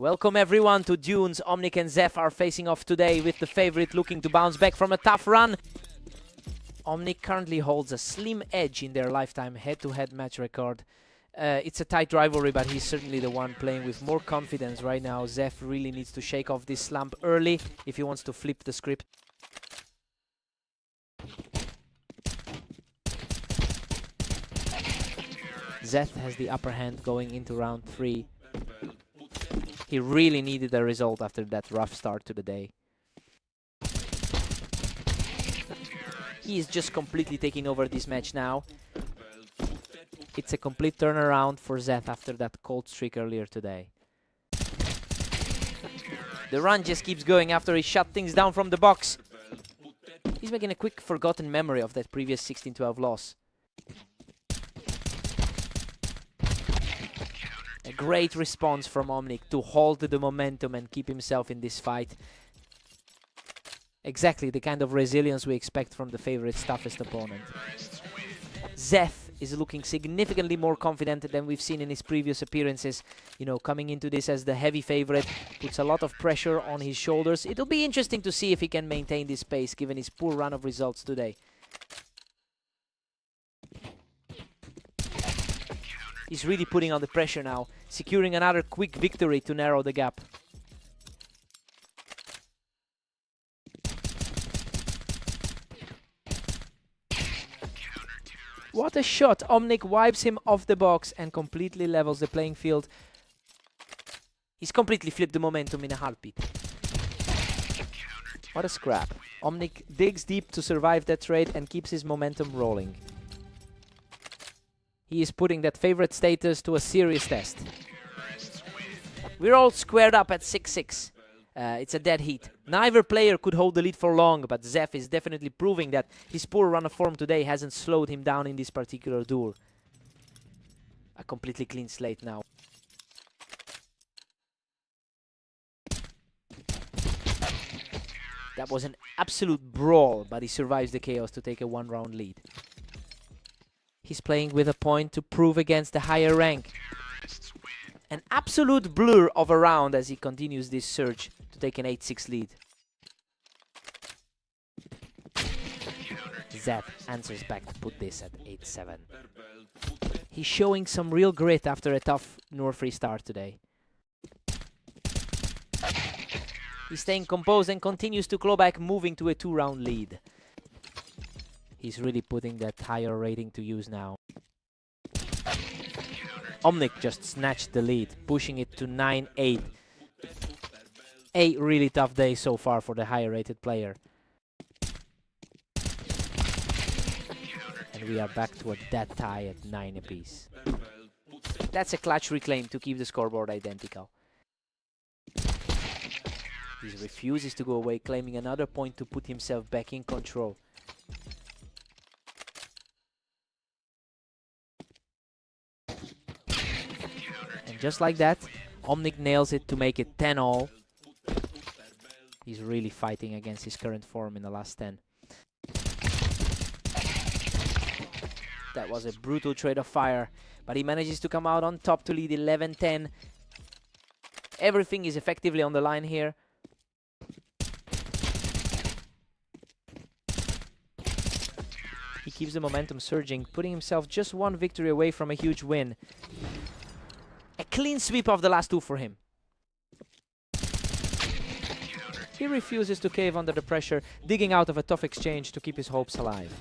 Welcome everyone to Dunes. Omnic and Zeph are facing off today with the favorite looking to bounce back from a tough run. Omnic currently holds a slim edge in their lifetime head-to-head match record. It's a tight rivalry, but he's certainly the one playing with more confidence right now. Zeph really needs to shake off this slump early if he wants to flip the script. Zeth has the upper hand going into round 3. He really needed a result after that rough start to the day. He is just completely taking over this match now. It's a complete turnaround for Zeth after that cold streak earlier today. The run just keeps going after he shut things down from the box. He's making a quick forgotten memory of that previous 16-12 loss. A great response from Omnic to hold the momentum and keep himself in this fight. Exactly the kind of resilience we expect from the favorite's toughest opponent. Zeth is looking significantly more confident than we've seen in his previous appearances. You know, coming into this as the heavy favorite puts a lot of pressure on his shoulders. It'll be interesting to see if he can maintain this pace given his poor run of results today. He's really putting on the pressure now, securing another quick victory to narrow the gap. What a shot! Omnic wipes him off the box and completely levels the playing field. He's completely flipped the momentum in a heartbeat. What a scrap. Omnic digs deep to survive that trade and keeps his momentum rolling. He is putting that favorite status to a serious test. We're all squared up at 6-6. It's a dead heat. Neither player could hold the lead for long, but Zeph is definitely proving that his poor run of form today hasn't slowed him down in this particular duel. A completely clean slate now. That was an absolute brawl, but he survives the chaos to take a one-round lead. He's playing with a point to prove against the higher rank. An absolute blur of a round as he continues this surge to take an 8-6 lead. Zeth answers back to put this at 8-7. He's showing some real grit after a tough North-free start today. He's staying composed and continues to claw back, moving to a 2-round lead. He's really putting that higher rating to use now. Omnic just snatched the lead, pushing it to 9-8. A really tough day so far for the higher rated player. And we are back to a dead tie at 9 apiece. That's a clutch reclaim to keep the scoreboard identical. He refuses to go away, claiming another point to put himself back in control. Just like that, Omnic nails it to make it 10-all. He's really fighting against his current form in the last 10. That was a brutal trade of fire, but he manages to come out on top to lead 11-10. Everything is effectively on the line here. He keeps the momentum surging, putting himself just one victory away from a huge win. A clean sweep of the last 2 for him. He refuses to cave under the pressure, digging out of a tough exchange to keep his hopes alive.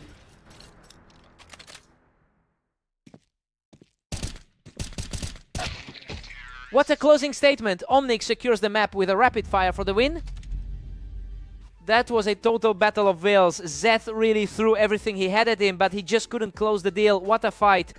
What a closing statement! Omnic secures the map with a rapid fire for the win. That was a total battle of wills. Zeth really threw everything he had at him, but he just couldn't close the deal. What a fight!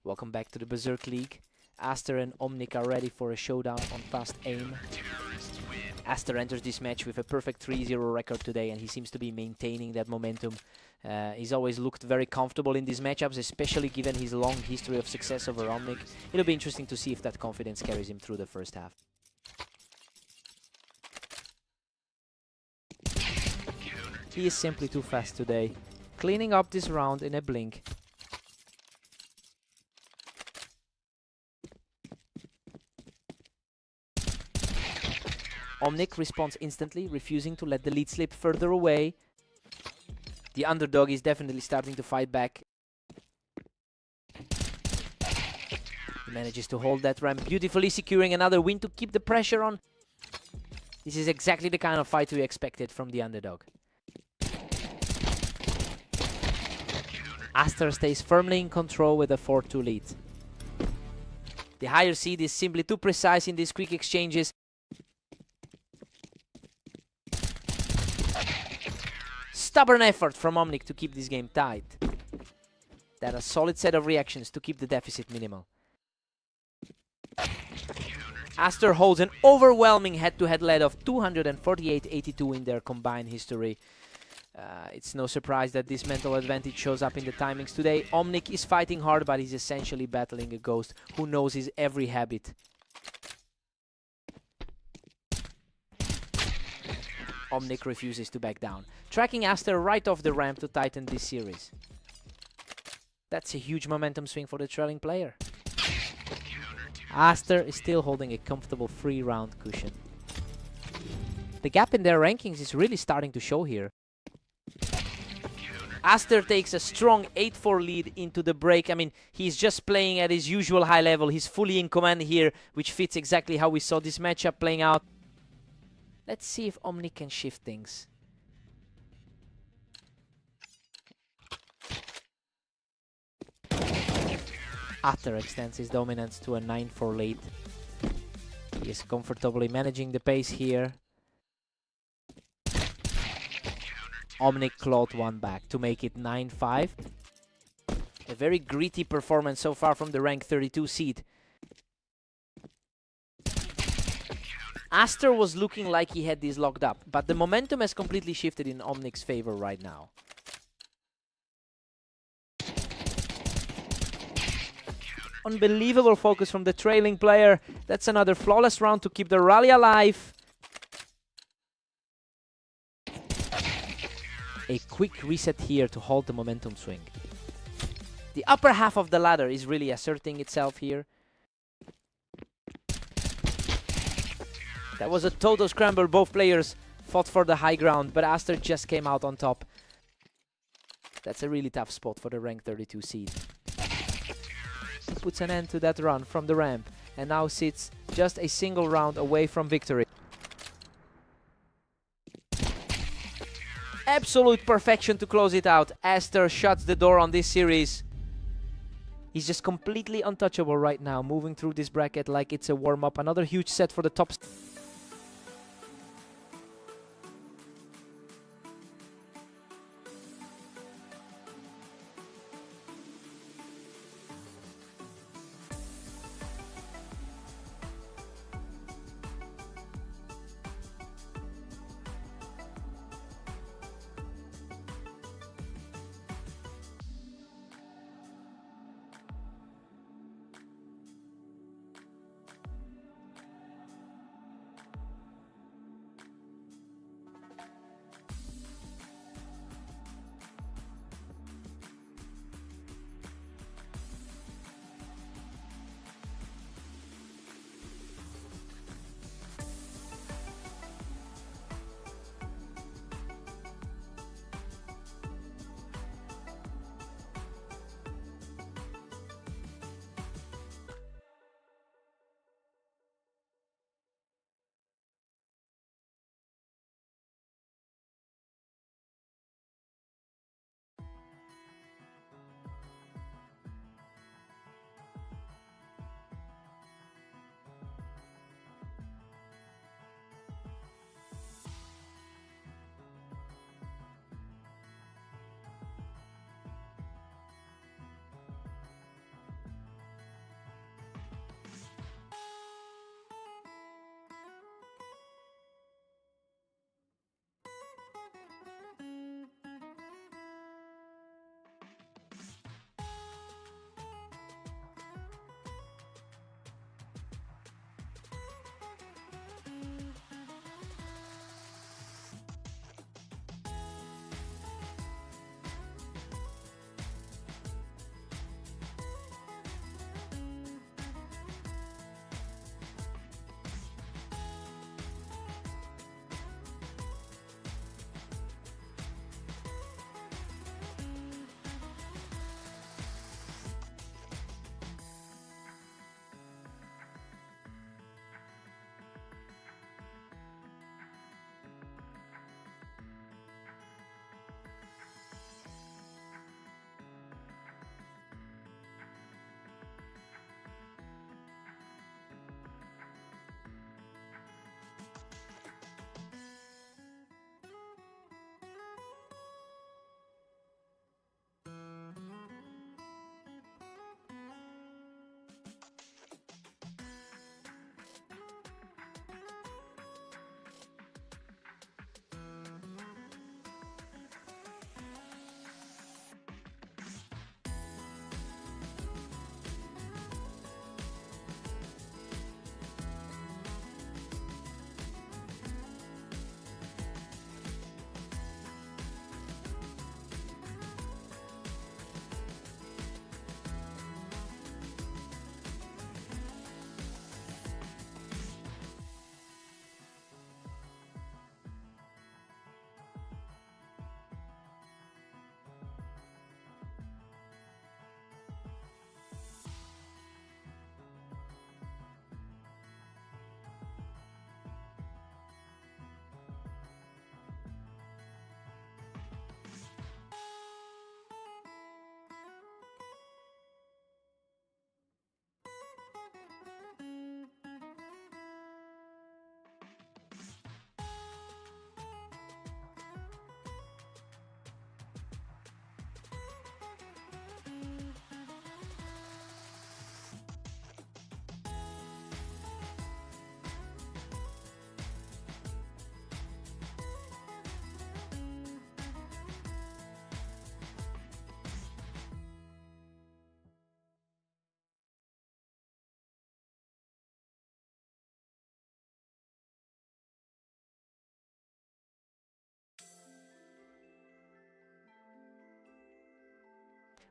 Welcome back to the Berserk League. Aster and Omnic are ready for a showdown on fast aim. Aster enters this match with a perfect 3-0 record today, and he seems to be maintaining that momentum. He's always looked very comfortable in these matchups, especially given his long history of success over Omnic. It'll be interesting to see if that confidence carries him through the first half. He is simply too fast today, cleaning up this round in a blink. Omnic responds instantly, refusing to let the lead slip further away. The underdog is definitely starting to fight back. He manages to hold that ramp beautifully, securing another win to keep the pressure on. This is exactly the kind of fight we expected from the underdog. Aster stays firmly in control with a 4-2 lead. The higher seed is simply too precise in these quick exchanges. Stubborn effort from Omnic to keep this game tight. Then a solid set of reactions to keep the deficit minimal. Aster holds an overwhelming head-to-head lead of 248-82 in their combined history. It's no surprise that this mental advantage shows up in the timings today. Omnic is fighting hard, but he's essentially battling a ghost who knows his every habit. Omnic refuses to back down, tracking Aster right off the ramp to tighten this series. That's a huge momentum swing for the trailing player. Aster is still holding a comfortable 3-round cushion. The gap in their rankings is really starting to show here. Aster takes a strong 8-4 lead into the break. I mean, he's just playing at his usual high level. He's fully in command here, which fits exactly how we saw this matchup playing out. Let's see if Omnic can shift things. Aster extends his dominance to a 9-4 lead. He is comfortably managing the pace here. Omnic clawed one back to make it 9-5. A very gritty performance so far from the rank 32 seed. Aster was looking like he had this locked up, but the momentum has completely shifted in Omnic's favor right now. Unbelievable focus from the trailing player. That's another flawless round to keep the rally alive. A quick reset here to hold the momentum swing. The upper half of the ladder is really asserting itself here. That was a total scramble. Both players fought for the high ground, but Aster just came out on top. That's a really tough spot for the rank 32 seed. He puts an end to that run from the ramp and now sits just a single round away from victory. Absolute perfection to close it out. Aster shuts the door on this series. He's just completely untouchable right now, moving through this bracket like it's a warm-up. Another huge set for the top.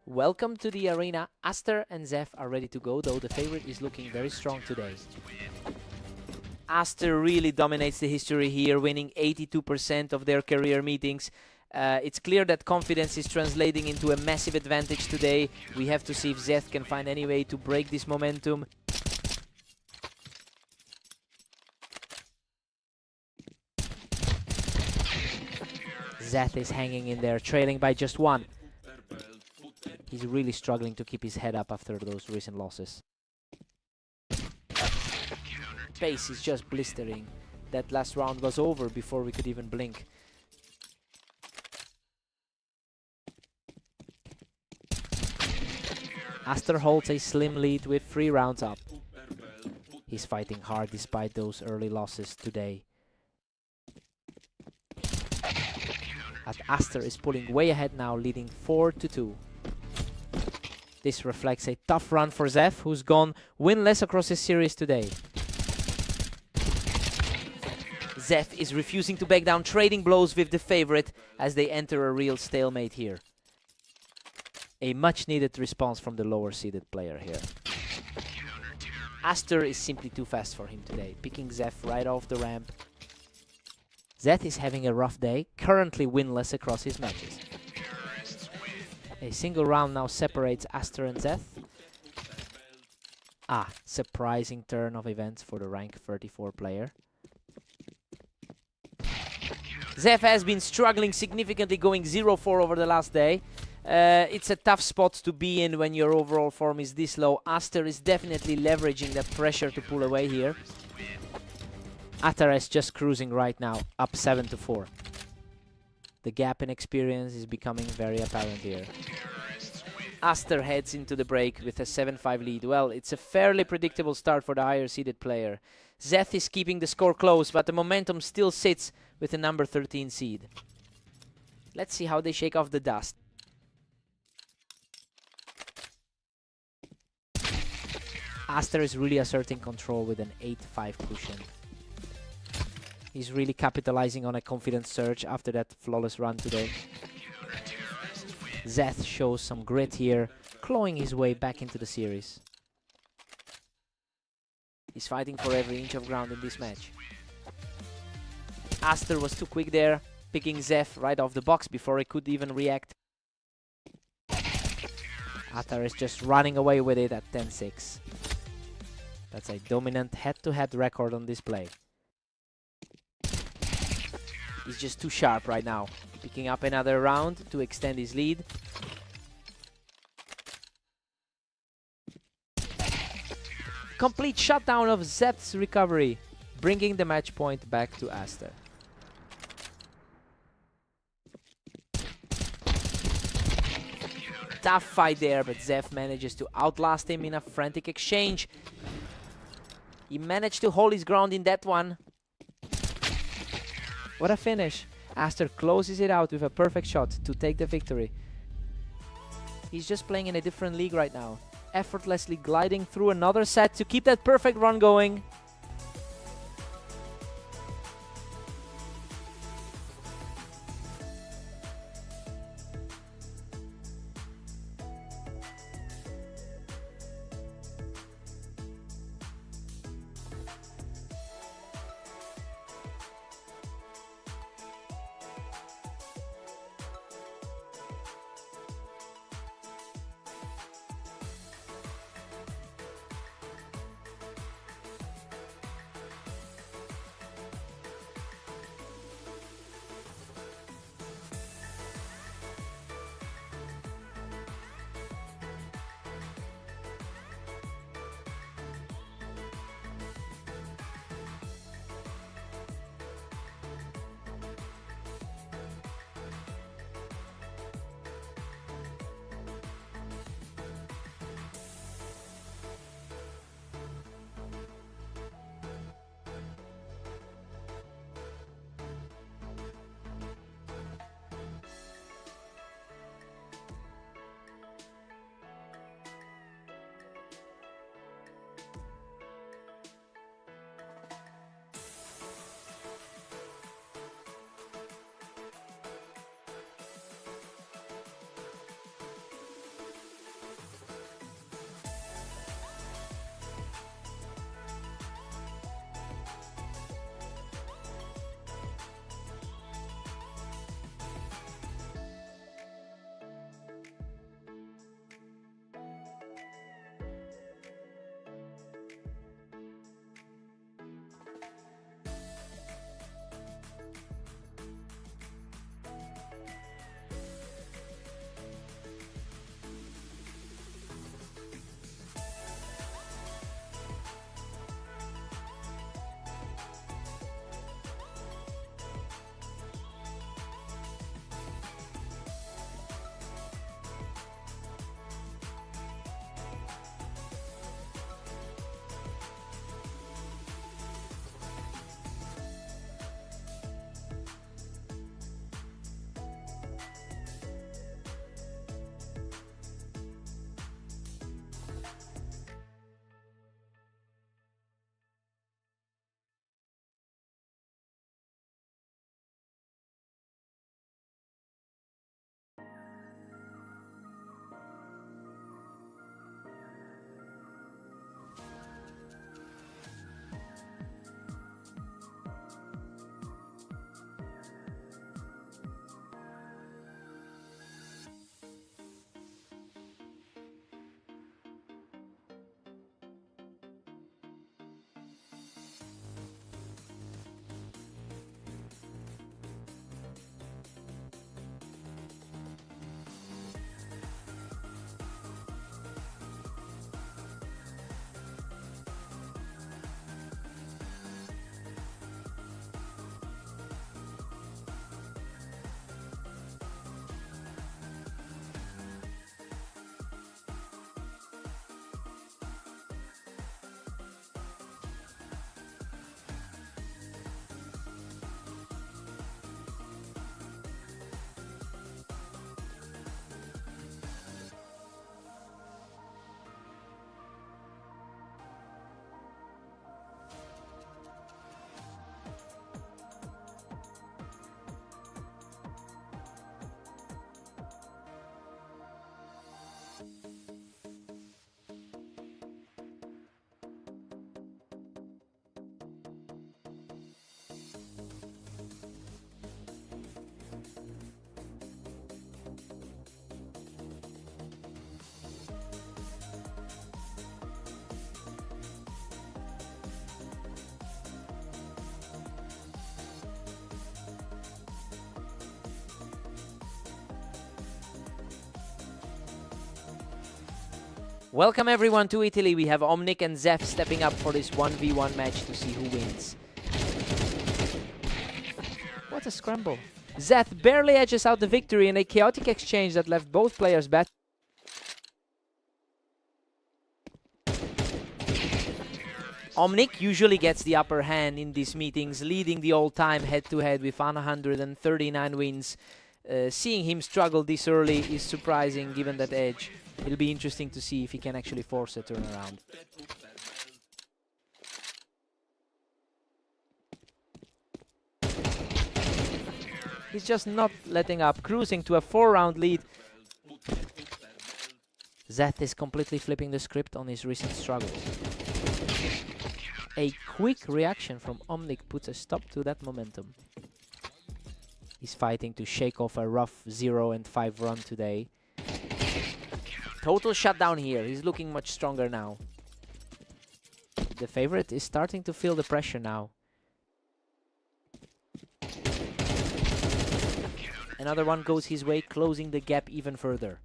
Welcome to the arena. Aster and Zef are ready to go, though the favorite is looking very strong today. Aster really dominates the history here, winning 82% of their career meetings. It's clear that confidence is translating into a massive advantage today. We have to see if Zeth can find any way to break this momentum. Zeth is hanging in there, trailing by just 1. He's really struggling to keep his head up after those recent losses. Pace is just blistering. That last round was over before we could even blink. Aster holds a slim lead with 3 rounds up. He's fighting hard despite those early losses today. As Aster is pulling way ahead now, leading 4-2. This reflects a tough run for Zef, who's gone winless across his series today. Zef is refusing to back down, trading blows with the favorite as they enter a real stalemate here. A much-needed response from the lower-seeded player here. Aster is simply too fast for him today, picking Zef right off the ramp. Zeth is having a rough day, currently winless across his matches. A single round now separates Aster and Zeth. Surprising turn of events for the rank 34 player. Zef has been struggling significantly, going 0-4 over the last day. It's a tough spot to be in when your overall form is this low. Aster is definitely leveraging that pressure to pull away here. Atares just cruising right now, up 7-4. The gap in experience is becoming very apparent here. Aster heads into the break with a 7-5 lead. Well, it's a fairly predictable start for the higher-seeded player. Zeth is keeping the score close, but the momentum still sits with the number 13 seed. Let's see how they shake off the dust. Aster is really asserting control with an 8-5 cushion. He's really capitalizing on a confident surge after that flawless run today. Zeth shows some grit here, clawing his way back into the series. He's fighting for every inch of ground in this match. Aster was too quick there, picking Zef right off the box before he could even react. Atar is just running away with it at 10-6. That's a dominant head-to-head record on display. He's just too sharp right now, picking up another round to extend his lead. Complete shutdown of Zeth's recovery, bringing the match point back to Aster. Tough fight there, but Zef manages to outlast him in a frantic exchange. He managed to hold his ground in that one. What a finish. Aster closes it out with a perfect shot to take the victory. He's just playing in a different league right now, effortlessly gliding through another set to keep that perfect run going. Welcome everyone to Italy. We have Omnic and Zeph stepping up for this 1v1 match to see who wins. What a scramble. Zeth barely edges out the victory in a chaotic exchange that left both players back. Omnic usually gets the upper hand in these meetings, leading the all-time head-to-head with 139 wins. Seeing him struggle this early is surprising given that edge. It'll be interesting to see if he can actually force a turnaround. He's just not letting up, cruising to a 4-round lead. Zeth is completely flipping the script on his recent struggles. A quick reaction from Omnic puts a stop to that momentum. He's fighting to shake off a rough 0-5 run today. Total shutdown here. He's looking much stronger now. The favorite is starting to feel the pressure now. Another one goes his way, closing the gap even further.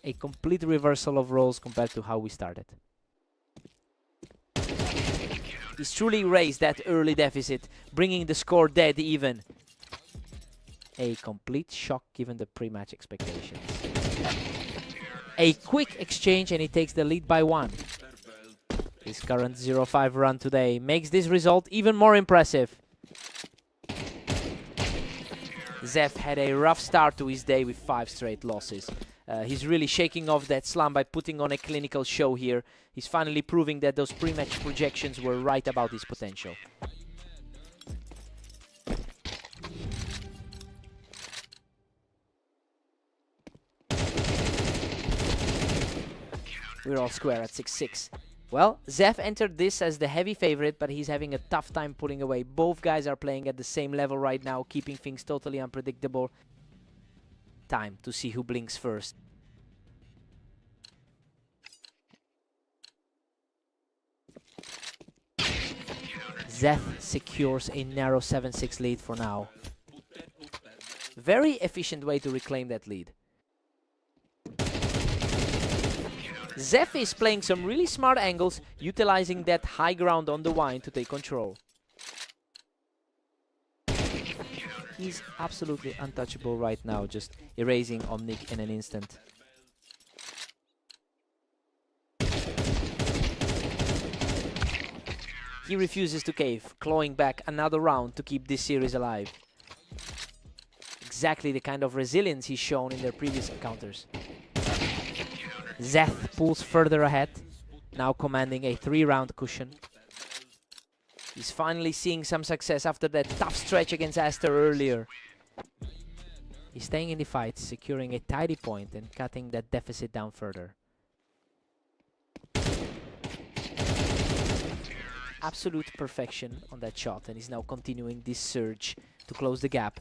A complete reversal of roles compared to how we started. He's truly raised that early deficit, bringing the score dead even. A complete shock given the pre-match expectations. A quick exchange and he takes the lead by 1. His current 0-5 run today makes this result even more impressive. Zeph had a rough start to his day with 5 straight losses. He's really shaking off that slump by putting on a clinical show here. He's finally proving that those pre-match projections were right about his potential. We're all square at 6-6. Well, Zeph entered this as the heavy favorite, but he's having a tough time pulling away. Both guys are playing at the same level right now, keeping things totally unpredictable. Time to see who blinks first. Zeth secures a narrow 7-6 lead for now. Very efficient way to reclaim that lead. Zeph is playing some really smart angles, utilizing that high ground on the wine to take control. He's absolutely untouchable right now, just erasing Omnic in an instant. He refuses to cave, clawing back another round to keep this series alive. Exactly the kind of resilience he's shown in their previous encounters. Zeth pulls further ahead, now commanding a 3-round cushion. He's finally seeing some success after that tough stretch against Aster earlier. He's staying in the fight, securing a tidy point and cutting that deficit down further. Absolute perfection on that shot, and he's now continuing this surge to close the gap.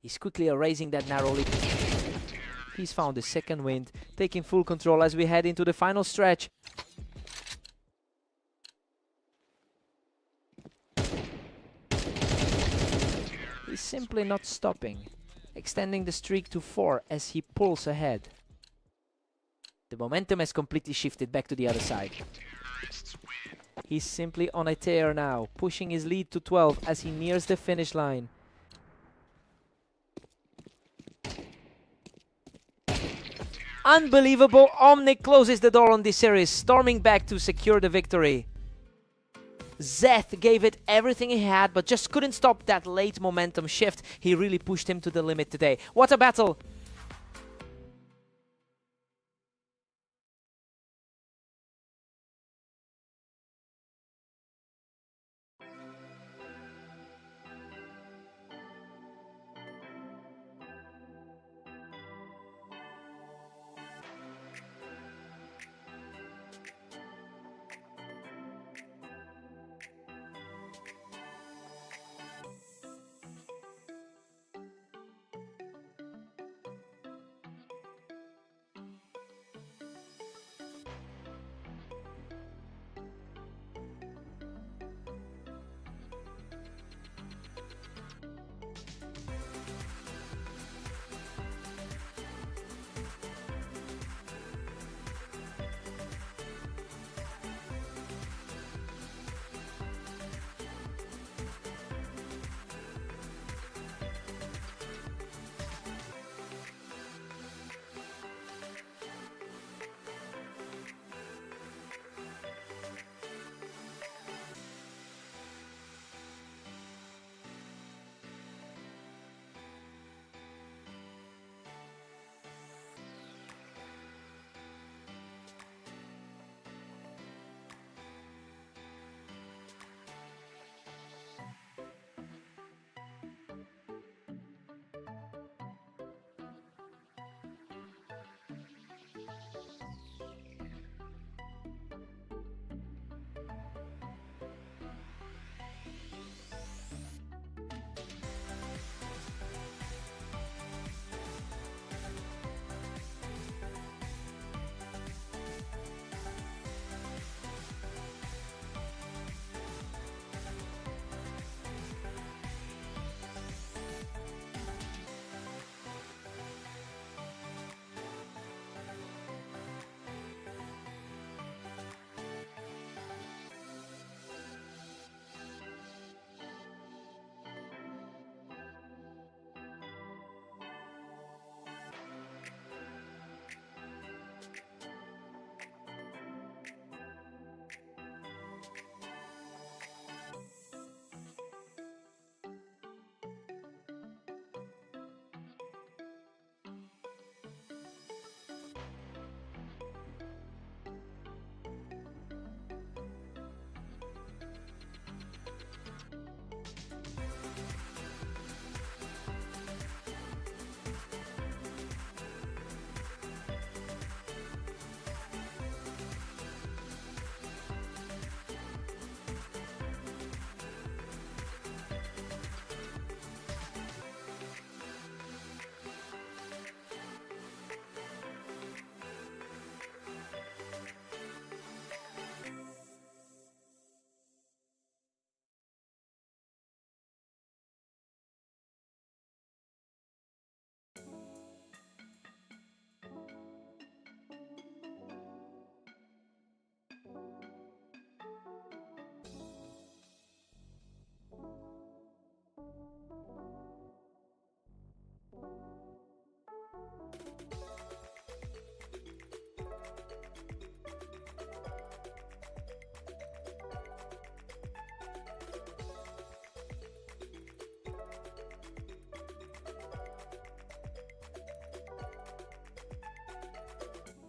He's quickly erasing that narrow lead. He's found the second wind, taking full control as we head into the final stretch. He's simply not stopping, extending the streak to 4 as he pulls ahead. The momentum has completely shifted back to the other side. He's simply on a tear now, pushing his lead to 12 as he nears the finish line. Unbelievable, Omnic closes the door on this series, storming back to secure the victory. Zeth gave it everything he had, but just couldn't stop that late momentum shift. He really pushed him to the limit today. What a battle!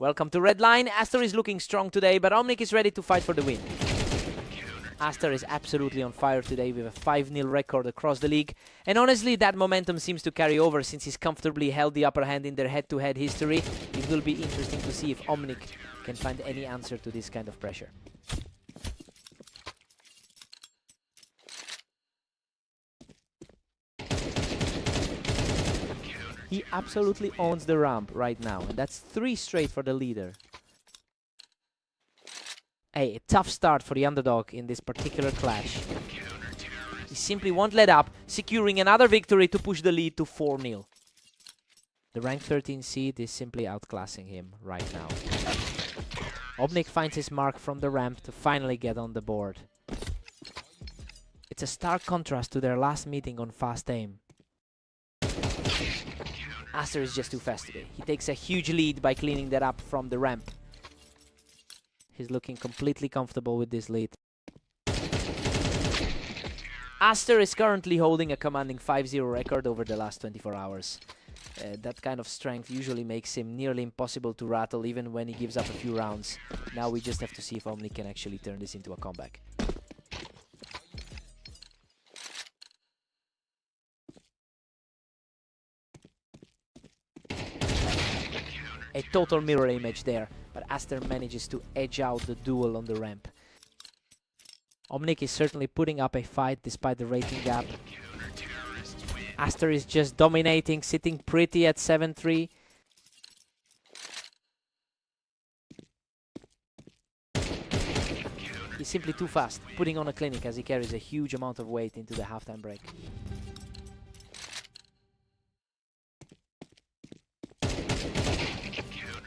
Welcome to Red Line. Aster is looking strong today, but Omnic is ready to fight for the win. Aster is absolutely on fire today with a 5-0 record across the league. And honestly, that momentum seems to carry over since he's comfortably held the upper hand in their head-to-head history. It will be interesting to see if Omnic can find any answer to this kind of pressure. He absolutely owns the ramp right now, and that's 3 straight for the leader. A tough start for the underdog in this particular clash. He simply won't let up, securing another victory to push the lead to 4-0. The rank 13 seed is simply outclassing him right now. Omnic finds his mark from the ramp to finally get on the board. It's a stark contrast to their last meeting on fast aim. Aster is just too fast today. He takes a huge lead by cleaning that up from the ramp. He's looking completely comfortable with this lead. Aster is currently holding a commanding 5-0 record over the last 24 hours. That kind of strength usually makes him nearly impossible to rattle even when he gives up a few rounds. Now we just have to see if Omnic can actually turn this into a comeback. A total mirror image there, but Aster manages to edge out the duel on the ramp. Omnic is certainly putting up a fight despite the rating gap. Aster is just dominating, sitting pretty at 7-3. He's simply too fast, putting on a clinic as he carries a huge amount of weight into the halftime break.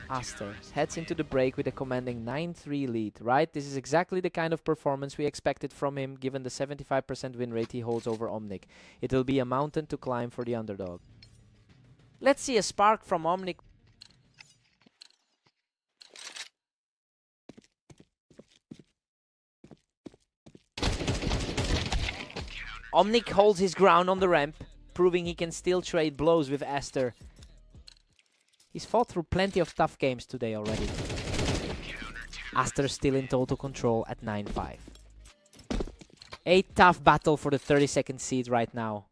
Aster heads into the break with a commanding 9-3 lead, right? This is exactly the kind of performance we expected from him given the 75% win rate he holds over Omnic. It will be a mountain to climb for the underdog. Let's see a spark from Omnic. Omnic holds his ground on the ramp, proving he can still trade blows with Aster. He's fought through plenty of tough games today already. Aster still in total control at 9-5. A tough battle for the 32nd seed right now.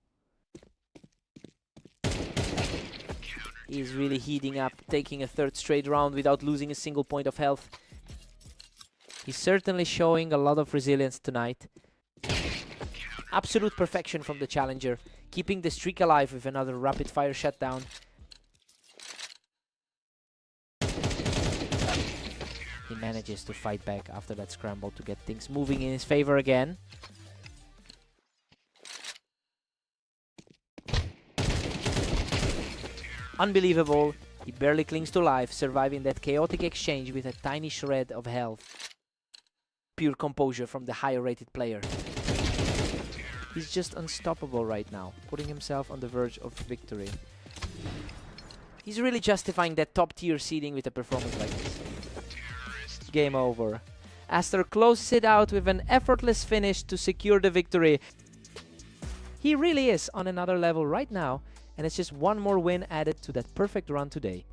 He's really heating up, taking a 3rd straight round without losing a single point of health. He's certainly showing a lot of resilience tonight. Absolute perfection from the challenger, keeping the streak alive with another rapid-fire shutdown. He manages to fight back after that scramble to get things moving in his favor again. Unbelievable. He barely clings to life, surviving that chaotic exchange with a tiny shred of health. Pure composure from the higher rated player. He's just unstoppable right now, putting himself on the verge of victory. He's really justifying that top tier seeding with a performance like this. Game over. Aster closes it out with an effortless finish to secure the victory. He really is on another level right now, and it's just one more win added to that perfect run today.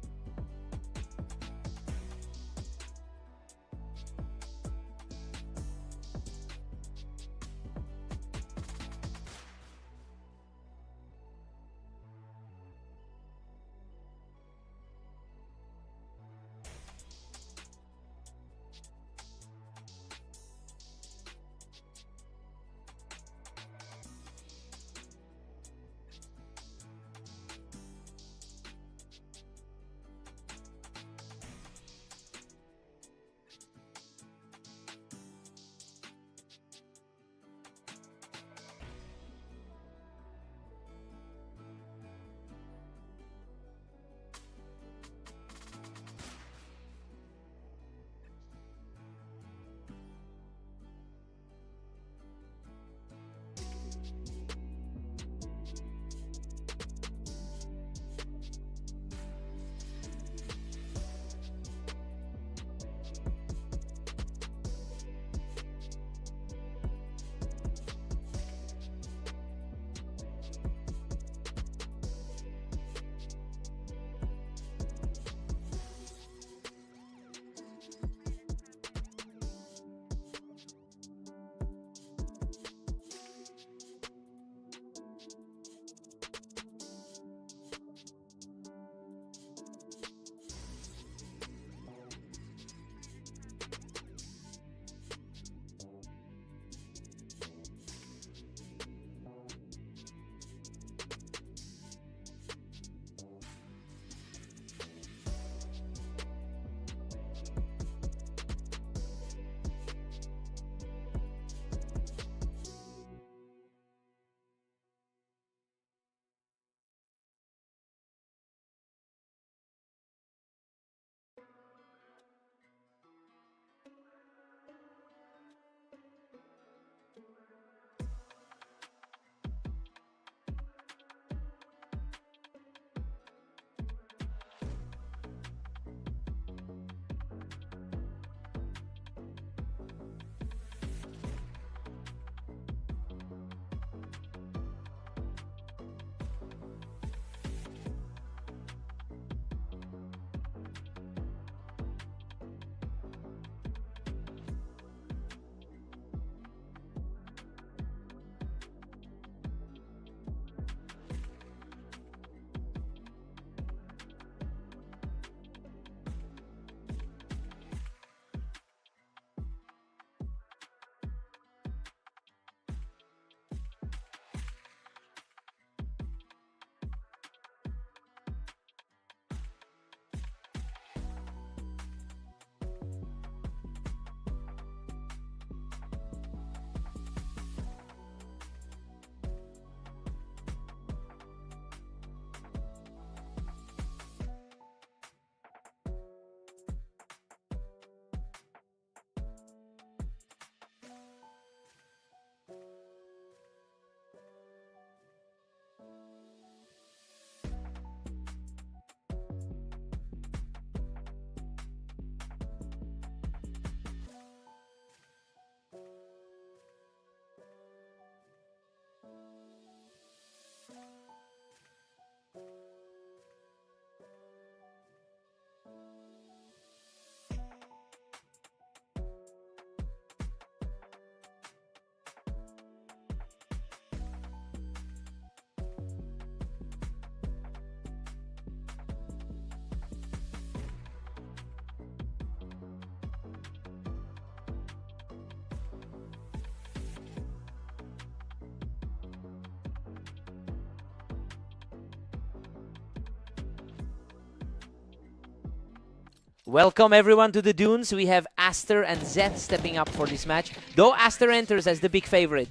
Welcome everyone to the Dunes. We have Aster and Zeth stepping up for this match, though Aster enters as the big favorite.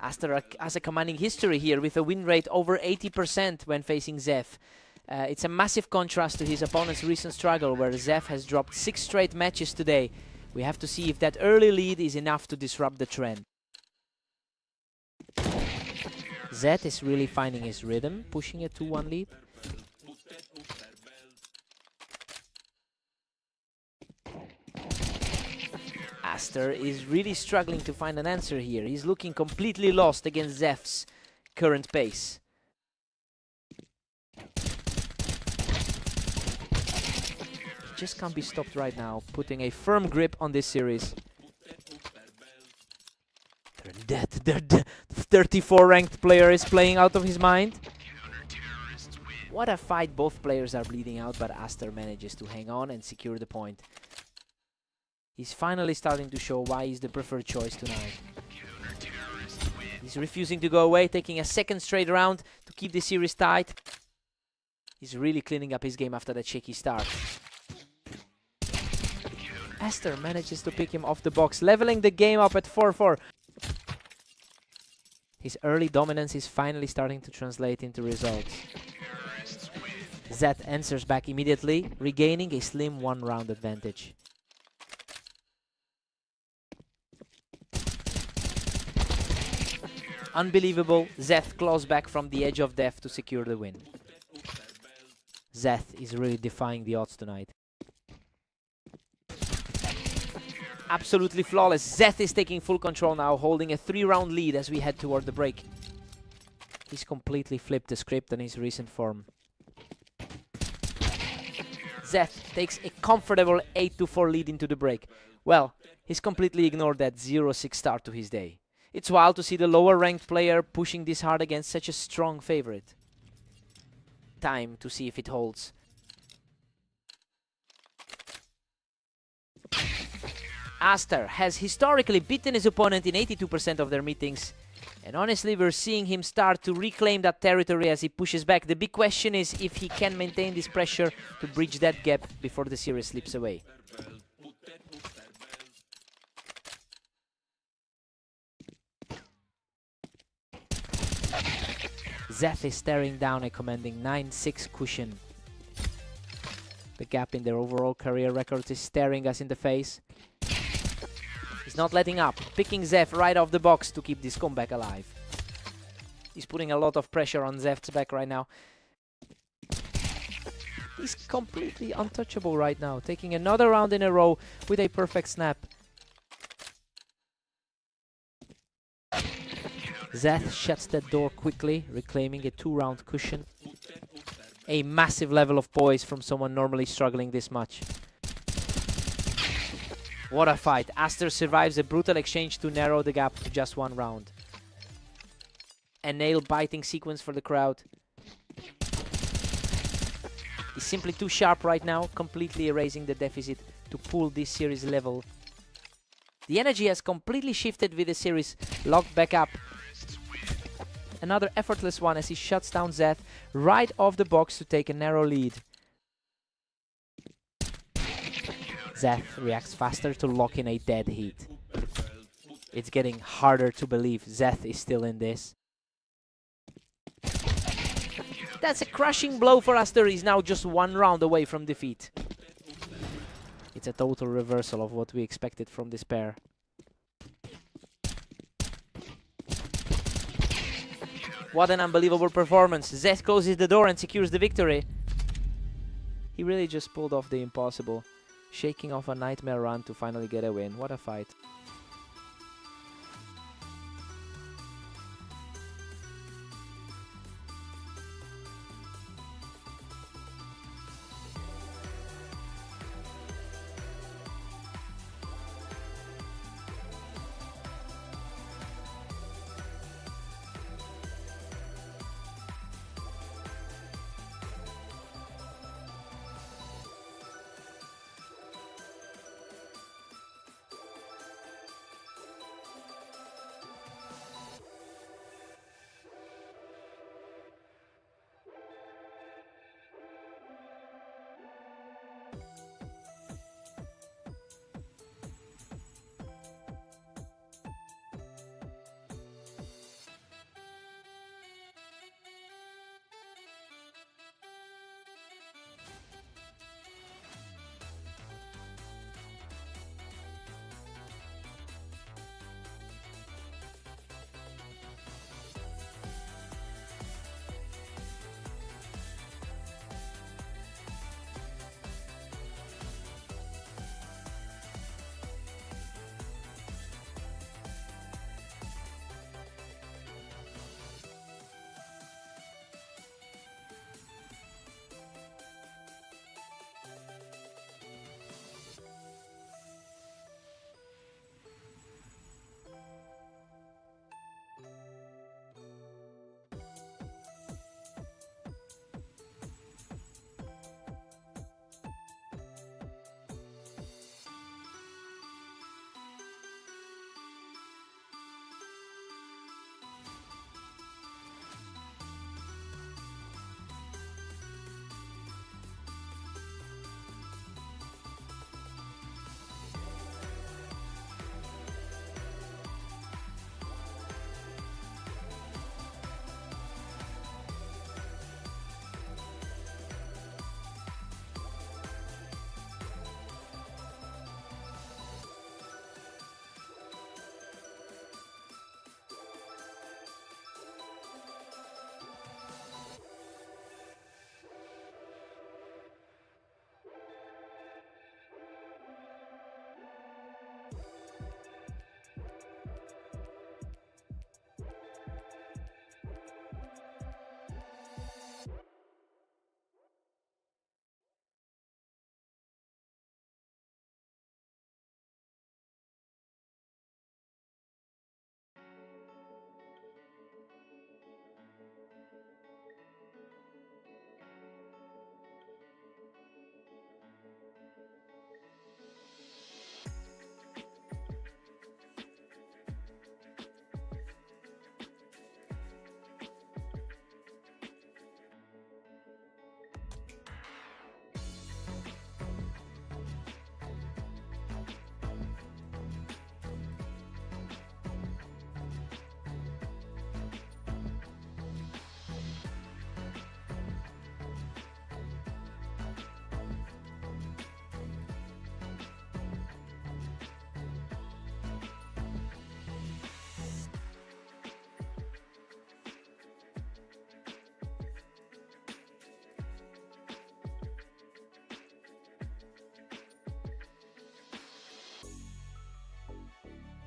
Aster has a commanding history here with a win rate over 80% when facing Zeth. It's a massive contrast to his opponent's recent struggle, where Zeth has dropped 6 straight matches today. We have to see if that early lead is enough to disrupt the trend. Zeth is really finding his rhythm, pushing a 2-1 lead. Aster is really struggling to find an answer here. He's looking completely lost against Zeth's current pace. He just can't be stopped right now, putting a firm grip on this series. The 34 ranked player is playing out of his mind. What a fight. Both players are bleeding out, but Aster manages to hang on and secure the point. He's finally starting to show why he's the preferred choice tonight. He's refusing to go away, taking a second straight round to keep the series tight. He's really cleaning up his game after that shaky start. Aster manages to pick him off the box, leveling the game up at 4-4. His early dominance is finally starting to translate into results. Zeth answers back immediately, regaining a slim 1-round advantage. Unbelievable, Zeth claws back from the edge of death to secure the win. Zeth is really defying the odds tonight. Absolutely flawless. Zeth is taking full control now, holding a 3-round lead as we head toward the break. He's completely flipped the script on his recent form. Zeth takes a comfortable 8-4 lead into the break. Well, he's completely ignored that 0-6 start to his day. It's wild to see the lower ranked player pushing this hard against such a strong favorite. Time to see if it holds. Aster has historically beaten his opponent in 82% of their meetings. And honestly, we're seeing him start to reclaim that territory as he pushes back. The big question is if he can maintain this pressure to bridge that gap before the series slips away. Zeth is staring down a commanding 9-6 cushion. The gap in their overall career records is staring us in the face. He's not letting up, picking Zeth right off the box to keep this comeback alive. He's putting a lot of pressure on Zeth's back right now. He's completely untouchable right now, taking another round in a row with a perfect snap. Zeth shuts that door quickly, reclaiming a 2-round cushion. A massive level of poise from someone normally struggling this much. What a fight. Aster survives a brutal exchange to narrow the gap to just 1 round. A nail-biting sequence for the crowd. He's simply too sharp right now, completely erasing the deficit to pull this series level. The energy has completely shifted with the series locked back up. Another effortless one as he shuts down Zeth right off the box to take a narrow lead. Zeth reacts faster to lock in a dead heat. It's getting harder to believe Zeth is still in this. That's a crushing blow for Aster. He's now just 1 round away from defeat. It's a total reversal of what we expected from this pair. What an unbelievable performance. Zeth closes the door and secures the victory. He really just pulled off the impossible, shaking off a nightmare run to finally get a win. What a fight.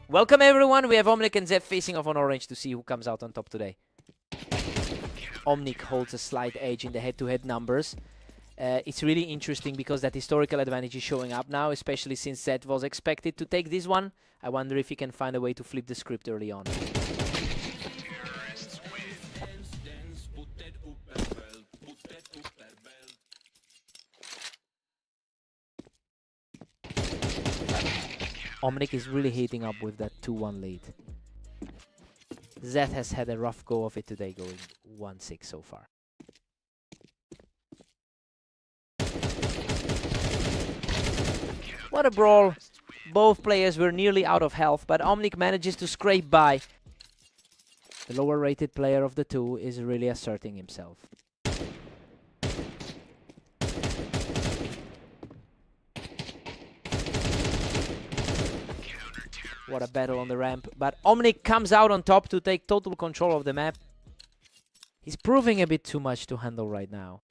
Welcome everyone, we have Omnic and Zef facing off on orange to see who comes out on top today. Omnic holds a slight edge in the head-to-head numbers. It's really interesting because that historical advantage is showing up now, especially since Zed was expected to take this one. I wonder if he can find a way to flip the script early on. Omnic is really heating up with that 2-1 lead. Zed has had a rough go of it today, going 1-6 so far. What a brawl. Both players were nearly out of health, but Omnic manages to scrape by. The lower rated player of the two is really asserting himself. What a battle on the ramp, but Omnic comes out on top to take total control of the map. He's proving a bit too much to handle right now.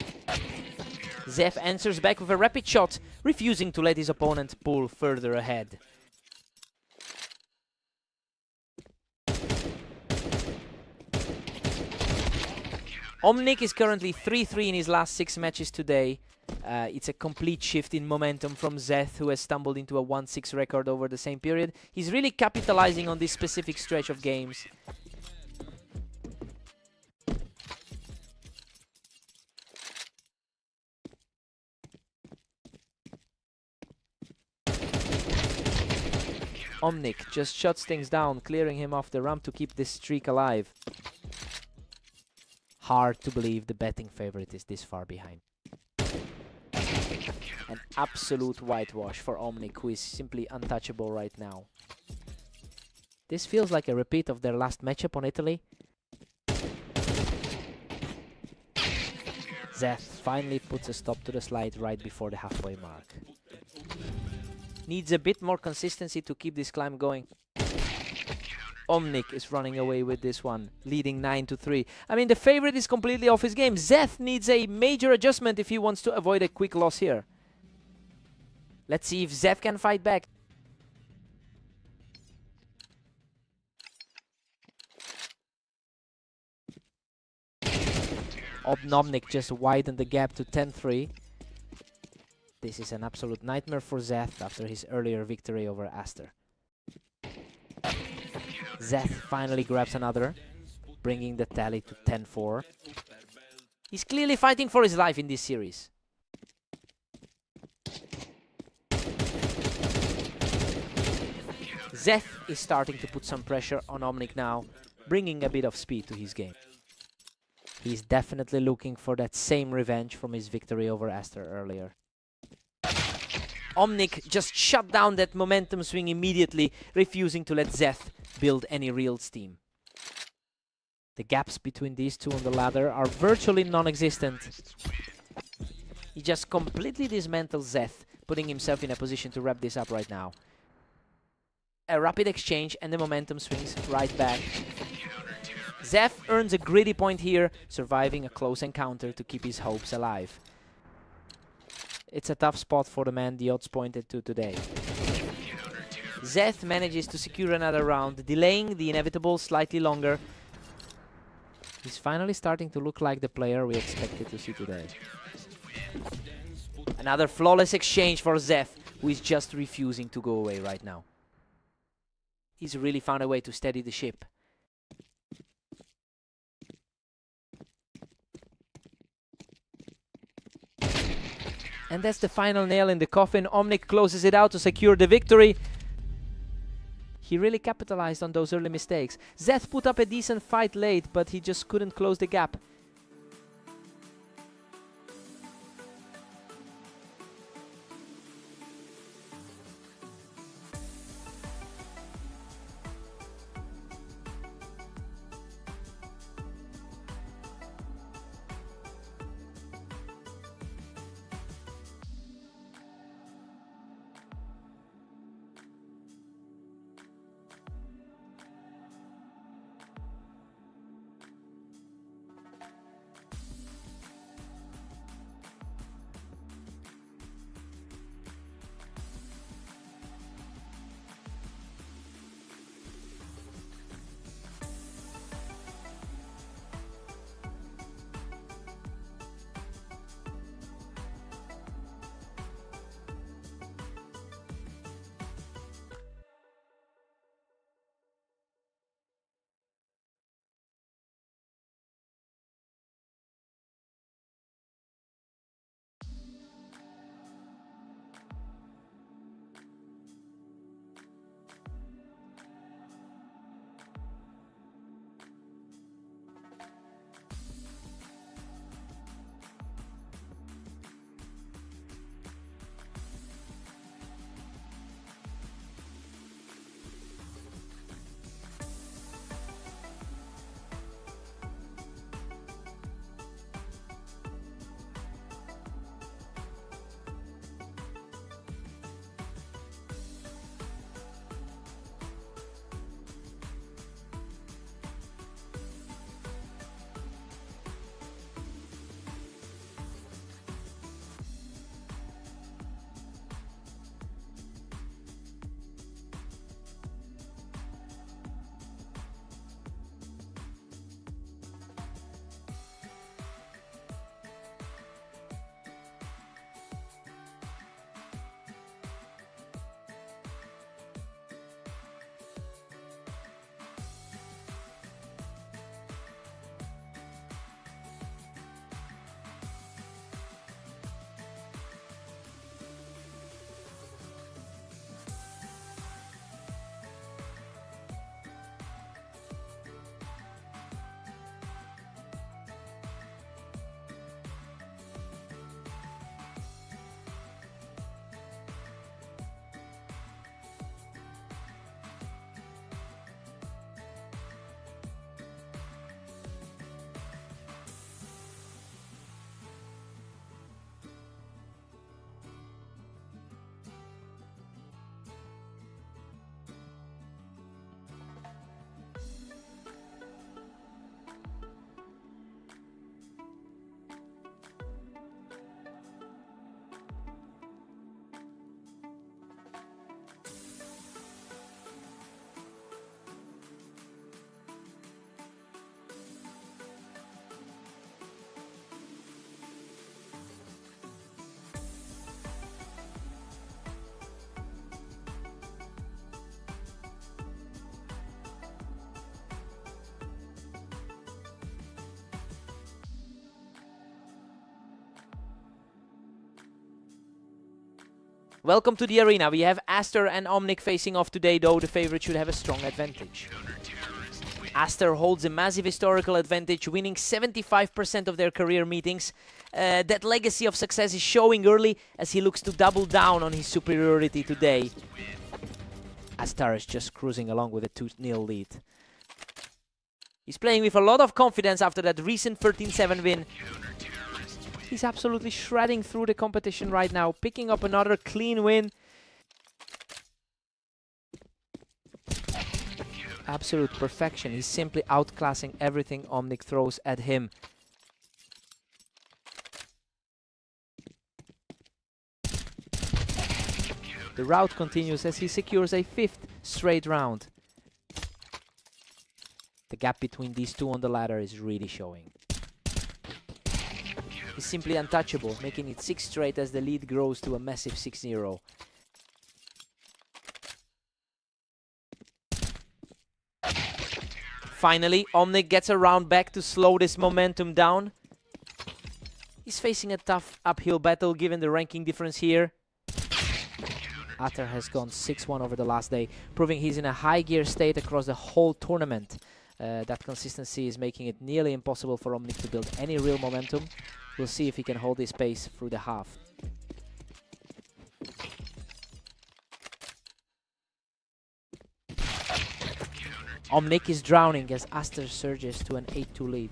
Zef answers back with a rapid shot, refusing to let his opponent pull further ahead. Omnic is currently 3-3 in his last 6 matches today. It's a complete shift in momentum from Zeth, who has stumbled into a 1-6 record over the same period. He's really capitalizing on this specific stretch of games. Omnic just shuts things down, clearing him off the ramp to keep this streak alive. Hard to believe the betting favorite is this far behind. An absolute whitewash for Omnic, who is simply untouchable right now. This feels like a repeat of their last matchup on Italy. Zeth finally puts a stop to the slide right before the halfway mark. Needs a bit more consistency to keep this climb going. Omnic is running away with this one, leading 9-3. I mean, the favorite is completely off his game. Zeth needs a major adjustment if he wants to avoid a quick loss here. Let's see if Zeth can fight back. Omnic just widened the gap to 10-3. This is an absolute nightmare for Zeth after his earlier victory over Aster. Zeth finally grabs another, bringing the tally to 10-4. He's clearly fighting for his life in this series. Zeth is starting to put some pressure on Omnic now, bringing a bit of speed to his game. He's definitely looking for that same revenge from his victory over Aster earlier. Omnic just shut down that momentum swing immediately, refusing to let Zeth build any real steam. The gaps between these two on the ladder are virtually non-existent. He just completely dismantles Zeth, putting himself in a position to wrap this up right now. A rapid exchange and the momentum swings right back. Zeth earns a greedy point here, surviving a close encounter to keep his hopes alive. It's a tough spot for the man the odds pointed to today. Zeth manages to secure another round, delaying the inevitable slightly longer. He's finally starting to look like the player we expected to see today. Another flawless exchange for Zeth, who is just refusing to go away right now. He's really found a way to steady the ship. And that's the final nail in the coffin. Omnic closes it out to secure the victory. He really capitalized on those early mistakes. Zeth put up a decent fight late, but he just couldn't close the gap. Welcome to the arena. We have Aster and Omnic facing off today, though the favorite should have a strong advantage. Aster holds a massive historical advantage, winning 75% of their career meetings. That legacy of success is showing early as he looks to double down on his superiority today. Aster is just cruising along with a 2-0 lead. He's playing with a lot of confidence after that recent 13-7 win. He's absolutely shredding through the competition right now, picking up another clean win. Absolute perfection. He's simply outclassing everything Omnic throws at him. The rout continues as he secures a 5th straight round. The gap between these two on the ladder is really showing. He's simply untouchable, making it 6 straight as the lead grows to a massive 6-0. Finally, Omnic gets a round back to slow this momentum down. He's facing a tough uphill battle given the ranking difference here. Aster has gone 6-1 over the last day, proving he's in a high gear state across the whole tournament. That consistency is making it nearly impossible for Omnic to build any real momentum. We'll see if he can hold his pace through the half. Omnic is drowning as Aster surges to an 8-2 lead.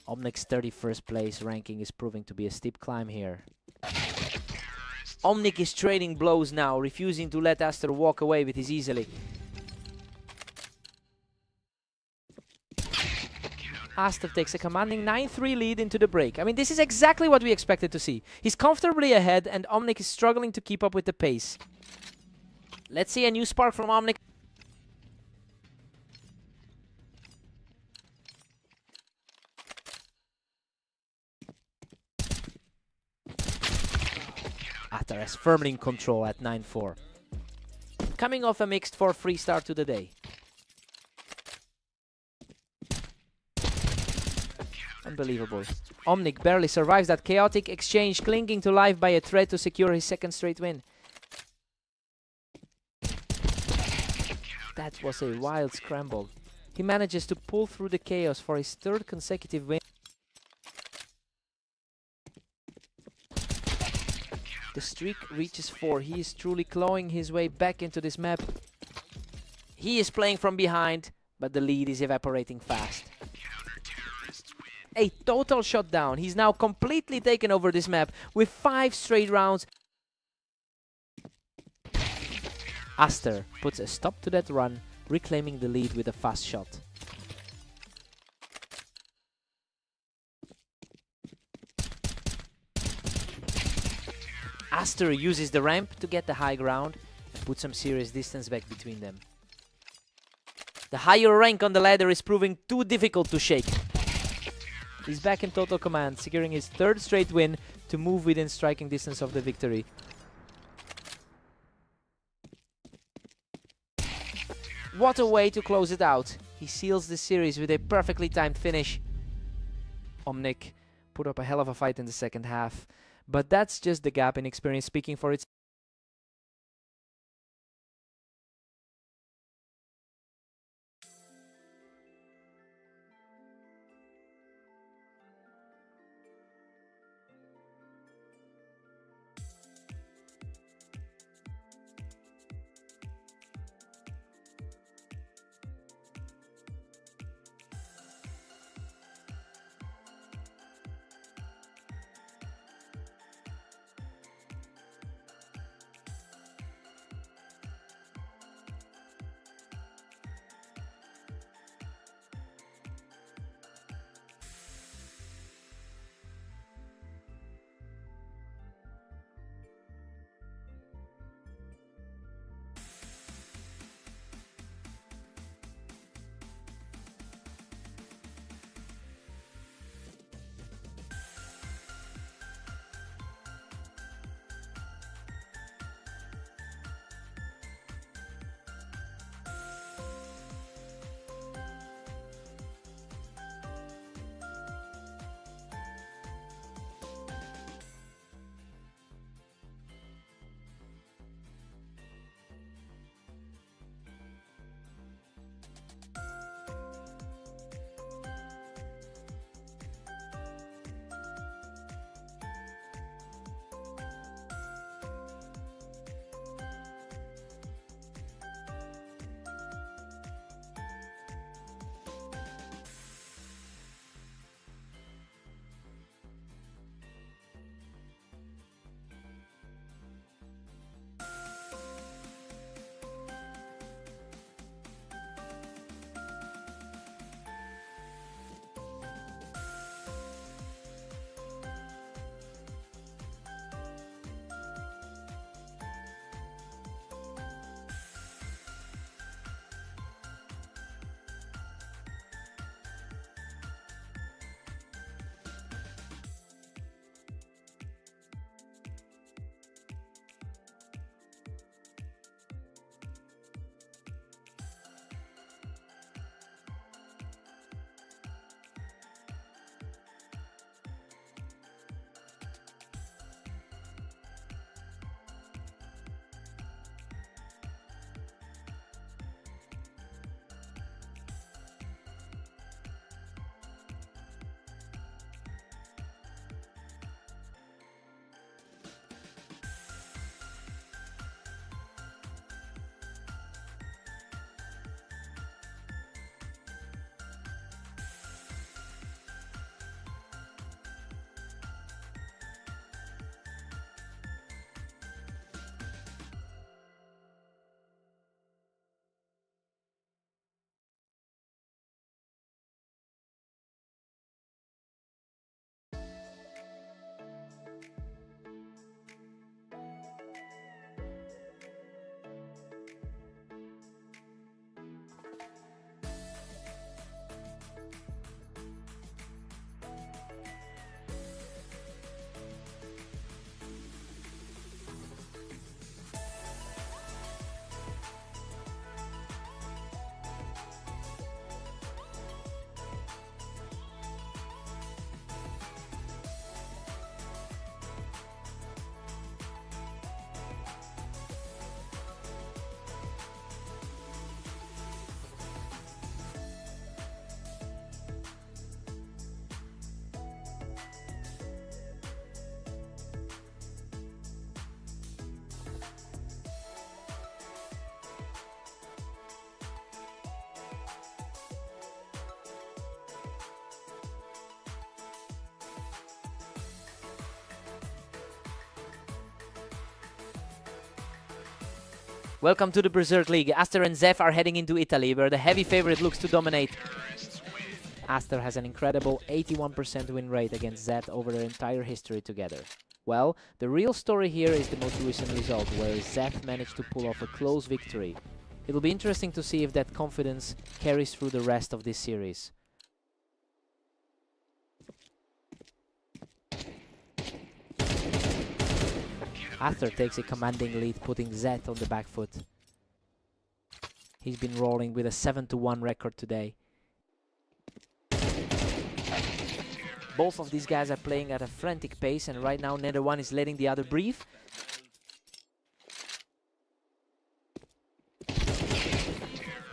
Omnic's 31st place ranking is proving to be a steep climb here. Omnic is trading blows now, refusing to let Aster walk away with his easily. Aster takes a commanding 9-3 lead into the break. I mean, this is exactly what we expected to see. He's comfortably ahead and Omnic is struggling to keep up with the pace. Let's see a new spark from Omnic. Aster is firmly in control at 9-4. Coming off a mixed 4-3 start to the day. Unbelievable. Omnic barely survives that chaotic exchange, clinging to life by a thread to secure his 2nd straight win. That was a wild scramble. He manages to pull through the chaos for his 3rd consecutive win. The streak reaches 4. He is truly clawing his way back into this map. He is playing from behind, but the lead is evaporating fast. A total shutdown. He's now completely taken over this map with 5 straight rounds. Aster puts a stop to that run, reclaiming the lead with a fast shot. Aster uses the ramp to get the high ground and put some serious distance back between them. The higher rank on the ladder is proving too difficult to shake. He's back in total command, securing his 3rd straight win to move within striking distance of the victory. What a way to close it out. He seals the series with a perfectly timed finish. Omnic put up a hell of a fight in the 2nd half, but that's just the gap in experience speaking for itself. Welcome to the Berserk League. Aster and Zef are heading into Italy, where the heavy favorite looks to dominate. Aster has an incredible 81% win rate against Zet over their entire history together. Well, the real story here is the most recent result, where Zeth managed to pull off a close victory. It'll be interesting to see if that confidence carries through the rest of this series. Aster takes a commanding lead, putting Zeth on the back foot. He's been rolling with a 7-1 record today. Both of these guys are playing at a frantic pace, and right now neither one is letting the other breathe.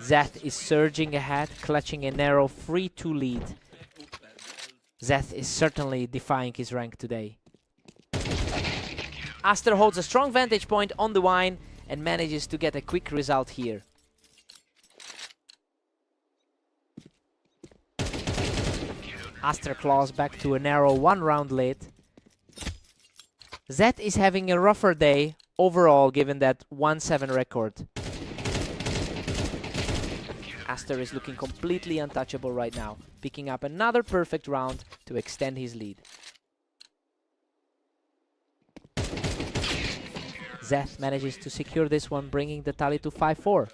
Zeth is surging ahead, clutching a narrow 3-2 lead. Zeth is certainly defying his rank today. Aster holds a strong vantage point on the wine and manages to get a quick result here. Aster claws back to a narrow 1-round lead. Zeth is having a rougher day overall, given that 1-7 record. Aster is looking completely untouchable right now, picking up another perfect round to extend his lead. Zeth manages to secure this one, bringing the tally to 5-4.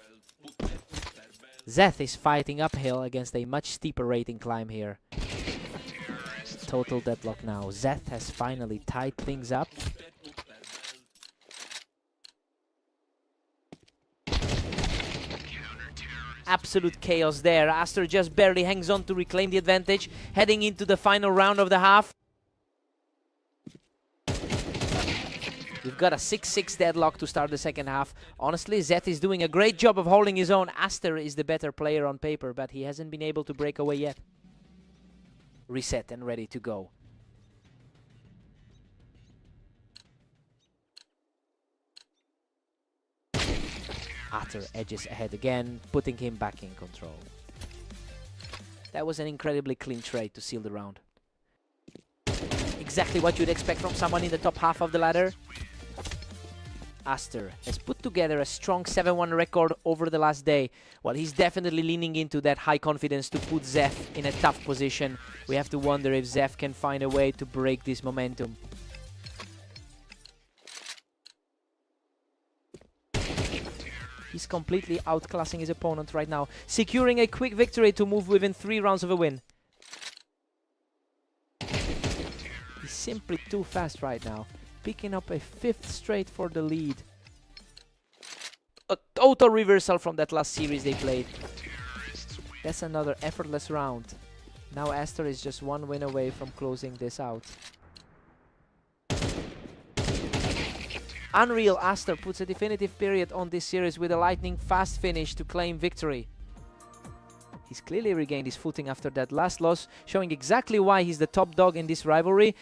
Zeth is fighting uphill against a much steeper rating climb here. Total deadlock now. Zeth has finally tied things up. Absolute chaos there. Aster just barely hangs on to reclaim the advantage, heading into the final round of the half. We've got a 6-6 deadlock to start the second half. Honestly, Zeth is doing a great job of holding his own. Aster is the better player on paper, but he hasn't been able to break away yet. Reset and ready to go. Aster edges ahead again, putting him back in control. That was an incredibly clean trade to seal the round. Exactly what you'd expect from someone in the top half of the ladder. Aster has put together a strong 7-1 record over the last day. Well, he's definitely leaning into that high confidence to put Zeth in a tough position. We have to wonder if Zeth can find a way to break this momentum. He's completely outclassing his opponent right now, securing a quick victory to move within 3 rounds of a win. He's simply too fast right now, picking up a 5th straight for the lead. A total reversal from that last series they played. That's another effortless round. Now Aster is just 1 win away from closing this out. Unreal. Aster puts a definitive period on this series with a lightning fast finish to claim victory. He's clearly regained his footing after that last loss, showing exactly why he's the top dog in this rivalry.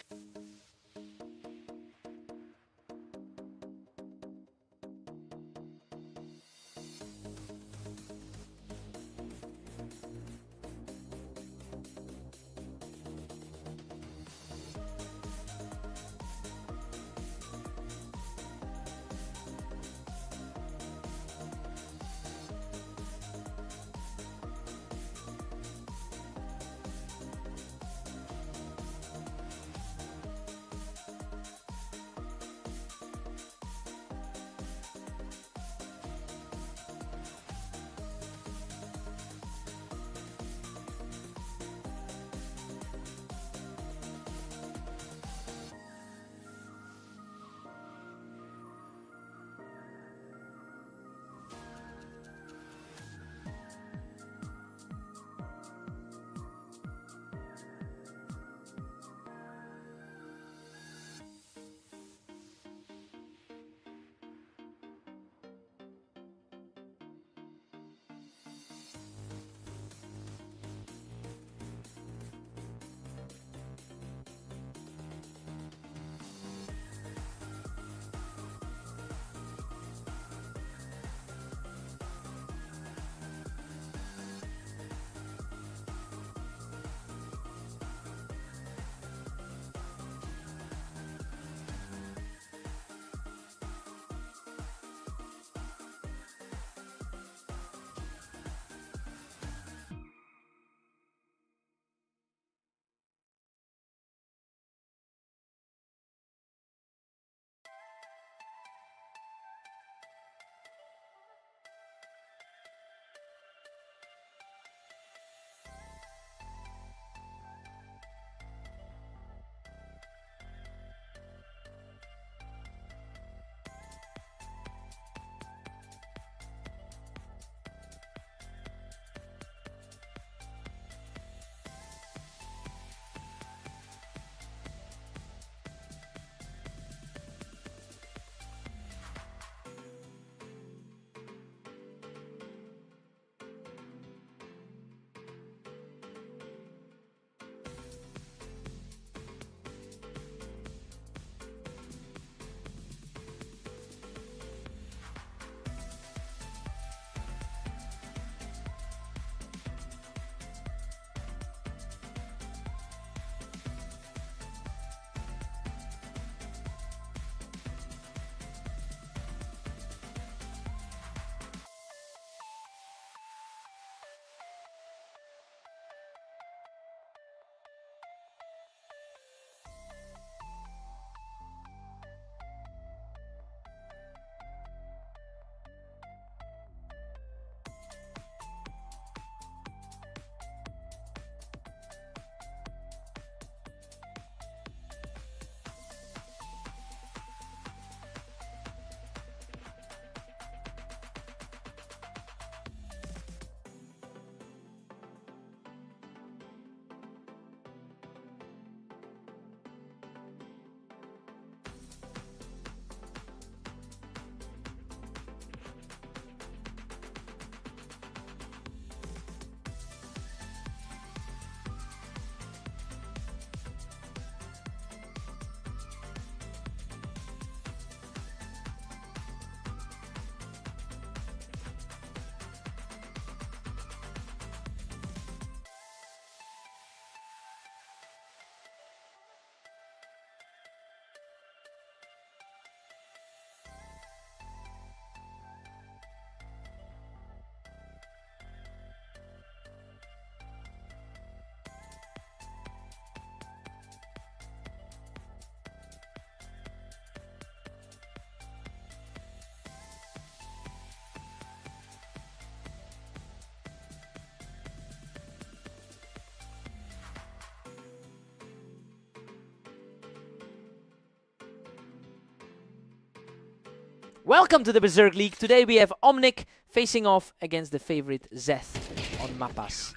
Welcome to the Berserk League. Today we have Omnic facing off against the favorite Zeth on Mappas.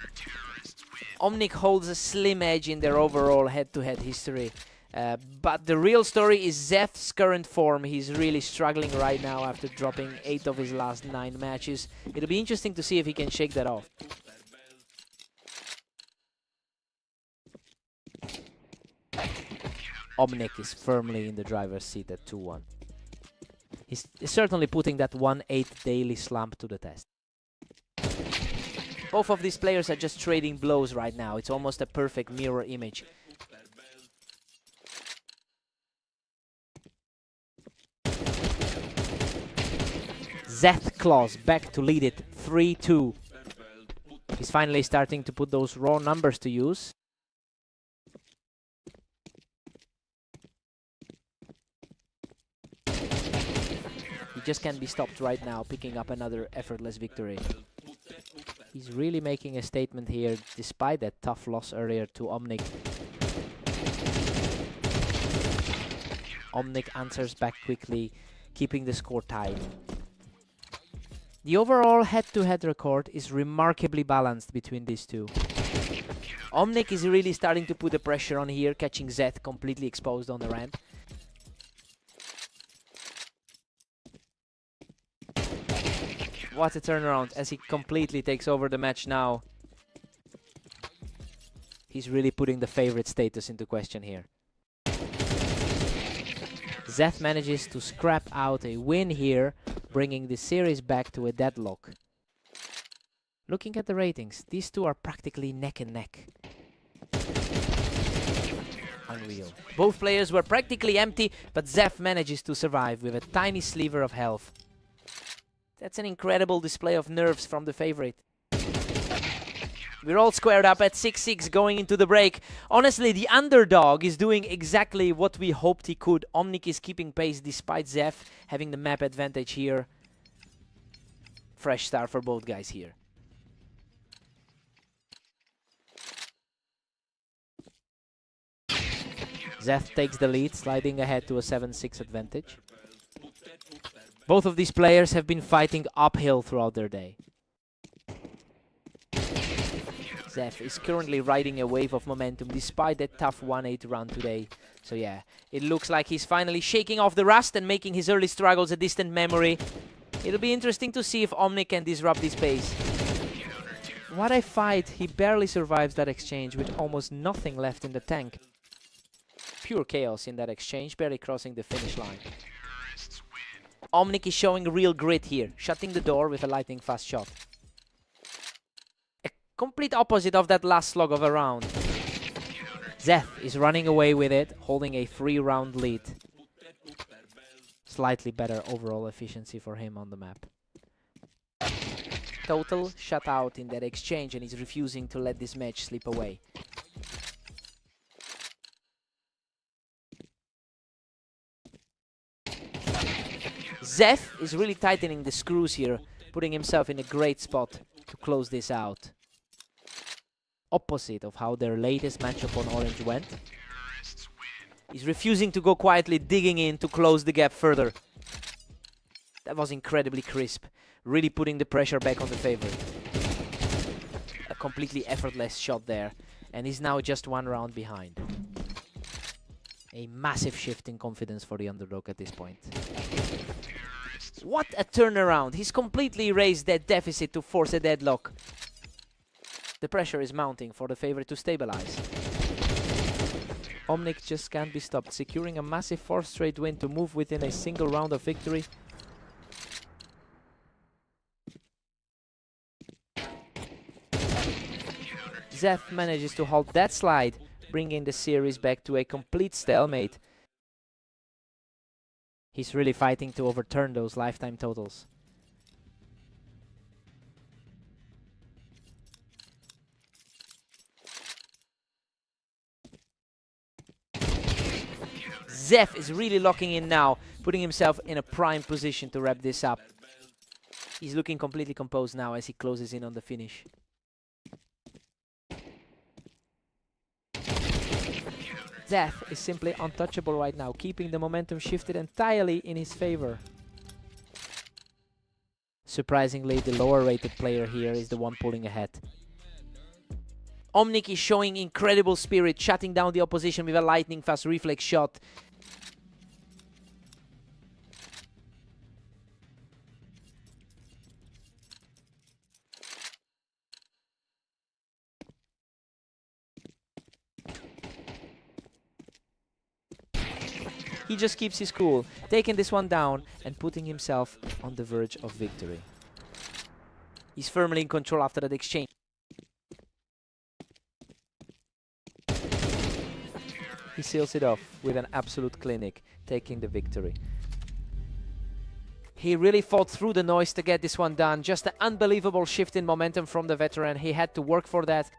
Omnic holds a slim edge in their overall head-to-head history. But the real story is Zeth's current form. He's really struggling right now after dropping 8 of his last 9 matches. It'll be interesting to see if he can shake that off. Omnic is firmly in the driver's seat at 2-1. He's certainly putting that 1-8 daily slump to the test. Both of these players are just trading blows right now. It's almost a perfect mirror image. Zeth claws back to lead it 3-2. He's finally starting to put those raw numbers to use. He just can't be stopped right now, picking up another effortless victory. He's really making a statement here, despite that tough loss earlier to Omnic. Omnic answers back quickly, keeping the score tied. The overall head-to-head record is remarkably balanced between these two. Omnic is really starting to put the pressure on here, catching Zeth completely exposed on the ramp. What a turnaround as he completely takes over the match now. He's really putting the favorite status into question here. Zeth manages to scrap out a win here, bringing the series back to a deadlock. Looking at the ratings, these two are practically neck and neck. Unreal. Both players were practically empty, but Zeth manages to survive with a tiny sliver of health. That's an incredible display of nerves from the favorite. We're all squared up at 6-6 going into the break. Honestly, the underdog is doing exactly what we hoped he could. Omnic is keeping pace despite Zeth having the map advantage here. Fresh start for both guys here. Zeth takes the lead, sliding ahead to a 7-6 advantage. Both of these players have been fighting uphill throughout their day. Zeth is currently riding a wave of momentum despite that tough 1-8 run today. So yeah, it looks like he's finally shaking off the rust and making his early struggles a distant memory. It'll be interesting to see if Omnic can disrupt this pace. What a fight! He barely survives that exchange with almost nothing left in the tank. Pure chaos in that exchange, barely crossing the finish line. Omnic is showing real grit here, shutting the door with a lightning fast shot. A complete opposite of that last slog of a round. Zeth is running away with it, holding a 3-round lead. Slightly better overall efficiency for him on the map. Total shutout in that exchange, and he's refusing to let this match slip away. Zeth is really tightening the screws here, putting himself in a great spot to close this out. Opposite of how their latest matchup on Orange went. He's refusing to go quietly, digging in to close the gap further. That was incredibly crisp, really putting the pressure back on the favorite. A completely effortless shot there, and he's now just 1 round behind. A massive shift in confidence for the underdog at this point. What a turnaround! He's completely erased that deficit to force a deadlock. The pressure is mounting for the favorite to stabilize. Omnic just can't be stopped, securing a massive 4th straight win to move within a single round of victory. Zeth manages to halt that slide, bringing the series back to a complete stalemate. He's really fighting to overturn those lifetime totals. Zeth is really locking in now, putting himself in a prime position to wrap this up. He's looking completely composed now as he closes in on the finish. Zeth is simply untouchable right now, keeping the momentum shifted entirely in his favor. Surprisingly, the lower rated player here is the one pulling ahead. Omnic is showing incredible spirit, shutting down the opposition with a lightning fast reflex shot. He just keeps his cool, taking this one down and putting himself on the verge of victory. He's firmly in control after that exchange. He seals it off with an absolute clinic, taking the victory. He really fought through the noise to get this one done. Just an unbelievable shift in momentum from the veteran. He had to work for that.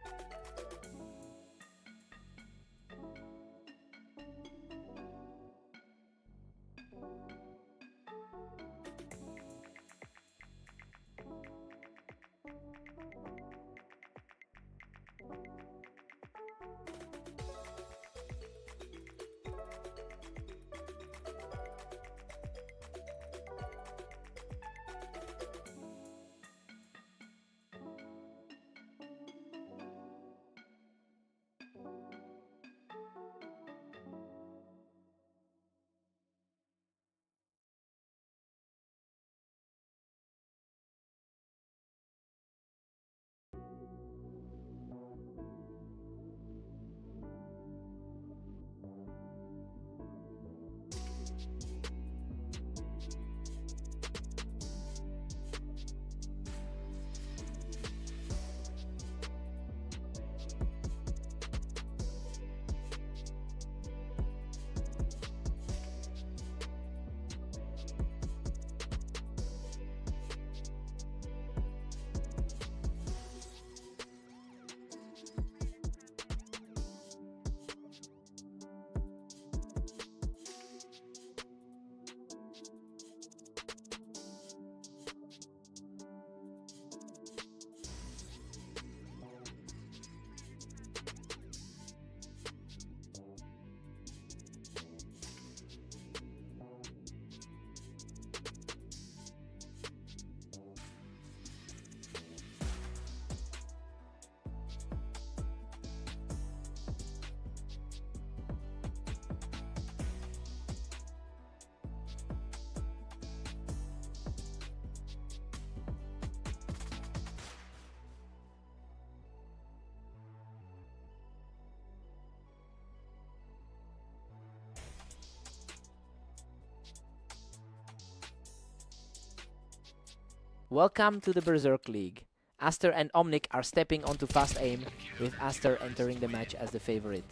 Welcome to the Berserk League. Aster and Omnic are stepping onto fast aim, with Aster entering the match as the favorite.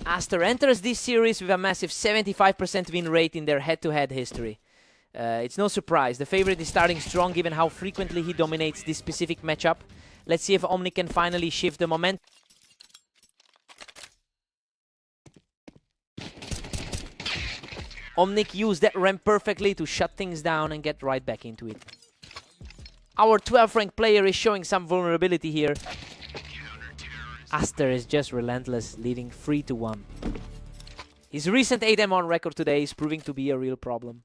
Aster enters this series with a massive 75% win rate in their head-to-head history. It's no surprise, the favorite is starting strong given how frequently he dominates this specific matchup. Let's see if Omnic can finally shift the momentum. Omnic used that ramp perfectly to shut things down and get right back into it. Our 12th ranked player is showing some vulnerability here. Aster is just relentless, leading 3-1. His recent 8-1 record today is proving to be a real problem.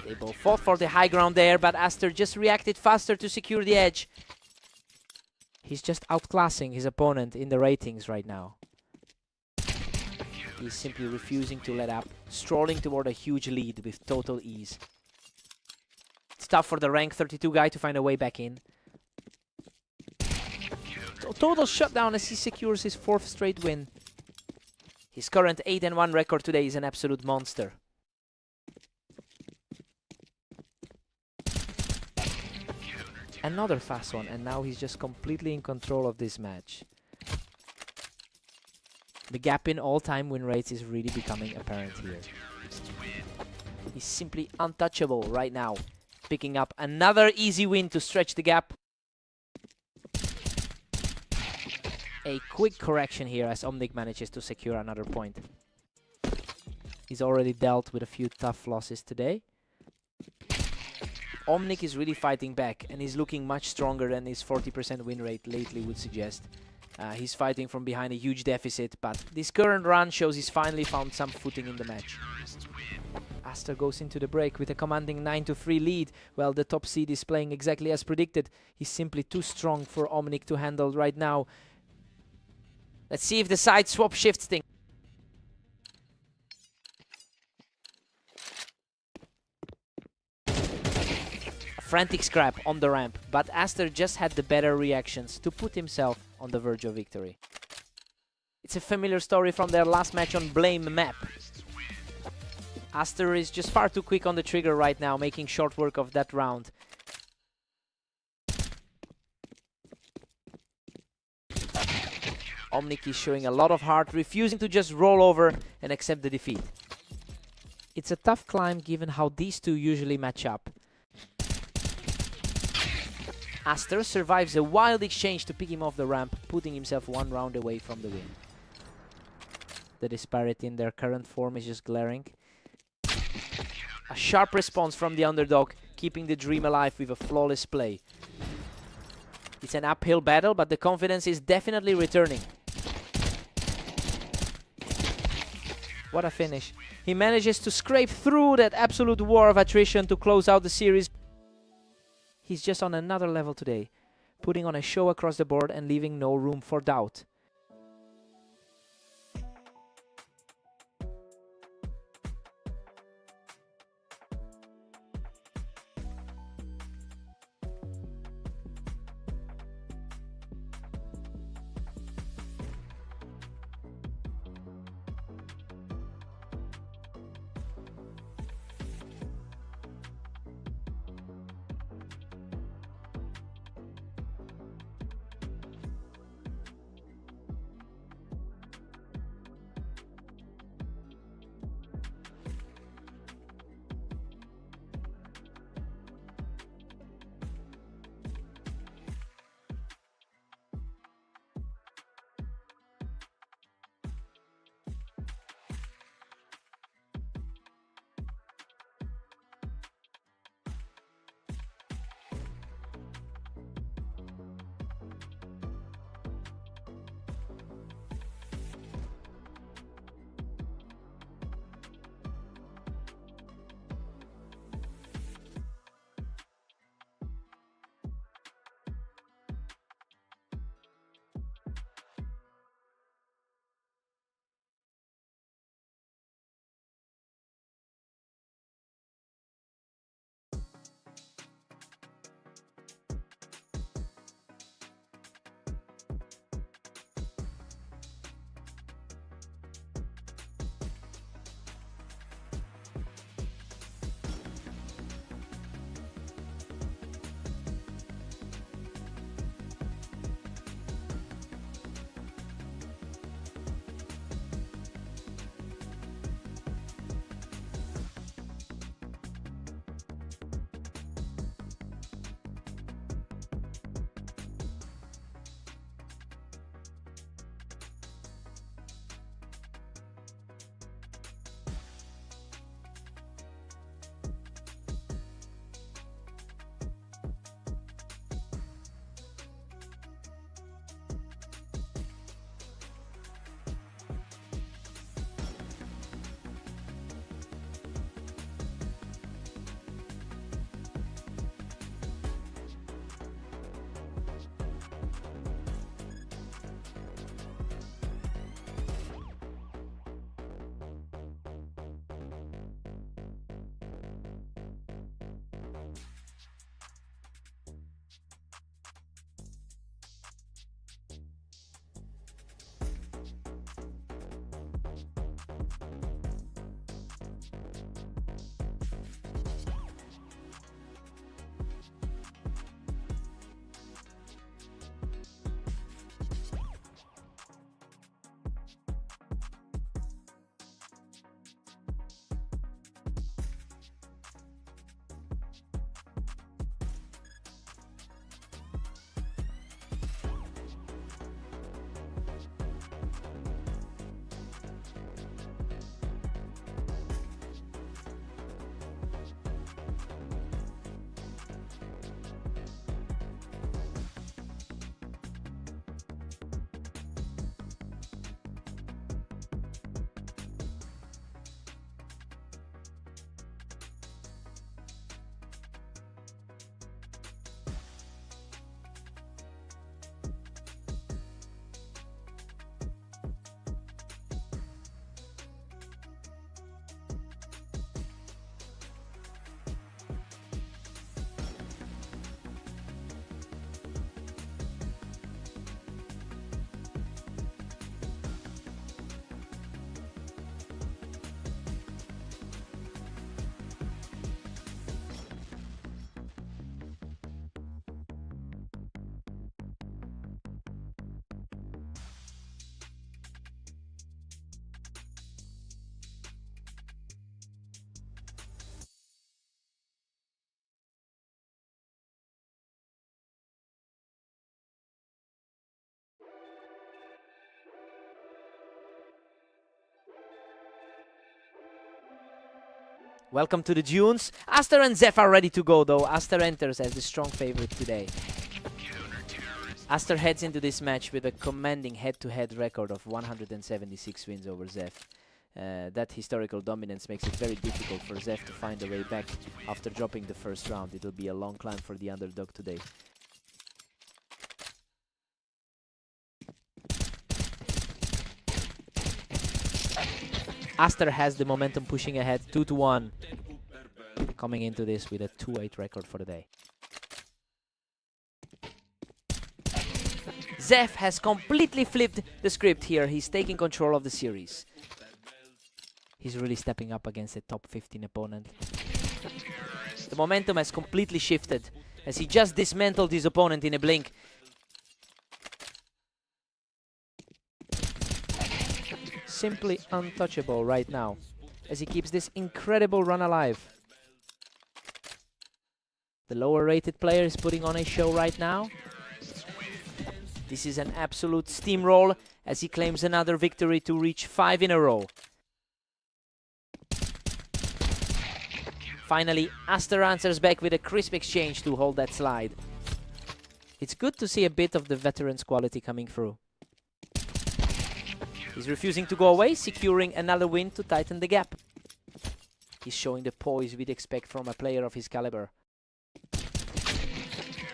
They both fought for the high ground there, but Aster just reacted faster to secure the edge. He's just outclassing his opponent in the ratings right now. He's simply refusing to let up, strolling toward a huge lead with total ease. It's tough for the rank 32 guy to find a way back in. Total shutdown as he secures his 4th straight win. His current 8-1 record today is an absolute monster. Another fast one, and now he's just completely in control of this match. The gap in all-time win rates is really becoming apparent here. He's simply untouchable right now, picking up another easy win to stretch the gap. A quick correction here as Omnic manages to secure another point. He's already dealt with a few tough losses today. Omnic is really fighting back and he's looking much stronger than his 40% win rate lately would suggest. He's fighting from behind a huge deficit, but this current run shows he's finally found some footing in the match. Aster goes into the break with a commanding 9-3 lead. Well, the top seed is playing exactly as predicted. He's simply too strong for Omnic to handle right now. Let's see if the side swap shifts things. A frantic scrap on the ramp, but Aster just had the better reactions to put himself on the verge of victory. It's a familiar story from their last match on Blame map. Aster is just far too quick on the trigger right now, making short work of that round. Omnic is showing a lot of heart, refusing to just roll over and accept the defeat. It's a tough climb given how these two usually match up. Aster survives a wild exchange to pick him off the ramp, putting himself one round away from the win. The disparity in their current form is just glaring. A sharp response from the underdog, keeping the dream alive with a flawless play. It's an uphill battle, but the confidence is definitely returning. What a finish. He manages to scrape through that absolute war of attrition to close out the series. He's just on another level today, putting on a show across the board and leaving no room for doubt. Welcome to the Dunes. Aster and Zeph are ready to go though. Aster enters as the strong favorite today. Aster heads into this match with a commanding head-to-head record of 176 wins over Zeph. That historical dominance makes it very difficult for Zeph to find a way back after dropping the first round. It'll be a long climb for the underdog today. Aster has the momentum pushing ahead 2-1. Coming into this with a 2-8 record for the day. Zeph has completely flipped the script here. He's taking control of the series. He's really stepping up against a top 15 opponent. The momentum has completely shifted as he just dismantled his opponent in a blink. Simply untouchable right now as he keeps this incredible run alive. The lower rated player is putting on a show right now. This is an absolute steamroll as he claims another victory to reach 5 in a row. Finally, Aster answers back with a crisp exchange to hold that slide. It's good to see a bit of the veteran's quality coming through. He's refusing to go away, securing another win to tighten the gap. He's showing the poise we'd expect from a player of his caliber.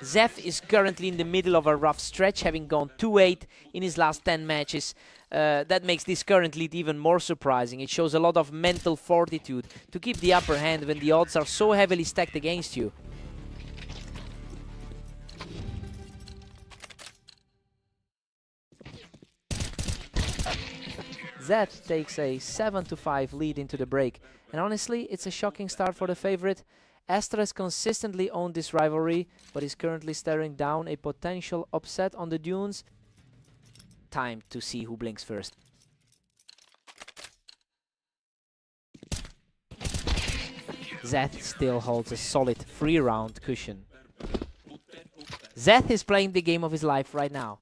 Zeph is currently in the middle of a rough stretch, having gone 2-8 in his last 10 matches. That makes this current lead even more surprising. It shows a lot of mental fortitude to keep the upper hand when the odds are so heavily stacked against you. Zeph takes a 7-5 lead into the break, and honestly, it's a shocking start for the favorite. Aster has consistently owned this rivalry, but is currently staring down a potential upset on the Dunes. Time to see who blinks first. Zeth still holds a solid 3-round cushion. Zeth is playing the game of his life right now.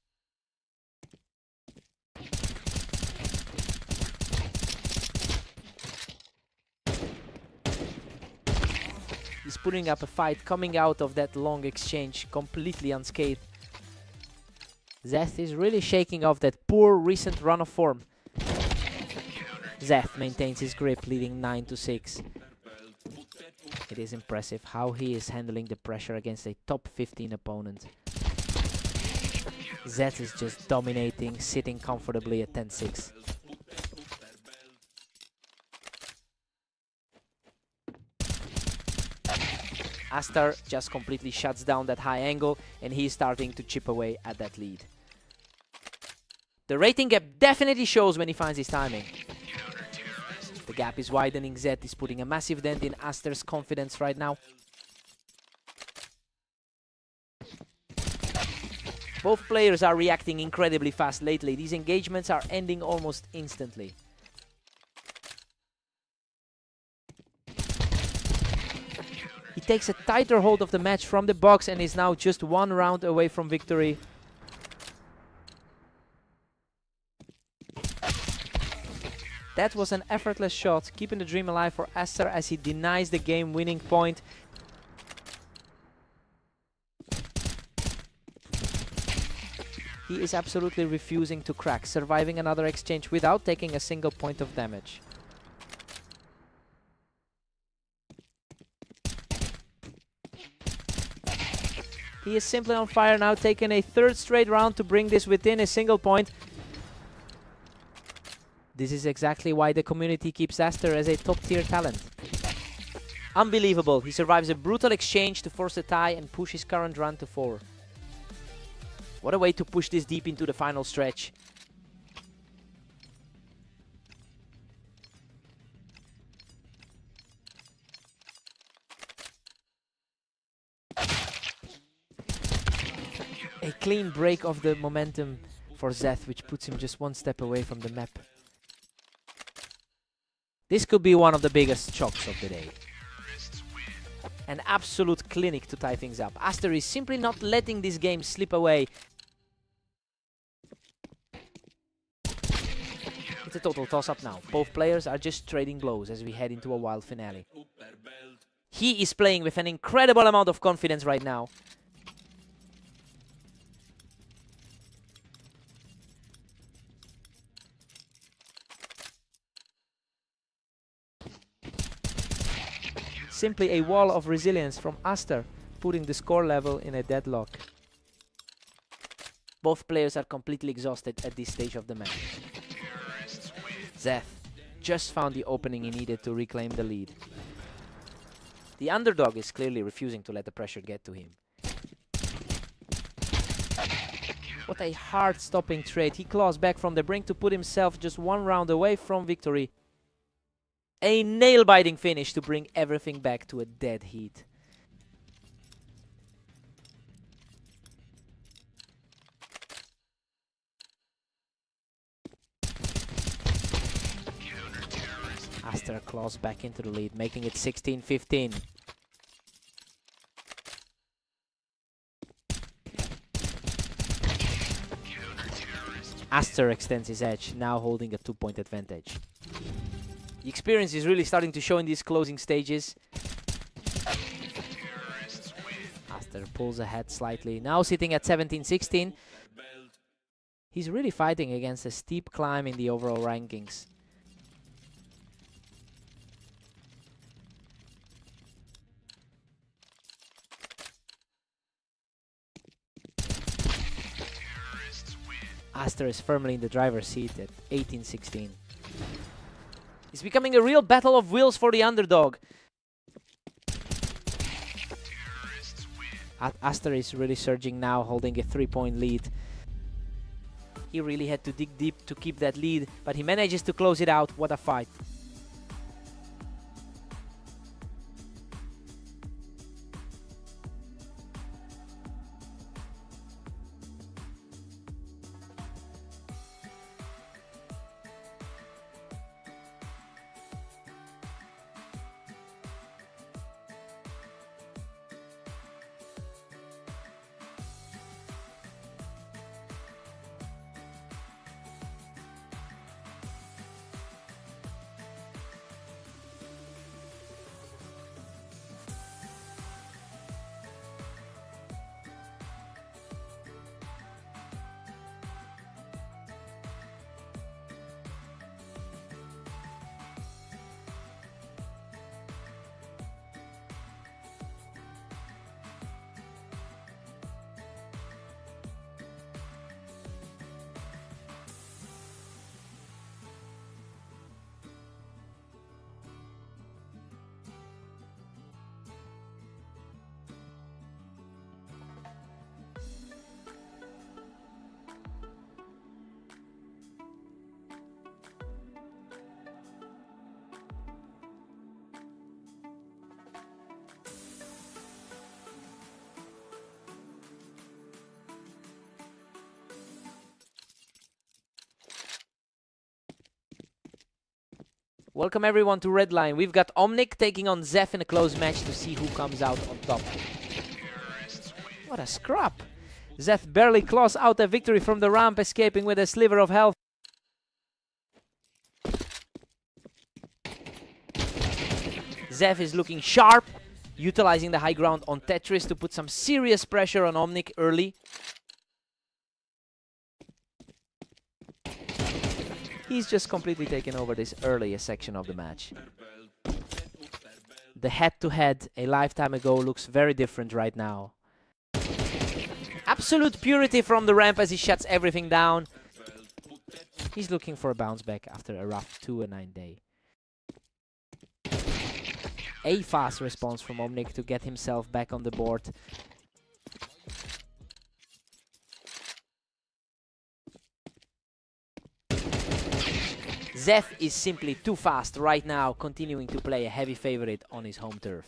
He's putting up a fight, coming out of that long exchange completely unscathed. Zeth is really shaking off that poor recent run of form. Zeth maintains his grip, leading 9-6. It is impressive how he is handling the pressure against a top 15 opponent. Zeth is just dominating, sitting comfortably at 10-6. Aster just completely shuts down that high angle, and he's starting to chip away at that lead. The rating gap definitely shows when he finds his timing. The gap is widening. Zeth is putting a massive dent in Aster's confidence right now. Both players are reacting incredibly fast lately. These engagements are ending almost instantly. He takes a tighter hold of the match from the box and is now just 1 round away from victory. That was an effortless shot, keeping the dream alive for Aster as he denies the game-winning point. He is absolutely refusing to crack, surviving another exchange without taking a single point of damage. He is simply on fire now, taking a 3rd straight round to bring this within a single point. This is exactly why the community keeps Aster as a top-tier talent. Unbelievable, he survives a brutal exchange to force a tie and push his current run to 4. What a way to push this deep into the final stretch. A clean break of the momentum for Zeth, which puts him just 1 step away from the map. This could be one of the biggest shocks of the day. An absolute clinic to tie things up. Aster is simply not letting this game slip away. It's a total toss-up now. Both players are just trading blows as we head into a wild finale. He is playing with an incredible amount of confidence right now. Simply a wall of resilience from Aster, putting the score level in a deadlock. Both players are completely exhausted at this stage of the match. Zeth just found the opening he needed to reclaim the lead. The underdog is clearly refusing to let the pressure get to him. What a hard-stopping trade. He claws back from the brink to put himself just one round away from victory. A nail-biting finish to bring everything back to a dead heat. Aster claws back into the lead, making it 16-15. Aster extends his edge, now holding a 2-point advantage. The experience is really starting to show in these closing stages. Aster pulls ahead slightly, now sitting at 17-16. He's really fighting against a steep climb in the overall rankings. Aster is firmly in the driver's seat at 18-16. It's becoming a real battle of wills for the underdog. Aster is really surging now, holding a 3-point lead. He really had to dig deep to keep that lead, but he manages to close it out. What a fight. Welcome everyone to Redline. We've got Omnic taking on Zeth in a close match to see who comes out on top. What a scrap! Zeth barely claws out a victory from the ramp, escaping with a sliver of health. Zeth is looking sharp, utilizing the high ground on Tetris to put some serious pressure on Omnic early. He's just completely taken over this earlier section of the match. The head-to-head a lifetime ago looks very different right now. Absolute purity from the ramp as he shuts everything down. He's looking for a bounce back after a rough 2-9 day. A fast response from Omnic to get himself back on the board. Zeth is simply too fast right now, continuing to play a heavy favorite on his home turf.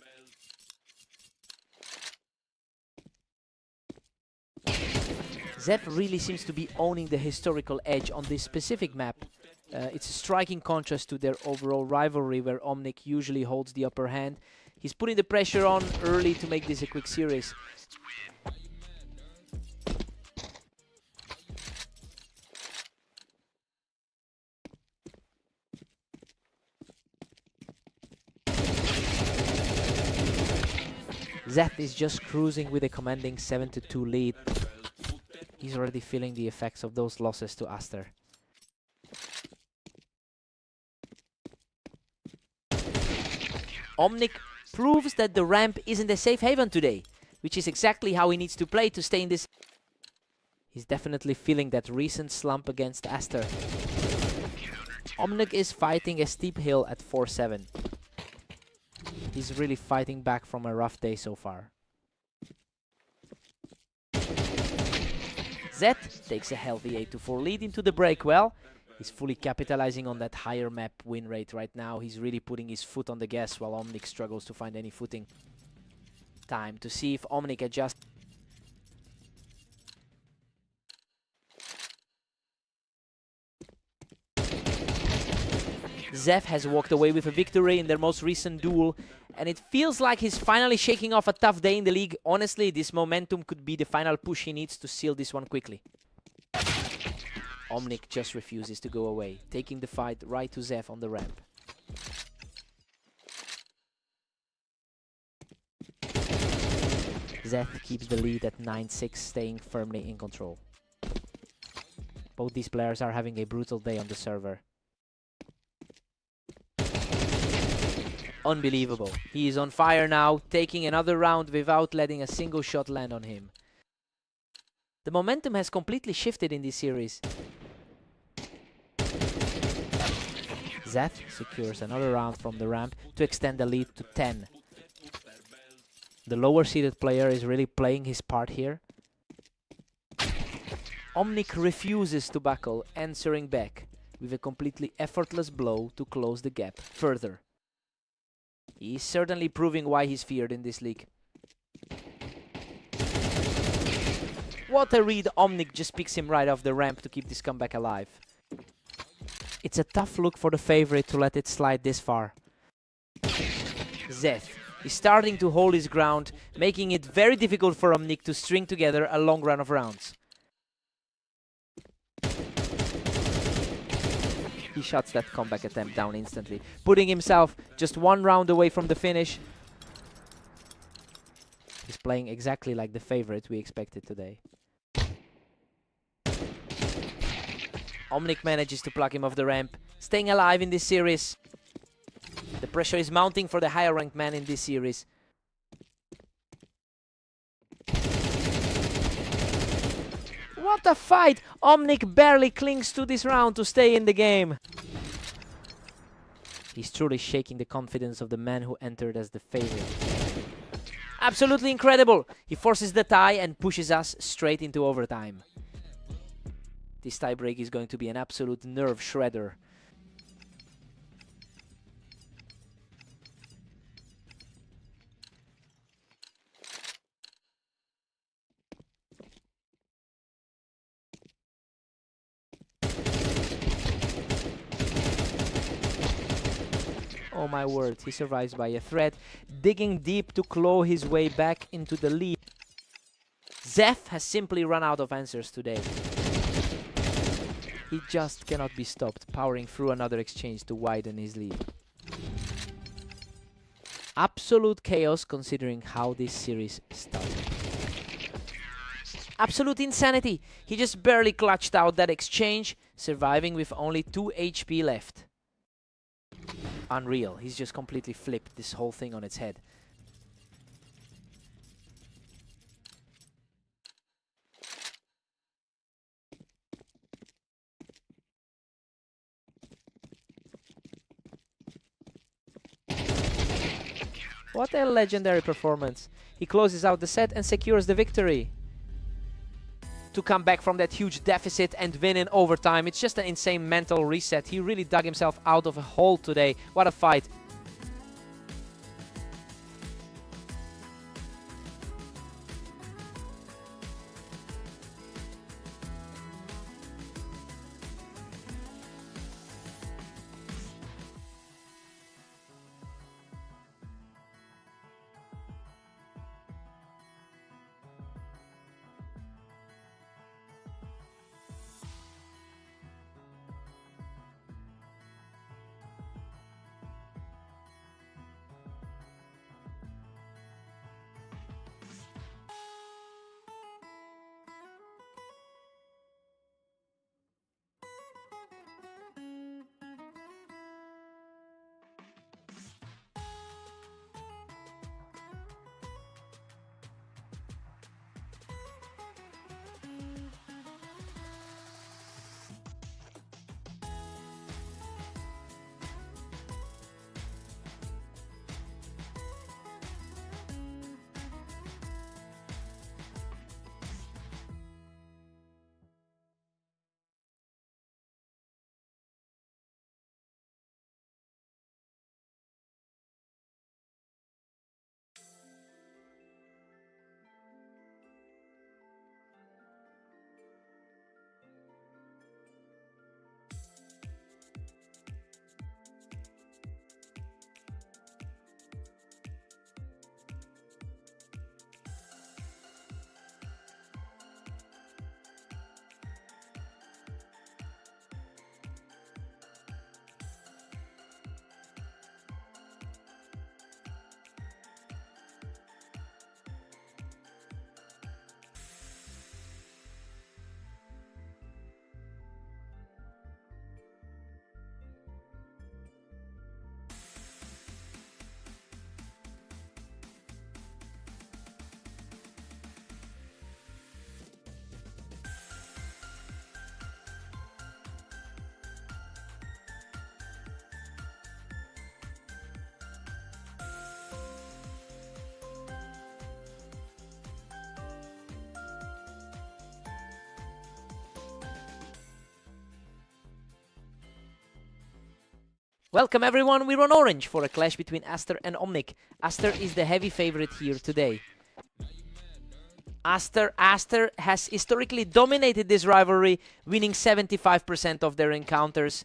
Zeth really seems to be owning the historical edge on this specific map. It's a striking contrast to their overall rivalry, where Omnic usually holds the upper hand. He's putting the pressure on early to make this a quick series. Zeth is just cruising with a commanding 7-2 lead. He's already feeling the effects of those losses to Aster. Omnic proves that the ramp isn't a safe haven today, which is exactly how he needs to play to stay in this. He's definitely feeling that recent slump against Aster. Omnic is fighting a steep hill at 4-7. He's really fighting back from a rough day so far. Zeth takes a healthy 8-4 lead into the break. Well, he's fully capitalizing on that higher map win rate right now. He's really putting his foot on the gas while Omnic struggles to find any footing. Time to see if Omnic adjusts. Zeth has walked away with a victory in their most recent duel, and it feels like he's finally shaking off a tough day in the league. Honestly, this momentum could be the final push he needs to seal this one quickly. Omnic just refuses to go away, taking the fight right to Zeth on the ramp. Zeth keeps the lead at 9-6, staying firmly in control. Both these players are having a brutal day on the server. Unbelievable. He is on fire now, taking another round without letting a single shot land on him. The momentum has completely shifted in this series. Zeth secures another round from the ramp to extend the lead to 10. The lower seeded player is really playing his part here. Omnic refuses to buckle, answering back with a completely effortless blow to close the gap further. He's certainly proving why he's feared in this league. What a read. Omnic just picks him right off the ramp to keep this comeback alive. It's a tough look for the favorite to let it slide this far. Zeth is starting to hold his ground, making it very difficult for Omnic to string together a long run of rounds. He shuts that comeback attempt down instantly, putting himself just one round away from the finish. He's playing exactly like the favorite we expected today. Omnic manages to pluck him off the ramp, staying alive in this series. The pressure is mounting for the higher ranked man in this series. What a fight! Omnic barely clings to this round to stay in the game. He's truly shaking the confidence of the man who entered as the favorite. Absolutely incredible! He forces the tie and pushes us straight into overtime. This tiebreak is going to be an absolute nerve shredder. Oh my word, he survives by a thread, digging deep to claw his way back into the lead. Zeth has simply run out of answers today. He just cannot be stopped, powering through another exchange to widen his lead. Absolute chaos considering how this series started. Absolute insanity! He just barely clutched out that exchange, surviving with only 2 HP left. Unreal. He's just completely flipped this whole thing on its head. What a legendary performance. He closes out the set and secures the victory. To come back from that huge deficit and win in overtime, it's just an insane mental reset. He really dug himself out of a hole today. What a fight. Welcome everyone, we're on Orange for a clash between Aster and Omnic. Aster is the heavy favorite here today. Aster has historically dominated this rivalry, winning 75% of their encounters.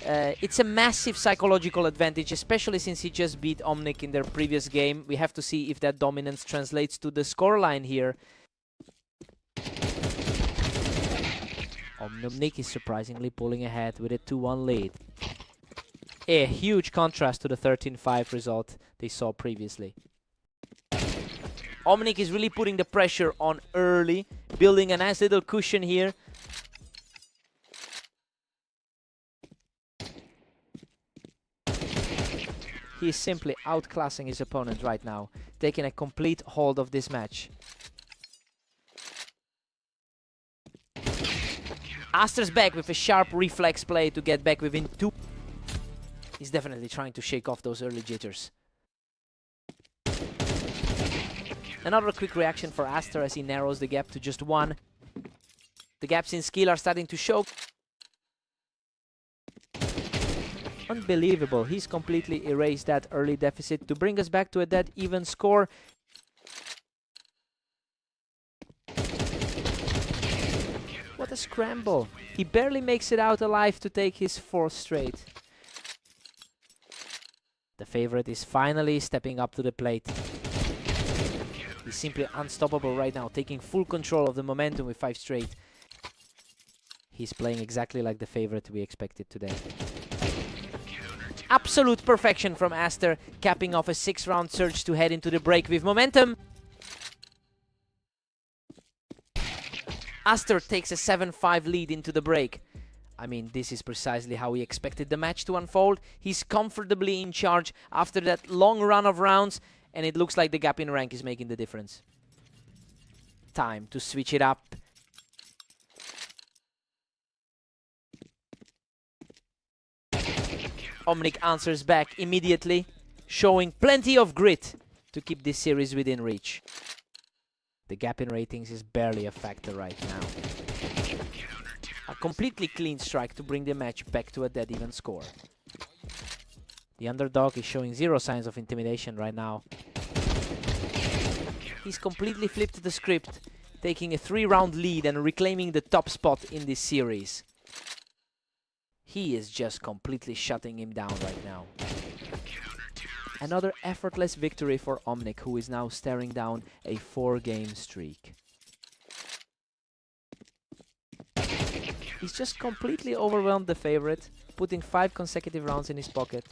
It's a massive psychological advantage, especially since he just beat Omnic in their previous game. We have to see if that dominance translates to the scoreline here. Omnic is surprisingly pulling ahead with a 2-1 lead. A huge contrast to the 13-5 result they saw previously. Omnic is really putting the pressure on early, building a nice little cushion here. He is simply outclassing his opponent right now, taking a complete hold of this match. Aster's back with a sharp reflex play to get back within 2. He's definitely trying to shake off those early jitters. Another quick reaction for Aster as he narrows the gap to just 1. The gaps in skill are starting to show. Unbelievable, he's completely erased that early deficit to bring us back to a dead even score. What a scramble. He barely makes it out alive to take his 4th straight. The favorite is finally stepping up to the plate. He's simply unstoppable right now, taking full control of the momentum with 5 straight. He's playing exactly like the favorite we expected today. Absolute perfection from Aster, capping off a 6-round surge to head into the break with momentum. Aster takes a 7-5 lead into the break. I mean, this is precisely how we expected the match to unfold. He's comfortably in charge after that long run of rounds, and it looks like the gap in rank is making the difference. Time to switch it up. Omnic answers back immediately, showing plenty of grit to keep this series within reach. The gap in ratings is barely a factor right now. A completely clean strike to bring the match back to a dead even score. The underdog is showing 0 signs of intimidation right now. He's completely flipped the script, taking a 3-round lead and reclaiming the top spot in this series. He is just completely shutting him down right now. Another effortless victory for Omnic, who is now staring down a 4-game streak. He's just completely overwhelmed the favorite, putting 5 consecutive rounds in his pocket.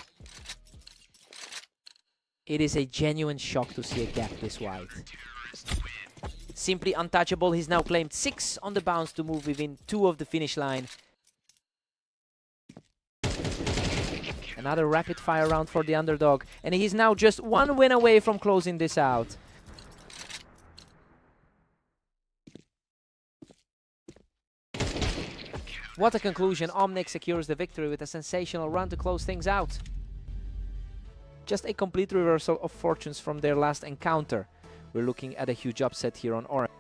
It is a genuine shock to see a gap this wide. Simply untouchable, he's now claimed 6 on the bounce to move within 2 of the finish line. Another rapid fire round for the underdog, and he's now just 1 win away from closing this out. What a conclusion. Omnic secures the victory with a sensational run to close things out. Just a complete reversal of fortunes from their last encounter. We're looking at a huge upset here on Orange.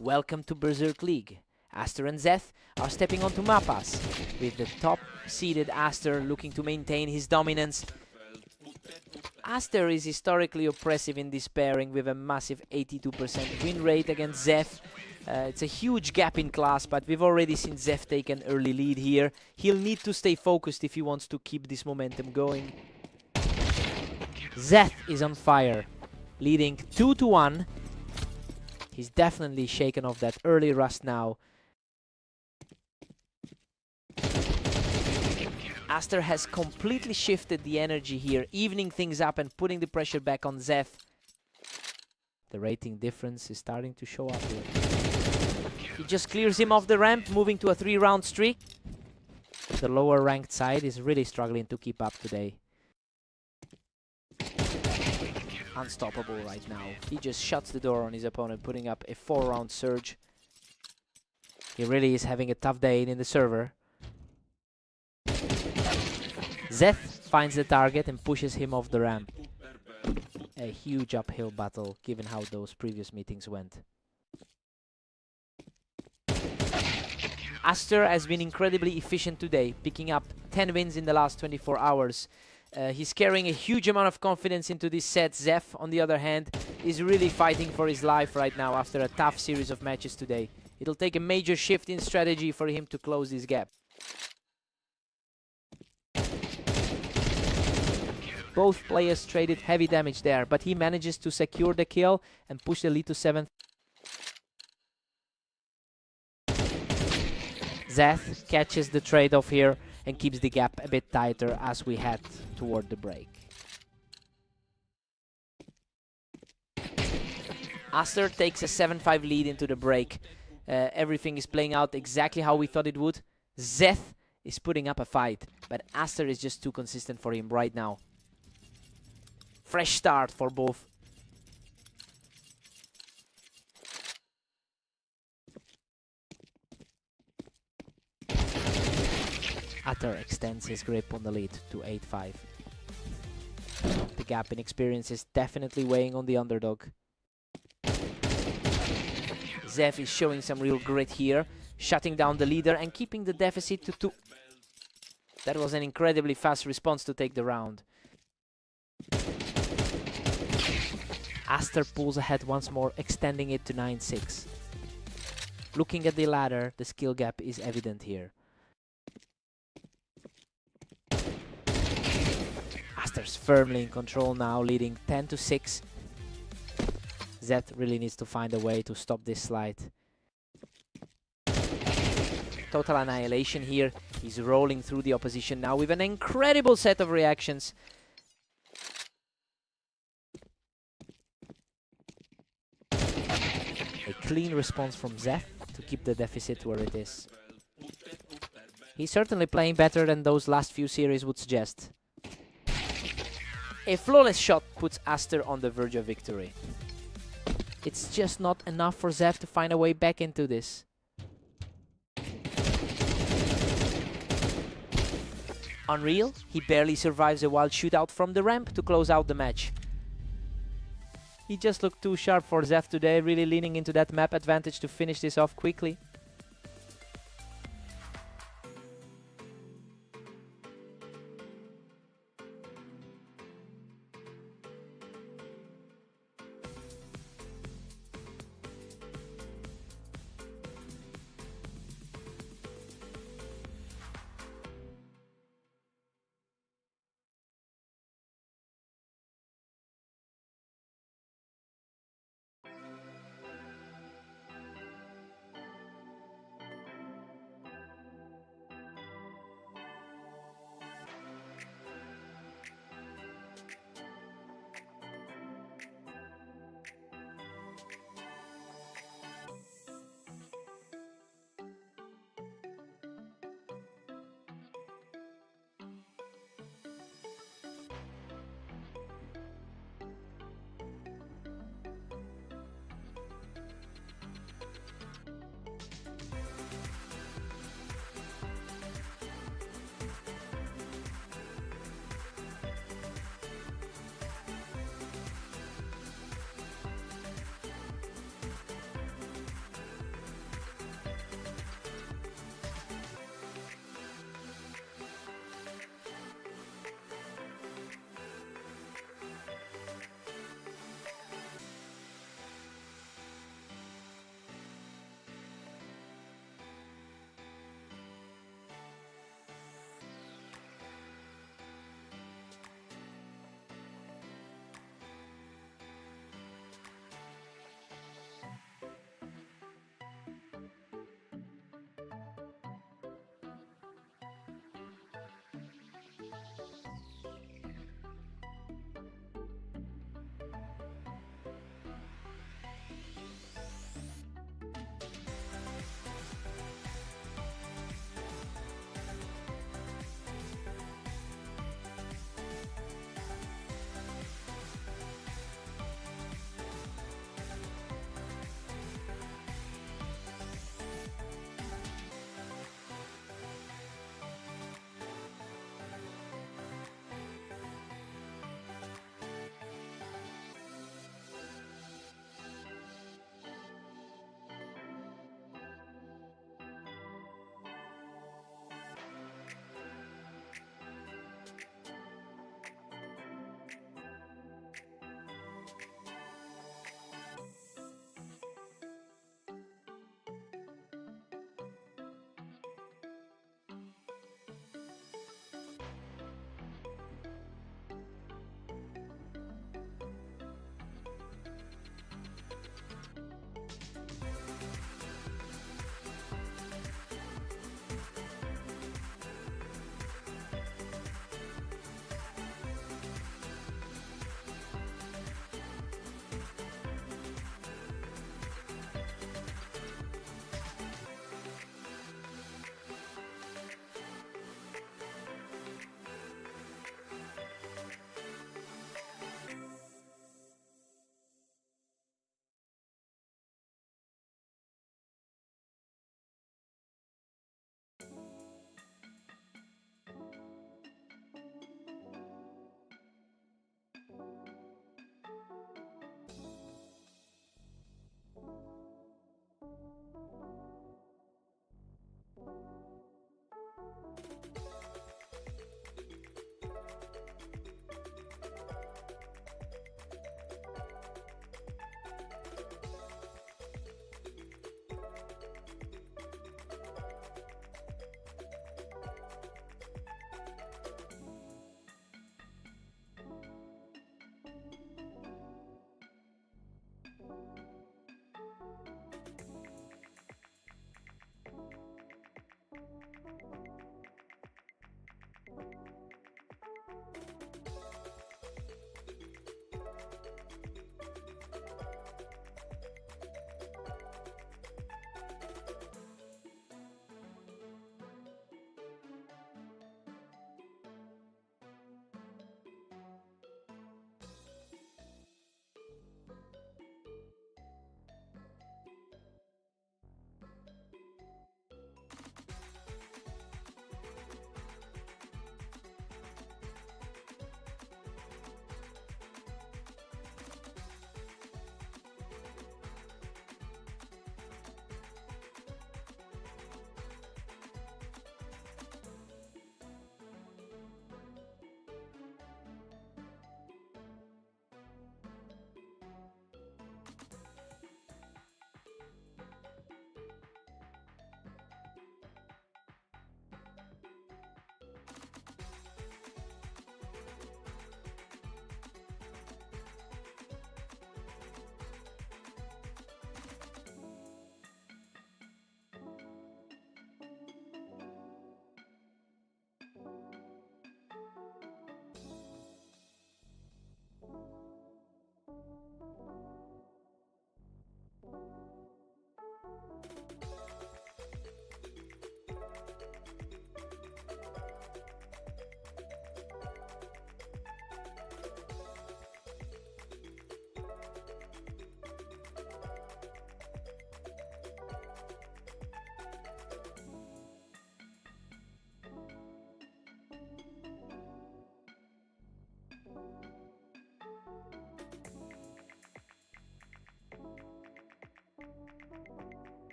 Welcome to Berserk League. Aster and Zeth are stepping onto Mappas, with the top-seeded Aster looking to maintain his dominance. Aster is historically oppressive in this pairing with a massive 82% win rate against Zeth. It's a huge gap in class, but we've already seen Zeth take an early lead here. He'll need to stay focused if he wants to keep this momentum going. Zeth is on fire, leading 2-1. He's definitely shaken off that early rust now. Aster has completely shifted the energy here, evening things up and putting the pressure back on Zeth. The rating difference is starting to show up here. He just clears him off the ramp, moving to a 3-round streak. The lower ranked side is really struggling to keep up today. Unstoppable right now. He just shuts the door on his opponent, putting up a 4-round surge. He really is having a tough day in the server. Zeth finds the target and pushes him off the ramp. A huge uphill battle, given how those previous meetings went. Aster has been incredibly efficient today, picking up 10 wins in the last 24 hours. He's carrying a huge amount of confidence into this set. Zeth, on the other hand, is really fighting for his life right now after a tough series of matches today. It'll take a major shift in strategy for him to close this gap. Both players traded heavy damage there, but he manages to secure the kill and push the lead to 7th. Zeth catches the trade-off here and keeps the gap a bit tighter as we head toward the break. Aster takes a 7-5 lead into the break. Everything is playing out exactly how we thought it would. Zeth is putting up a fight, but Aster is just too consistent for him right now. Fresh start for both. Aster extends his grip on the lead to 8-5. The gap in experience is definitely weighing on the underdog. Zeth is showing some real grit here, shutting down the leader and keeping the deficit to 2. That was an incredibly fast response to take the round. Aster pulls ahead once more, extending it to 9-6. Looking at the ladder, the skill gap is evident here. Aster's firmly in control now, leading 10-6. Zeth really needs to find a way to stop this slide. Total annihilation here. He's rolling through the opposition now with an incredible set of reactions. A clean response from Zeth to keep the deficit where it is. He's certainly playing better than those last few series would suggest. A flawless shot puts Aster on the verge of victory. It's just not enough for Zeth to find a way back into this. Unreal, he barely survives a wild shootout from the ramp to close out the match. He just looked too sharp for Zeth today, really leaning into that map advantage to finish this off quickly.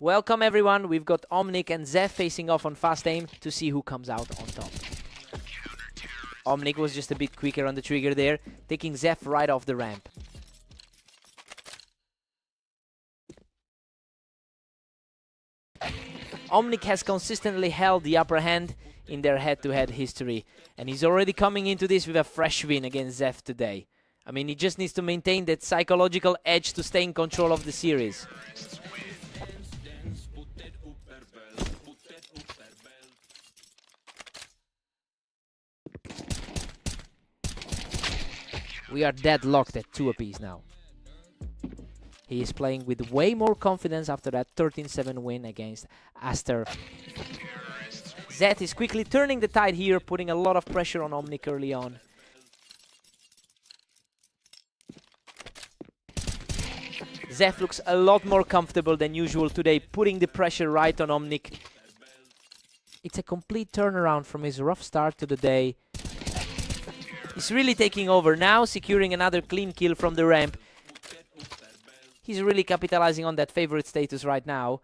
Welcome everyone, we've got Omnic and Zef facing off on fast aim to see who comes out on top. Omnic was just a bit quicker on the trigger there, taking Zef right off the ramp. Omnic has consistently held the upper hand in their head-to-head history, and he's already coming into this with a fresh win against Zef today. I mean, he just needs to maintain that psychological edge to stay in control of the series. We are deadlocked at 2 apiece now. He is playing with way more confidence after that 13-7 win against Aster. Zet is quickly turning the tide here, putting a lot of pressure on Omnic early on. Zef looks a lot more comfortable than usual today, putting the pressure right on Omnic. It's a complete turnaround from his rough start to the day. He's really taking over now, securing another clean kill from the ramp. He's really capitalizing on that favorite status right now.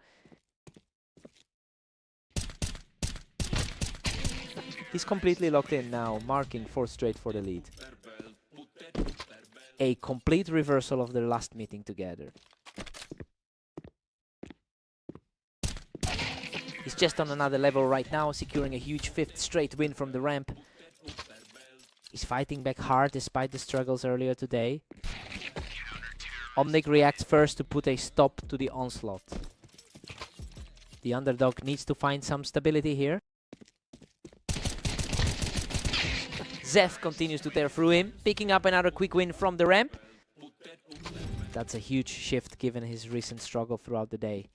He's completely locked in now, marking 4th straight for the lead. A complete reversal of their last meeting together. He's just on another level right now, securing a huge 5th straight win from the ramp. He's fighting back hard despite the struggles earlier today. Omnic reacts first to put a stop to the onslaught. The underdog needs to find some stability here. Zef continues to tear through him, picking up another quick win from the ramp. That's a huge shift given his recent struggle throughout the day.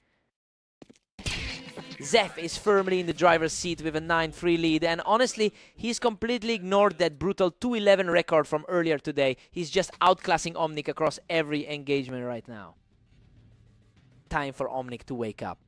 Zef is firmly in the driver's seat with a 9-3 lead, and honestly, he's completely ignored that brutal 2-11 record from earlier today. He's just outclassing Omnic across every engagement right now. Time for Omnic to wake up.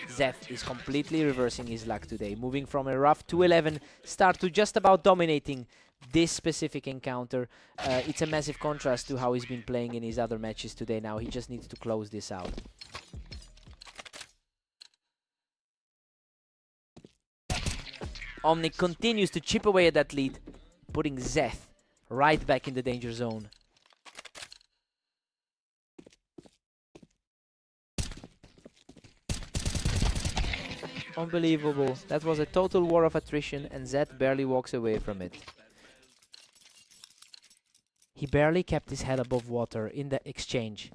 Zef is completely reversing his luck today, moving from a rough 2-11 start to just about dominating this specific encounter. It's a massive contrast to how he's been playing in his other matches today. Now he just needs to close this out. Omnic continues to chip away at that lead, putting Zef right back in the danger zone. Unbelievable. That was a total war of attrition, and Zed barely walks away from it. He barely kept his head above water in the exchange.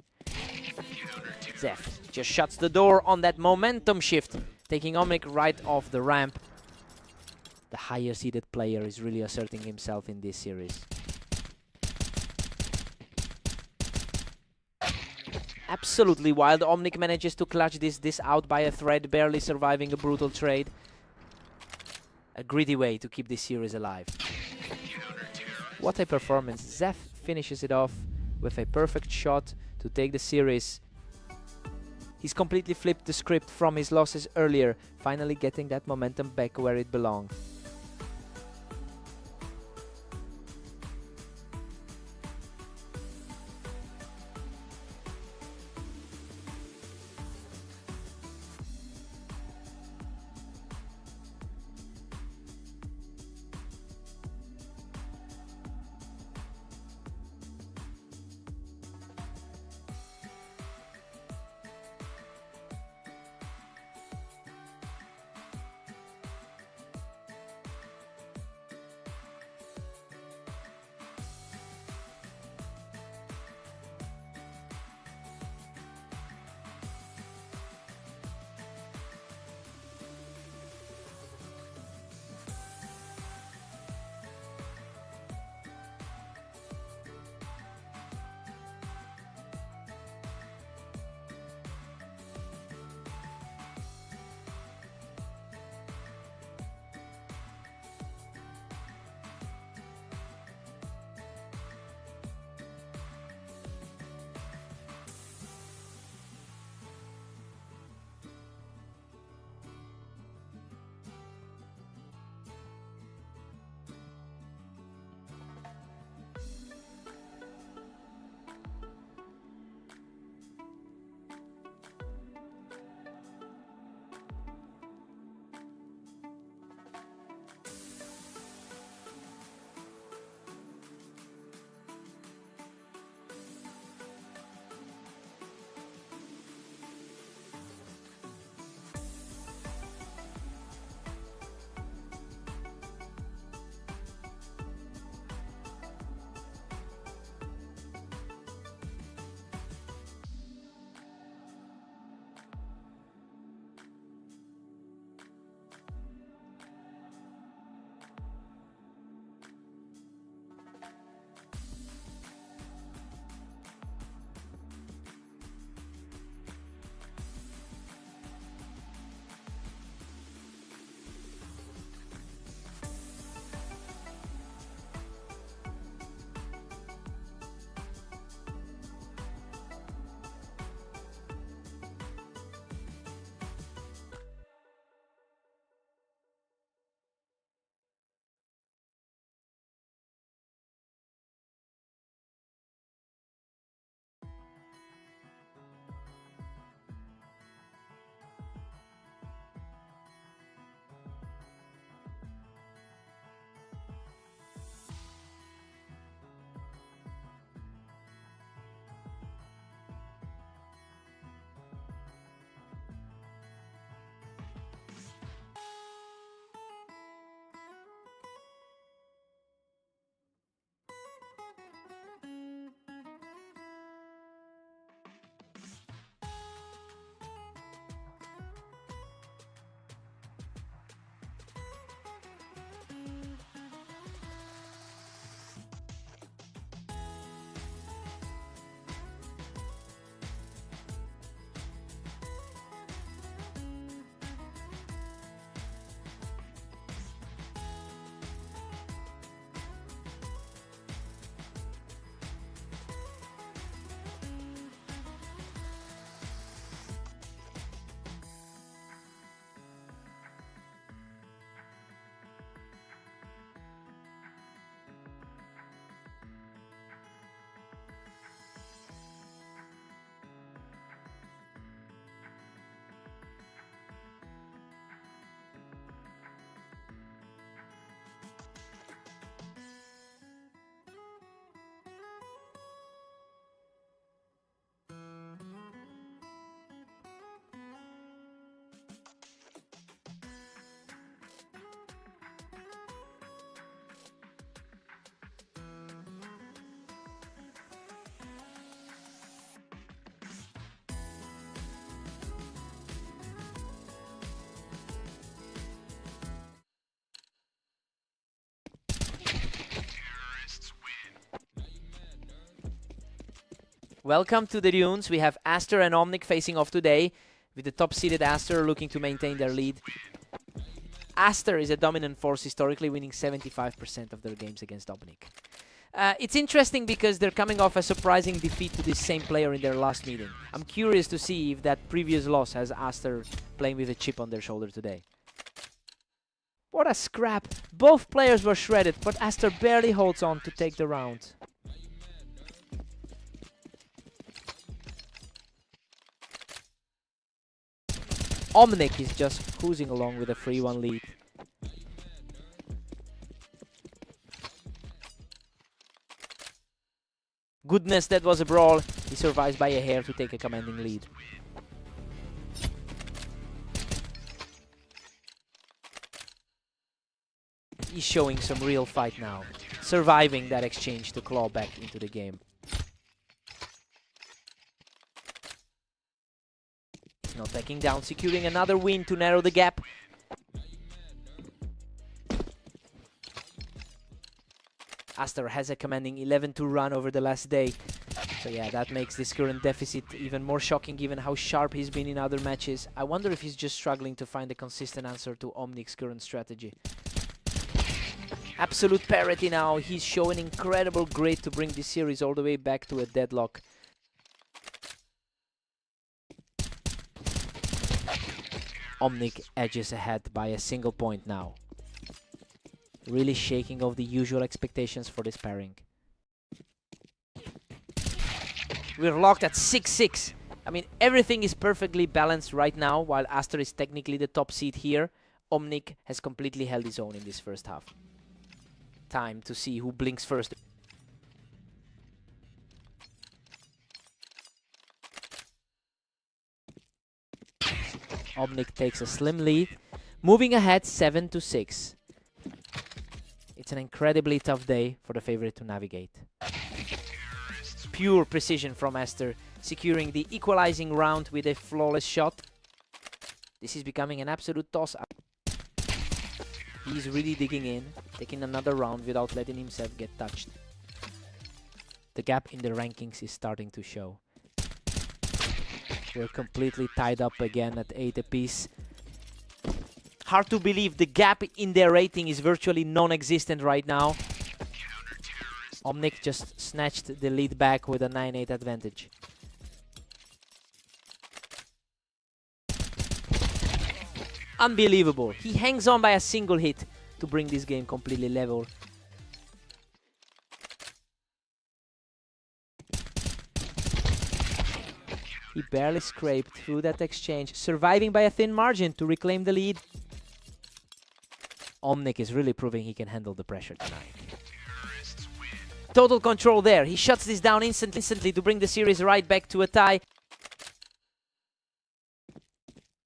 Zef just shuts the door on that momentum shift, taking Omnic right off the ramp. The higher seeded player is really asserting himself in this series. Absolutely wild. Omnic manages to clutch this out by a thread, barely surviving a brutal trade. A greedy way to keep this series alive. What a performance. Zef finishes it off with a perfect shot to take the series. He's completely flipped the script from his losses earlier, finally getting that momentum back where it belonged. Welcome to the Dunes. We have Aster and Omnic facing off today, with the top-seeded Aster looking to maintain their lead. Aster is a dominant force historically, winning 75% of their games against Omnic. It's interesting because they're coming off a surprising defeat to this same player in their last meeting. I'm curious to see if that previous loss has Aster playing with a chip on their shoulder today. What a scrap! Both players were shredded, but Aster barely holds on to take the round. Omnic is just cruising along with a 3-1 lead. Goodness, that was a brawl. He survives by a hair to take a commanding lead. He's showing some real fight now, surviving that exchange to claw back into the game. He's not backing down, securing another win to narrow the gap. Aster has a commanding 11-2 run over the last day. So yeah, that makes this current deficit even more shocking given how sharp he's been in other matches. I wonder if he's just struggling to find a consistent answer to Omnic's current strategy. Absolute parity now. He's showing incredible grit to bring this series all the way back to a deadlock. Omnic edges ahead by a single point now. Really shaking off the usual expectations for this pairing. We're locked at 6-6. I mean, everything is perfectly balanced right now, while Aster is technically the top seed here. Omnic has completely held his own in this first half. Time to see who blinks first. Omnic takes a slim lead, moving ahead 7-6. It's an incredibly tough day for the favorite to navigate. Pure precision from Aster, securing the equalizing round with a flawless shot. This is becoming an absolute toss-up. He's really digging in, taking another round without letting himself get touched. The gap in the rankings is starting to show. We're completely tied up again at 8 apiece. Hard to believe the gap in their rating is virtually non-existent right now. Omnic just snatched the lead back with a 9-8 advantage. Unbelievable. He hangs on by a single hit to bring this game completely level. He barely scraped through that exchange, surviving by a thin margin to reclaim the lead. Omnic is really proving he can handle the pressure tonight. Total control there. He shuts this down instantly to bring the series right back to a tie.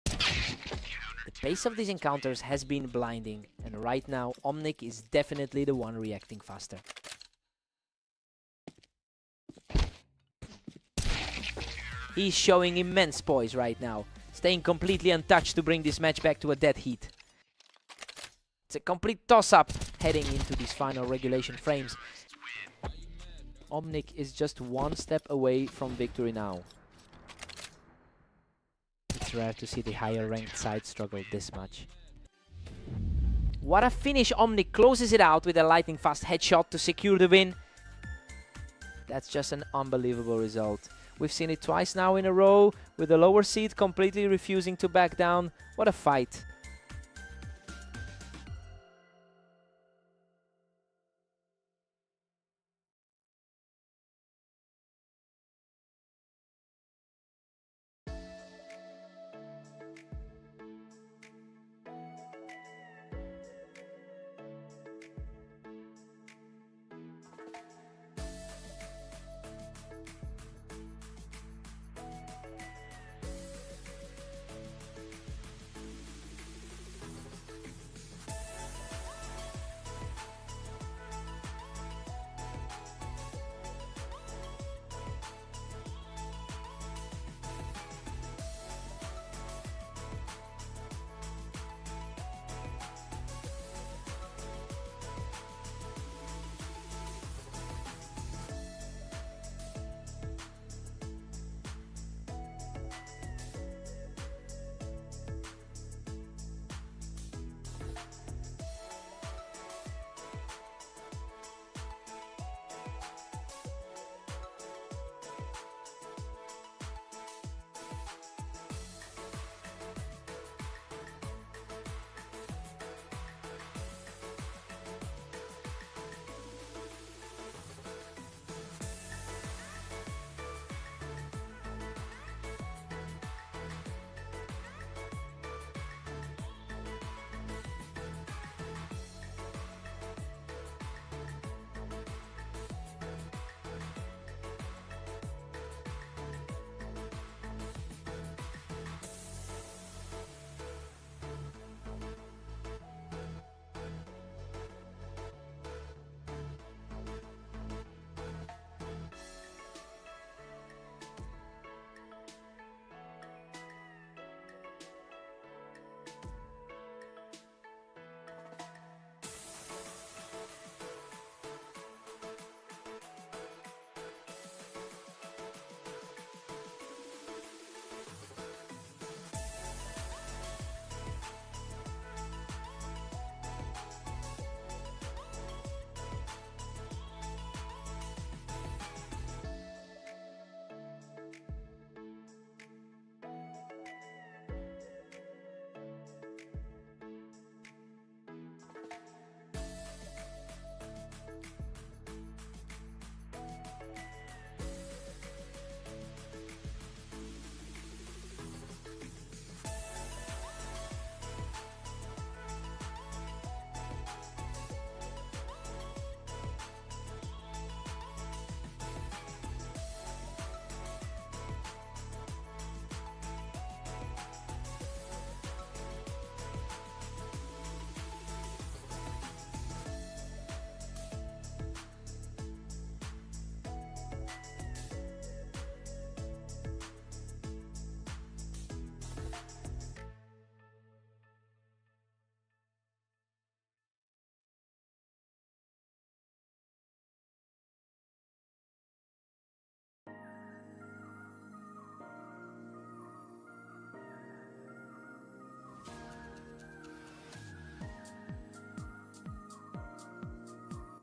The pace of these encounters has been blinding, and right now Omnic is definitely the one reacting faster. He's showing immense poise right now, staying completely untouched to bring this match back to a dead heat. It's a complete toss-up heading into these final regulation frames. Omnic is just one step away from victory now. It's rare to see the higher ranked side struggle this much. What a finish! Omnic closes it out with a lightning fast headshot to secure the win. That's just an unbelievable result. We've seen it twice now in a row, with the lower seed completely refusing to back down. What a fight!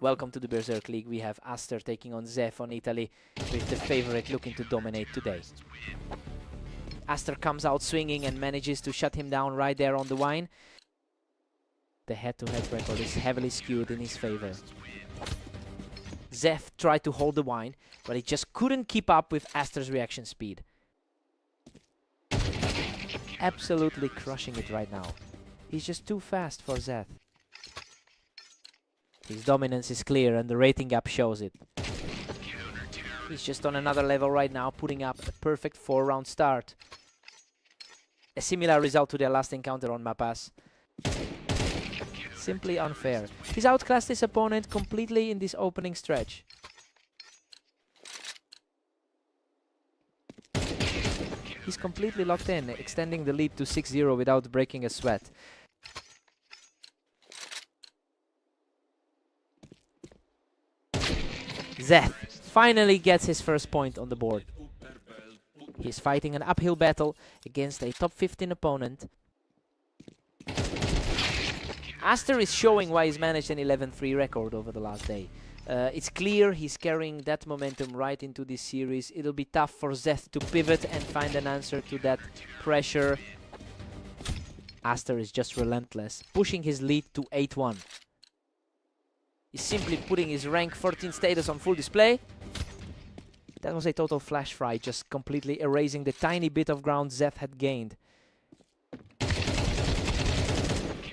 Welcome to the Berserk League. We have Aster taking on Zef on Italy, with the favorite looking to dominate today. Aster comes out swinging and manages to shut him down right there on the wine. The head-to-head record is heavily skewed in his favor. Zef tried to hold the wine, but he just couldn't keep up with Aster's reaction speed. Absolutely crushing it right now. He's just too fast for Zef. His dominance is clear and the rating gap shows it. He's just on another level right now, putting up a perfect 4-round start. A similar result to their last encounter on Mapas. Simply unfair. He's outclassed his opponent completely in this opening stretch. He's completely locked in, extending the lead to 6-0 without breaking a sweat. Zeth finally gets his first point on the board. He's fighting an uphill battle against a top 15 opponent. Aster is showing why he's managed an 11-3 record over the last day. It's clear he's carrying that momentum right into this series. It'll be tough for Zeth to pivot and find an answer to that pressure. Aster is just relentless, pushing his lead to 8-1. He's simply putting his rank 14 status on full display. That was a total flash fry, just completely erasing the tiny bit of ground Zeth had gained.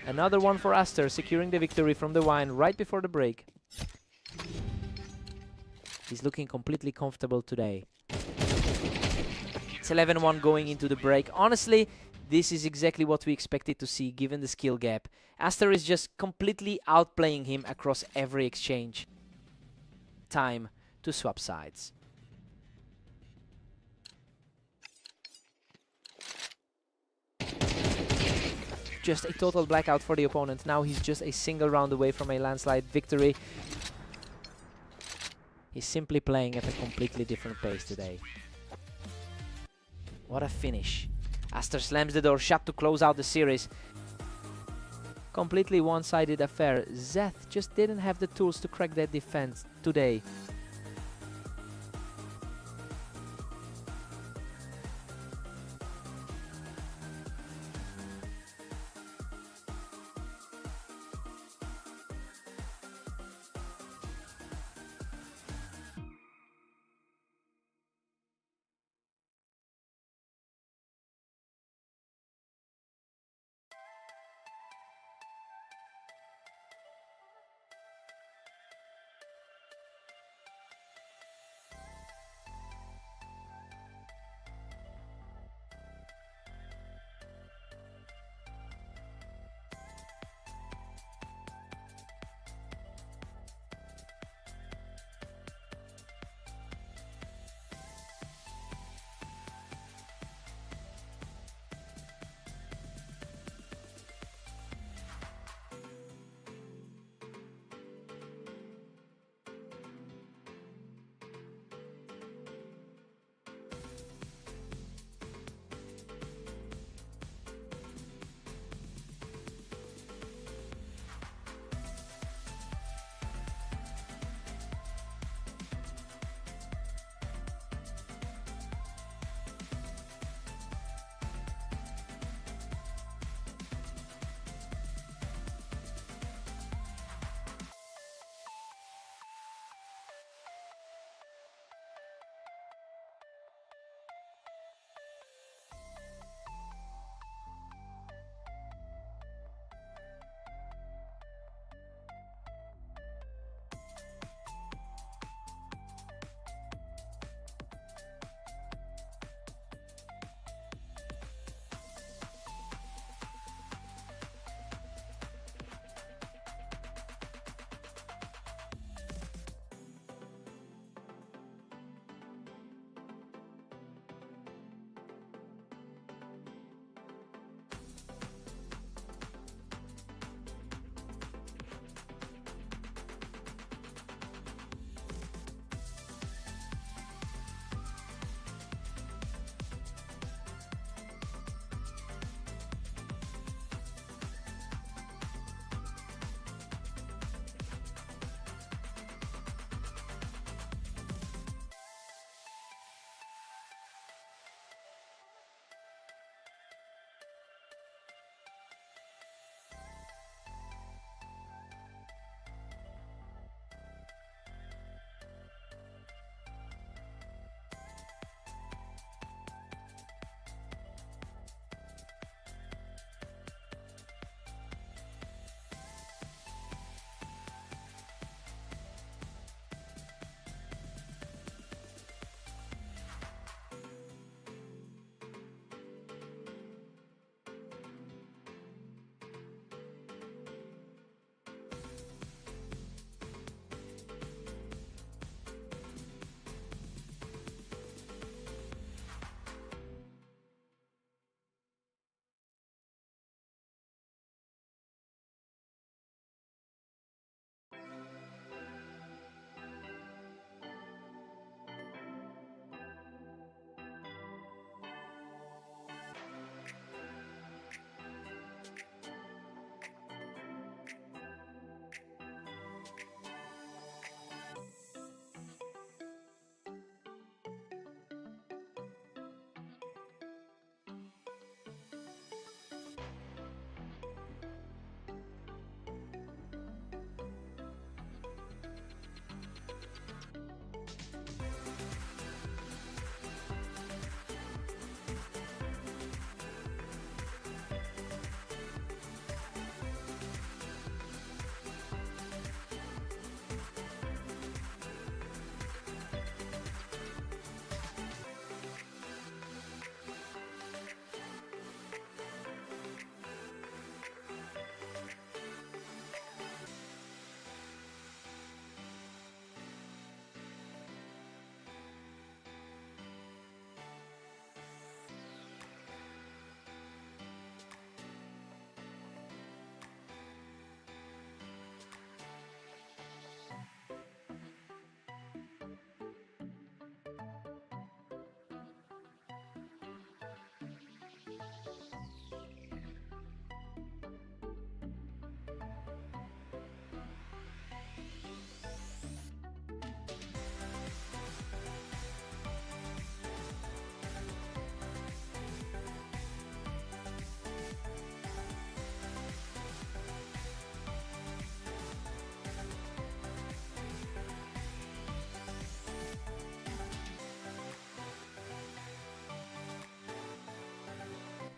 Another one for Aster, securing the victory from the wine right before the break. He's looking completely comfortable today. It's 11-1 going into the break. Honestly, this is exactly what we expected to see given the skill gap. Aster is just completely outplaying him across every exchange. Time to swap sides. Just a total blackout for the opponent. Now he's just a single round away from a landslide victory. He's simply playing at a completely different pace today. What a finish. Aster slams the door shut to close out the series. Completely one-sided affair. Zeth just didn't have the tools to crack that defense today.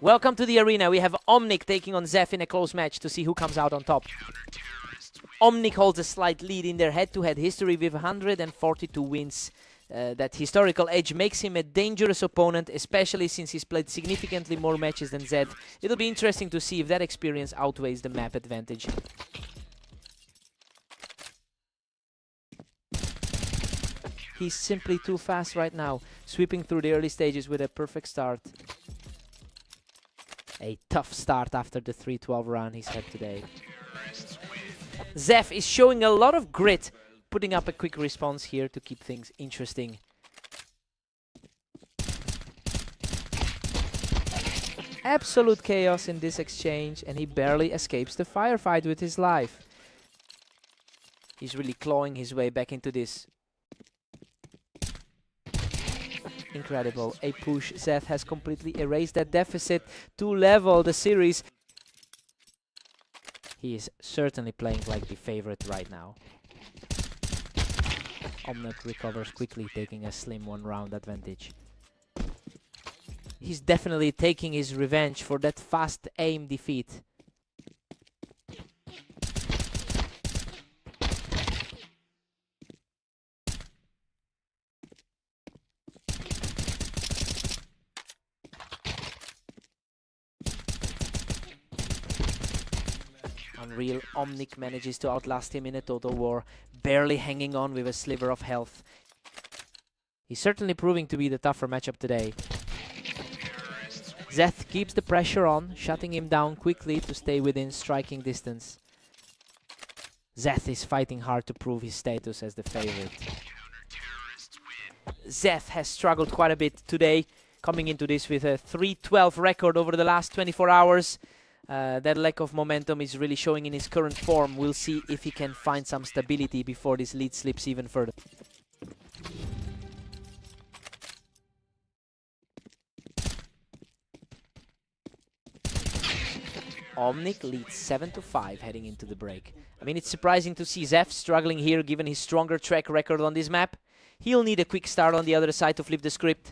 Welcome to the arena. We have Omnic taking on Zeph in a close match to see who comes out on top. Omnic holds a slight lead in their head-to-head history with 142 wins. That historical edge makes him a dangerous opponent, especially since he's played significantly more matches than Zed. It'll be interesting to see if that experience outweighs the map advantage. He's simply too fast right now, sweeping through the early stages with a perfect start. A tough start after the 3-12 run he's had today. Zeph is showing a lot of grit, putting up a quick response here to keep things interesting. Absolute chaos in this exchange, and he barely escapes the firefight with his life. He's really clawing his way back into this. Incredible. A push. Zeth has completely erased that deficit to level the series. He is certainly playing like the favorite right now. Omnic recovers quickly, taking a slim one-round advantage. He's definitely taking his revenge for that fast aim defeat. Unreal. Omnic manages to outlast him in a total war, barely hanging on with a sliver of health. He's certainly proving to be the tougher matchup today. Zeth keeps the pressure on, shutting him down quickly to stay within striking distance. Zeth is fighting hard to prove his status as the favorite. Zeth has struggled quite a bit today, coming into this with a 3-12 record over the last 24 hours. That lack of momentum is really showing in his current form. We'll see if he can find some stability before this lead slips even further. Omnic leads 7-5 heading into the break. I mean, it's surprising to see Zeph struggling here given his stronger track record on this map. He'll need a quick start on the other side to flip the script.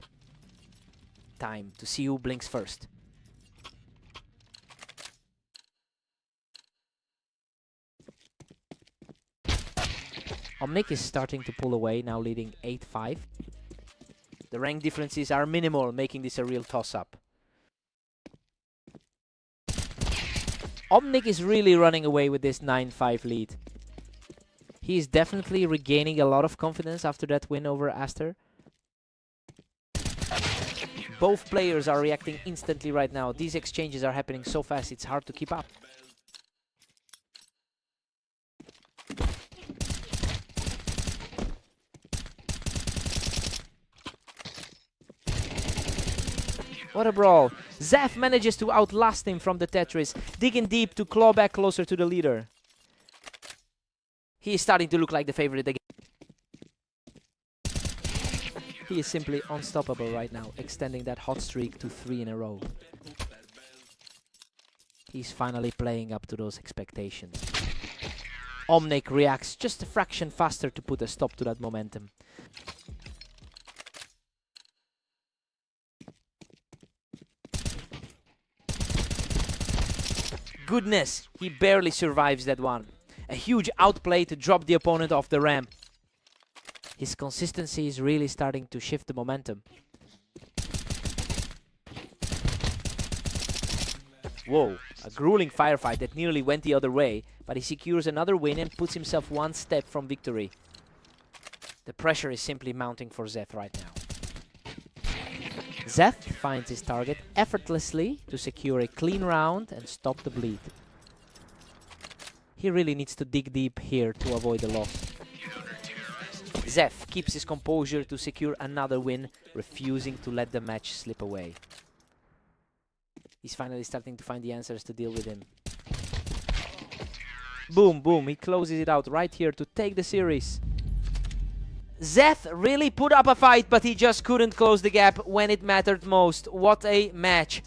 Time to see who blinks first. Omnic is starting to pull away, now leading 8-5. The rank differences are minimal, making this a real toss-up. Omnic is really running away with this 9-5 lead. He is definitely regaining a lot of confidence after that win over Aster. Both players are reacting instantly right now. These exchanges are happening so fast, it's hard to keep up. What a brawl. Zeph manages to outlast him from the Tetris, digging deep to claw back closer to the leader. He is starting to look like the favorite again. He is simply unstoppable right now, extending that hot streak to 3 in a row. He's finally playing up to those expectations. Omnic reacts just a fraction faster to put a stop to that momentum. Goodness, he barely survives that one. A huge outplay to drop the opponent off the ramp. His consistency is really starting to shift the momentum. Whoa, a grueling firefight that nearly went the other way, but he secures another win and puts himself one step from victory. The pressure is simply mounting for Zeth right now. Zeth finds his target effortlessly to secure a clean round and stop the bleed. He really needs to dig deep here to avoid the loss. Zeth keeps his composure to secure another win, refusing to let the match slip away. He's finally starting to find the answers to deal with him. Boom, boom, he closes it out right here to take the series. Zeth really put up a fight, but he just couldn't close the gap when it mattered most. What a match.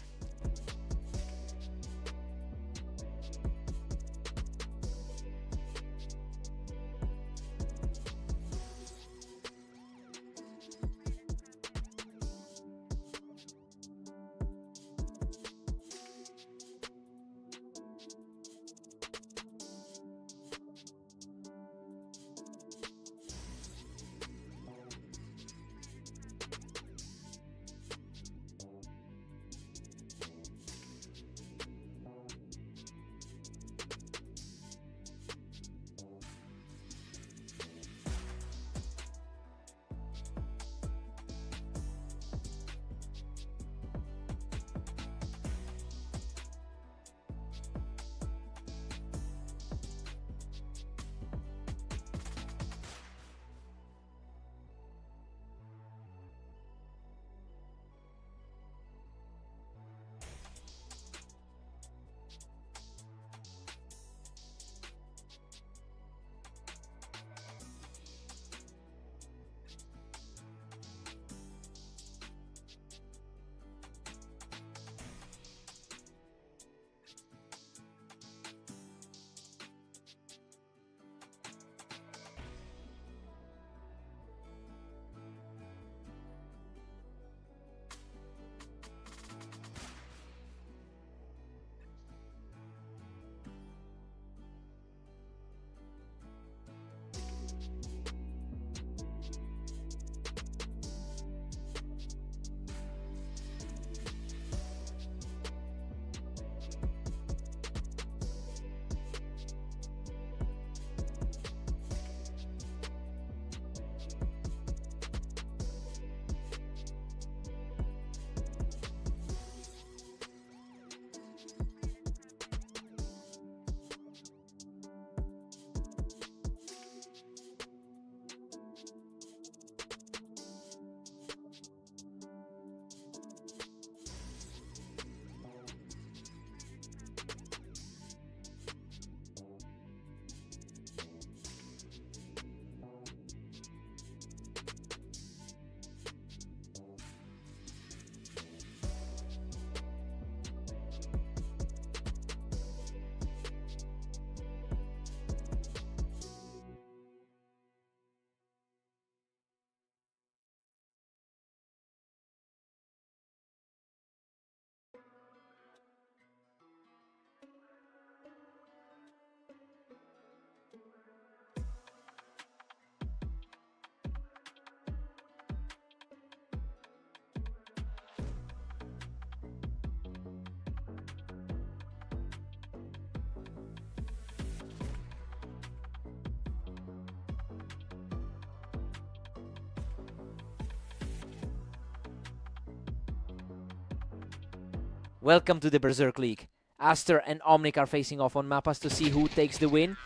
Welcome to the Berserk League. Aster and Omnic are facing off on Mapas to see who takes the win.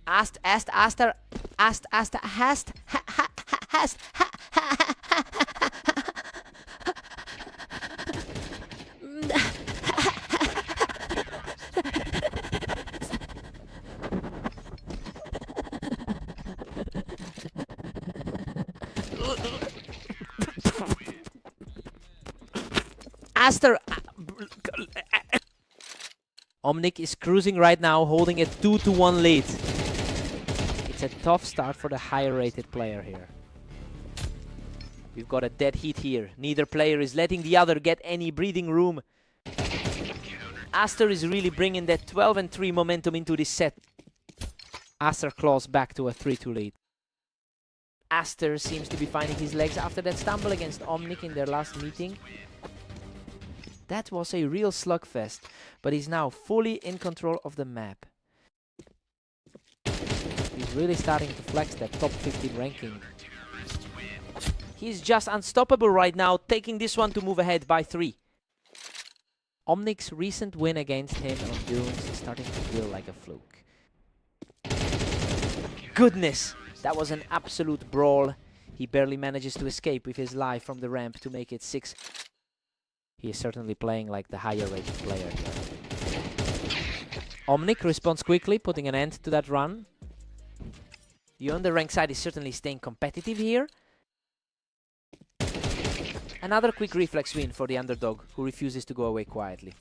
Aster. Aster. Omnic is cruising right now, holding a 2-1 lead. It's a tough start for the higher rated player here. We've got a dead heat here. Neither player is letting the other get any breathing room. Aster is really bringing that 12-3 momentum into this set. Aster claws back to a 3-2 lead. Aster seems to be finding his legs after that stumble against Omnic in their last meeting. That was a real slugfest, but he's now fully in control of the map. He's really starting to flex that top 15 ranking. He's just unstoppable right now, taking this one to move ahead by 3. Omnic's recent win against him on Dunes is starting to feel like a fluke. Goodness, that was an absolute brawl. He barely manages to escape with his life from the ramp to make it 6. He is certainly playing like the higher rated player here. Omnic responds quickly, putting an end to that run. The underranked side is certainly staying competitive here. Another quick reflex win for the underdog, who refuses to go away quietly.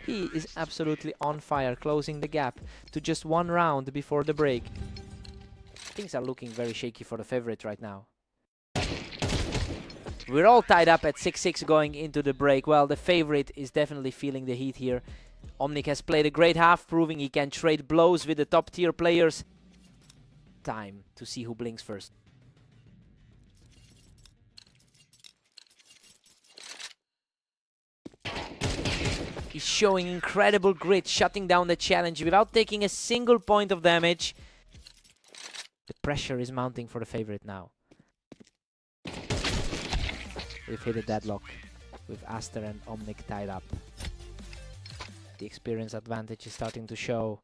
He is absolutely on fire, closing the gap to just 1 round before the break. Things are looking very shaky for the favorite right now. We're all tied up at 6-6 going into the break. Well, the favorite is definitely feeling the heat here. Omnic has played a great half, proving he can trade blows with the top tier players. Time to see who blinks first. He's showing incredible grit, shutting down the challenge without taking a single point of damage. The pressure is mounting for the favorite now. We've hit a deadlock with Aster and Omnic tied up. The experience advantage is starting to show.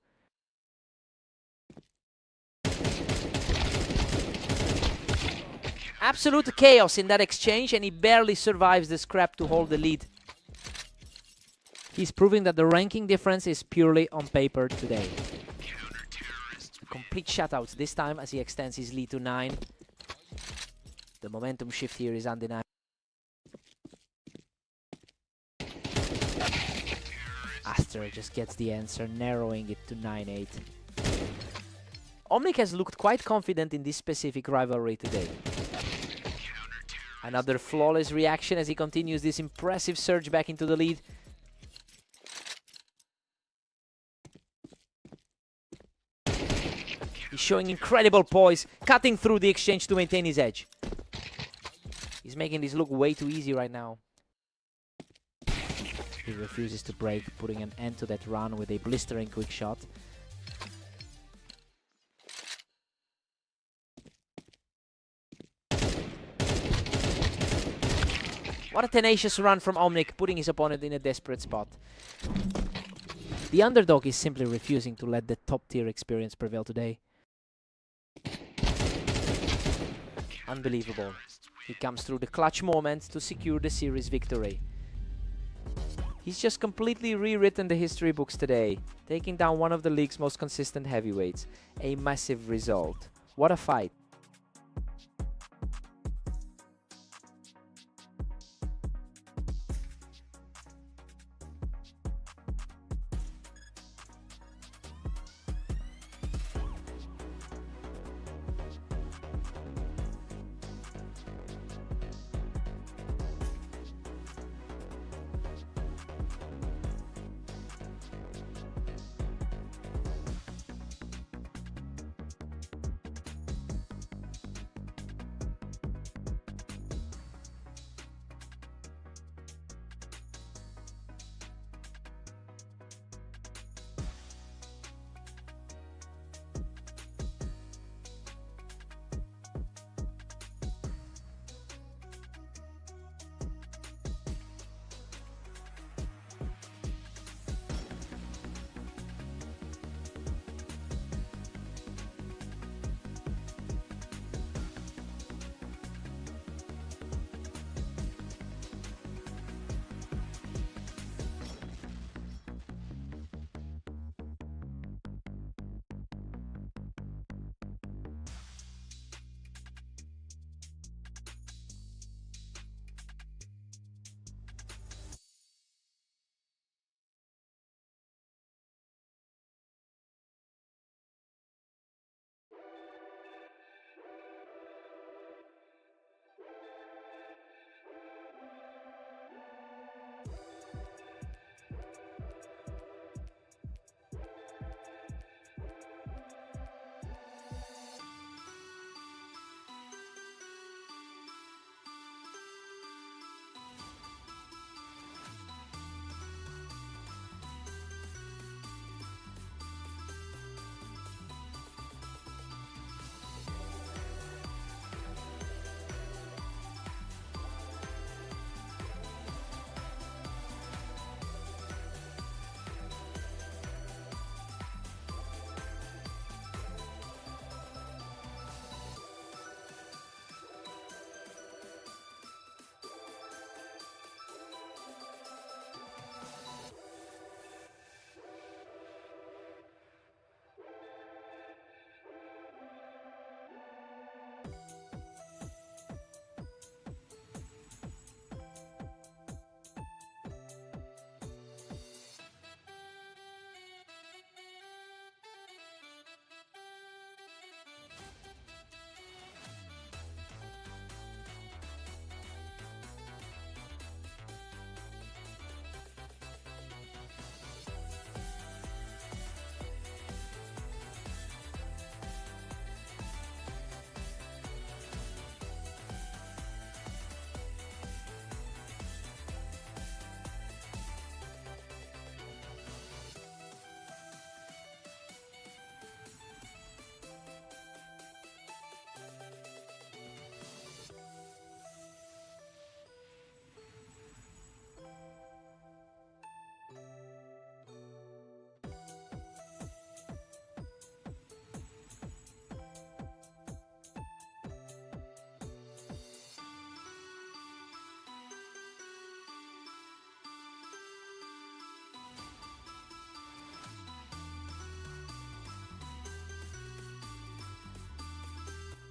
Absolute chaos in that exchange, and he barely survives the scrap to hold the lead. He's proving that the ranking difference is purely on paper today. Complete shutouts this time as he extends his lead to 9. The momentum shift here is undeniable. Aster just gets the answer, narrowing it to 9-8. Omnic has looked quite confident in this specific rivalry today. Another flawless reaction as he continues this impressive surge back into the lead. He's showing incredible poise, cutting through the exchange to maintain his edge. He's making this look way too easy right now. He refuses to break, putting an end to that run with a blistering quick shot. What a tenacious run from Omnic, putting his opponent in a desperate spot. The underdog is simply refusing to let the top tier experience prevail today. Unbelievable. He comes through the clutch moment to secure the series victory. He's just completely rewritten the history books today, taking down one of the league's most consistent heavyweights. A massive result. What a fight.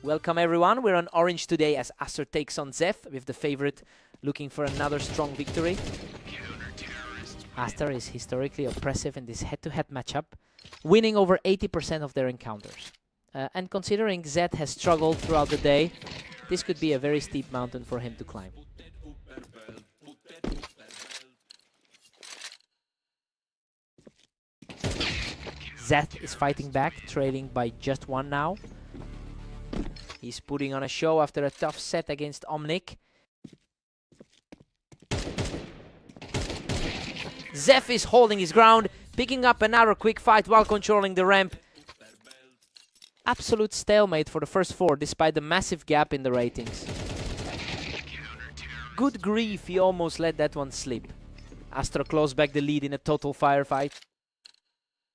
Welcome everyone, we're on orange today as Aster takes on Zeph with the favorite looking for another strong victory. Aster is historically oppressive in this head-to-head matchup, winning over 80% of their encounters. And considering Zed has struggled throughout the day, this could be a very steep mountain for him to climb. Zed is fighting back, trailing by just one now. He's putting on a show after a tough set against Omnic. Zeph is holding his ground, picking up another quick fight while controlling the ramp. Absolute stalemate for the first four, despite the massive gap in the ratings. Good grief, he almost let that one slip. Aster claws back the lead in a total firefight.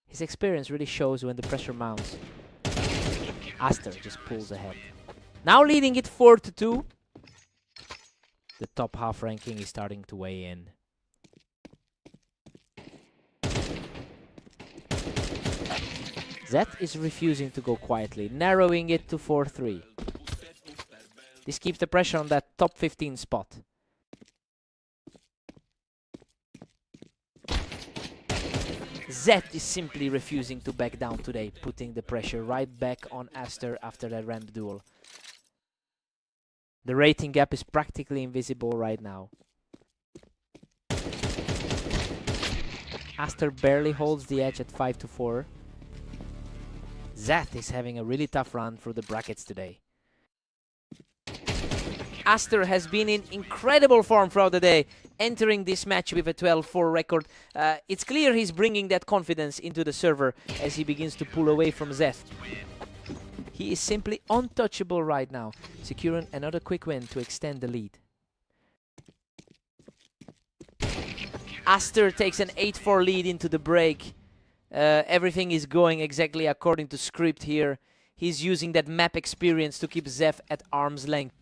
His experience really shows when the pressure mounts. Aster just pulls ahead. Now leading it 4-2. The top half ranking is starting to weigh in. Zed is refusing to go quietly, narrowing it to 4-3. This keeps the pressure on that top 15 spot. Zed is simply refusing to back down today, putting the pressure right back on Aster after that ramp duel. The rating gap is practically invisible right now. Aster barely holds the edge at 5-4. Zed is having a really tough run through the brackets today. Aster has been in incredible form throughout the day, entering this match with a 12-4 record. It's clear he's bringing that confidence into the server as he begins to pull away from Zed. He is simply untouchable right now, securing another quick win to extend the lead. Aster takes an 8-4 lead into the break. Everything is going exactly according to script here. He's using that map experience to keep Zeph at arm's length.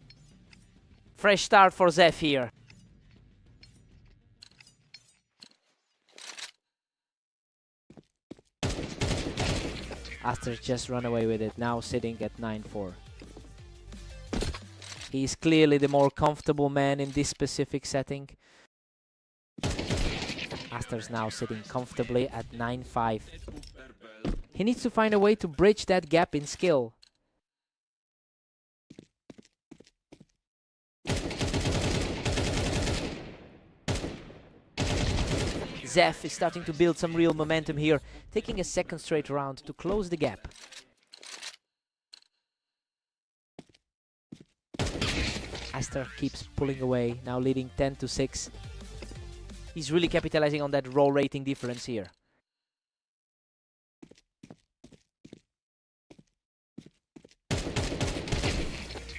Fresh start for Zeph here. Aster just run away with it, now sitting at 9-4. He's clearly the more comfortable man in this specific setting. Aster's now sitting comfortably at 9-5. He needs to find a way to bridge that gap in skill. Zeph is starting to build some real momentum here, taking a second straight round to close the gap. Aster keeps pulling away, now leading 10-6. He's really capitalizing on that raw rating difference here.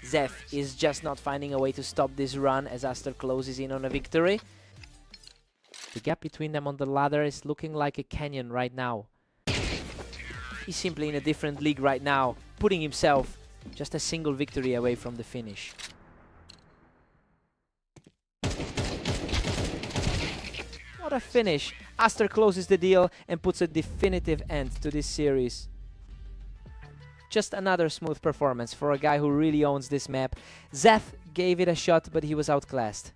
Zeph is just not finding a way to stop this run as Aster closes in on a victory. The gap between them on the ladder is looking like a canyon right now. He's simply in a different league right now, putting himself just a single victory away from the finish. What a finish! Aster closes the deal and puts a definitive end to this series. Just another smooth performance for a guy who really owns this map. Zeph gave it a shot, but he was outclassed.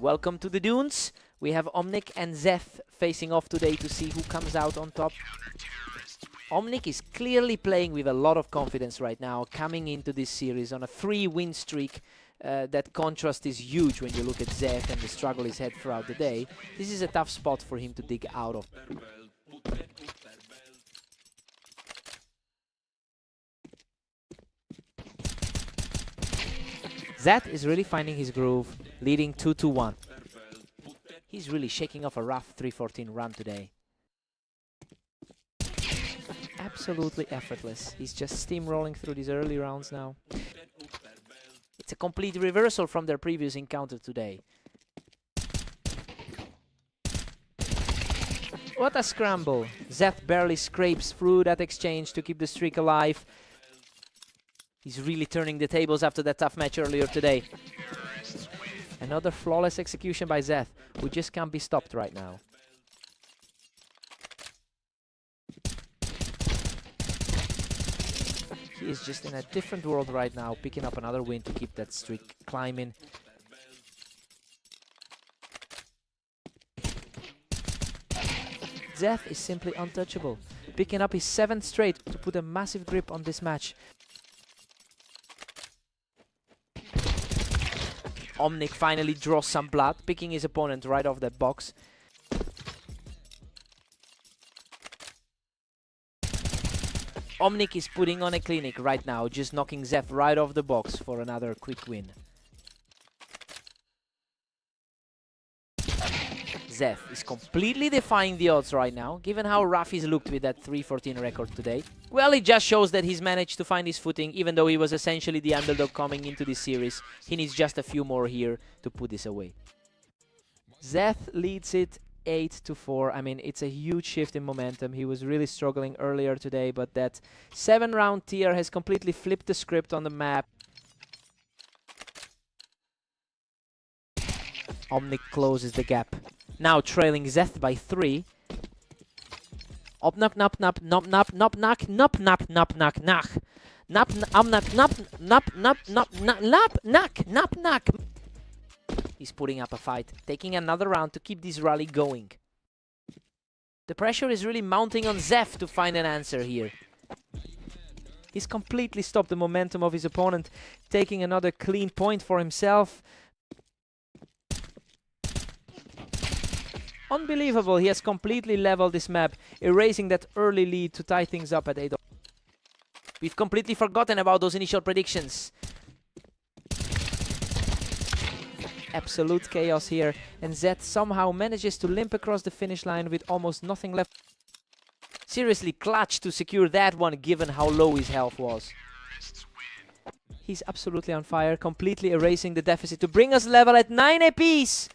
Welcome to the Dunes. We have Omnic and Zeth facing off today to see who comes out on top. Omnic is clearly playing with a lot of confidence right now, coming into this series on a 3-win streak. That contrast is huge when you look at Zeth and the struggle he's had throughout the day. This is a tough spot for him to dig out of. Zeth is really finding his groove, leading 2-1. He's really shaking off a rough 3-14 run today. Absolutely effortless. He's just steamrolling through these early rounds now. It's a complete reversal from their previous encounter today. What a scramble. Zeth barely scrapes through that exchange to keep the streak alive. He's really turning the tables after that tough match earlier today. Another flawless execution by Zeth, who just can't be stopped right now. He is just in a different world right now, picking up another win to keep that streak climbing. Zeth is simply untouchable, picking up his 7th straight to put a massive grip on this match. Omnic finally draws some blood, picking his opponent right off that box. Omnic is putting on a clinic right now, just knocking Zeth right off the box for another quick win. Zeth is completely defying the odds right now, given how rough he's looked with that 3-14 record today. Well, it just shows that he's managed to find his footing, even though he was essentially the underdog coming into this series. He needs just a few more here to put this away. Zeth leads it 8-4. I mean, it's a huge shift in momentum. He was really struggling earlier today, but that 7-round tier has completely flipped the script on the map. Omnic closes the gap. Now trailing Zeth by 3. Op nap nap nap nop nap nop nak nop nap nap nak nak. Nap nap nap nap nap nap nap nak nap nak. He's putting up a fight, taking another round to keep this rally going. The pressure is really mounting on Zeth to find an answer here. He's completely stopped the momentum of his opponent, taking another clean point for himself. Unbelievable, he has completely leveled this map, erasing that early lead to tie things up at 8. We've completely forgotten about those initial predictions. Absolute chaos here, and Zeth somehow manages to limp across the finish line with almost nothing left. Seriously clutch to secure that one, given how low his health was. He's absolutely on fire, completely erasing the deficit to bring us level at 9 apiece.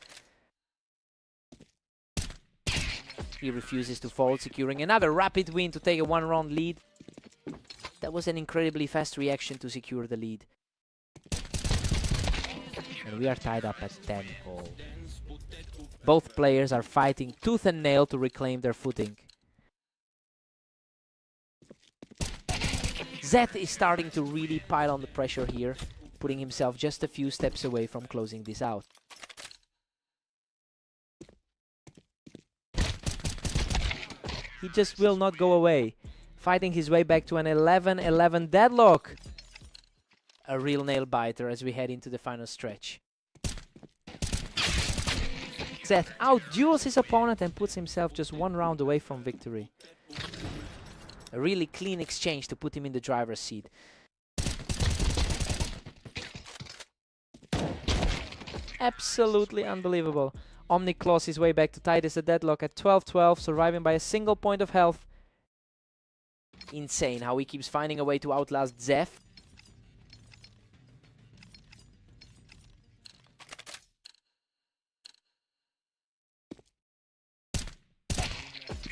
He refuses to fold, securing another rapid win to take a 1-round lead. That was an incredibly fast reaction to secure the lead. And we are tied up at 10 all. Both players are fighting tooth and nail to reclaim their footing. Zeth is starting to really pile on the pressure here, putting himself just a few steps away from closing this out. He just will not go away, fighting his way back to an 11-11 deadlock. A real nail-biter as we head into the final stretch. Zeth outduels his opponent and puts himself just 1 round away from victory. A really clean exchange to put him in the driver's seat. Absolutely unbelievable. Omnic claws his way back to tie this a deadlock at 12-12, surviving by a single point of health. Insane how he keeps finding a way to outlast Zeth.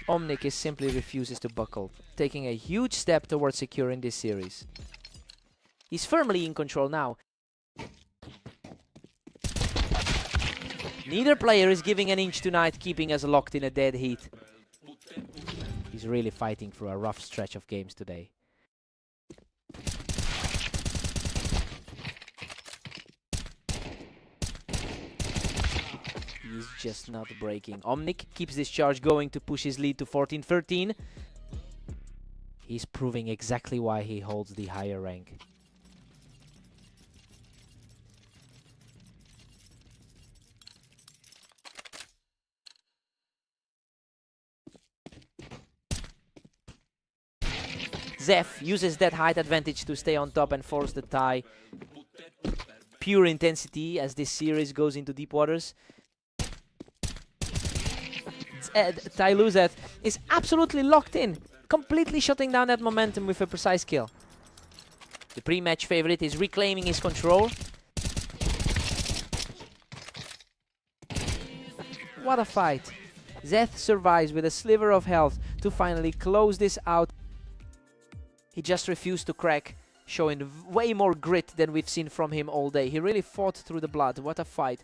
Omnic simply refuses to buckle, taking a huge step towards securing this series. He's firmly in control now. Neither player is giving an inch tonight, keeping us locked in a dead heat. He's really fighting through a rough stretch of games today. He's just not breaking. Omnic keeps this charge going to push his lead to 14-13. He's proving exactly why he holds the higher rank. Zeph uses that height advantage to stay on top and force the tie. Pure intensity as this series goes into deep waters. Tyluzeth is absolutely locked in, completely shutting down that momentum with a precise kill. The pre-match favorite is reclaiming his control. What a fight. Zeth survives with a sliver of health to finally close this out. He just refused to crack, showing way more grit than we've seen from him all day. He really fought through the blood. What a fight.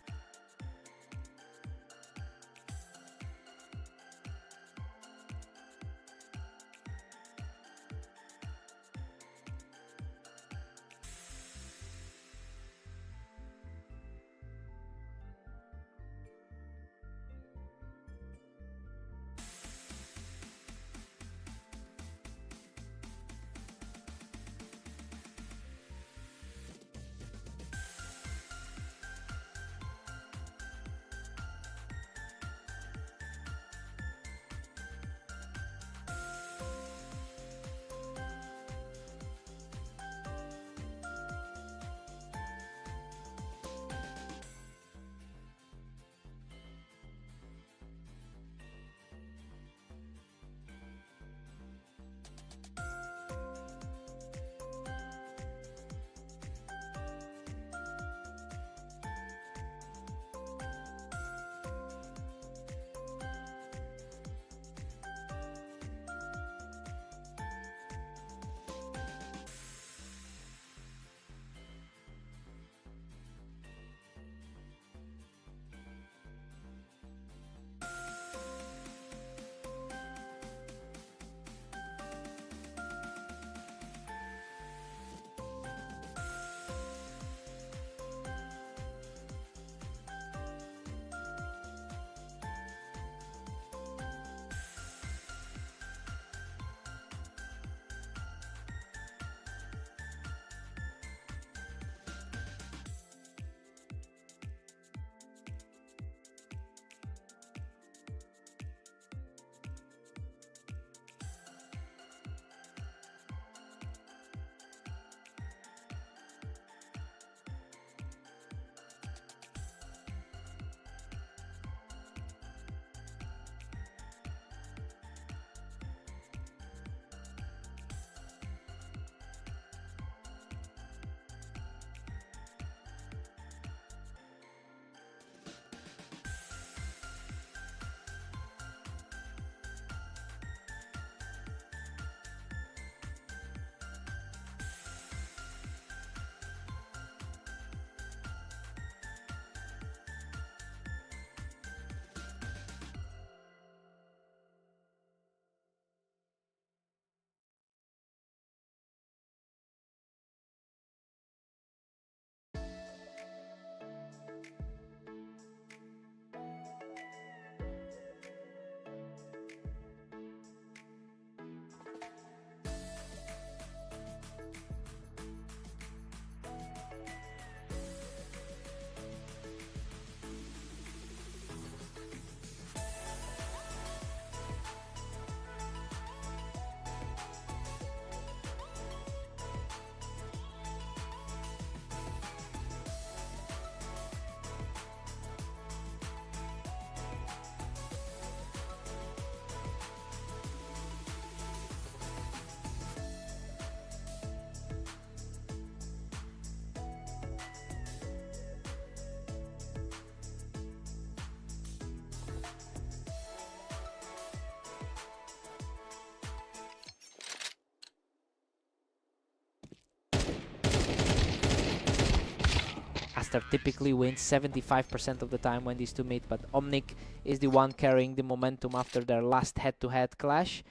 Typically wins 75% of the time when these two meet, but Omnic is the one carrying the momentum after their last head-to-head clash.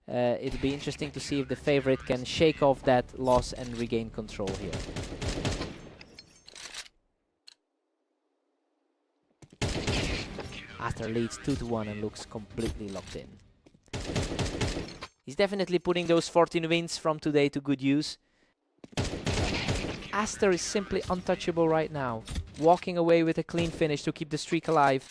It'll be interesting to see if the favorite can shake off that loss and regain control here. Aster leads 2-1 and looks completely locked in. He's definitely putting those 14 wins from today to good use. Aster is simply untouchable right now, walking away with a clean finish to keep the streak alive.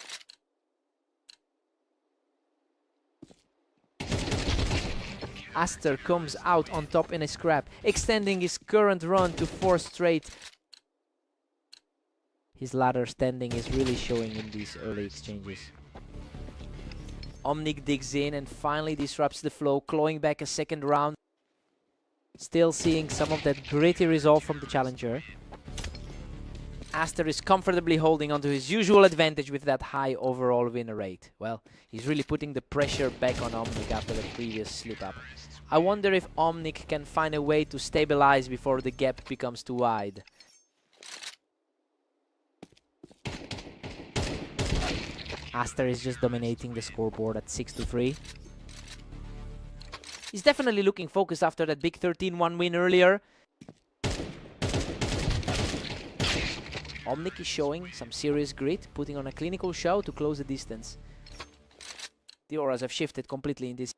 Aster comes out on top in a scrap, extending his current run to 4 straight. His ladder standing is really showing in these early exchanges. Omnic digs in and finally disrupts the flow, clawing back a second round. Still seeing some of that gritty resolve from the challenger. Aster is comfortably holding onto his usual advantage with that high overall win rate. Well, he's really putting the pressure back on Omnic after the previous slip-up. I wonder if Omnic can find a way to stabilize before the gap becomes too wide. Aster is just dominating the scoreboard at 6-3. He's definitely looking focused after that big 13-1 win earlier. Omnic is showing some serious grit, putting on a clinical show to close the distance. The auras have shifted completely in this.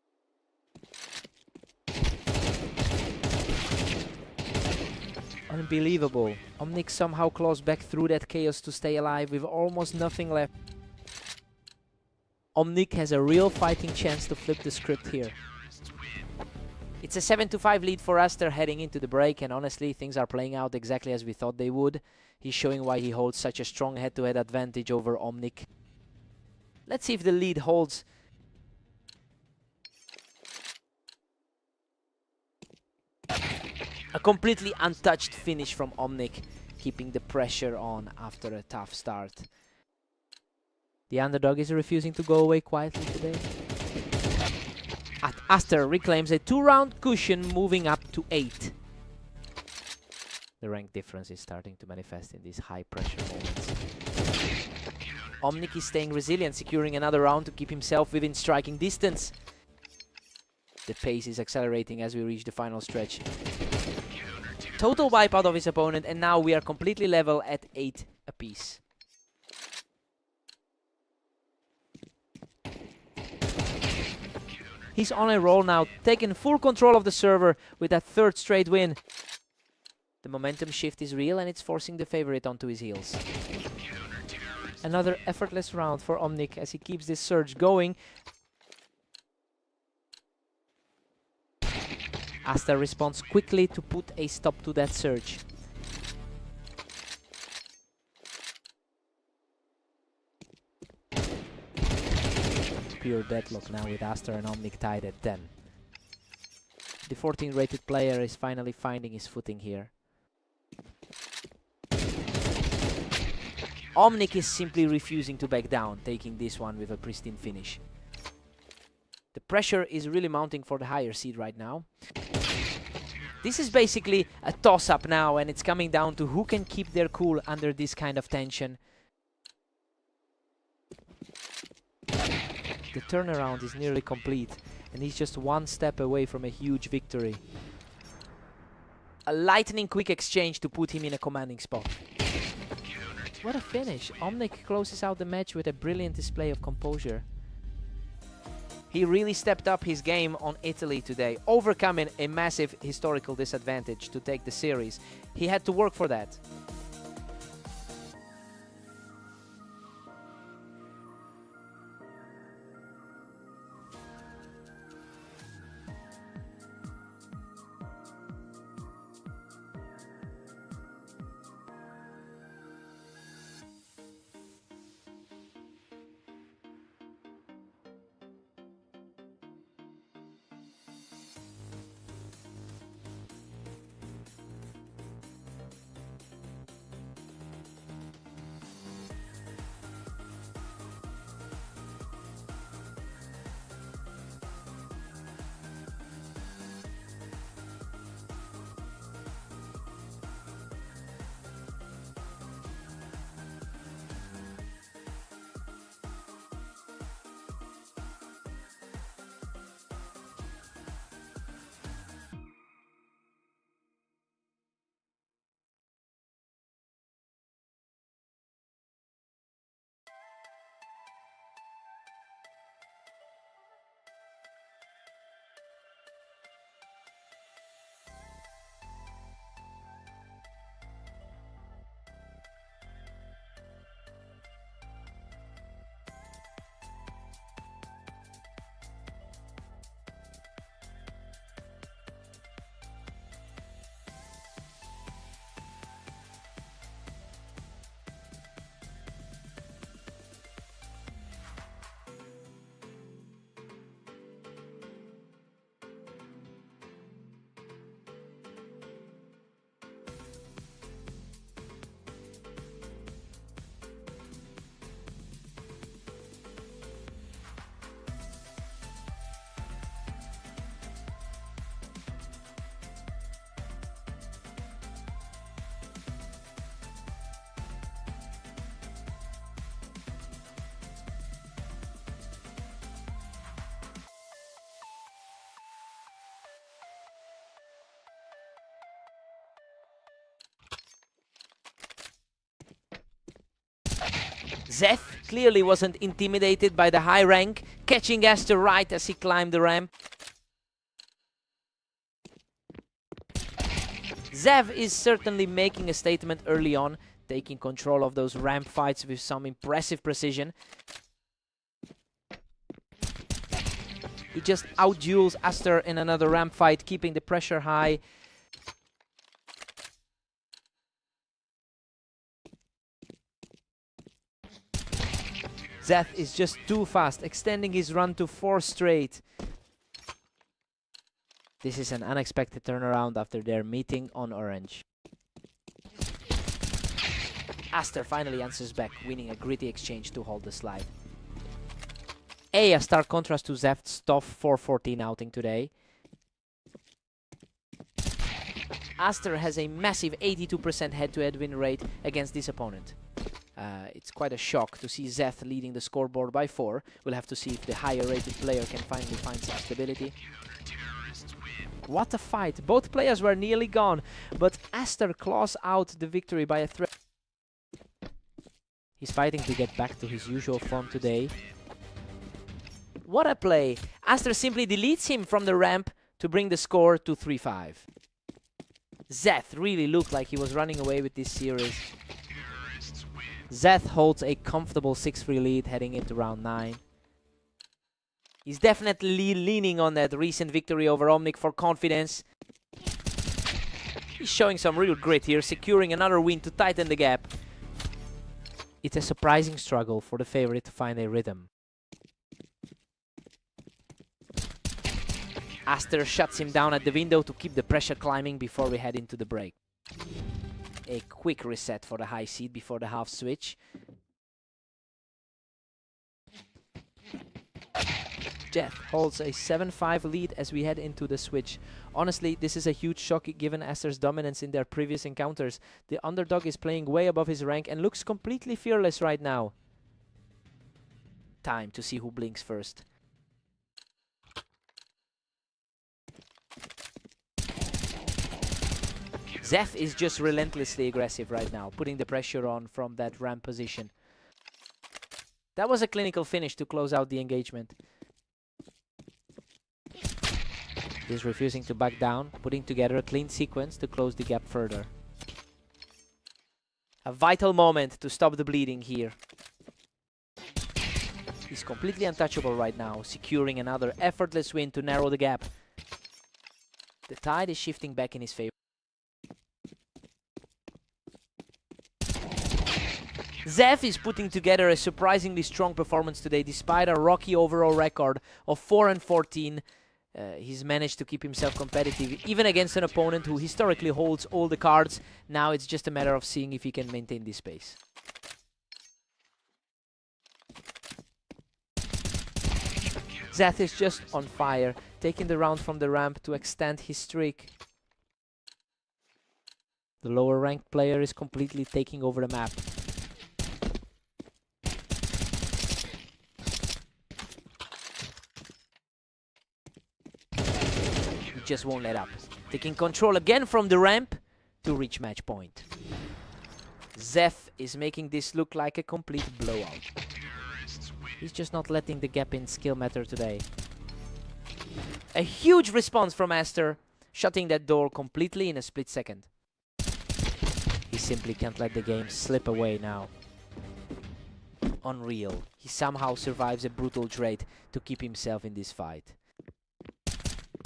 Unbelievable. Omnic somehow claws back through that chaos to stay alive with almost nothing left. Omnic has a real fighting chance to flip the script here. It's a 7-5 lead for Aster heading into the break, and honestly, things are playing out exactly as we thought they would. He's showing why he holds such a strong head-to-head advantage over Omnic. Let's see if the lead holds. A completely untouched finish from Omnic, keeping the pressure on after a tough start. The underdog is refusing to go away quietly today. Aster reclaims a 2-round cushion, moving up to 8. The rank difference is starting to manifest in these high-pressure moments. Omnic is staying resilient, securing another round to keep himself within striking distance. The pace is accelerating as we reach the final stretch. Total wipeout of his opponent, and now we are completely level at 8 apiece. He's on a roll now, taking full control of the server with that 3rd straight win. The momentum shift is real and it's forcing the favorite onto his heels. Another effortless round for Omnic as he keeps this surge going. Aster responds quickly to put a stop to that surge. Pure deadlock now with Aster and Omnic tied at 10. The 14 rated player is finally finding his footing here. Omnic is simply refusing to back down, taking this one with a pristine finish. The pressure is really mounting for the higher seed right now. This is basically a toss-up now, and it's coming down to who can keep their cool under this kind of tension. The turnaround is nearly complete, and he's just one step away from a huge victory. A lightning quick exchange to put him in a commanding spot. What a finish! Omnic closes out the match with a brilliant display of composure. He really stepped up his game on Italy today, overcoming a massive historical disadvantage to take the series. He had to work for that. Zeth clearly wasn't intimidated by the high rank, catching Aster right as he climbed the ramp. Zev is certainly making a statement early on, taking control of those ramp fights with some impressive precision. He just outduels Aster in another ramp fight, keeping the pressure high. Zeth is just too fast, extending his run to 4 straight. This is an unexpected turnaround after their meeting on orange. Aster finally answers back, winning a gritty exchange to hold the slide. A stark contrast to Zeth's tough 414 outing today. Aster has a massive 82% head-to-head win rate against this opponent. It's quite a shock to see Zeth leading the scoreboard by 4. We'll have to see if the higher-rated player can finally find some stability. What a fight! Both players were nearly gone, but Aster claws out the victory by a threat. He's fighting to get back to his usual form today. What a play! Aster simply deletes him from the ramp to bring the score to 3-5. Zeth really looked like he was running away with this series. Zeth holds a comfortable 6-3 lead heading into round 9. He's definitely leaning on that recent victory over Omnic for confidence. He's showing some real grit here, securing another win to tighten the gap. It's a surprising struggle for the favorite to find a rhythm. Aster shuts him down at the window to keep the pressure climbing before we head into the break. A quick reset for the high seed before the half switch. Zeth holds a 7-5 lead as we head into the switch. Honestly, this is a huge shock given Aster's dominance in their previous encounters. The underdog is playing way above his rank and looks completely fearless right now. Time to see who blinks first. Zeth is just relentlessly aggressive right now, putting the pressure on from that ramp position. That was a clinical finish to close out the engagement. He's refusing to back down, putting together a clean sequence to close the gap further. A vital moment to stop the bleeding here. He's completely untouchable right now, securing another effortless win to narrow the gap. The tide is shifting back in his favor. Zeth is putting together a surprisingly strong performance today, despite a rocky overall record of 4-14. He's managed to keep himself competitive, even against an opponent who historically holds all the cards. Now it's just a matter of seeing if he can maintain this pace. Zeth is just on fire, taking the round from the ramp to extend his streak. The lower ranked player is completely taking over the map. Just won't let up, taking control again from the ramp to reach match point. Zeth is making this look like a complete blowout. He's just not letting the gap in skill matter today. A huge response from Aster, shutting that door completely in a split second. He simply can't let the game slip away now. Unreal. He somehow survives a brutal trade to keep himself in this fight.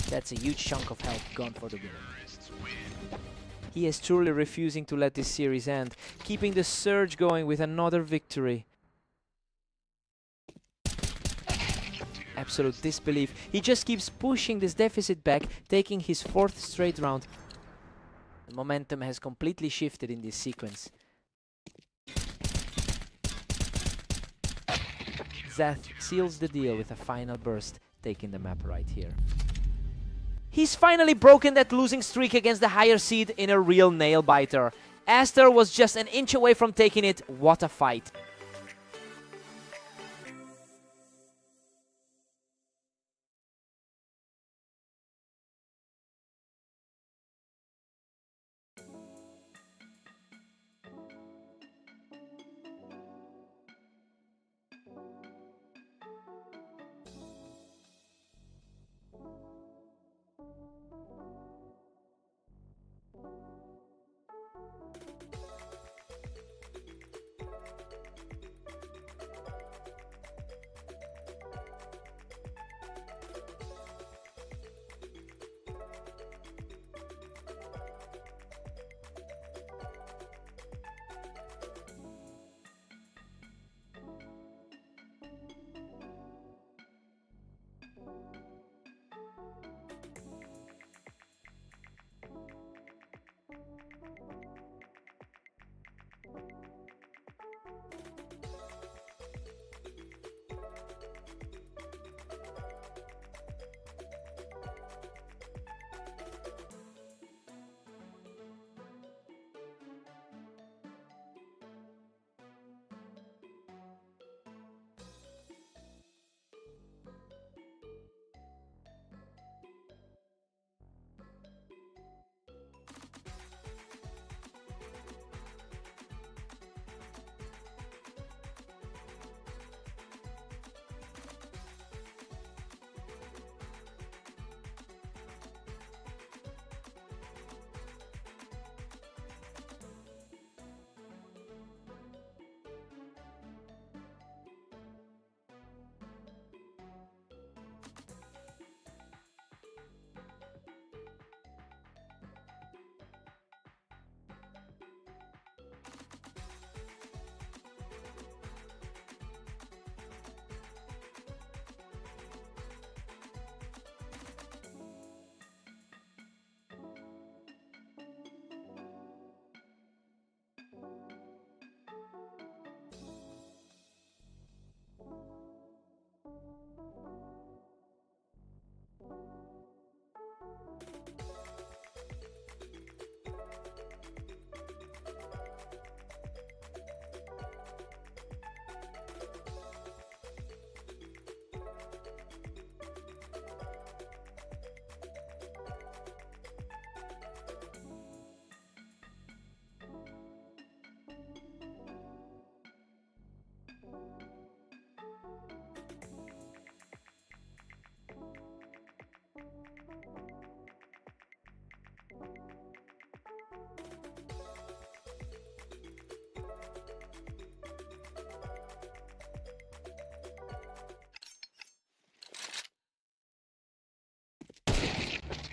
That's a huge chunk of health gone for the winner. He is truly refusing to let this series end, keeping the surge going with another victory. Absolute disbelief. He just keeps pushing this deficit back, taking his 4th straight round. The momentum has completely shifted in this sequence. Zeth seals the deal with a final burst, taking the map right here. He's finally broken that losing streak against the higher seed in a real nail-biter. Aster was just an inch away from taking it. What a fight.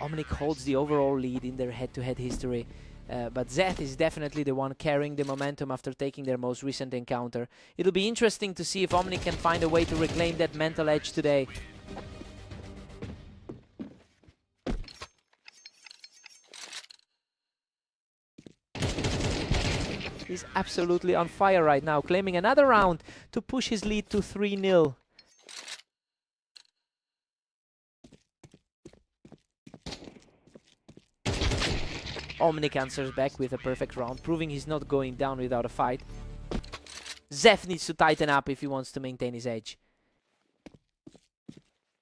Omnic holds the overall lead in their head-to-head history. But Zeth is definitely the one carrying the momentum after taking their most recent encounter. It'll be interesting to see if Omnic can find a way to reclaim that mental edge today. He's absolutely on fire right now, claiming another round to push his lead to 3-0. Omnic answers back with a perfect round, proving he's not going down without a fight. Zeth needs to tighten up if he wants to maintain his edge.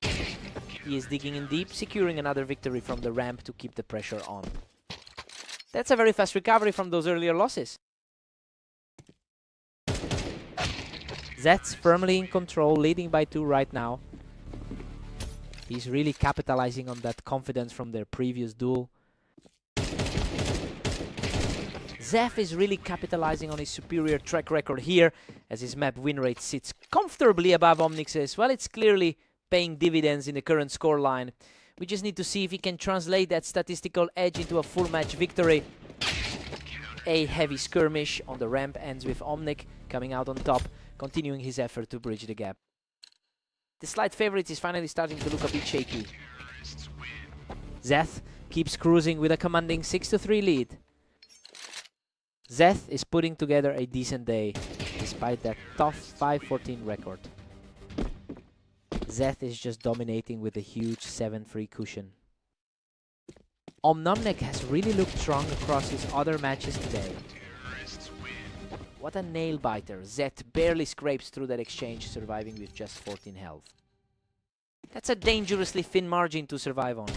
He is digging in deep, securing another victory from the ramp to keep the pressure on. That's a very fast recovery from those earlier losses. Zeth's firmly in control, leading by 2 right now. He's really capitalizing on that confidence from their previous duel. Zeth is really capitalizing on his superior track record here, as his map win rate sits comfortably above Omnic's. Well, it's clearly paying dividends in the current scoreline. We just need to see if he can translate that statistical edge into a full match victory. A heavy skirmish on the ramp ends with Omnic coming out on top, continuing his effort to bridge the gap. The slight favorite is finally starting to look a bit shaky. Zeth keeps cruising with a commanding 6-3 lead. Zeth is putting together a decent day, despite that tough 5-14 record. Zeth is just dominating with a huge 7-3 cushion. Omnomnek has really looked strong across his other matches today. What a nail-biter. Zeth barely scrapes through that exchange, surviving with just 14 health. That's a dangerously thin margin to survive on.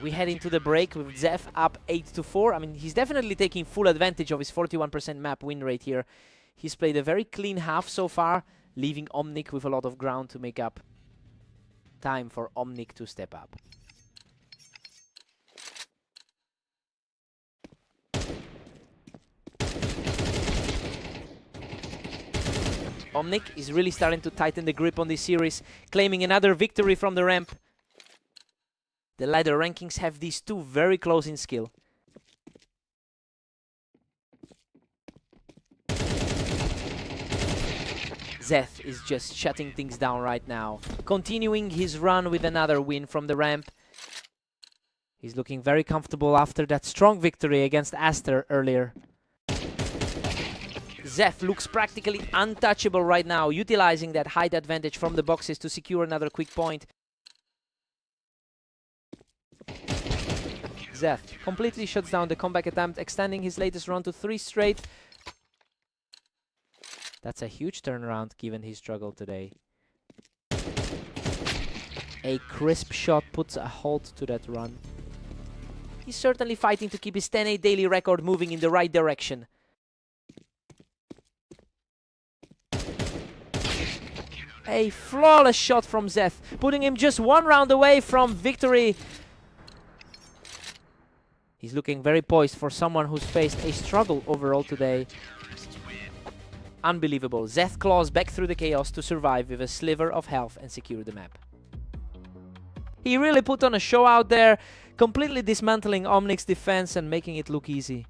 We head into the break with Zeth up 8-4. I mean, he's definitely taking full advantage of his 41% map win rate here. He's played a very clean half so far, leaving Omnic with a lot of ground to make up. Time for Omnic to step up. Omnic is really starting to tighten the grip on this series, claiming another victory from the ramp. The ladder rankings have these two very close in skill. Zeth is just shutting things down right now, continuing his run with another win from the ramp. He's looking very comfortable after that strong victory against Aster earlier. Zeth looks practically untouchable right now, utilizing that height advantage from the boxes to secure another quick point. Zeth completely shuts down the comeback attempt, extending his latest run to 3 straight. That's a huge turnaround given his struggle today. A crisp shot puts a halt to that run. He's certainly fighting to keep his 10-8 daily record moving in the right direction. A flawless shot from Zeth, putting him just 1 round away from victory. He's looking very poised for someone who's faced a struggle overall today. Unbelievable. Zeth claws back through the chaos to survive with a sliver of health and secure the map. He really put on a show out there, completely dismantling Omnic's defense and making it look easy.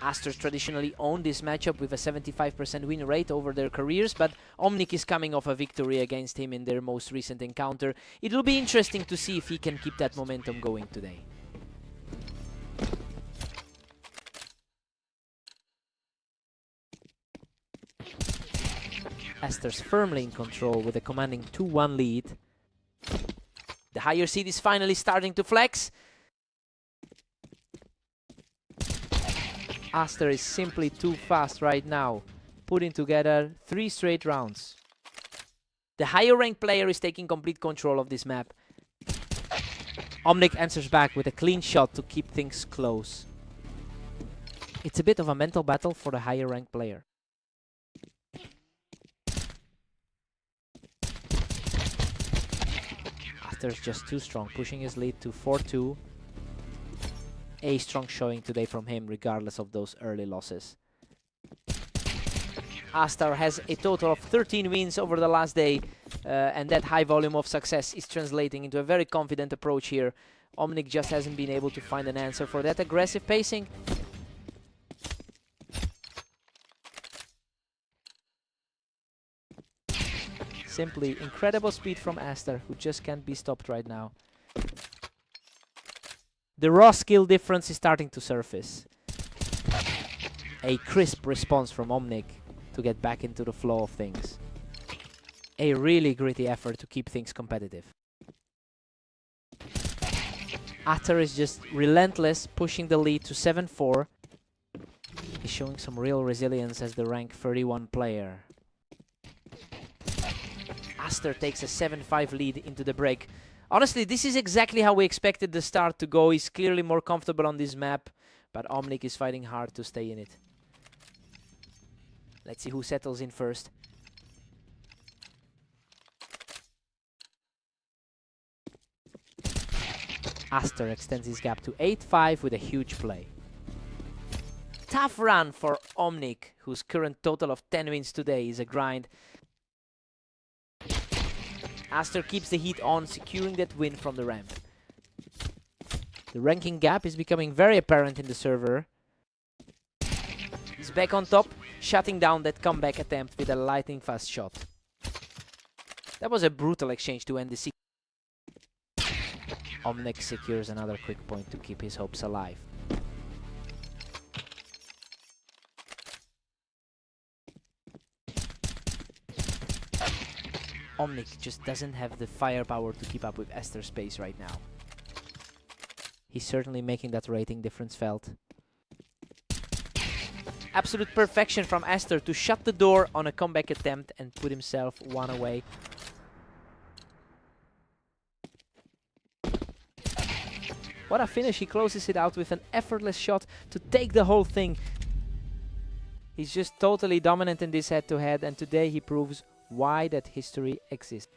Aster's traditionally owned this matchup with a 75% win rate over their careers, but Omnic is coming off a victory against him in their most recent encounter. It will be interesting to see if he can keep that momentum going today. Aster's firmly in control with a commanding 2-1 lead. The higher seed is finally starting to flex. Aster is simply too fast right now, putting together 3 straight rounds. The higher ranked player is taking complete control of this map. Omnic answers back with a clean shot to keep things close. It's a bit of a mental battle for the higher ranked player. Aster's just too strong, pushing his lead to 4-2. A strong showing today from him, regardless of those early losses. Aster has a total of 13 wins over the last day, and that high volume of success is translating into a very confident approach here. Omnic just hasn't been able to find an answer for that aggressive pacing. Simply incredible speed from Aster, who just can't be stopped right now. The raw skill difference is starting to surface. A crisp response from Omnic to get back into the flow of things. A really gritty effort to keep things competitive. Aster is just relentless, pushing the lead to 7-4. He's showing some real resilience as the rank 31 player. Aster takes a 7-5 lead into the break. Honestly, this is exactly how we expected the start to go. He's clearly more comfortable on this map, but Omnic is fighting hard to stay in it. Let's see who settles in first. Aster extends his gap to 8-5 with a huge play. Tough run for Omnic, whose current total of 10 wins today is a grind. Aster keeps the heat on, securing that win from the ramp. The ranking gap is becoming very apparent in the server. He's back on top, shutting down that comeback attempt with a lightning fast shot. That was a brutal exchange to end the sequence. Omnic secures another quick point to keep his hopes alive. Omnic just doesn't have the firepower to keep up with Aster's pace right now. He's certainly making that rating difference felt. Absolute perfection from Aster to shut the door on a comeback attempt and put himself one away. What a finish. He closes it out with an effortless shot to take the whole thing. He's just totally dominant in this head-to-head, and today he proves why that history exists.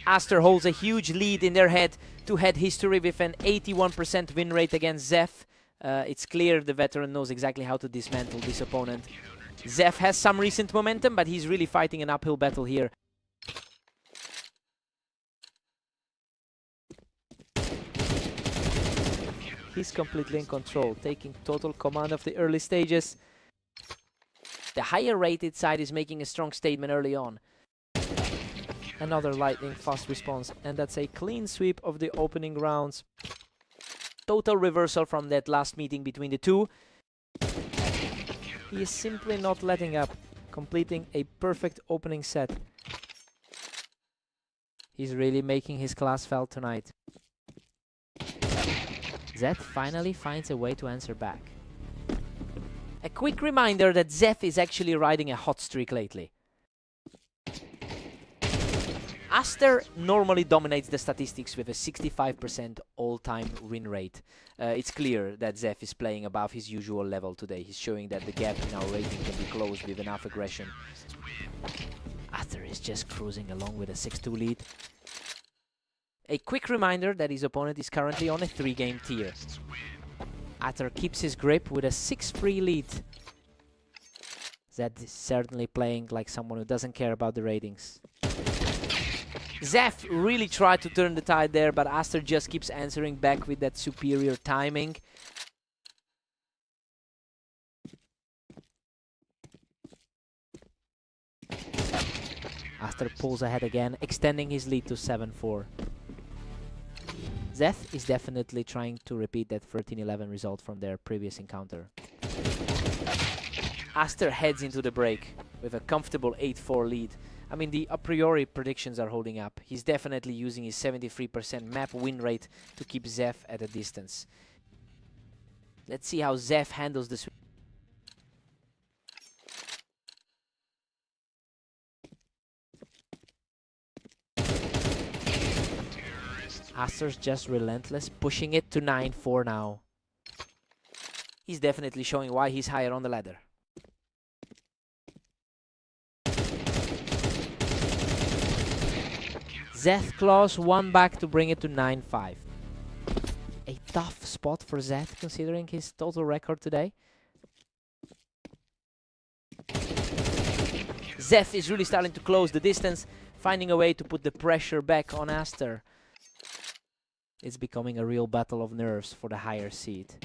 Aster holds a huge lead in their head-to-head history with an 81% win rate against Zeph. It's clear the veteran knows exactly how to dismantle this opponent. Zeph has some recent momentum, but he's really fighting an uphill battle here. He's completely in control, taking total command of the early stages. The higher rated side is making a strong statement early on. Another lightning fast response, and that's a clean sweep of the opening rounds. Total reversal from that last meeting between the two. He is simply not letting up, completing a perfect opening set. He's really making his class felt tonight. Zeth finally finds a way to answer back. A quick reminder that Zeth is actually riding a hot streak lately. Aster normally dominates the statistics with a 65% all-time win rate. It's clear that Zeth is playing above his usual level today. He's showing that the gap in our rating can be closed with enough aggression. Aster is just cruising along with a 6-2 lead. A quick reminder that his opponent is currently on a 3-game tier. Aster keeps his grip with a 6-3 lead. Zeth is certainly playing like someone who doesn't care about the ratings. Zeth really tried to turn the tide there, but Aster just keeps answering back with that superior timing. Aster pulls ahead again, extending his lead to 7-4. Zeth is definitely trying to repeat that 13-11 result from their previous encounter. Aster heads into the break with a comfortable 8-4 lead. I mean, the a priori predictions are holding up. He's definitely using his 73% map win rate to keep Zeth at a distance. Let's see how Zeth handles this. Aster's just relentless, pushing it to 9-4 now. He's definitely showing why he's higher on the ladder. Zeth claws one back to bring it to 9-5. A tough spot for Zeth considering his total record today. Zeth is really starting to close the distance, finding a way to put the pressure back on Aster. It's becoming a real battle of nerves for the higher seed.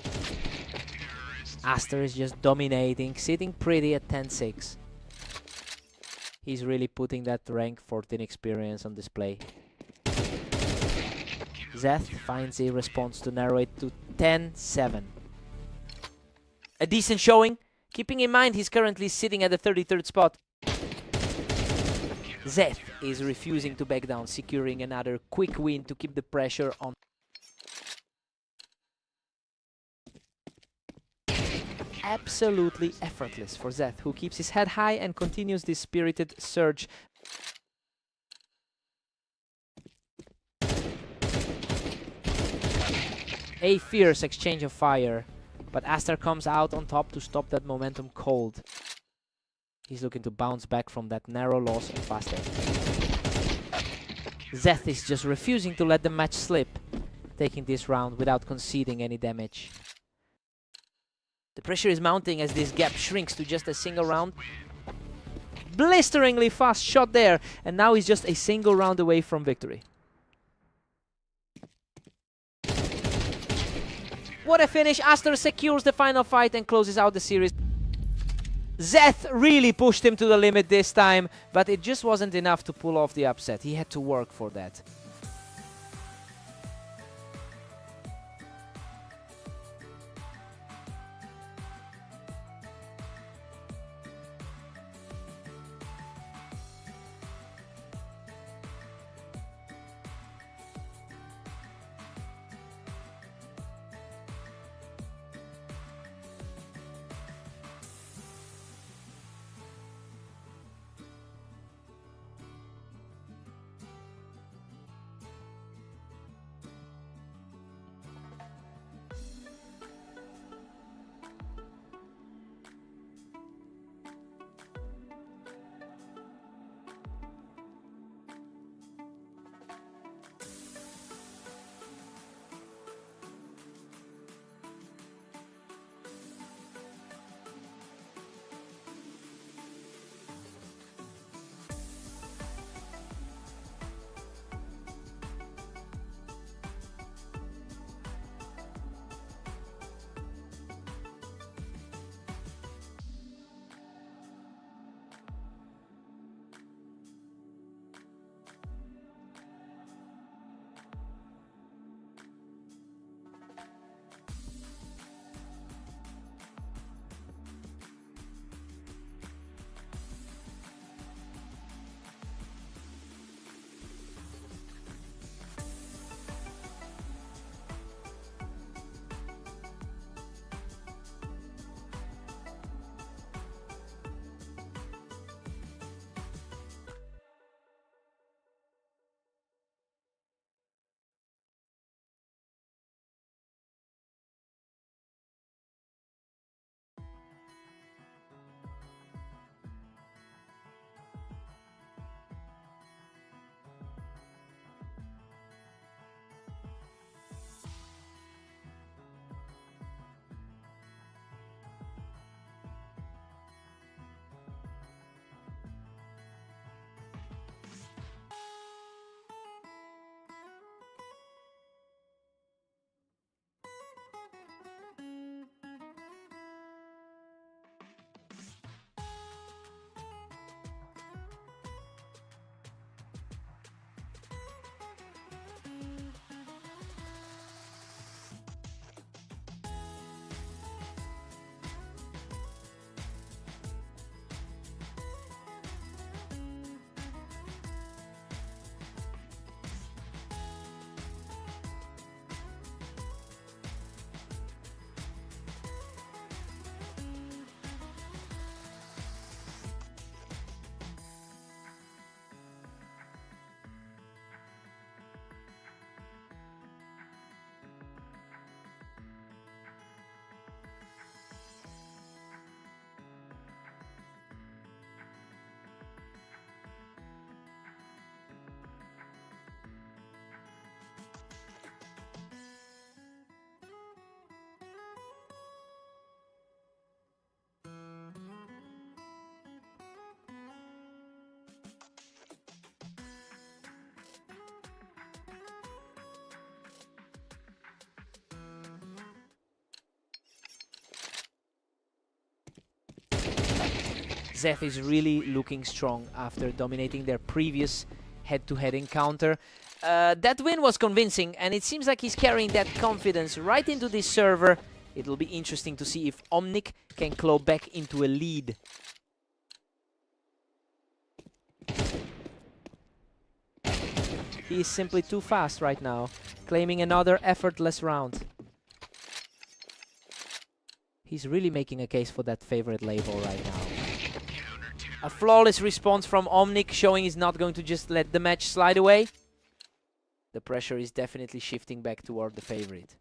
Aster is just dominating, sitting pretty at 10-6. He's really putting that rank 14 experience on display. Zeth finds a response to narrow it to 10-7. A decent showing, keeping in mind he's currently sitting at the 33rd spot. Zeth is refusing to back down, securing another quick win to keep the pressure on. Absolutely effortless for Zeth, who keeps his head high and continues this spirited surge. A fierce exchange of fire, but Aster comes out on top to stop that momentum cold. He's looking to bounce back from that narrow loss and faster. Zeth is just refusing to let the match slip, taking this round without conceding any damage. The pressure is mounting as this gap shrinks to just a single round. Blisteringly fast shot there, and now he's just a single round away from victory. What a finish! Aster secures the final fight and closes out the series. Zeth really pushed him to the limit this time, but it just wasn't enough to pull off the upset. He had to work for that. Zeth is really looking strong after dominating their previous head-to-head encounter. That win was convincing, and it seems like he's carrying that confidence right into this server. It'll be interesting to see if Omnic can claw back into a lead. He is simply too fast right now, claiming another effortless round. He's really making a case for that favorite label right now. A flawless response from Omnic, showing he's not going to just let the match slide away. The pressure is definitely shifting back toward the favorite.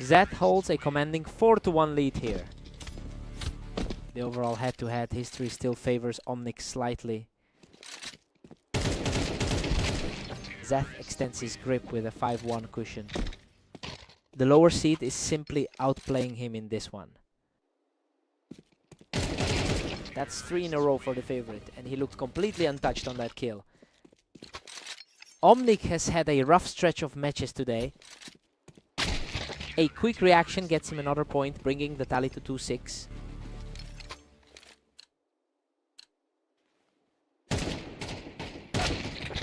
Zeth holds a commanding 4-1 lead here. The overall head-to-head history still favors Omnic slightly. Zeth extends his grip with a 5-1 cushion. The lower seed is simply outplaying him in this one. That's 3 in a row for the favorite, and he looked completely untouched on that kill. Omnic has had a rough stretch of matches today. A quick reaction gets him another point, bringing the tally to 2-6.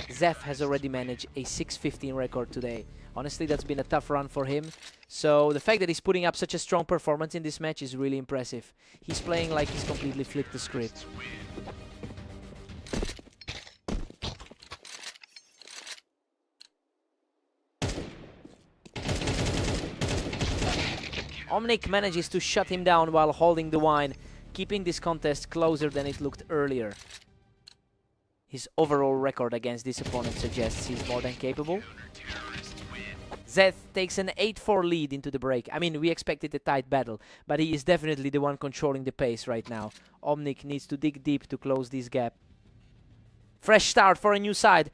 Zeth has already managed a 6-15 record today. Honestly, that's been a tough run for him. So the fact that he's putting up such a strong performance in this match is really impressive. He's playing like he's completely flipped the script. Omnic manages to shut him down while holding the wine, keeping this contest closer than it looked earlier. His overall record against this opponent suggests he's more than capable. Zeth takes an 8-4 lead into the break. I mean, we expected a tight battle, but he is definitely the one controlling the pace right now. Omnic needs to dig deep to close this gap. Fresh start for a new side.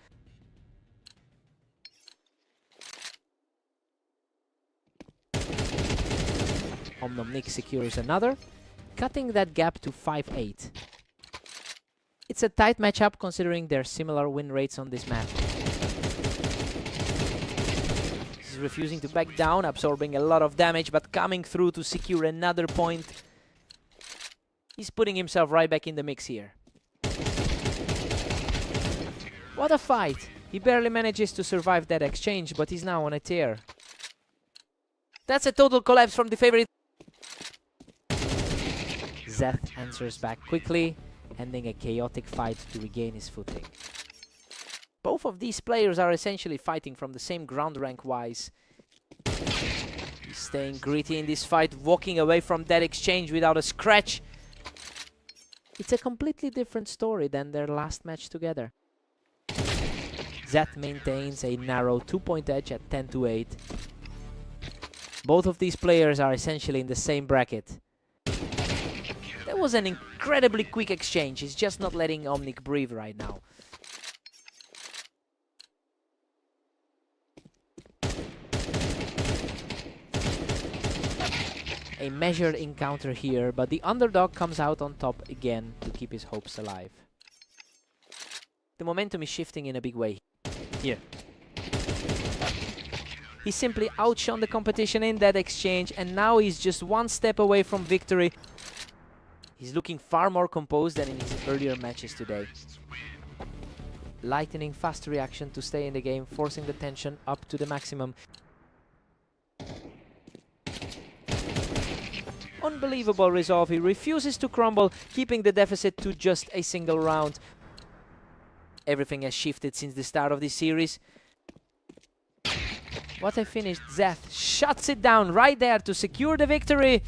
Omnic secures another, cutting that gap to 5-8. It's a tight matchup considering their similar win rates on this map. He's refusing to back down, absorbing a lot of damage, but coming through to secure another point. He's putting himself right back in the mix here. What a fight! He barely manages to survive that exchange, but he's now on a tear. That's a total collapse from the favorite. Zeth answers back quickly, ending a chaotic fight to regain his footing. Both of these players are essentially fighting from the same ground rank-wise. He's staying gritty in this fight, walking away from that exchange without a scratch. It's a completely different story than their last match together. Zeth maintains a narrow 2-point edge at 10-8. Both of these players are essentially in the same bracket. That was an incredibly quick exchange. He's just not letting Omnic breathe right now. A measured encounter here, but the underdog comes out on top again to keep his hopes alive. The momentum is shifting in a big way here. He simply outshone the competition in that exchange, and now he's just one step away from victory. He's looking far more composed than in his earlier matches today. Lightning fast reaction to stay in the game, forcing the tension up to the maximum. Unbelievable resolve. He refuses to crumble, keeping the deficit to just a single round. Everything has shifted since the start of this series. What a finish. Zeth shuts it down right there to secure the victory.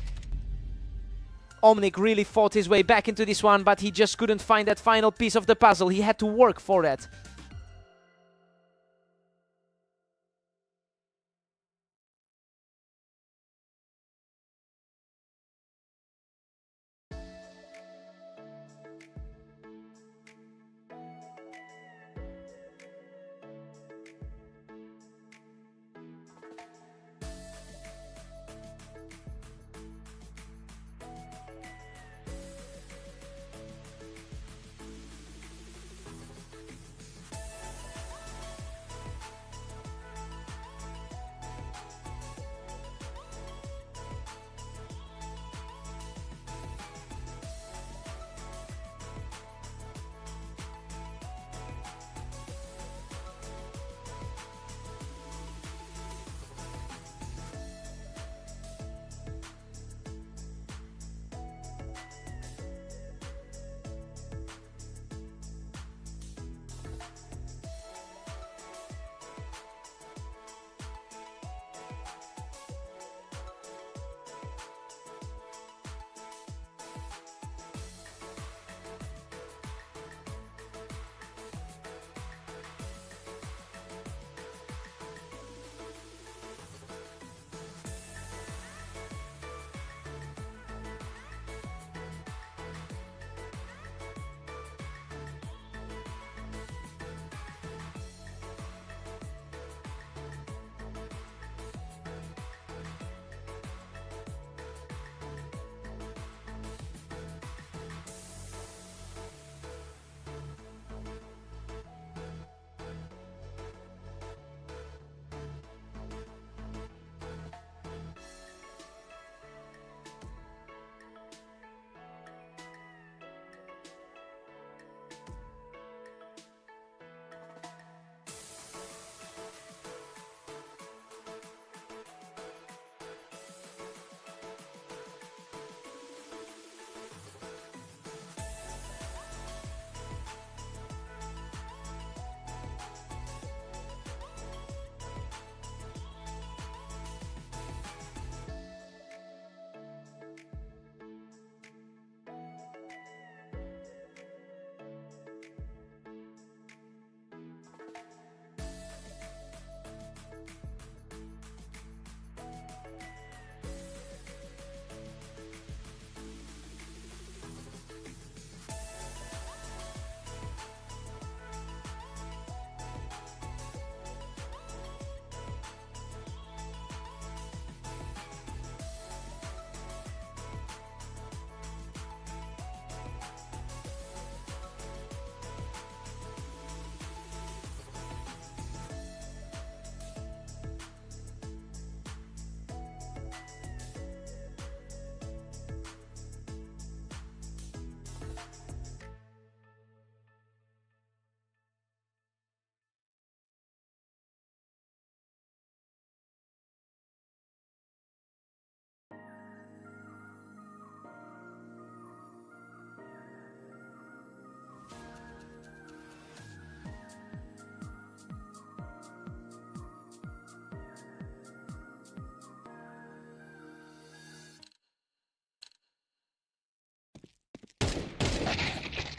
Omnic really fought his way back into this one, but he just couldn't find that final piece of the puzzle. He had to work for that.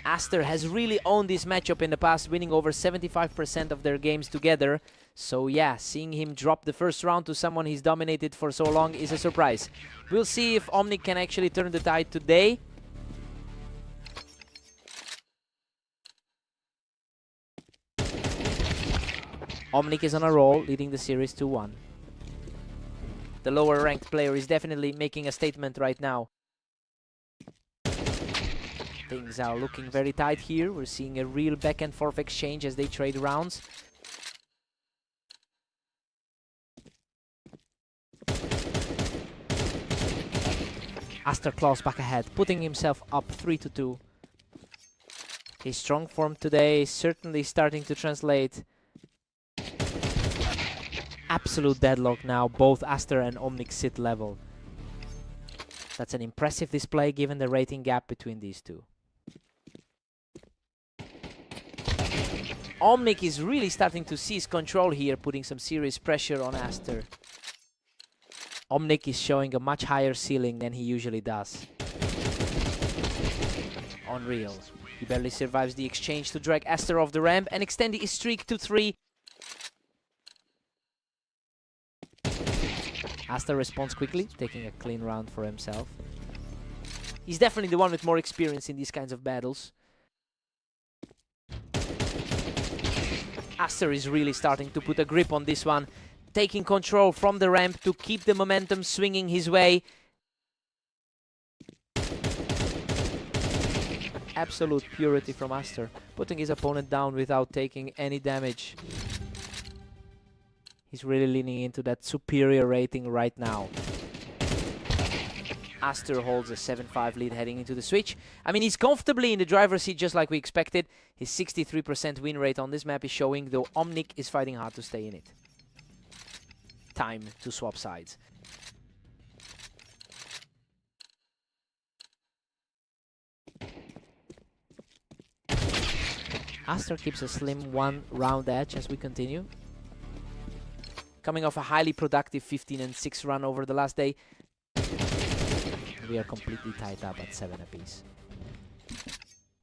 Aster has really owned this matchup in the past, winning over 75% of their games together. So yeah, seeing him drop the first round to someone he's dominated for so long is a surprise. We'll see if Omnic can actually turn the tide today. Omnic is on a roll, leading the series 2-1. The lower ranked player is definitely making a statement right now. Things are looking very tight here. We're seeing a real back and forth exchange as they trade rounds. Aster claws back ahead, putting himself up 3-2. His strong form today is certainly starting to translate. Absolute deadlock now, both Aster and Omnic sit level. That's an impressive display given the rating gap between these two. Omnic is really starting to seize control here, putting some serious pressure on Aster. Omnic is showing a much higher ceiling than he usually does. Unreal. He barely survives the exchange to drag Aster off the ramp and extend his streak to 3. Aster responds quickly, taking a clean round for himself. He's definitely the one with more experience in these kinds of battles. Aster is really starting to put a grip on this one, taking control from the ramp to keep the momentum swinging his way. Absolute purity from Aster, putting his opponent down without taking any damage. He's really leaning into that superior rating right now. Aster holds a 7-5 lead heading into the switch. I mean, he's comfortably in the driver's seat just like we expected. His 63% win rate on this map is showing, though Omnic is fighting hard to stay in it. Time to swap sides. Aster keeps a slim 1-round edge as we continue. Coming off a highly productive 15-6 run over the last day. We are completely tied up at 7 apiece.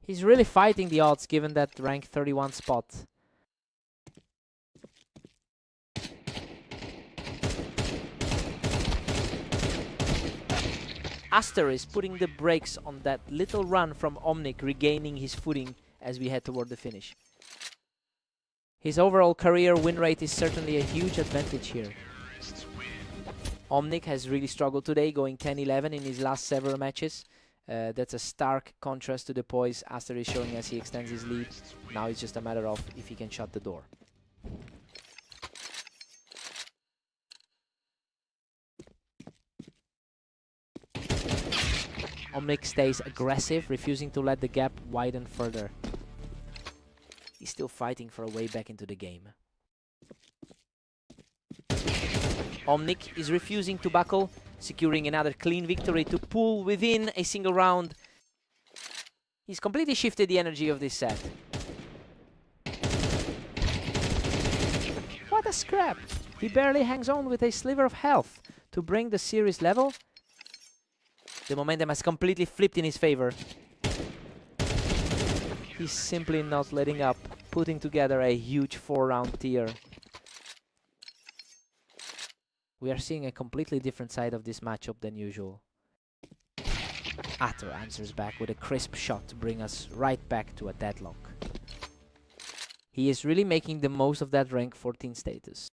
He's really fighting the odds given that rank 31 spot. Aster is putting the brakes on that little run from Omnic, regaining his footing as we head toward the finish. His overall career win rate is certainly a huge advantage here. Omnic has really struggled today, going 10-11 in his last several matches. That's a stark contrast to the poise Aster is showing as he extends his lead. Now it's just a matter of if he can shut the door. Omnic stays aggressive, refusing to let the gap widen further. He's still fighting for a way back into the game. Omnic is refusing to buckle, securing another clean victory to pull within a single round. He's completely shifted the energy of this set. What a scrap! He barely hangs on with a sliver of health to bring the series level. The momentum has completely flipped in his favor. He's simply not letting up, putting together a huge 4-round tier. We are seeing a completely different side of this matchup than usual. Aster answers back with a crisp shot to bring us right back to a deadlock. He is really making the most of that rank 14 status.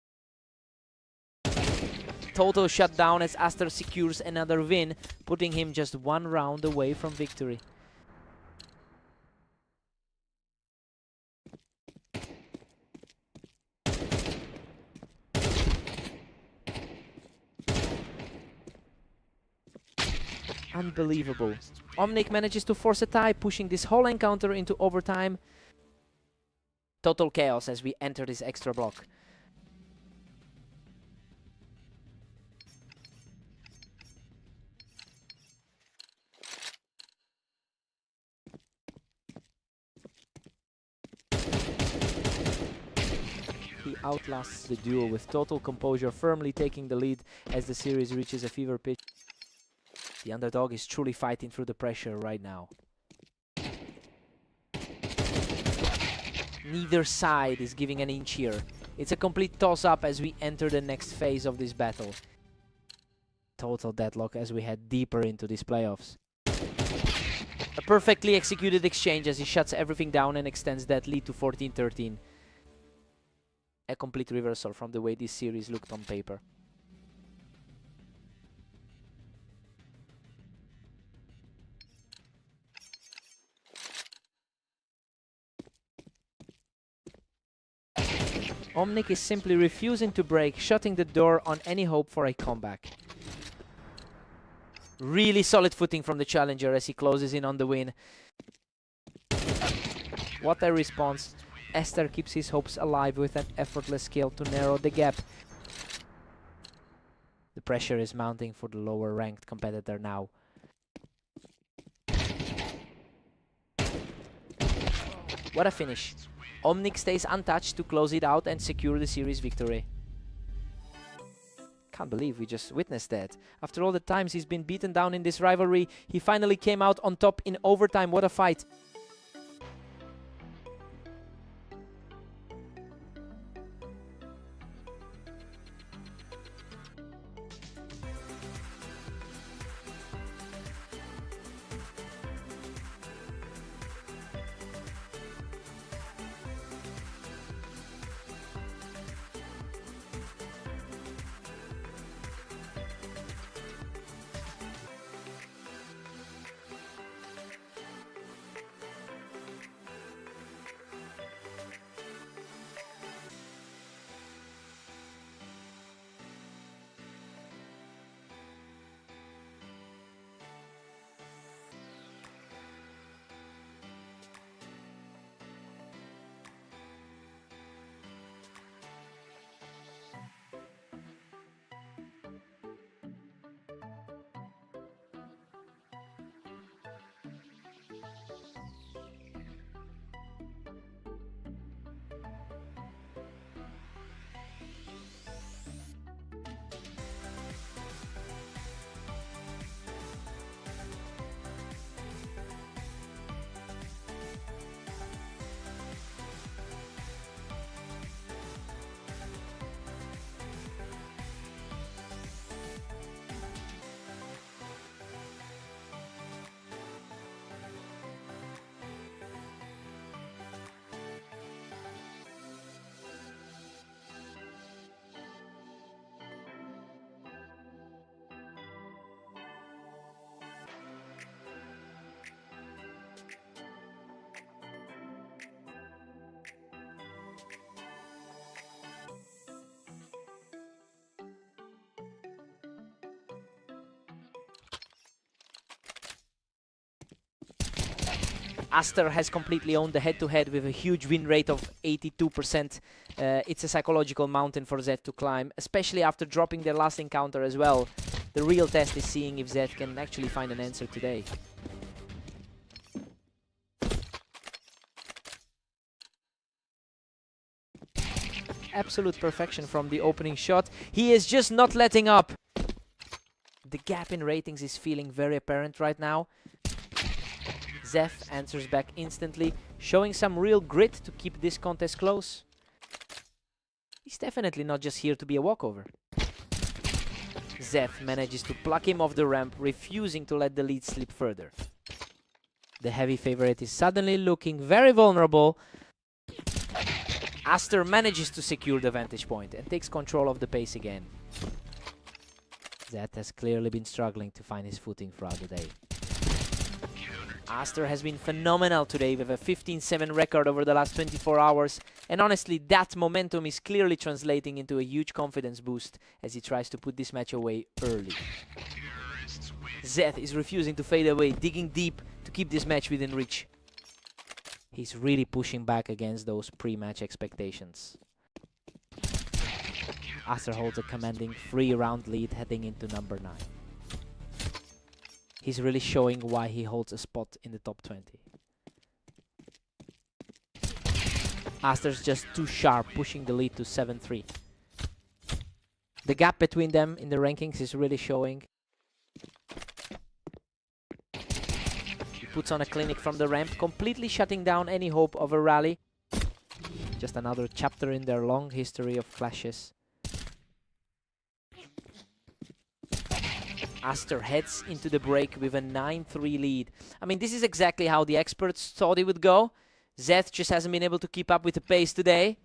Total shutdown as Aster secures another win, putting him just 1 round away from victory. Unbelievable. Omnic manages to force a tie, pushing this whole encounter into overtime. Total chaos as we enter this extra block. He outlasts the duo with total composure, firmly taking the lead as the series reaches a fever pitch. The underdog is truly fighting through the pressure right now. Neither side is giving an inch here. It's a complete toss-up as we enter the next phase of this battle. Total deadlock as we head deeper into these playoffs. A perfectly executed exchange as he shuts everything down and extends that lead to 14-13. A complete reversal from the way this series looked on paper. Omnic is simply refusing to break, shutting the door on any hope for a comeback. Really solid footing from the challenger as he closes in on the win. What a response. Aster keeps his hopes alive with an effortless skill to narrow the gap. The pressure is mounting for the lower ranked competitor now. What a finish. Omnic stays untouched to close it out and secure the series victory. Can't believe we just witnessed that. After all the times he's been beaten down in this rivalry, he finally came out on top in overtime. What a fight. Aster has completely owned the head-to-head with a huge win rate of 82%. It's a psychological mountain for Zed to climb, especially after dropping their last encounter as well. The real test is seeing if Zed can actually find an answer today. Absolute perfection from the opening shot. He is just not letting up. The gap in ratings is feeling very apparent right now. Zef answers back instantly, showing some real grit to keep this contest close. He's definitely not just here to be a walkover. Zef manages to pluck him off the ramp, refusing to let the lead slip further. The heavy favorite is suddenly looking very vulnerable. Aster manages to secure the vantage point and takes control of the pace again. Zed has clearly been struggling to find his footing throughout the day. Aster has been phenomenal today with a 15-7 record over the last 24 hours, and honestly that momentum is clearly translating into a huge confidence boost as he tries to put this match away early. Zed is refusing to fade away, digging deep to keep this match within reach. He's really pushing back against those pre-match expectations. Aster holds a commanding 3-round lead heading into number 9. He's really showing why he holds a spot in the top 20. Aster's just too sharp, pushing the lead to 7-3. The gap between them in the rankings is really showing. He puts on a clinic from the ramp, completely shutting down any hope of a rally. Just another chapter in their long history of clashes. Aster heads into the break with a 9-3 lead. I mean, this is exactly how the experts thought it would go. Zeth just hasn't been able to keep up with the pace today.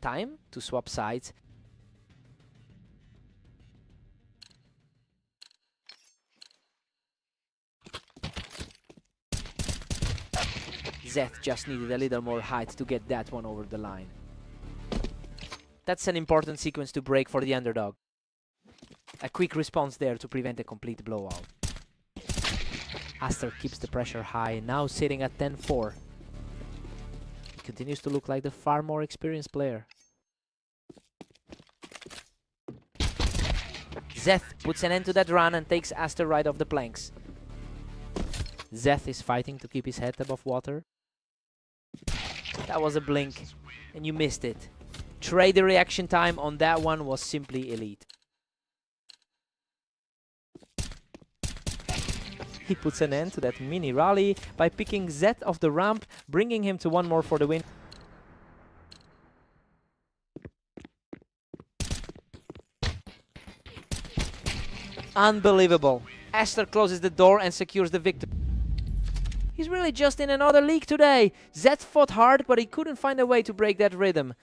Time to swap sides. Zeth just needed a little more height to get that one over the line. That's an important sequence to break for the underdog. A quick response there to prevent a complete blowout. Aster keeps the pressure high, now sitting at 10-4. He continues to look like the far more experienced player. Zeth puts an end to that run and takes Aster right off the planks. Zeth is fighting to keep his head above water. That was a blink, and you missed it. Trade the reaction time on that one was simply elite. He puts an end to that mini rally by picking Zeth off the ramp, bringing him to one more for the win. Unbelievable. Aster closes the door and secures the victory. He's really just in another league today. Zeth fought hard, but he couldn't find a way to break that rhythm.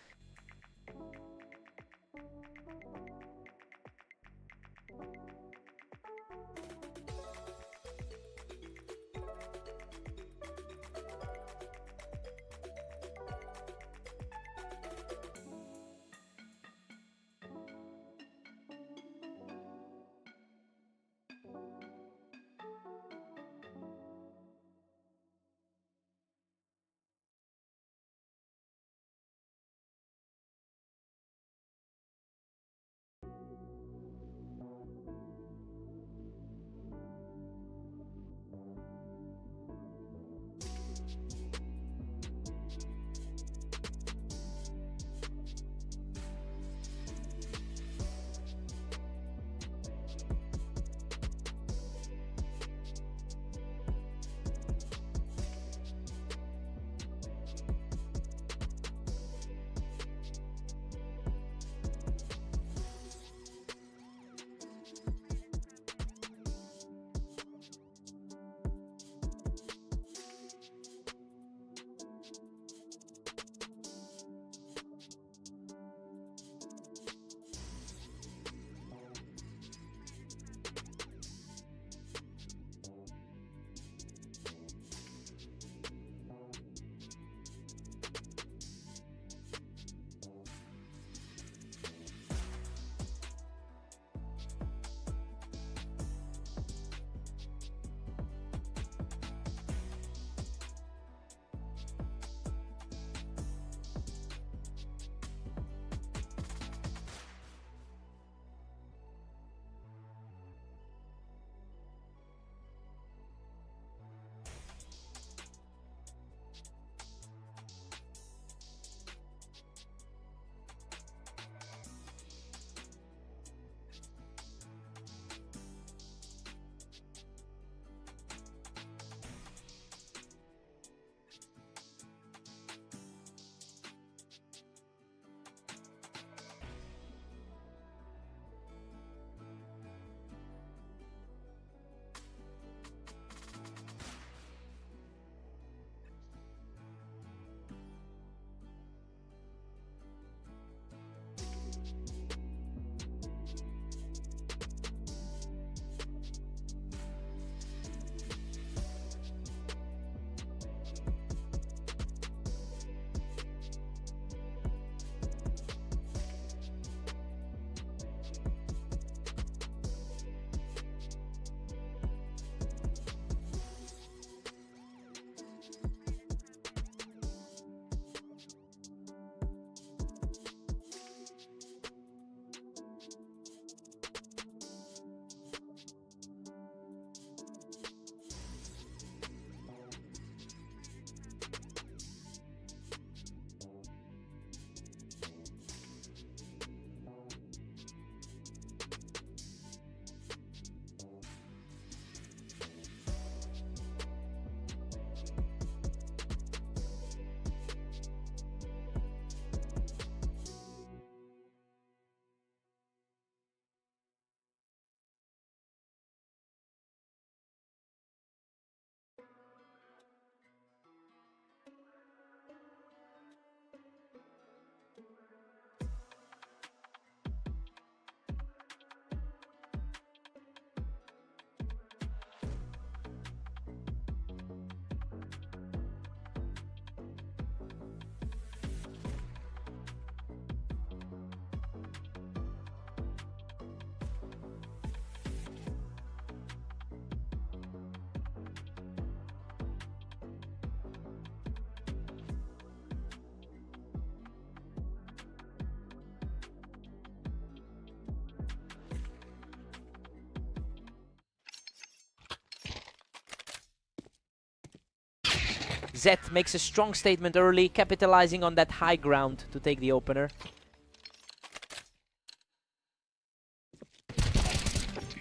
Zeth makes a strong statement early, capitalizing on that high ground to take the opener.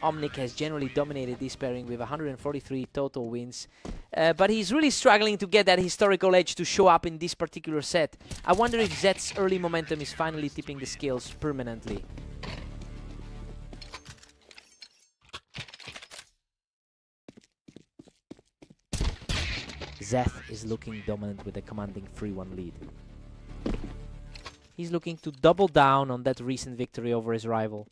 Omnic has generally dominated this pairing with 143 total wins, but he's really struggling to get that historical edge to show up in this particular set. I wonder if Zeth's early momentum is finally tipping the scales permanently. Zeth is looking dominant with a commanding 3-1 lead. He's looking to double down on that recent victory over his rival.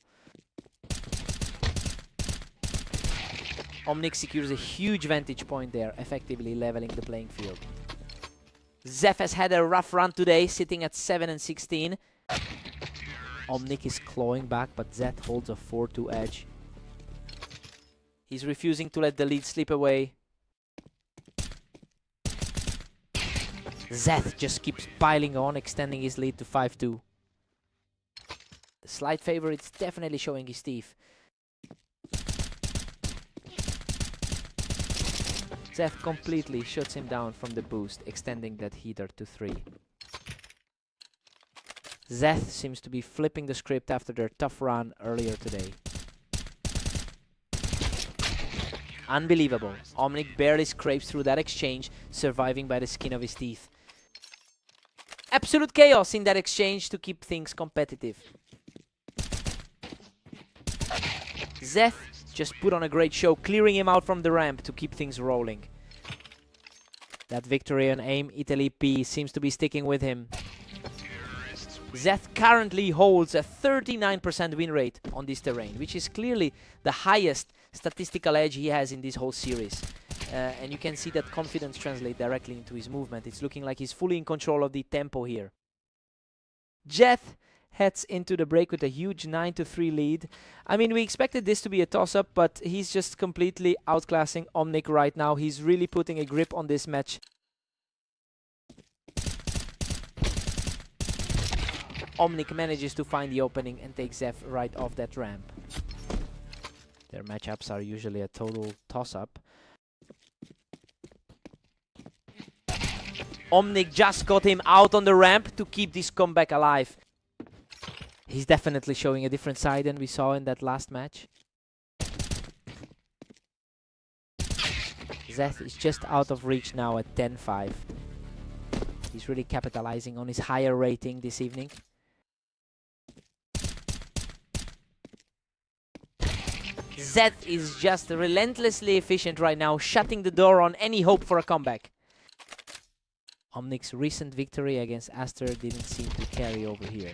Omnic secures a huge vantage point there, effectively leveling the playing field. Zeth has had a rough run today, sitting at 7 and 16. Omnic is clawing back, but Zeth holds a 4-2 edge. He's refusing to let the lead slip away. Zeth just keeps piling on, extending his lead to 5-2. The slight favorite's definitely showing his teeth. Zeth completely shuts him down from the boost, extending that heater to 3. Zeth seems to be flipping the script after their tough run earlier today. Unbelievable. Omnic barely scrapes through that exchange, surviving by the skin of his teeth. Absolute chaos in that exchange to keep things competitive. Zeth just put on a great show, clearing him out from the ramp to keep things rolling. That victory on AIM Italy P seems to be sticking with him. Zeth currently holds a 39% win rate on this terrain, which is clearly the highest statistical edge he has in this whole series. And you can see that confidence translate directly into his movement. It's looking like he's fully in control of the tempo here. Zeth heads into the break with a huge 9-3 lead. I mean, we expected this to be a toss-up, but he's just completely outclassing Omnic right now. He's really putting a grip on this match. Omnic manages to find the opening and take Zeth right off that ramp. Their matchups are usually a total toss-up. Omnic just got him out on the ramp to keep this comeback alive. He's definitely showing a different side than we saw in that last match. Zeth is just out of reach now at 10-5. He's really capitalizing on his higher rating this evening. Zeth is just relentlessly efficient right now, shutting the door on any hope for a comeback. Omnic's recent victory against Aster didn't seem to carry over here.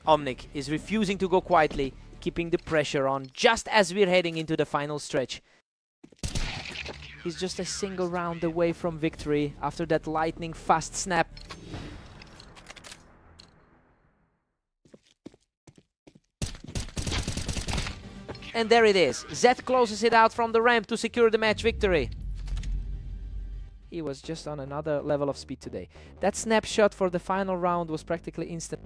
Omnic is refusing to go quietly, keeping the pressure on just as we're heading into the final stretch. He's just a single round away from victory after that lightning fast snap. And there it is. Zeth closes it out from the ramp to secure the match victory. He was just on another level of speed today. That snapshot for the final round was practically instant.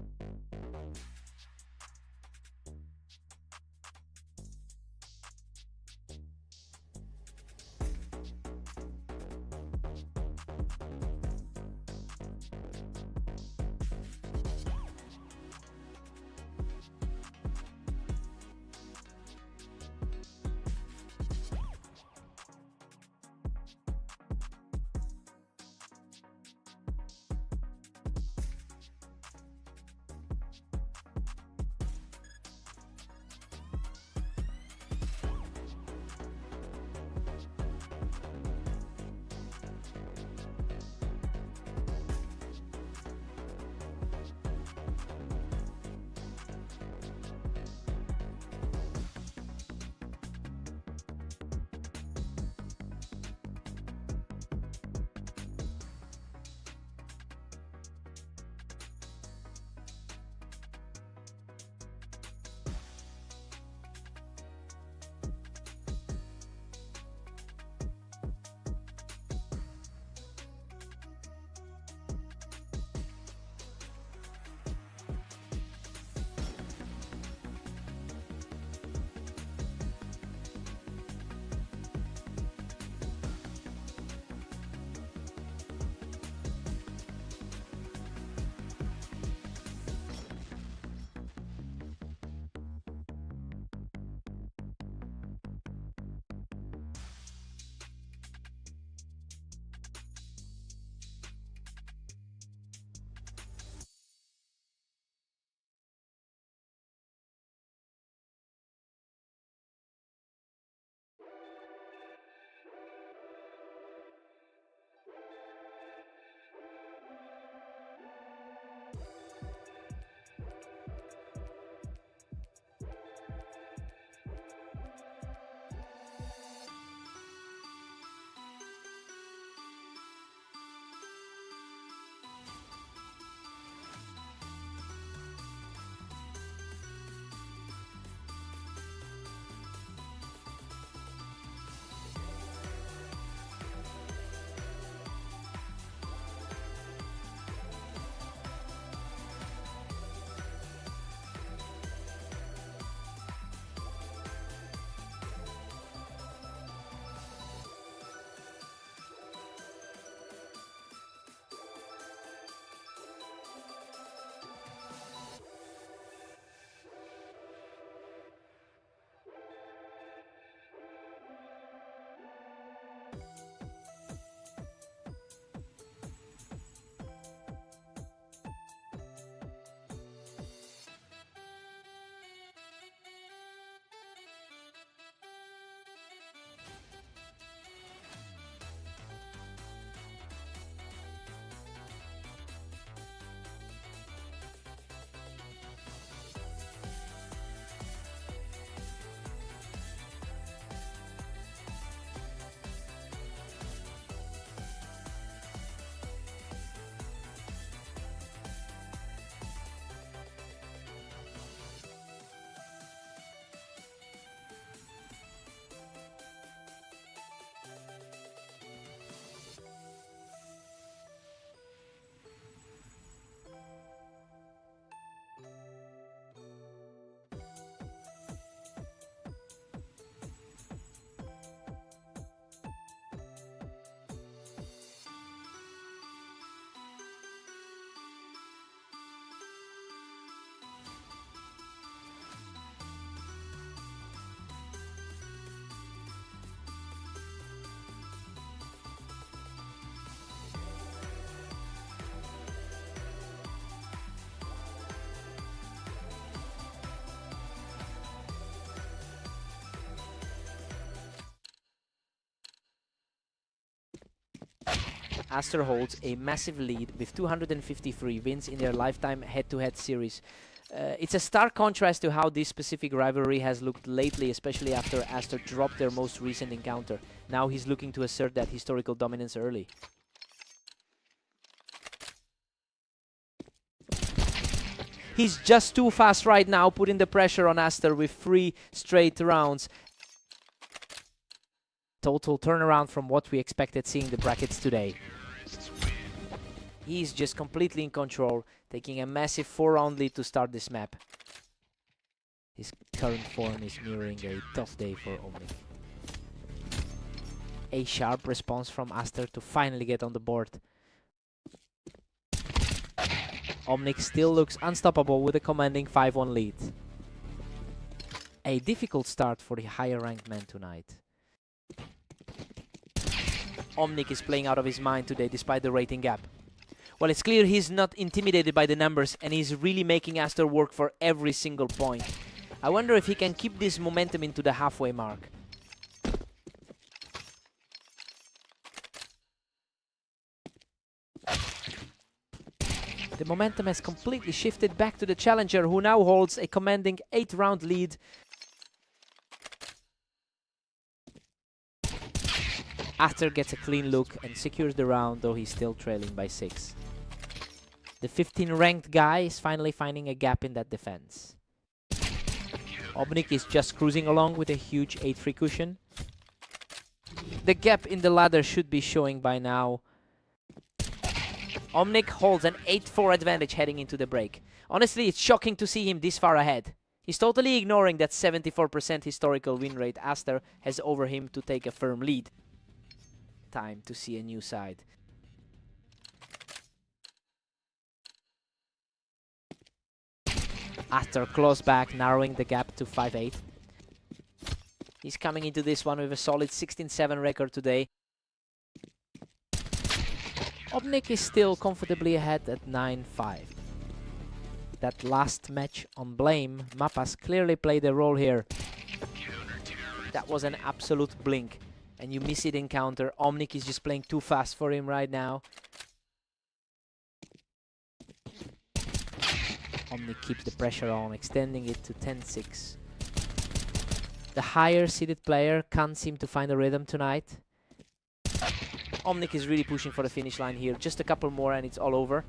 Aster holds a massive lead with 253 wins in their lifetime head-to-head series. It's a stark contrast to how this specific rivalry has looked lately, especially after Aster dropped their most recent encounter. Now he's looking to assert that historical dominance early. He's just too fast right now, putting the pressure on Aster with 3 straight rounds. Total turnaround from what we expected seeing the brackets today. He's just completely in control, taking a massive 4-round lead to start this map. His current form is mirroring a tough day for Omnic. A sharp response from Aster to finally get on the board. Omnic still looks unstoppable with a commanding 5-1 lead. A difficult start for the higher ranked man tonight. Omnic is playing out of his mind today despite the rating gap. Well, it's clear he's not intimidated by the numbers and he's really making Aster work for every single point. I wonder if he can keep this momentum into the halfway mark. The momentum has completely shifted back to the challenger, who now holds a commanding 8-round lead. Aster gets a clean look and secures the round, though he's still trailing by 6. The 15th-ranked guy is finally finding a gap in that defense. Omnic is just cruising along with a huge 8-3 cushion. The gap in the ladder should be showing by now. Omnic holds an 8-4 advantage heading into the break. Honestly, it's shocking to see him this far ahead. He's totally ignoring that 74% historical win rate Aster has over him to take a firm lead. Time to see a new side. Aster claws back, narrowing the gap to 5-8. He's coming into this one with a solid 16-7 record today. Omnic is still comfortably ahead at 9-5. That last match on Blame, Mappas clearly played a role here. That was an absolute blink. And you miss it encounter. Omnic is just playing too fast for him right now. Omnic keeps the pressure on, extending it to 10-6. The higher seeded player can't seem to find a rhythm tonight. Omnic is really pushing for the finish line here. Just a couple more and it's all over.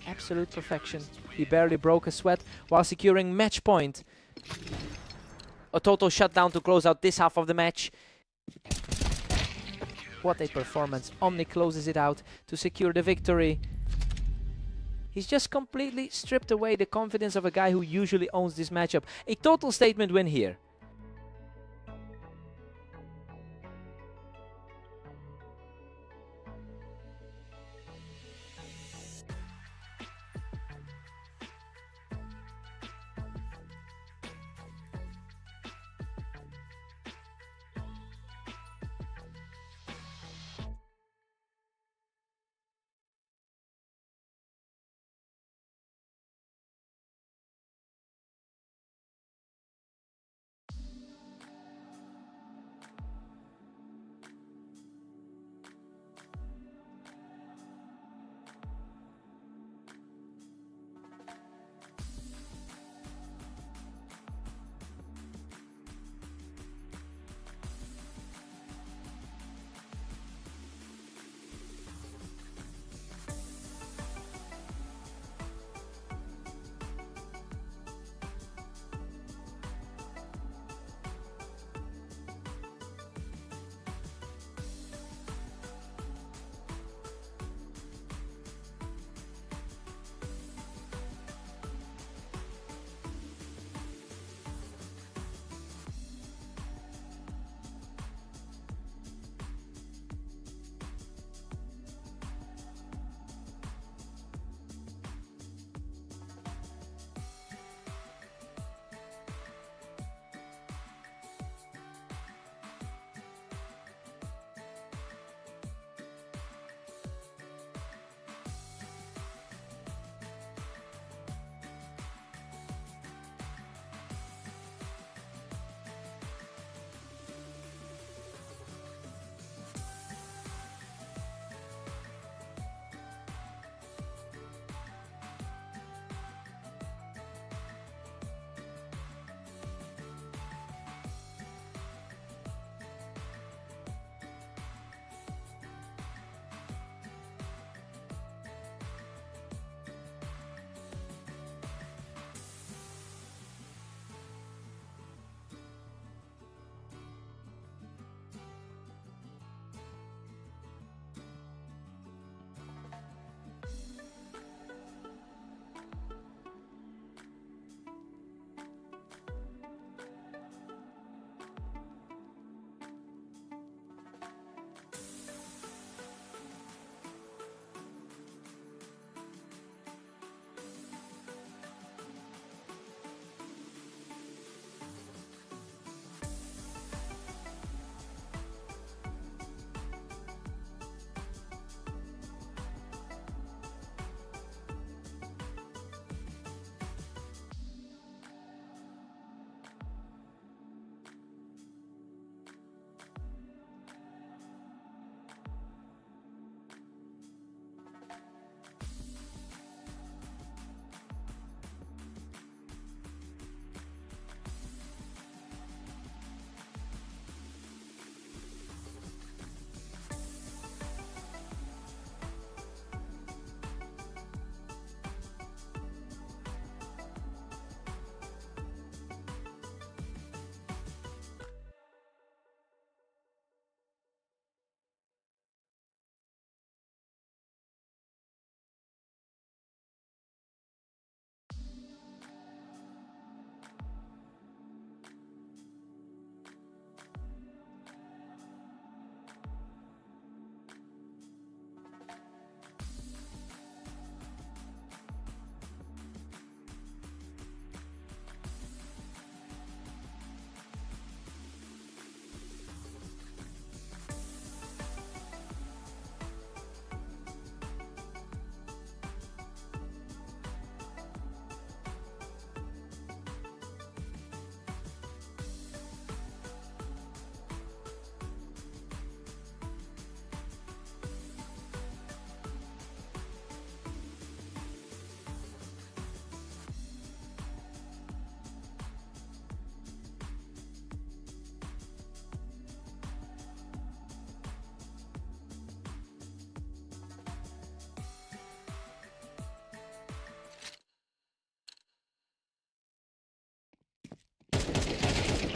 Absolute perfection. He barely broke a sweat while securing match point. A total shutdown to close out this half of the match. What a performance. Omnic closes it out to secure the victory. He's just completely stripped away the confidence of a guy who usually owns this matchup. A total statement win here.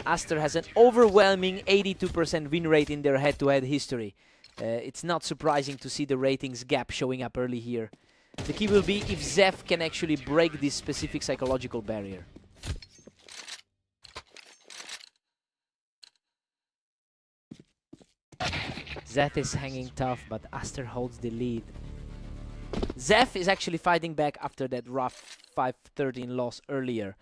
Aster has an overwhelming 82% win rate in their head-to-head history. It's not surprising to see the ratings gap showing up early here. The key will be if Zeph can actually break this specific psychological barrier. Zeth is hanging tough, but Aster holds the lead. Zeph is actually fighting back after that rough 5-13 loss earlier.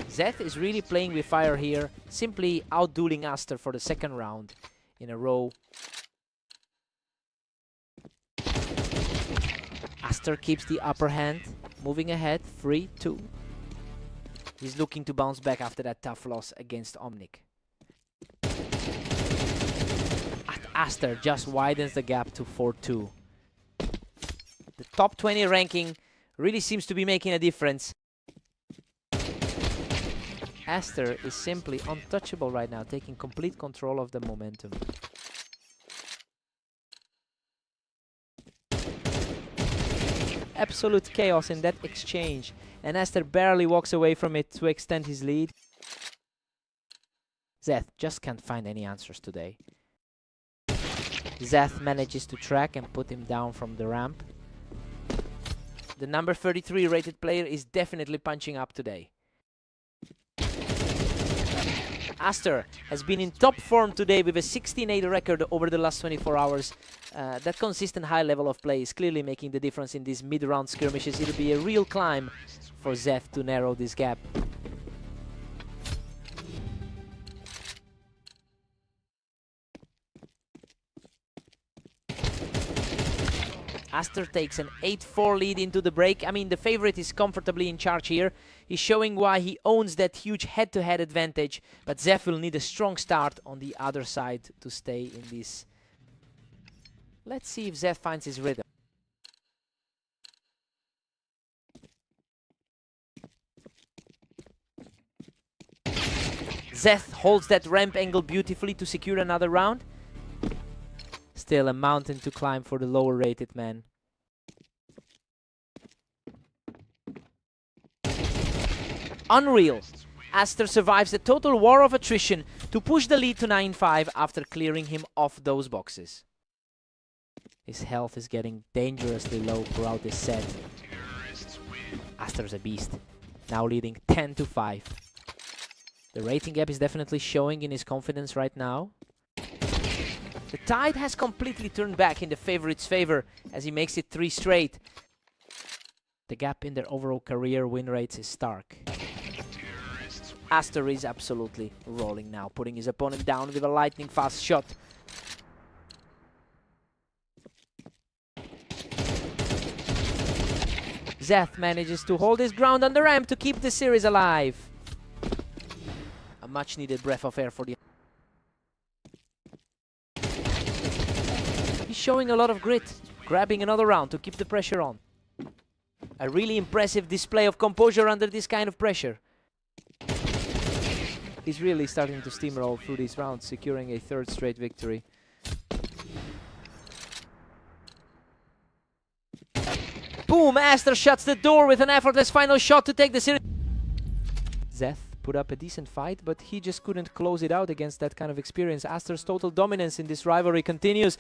Zeth is really playing with fire here, simply outdueling Aster for the second round in a row. Aster keeps the upper hand, moving ahead, 3-2. He's looking to bounce back after that tough loss against Omnic. Aster just widens the gap to 4-2. The top 20 ranking really seems to be making a difference. Aster is simply untouchable right now, taking complete control of the momentum. Absolute chaos in that exchange, and Aster barely walks away from it to extend his lead. Zeth just can't find any answers today. Zeth manages to track and put him down from the ramp. The number 33 rated player is definitely punching up today. Aster has been in top form today with a 16-8 record over the last 24 hours. That consistent high level of play is clearly making the difference in these mid-round skirmishes. It'll be a real climb for Zeth to narrow this gap. Aster takes an 8-4 lead into the break. I mean, the favorite is comfortably in charge here. He's showing why he owns that huge head-to-head advantage, but Zeph will need a strong start on the other side to stay in this. Let's see if Zeph finds his rhythm. Zeth holds that ramp angle beautifully to secure another round. Still a mountain to climb for the lower rated man. Unreal. Aster survives a total war of attrition to push the lead to 9-5 after clearing him off those boxes. His health is getting dangerously low throughout this set. Aster's a beast, now leading 10-5. The rating gap is definitely showing in his confidence right now. The tide has completely turned back in the favorite's favor as he makes it 3 straight. The gap in their overall career win rates is stark. Aster is absolutely rolling now, putting his opponent down with a lightning fast shot. Zeth manages to hold his ground on the ramp to keep the series alive. A much needed breath of air for the... He's showing a lot of grit, grabbing another round to keep the pressure on. A really impressive display of composure under this kind of pressure. He's really starting to steamroll through these rounds, securing a 3rd straight victory. Boom! Aster shuts the door with an effortless final shot to take the series. Zeth put up a decent fight, but he just couldn't close it out against that kind of experience. Aster's total dominance in this rivalry continues.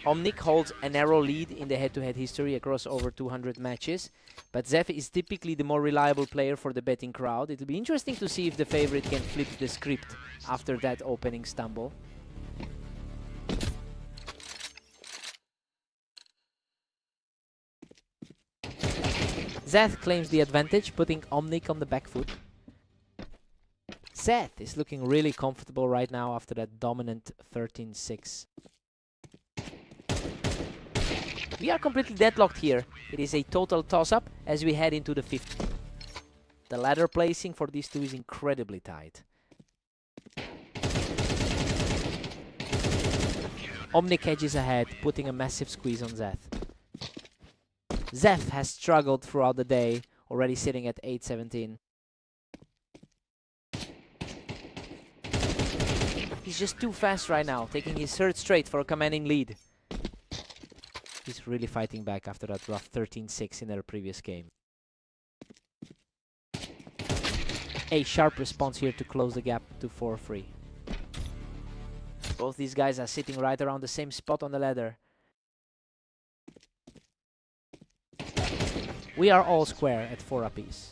Omnic holds a narrow lead in the head-to-head history across over 200 matches, but Zef is typically the more reliable player for the betting crowd. It'll be interesting to see if the favorite can flip the script after that opening stumble. Zeth claims the advantage, putting Omnic on the back foot. Zeth is looking really comfortable right now after that dominant 13-6. We are completely deadlocked here. It is a total toss-up as we head into the 5th. The ladder placing for these two is incredibly tight. Omnic edges ahead, putting a massive squeeze on Zeth. Zeth has struggled throughout the day, already sitting at 8-17. He's just too fast right now, taking his third straight for a commanding lead. He's really fighting back after that rough 13-6 in their previous game. A sharp response here to close the gap to 4-3. Both these guys are sitting right around the same spot on the ladder. We are all square at 4 apiece.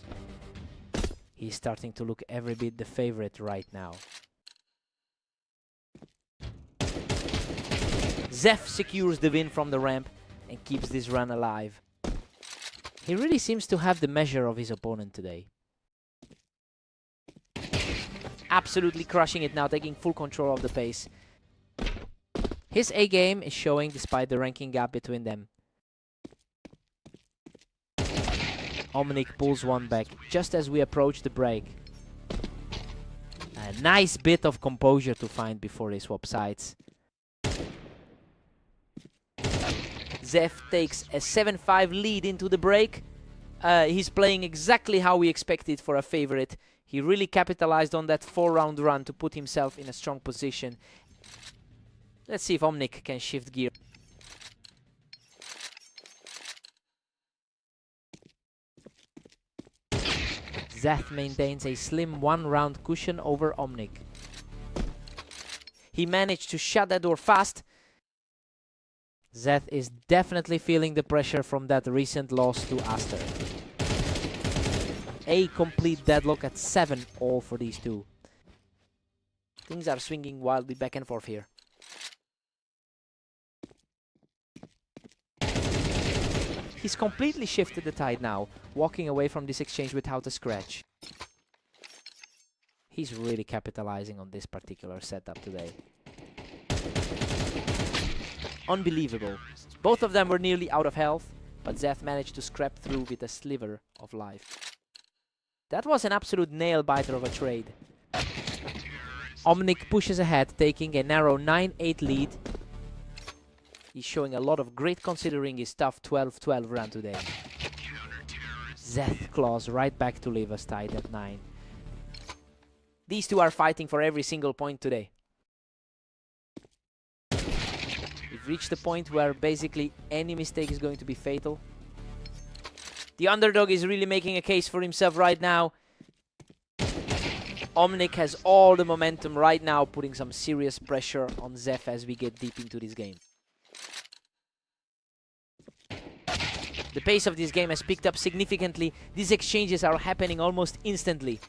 He's starting to look every bit the favorite right now. Zef secures the win from the ramp and keeps this run alive. He really seems to have the measure of his opponent today. Absolutely crushing it now, taking full control of the pace. His A game is showing despite the ranking gap between them. Omnic pulls one back just as we approach the break. A nice bit of composure to find before they swap sides. Zef takes a 7-5 lead into the break. He's playing exactly how we expected for a favorite. He really capitalized on that 4-round run to put himself in a strong position. Let's see if Omnic can shift gear. Zeth maintains a slim 1-round cushion over Omnic. He managed to shut that door fast. Zeth is definitely feeling the pressure from that recent loss to Aster. A complete deadlock at 7 all for these two. Things are swinging wildly back and forth here. He's completely shifted the tide now, walking away from this exchange without a scratch. He's really capitalizing on this particular setup today. Unbelievable. Both of them were nearly out of health, but Zeth managed to scrap through with a sliver of life. That was an absolute nail-biter of a trade. Omnic pushes ahead, taking a narrow 9-8 lead. He's showing a lot of grit considering his tough 12-12 run today. Zeth claws right back to leave us tied at 9. These two are fighting for every single point today. We've reached the point where basically any mistake is going to be fatal. The underdog is really making a case for himself right now. Omnic has all the momentum right now, putting some serious pressure on Zef as we get deep into this game. The pace of this game has picked up significantly. These exchanges are happening almost instantly.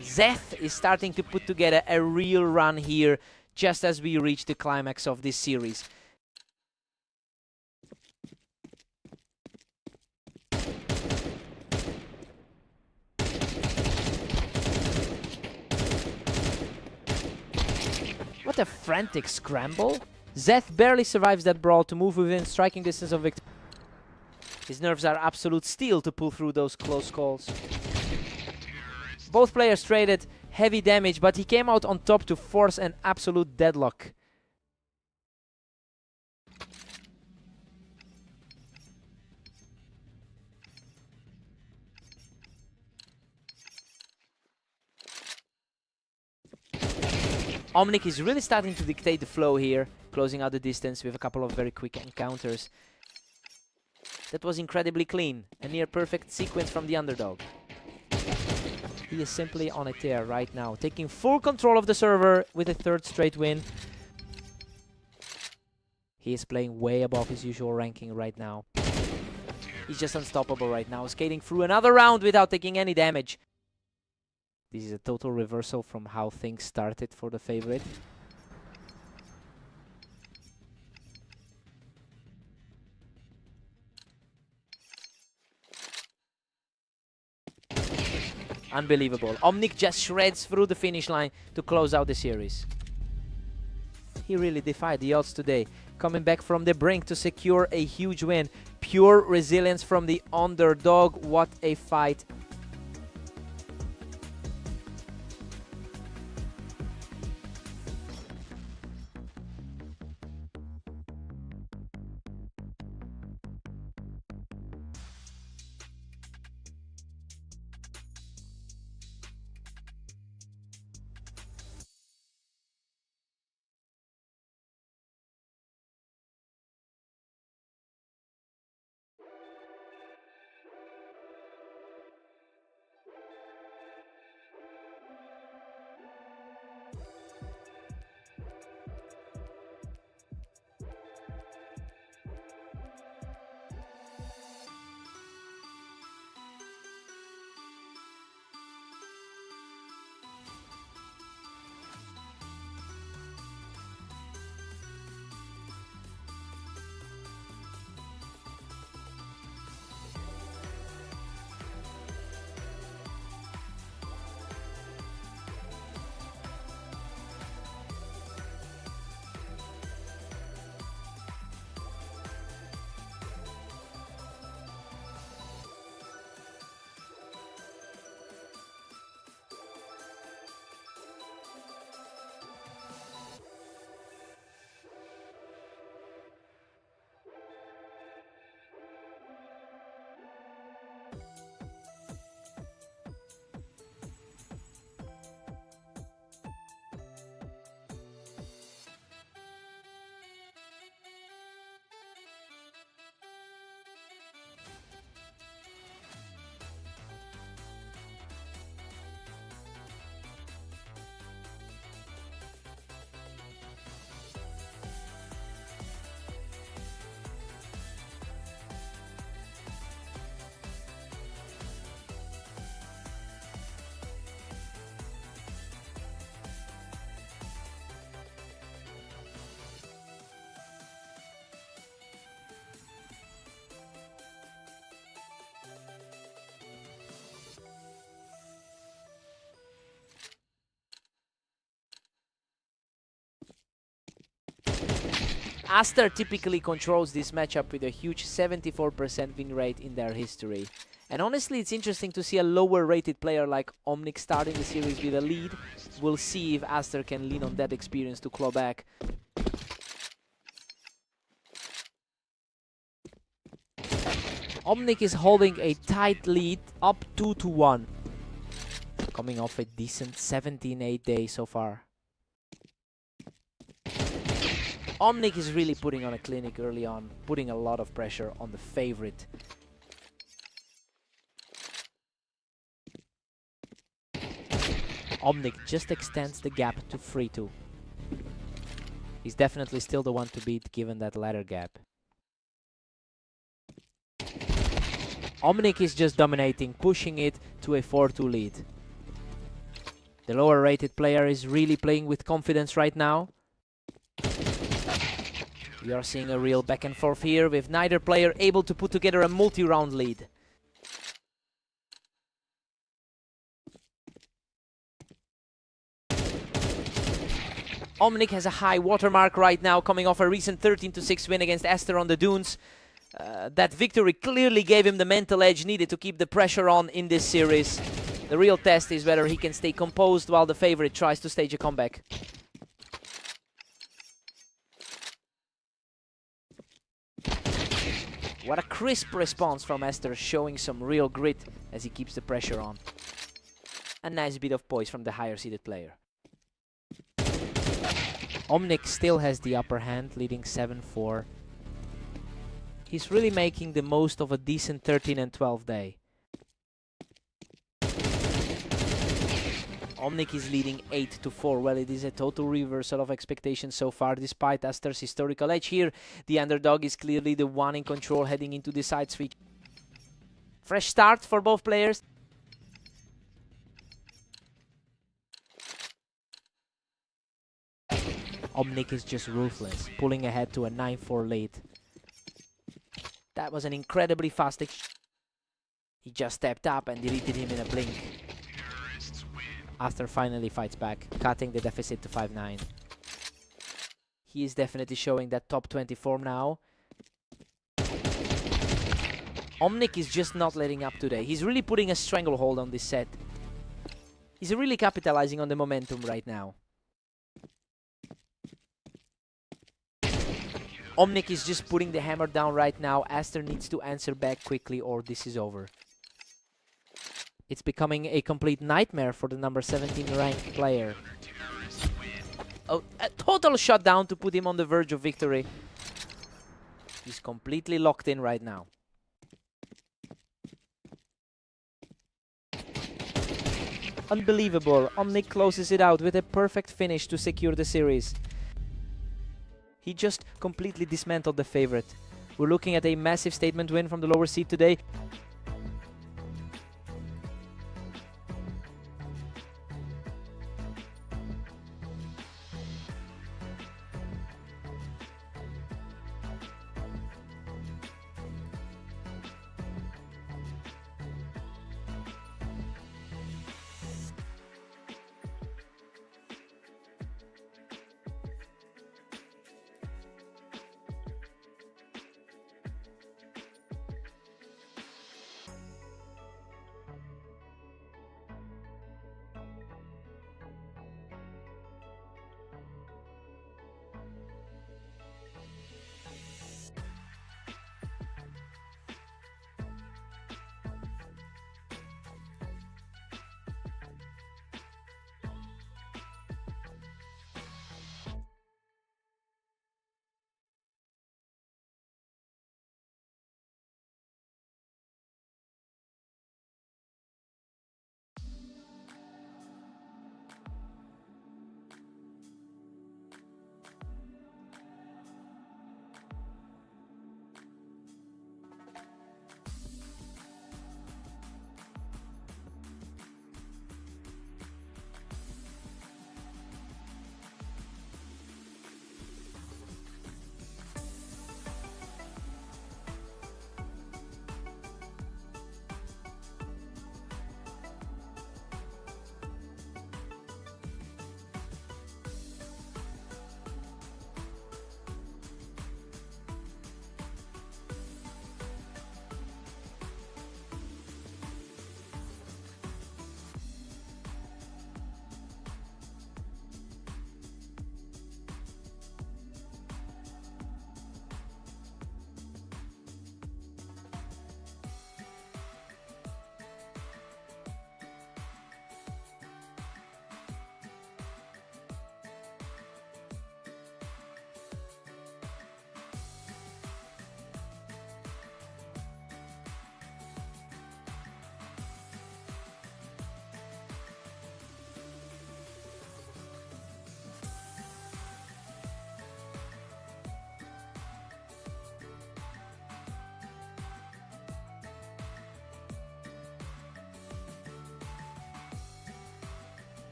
Zeth is starting to put together a real run here, just as we reach the climax of this series. What a frantic scramble. Zeth barely survives that brawl to move within striking distance of victory. His nerves are absolute steel to pull through those close calls. Both players traded heavy damage, but he came out on top to force an absolute deadlock. Omnic is really starting to dictate the flow here, closing out the distance with a couple of very quick encounters. That was incredibly clean, a near perfect sequence from the underdog. He is simply on a tear right now, taking full control of the server with a third straight win. He is playing way above his usual ranking right now. He's just unstoppable right now, skating through another round without taking any damage. This is a total reversal from how things started for the favorite. Unbelievable. Omnic just shreds through the finish line to close out the series. He really defied the odds today, coming back from the brink to secure a huge win. Pure resilience from the underdog. What a fight. Aster typically controls this matchup with a huge 74% win rate in their history. And honestly, it's interesting to see a lower rated player like Omnic starting the series with a lead. We'll see if Aster can lean on that experience to claw back. Omnic is holding a tight lead, up 2-1. Coming off a decent 17-8 day so far. Omnic is really putting on a clinic early on, putting a lot of pressure on the favorite. Omnic just extends the gap to 3-2. He's definitely still the one to beat given that ladder gap. Omnic is just dominating, pushing it to a 4-2 lead. The lower rated player is really playing with confidence right now. We are seeing a real back and forth here, with neither player able to put together a multi-round lead. Omnic has a high watermark right now, coming off a recent 13-6 win against Aster on the Dunes. That victory clearly gave him the mental edge needed to keep the pressure on in this series. The real test is whether he can stay composed while the favorite tries to stage a comeback. What a crisp response from Aster, showing some real grit as he keeps the pressure on. A nice bit of poise from the higher seeded player. Omnic still has the upper hand, leading 7-4. He's really making the most of a decent 13-12 day. Omnic is leading 8-4. Well, it is a total reversal of expectations so far, despite Aster's historical edge here. The underdog is clearly the one in control heading into the side switch. Fresh start for both players. Omnic is just ruthless, pulling ahead to a 9-4 lead. That was an incredibly fast exchange. He just stepped up and deleted him in a blink. Aster finally fights back, cutting the deficit to 5-9. He is definitely showing that top 20 form now. Omnic is just not letting up today. He's really putting a stranglehold on this set. He's really capitalizing on the momentum right now. Omnic is just putting the hammer down right now. Aster needs to answer back quickly or this is over. It's becoming a complete nightmare for the number 17 ranked player. Oh, a total shutdown to put him on the verge of victory. He's completely locked in right now. Unbelievable. Omnic closes it out with a perfect finish to secure the series. He just completely dismantled the favorite. We're looking at a massive statement win from the lower seed today.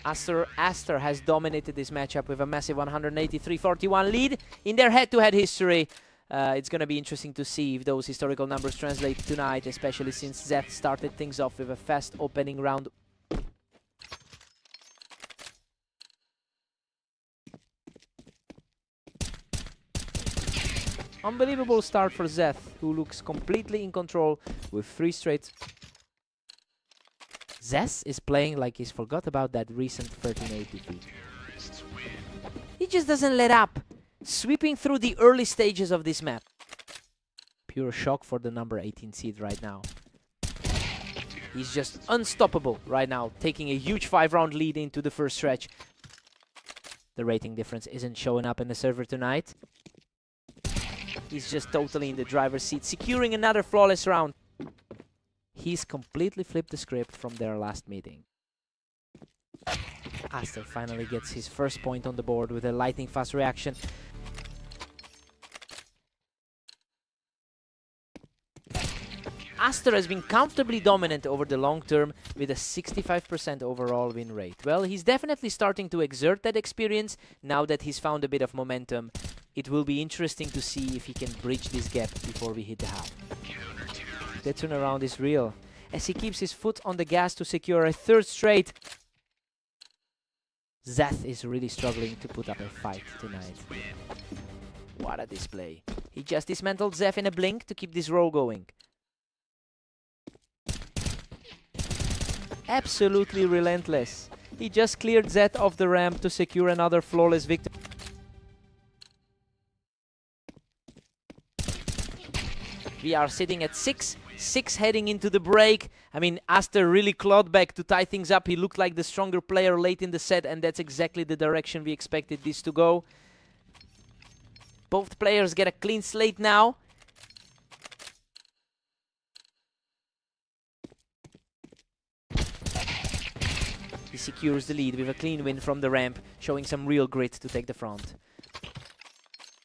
Aster has dominated this matchup with a massive 183-41 lead in their head-to-head history. It's going to be interesting to see if those historical numbers translate tonight, especially since Zeth started things off with a fast opening round. Unbelievable start for Zeth, who looks completely in control with 3 straight. Zeth is playing like he's forgot about that recent 13-8 defeat. He just doesn't let up, sweeping through the early stages of this map. Pure shock for the number 18 seed right now. He's just unstoppable right now, taking a huge 5-round lead into the first stretch. The rating difference isn't showing up in the server tonight. He's just totally in the driver's seat, securing another flawless round. He's completely flipped the script from their last meeting. Aster finally gets his first point on the board with a lightning fast reaction. Aster has been comfortably dominant over the long term with a 65% overall win rate. Well, he's definitely starting to exert that experience now that he's found a bit of momentum. It will be interesting to see if he can bridge this gap before we hit the half. The turnaround is real, as he keeps his foot on the gas to secure a 3rd straight. Zeth is really struggling to put up a fight tonight. What a display. He just dismantled Zeth in a blink to keep this roll going. Absolutely relentless. He just cleared Zeth off the ramp to secure another flawless victory. We are sitting at 6 heading into the break. I mean, Aster really clawed back to tie things up. He looked like the stronger player late in the set, and that's exactly the direction we expected this to go. Both players get a clean slate now. He secures the lead with a clean win from the ramp, showing some real grit to take the front.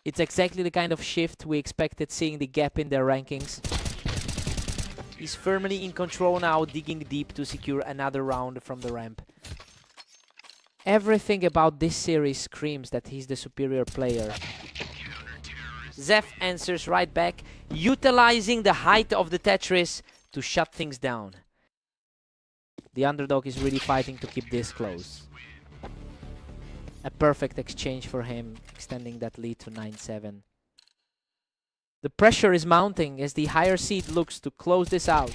It's exactly the kind of shift we expected, seeing the gap in their rankings. He's firmly in control now, digging deep to secure another round from the ramp. Everything about this series screams that he's the superior player. Zeth answers right back, utilizing the height of the Tetris to shut things down. The underdog is really fighting to keep this close. A perfect exchange for him, extending that lead to 9-7. The pressure is mounting as the higher seed looks to close this out.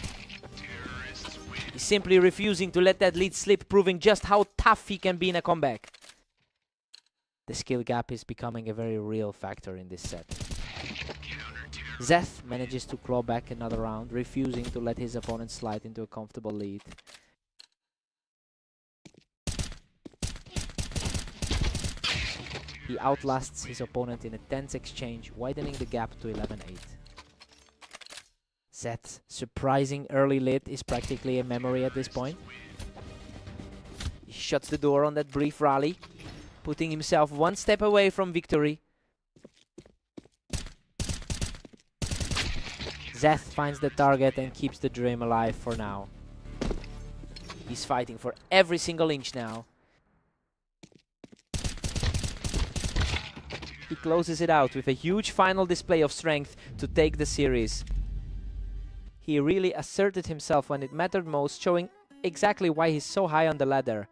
He's simply refusing to let that lead slip, proving just how tough he can be in a comeback. The skill gap is becoming a very real factor in this set. Zeth manages to claw back another round, refusing to let his opponent slide into a comfortable lead. He outlasts his opponent in a tense exchange, widening the gap to 11-8. Zeth's surprising early lead is practically a memory at this point. He shuts the door on that brief rally, putting himself one step away from victory. Zeth finds the target and keeps the dream alive for now. He's fighting for every single inch now. He closes it out with a huge final display of strength to take the series. He really asserted himself when it mattered most, showing exactly why he's so high on the ladder.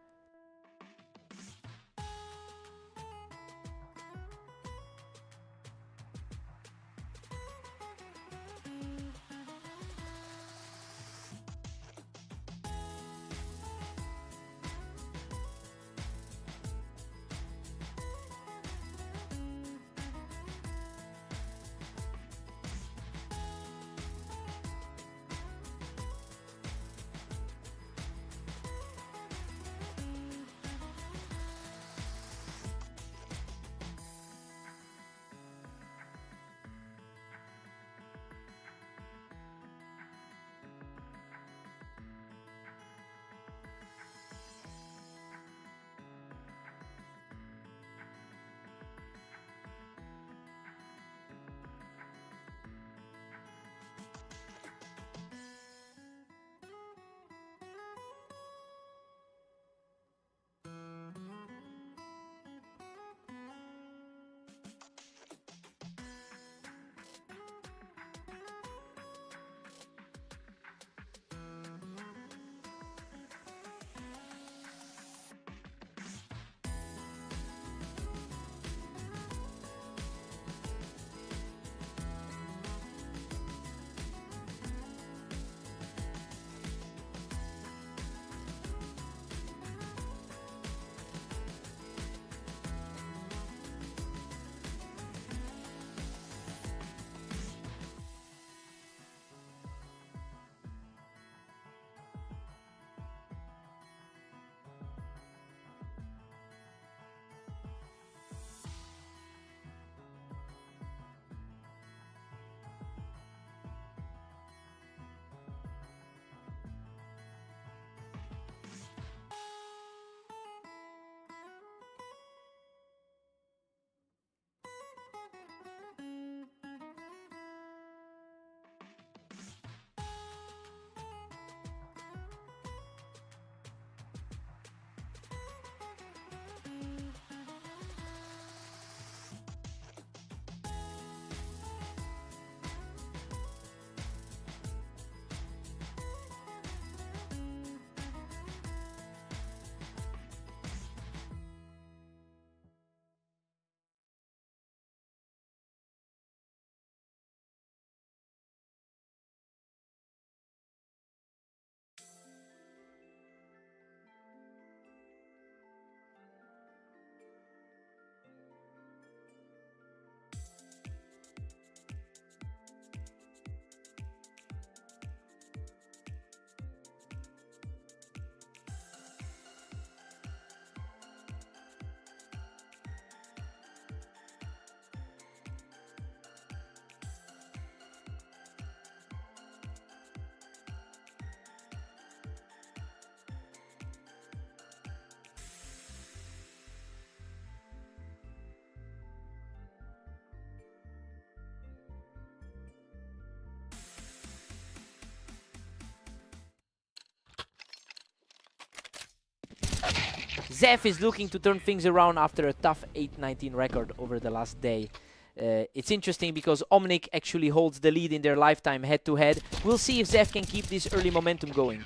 Zef is looking to turn things around after a tough 8-19 record over the last day. It's interesting because Omnic actually holds the lead in their lifetime head-to-head. We'll see if Zef can keep this early momentum going.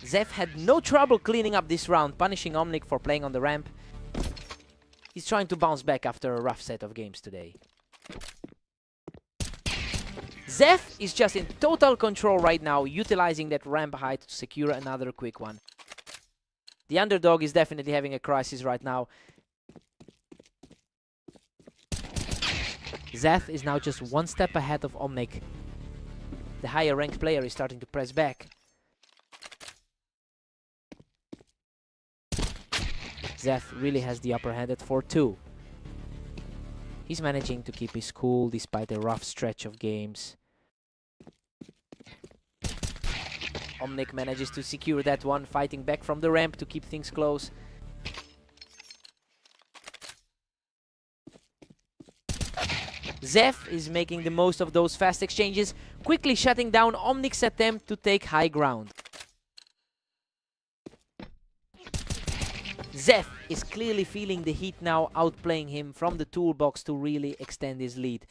Zef had no trouble cleaning up this round, punishing Omnic for playing on the ramp. He's trying to bounce back after a rough set of games today. Zef is just in total control right now, utilizing that ramp height to secure another quick one. The underdog is definitely having a crisis right now. Zef is now just one step ahead of Omnic. The higher ranked player is starting to press back. Zef really has the upper hand at 4-2. He's managing to keep his cool despite a rough stretch of games. Omnic manages to secure that one, fighting back from the ramp to keep things close. Zef is making the most of those fast exchanges, quickly shutting down Omnic's attempt to take high ground. Zef is clearly feeling the heat now, outplaying him from the toolbox to really extend his lead.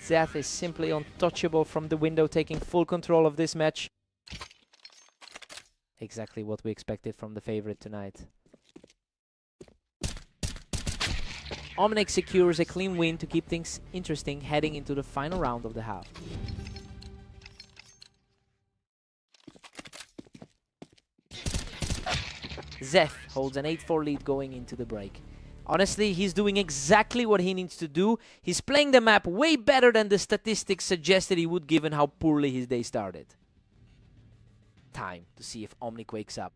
Zef is simply untouchable from the window, taking full control of this match. Exactly what we expected from the favorite tonight. Omnic secures a clean win to keep things interesting heading into the final round of the half. Zef holds an 8-4 lead going into the break. Honestly, he's doing exactly what he needs to do. He's playing the map way better than the statistics suggested he would, given how poorly his day started. Time to see if Omnic wakes up.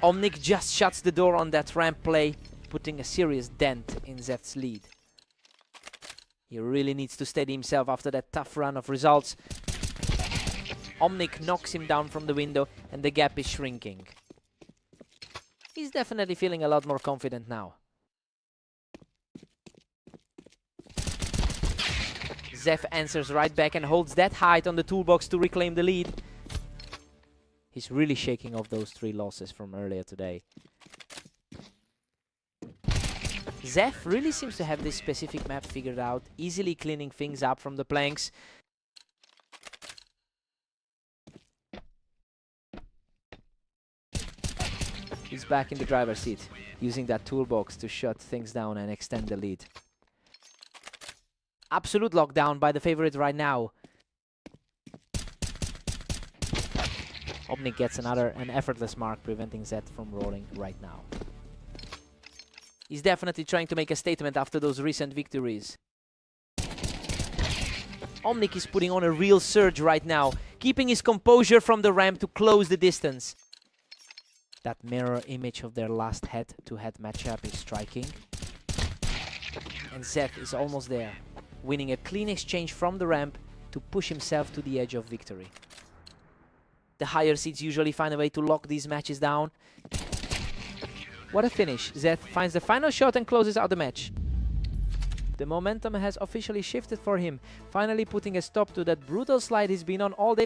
Omnic just shuts the door on that ramp play, putting a serious dent in Zef's lead. He really needs to steady himself after that tough run of results. Omnic knocks him down from the window and the gap is shrinking. He's definitely feeling a lot more confident now. Zef answers right back and holds that height on the toolbox to reclaim the lead. He's really shaking off those 3 losses from earlier today. Zef really seems to have this specific map figured out, easily cleaning things up from the planks. He's back in the driver's seat, using that toolbox to shut things down and extend the lead. Absolute lockdown by the favorite right now. Omnic gets an effortless mark, preventing Zef from rolling right now. He's definitely trying to make a statement after those recent victories. Omnic is putting on a real surge right now, keeping his composure from the ramp to close the distance. That mirror image of their last head-to-head matchup is striking. And Zef is almost there, winning a clean exchange from the ramp to push himself to the edge of victory. The higher seeds usually find a way to lock these matches down. What a finish. Zef finds the final shot and closes out the match. The momentum has officially shifted for him, finally putting a stop to that brutal slide he's been on all day.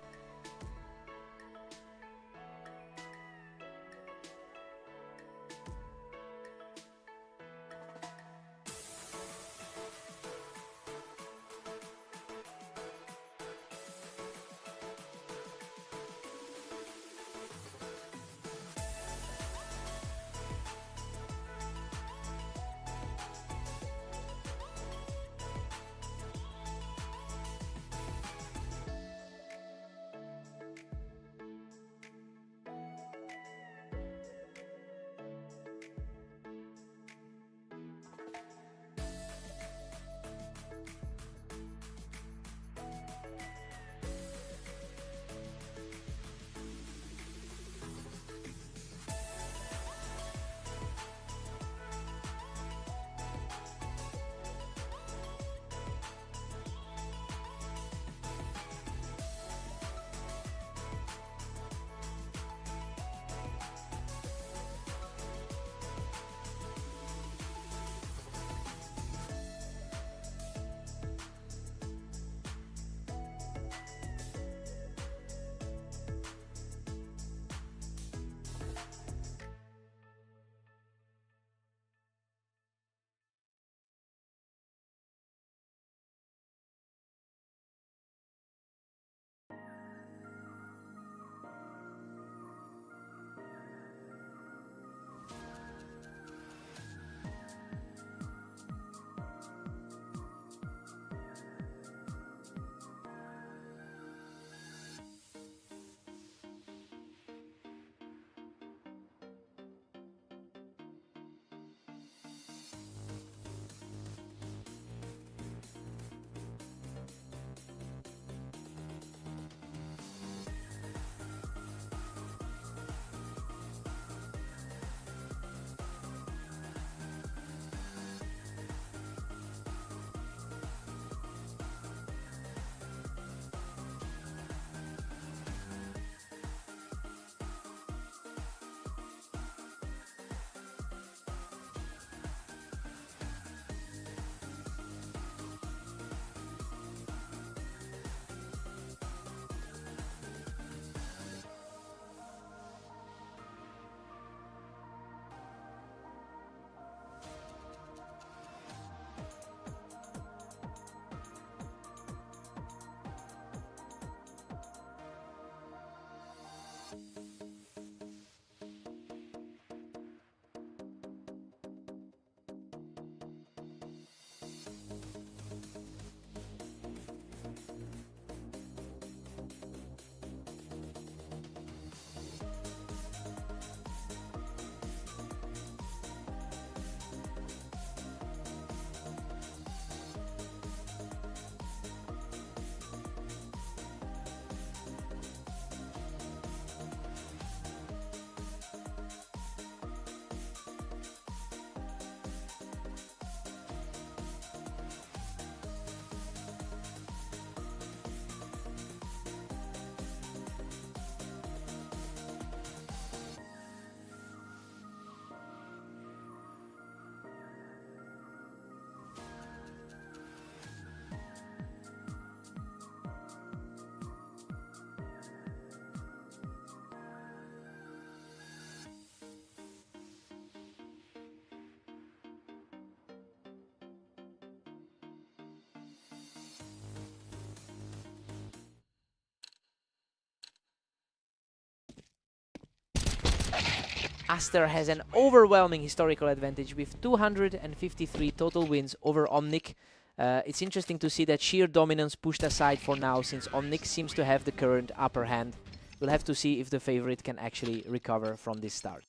Aster has an overwhelming historical advantage with 253 total wins over Omnic. It's interesting to see that sheer dominance pushed aside for now, since Omnic seems to have the current upper hand. We'll have to see if the favorite can actually recover from this start.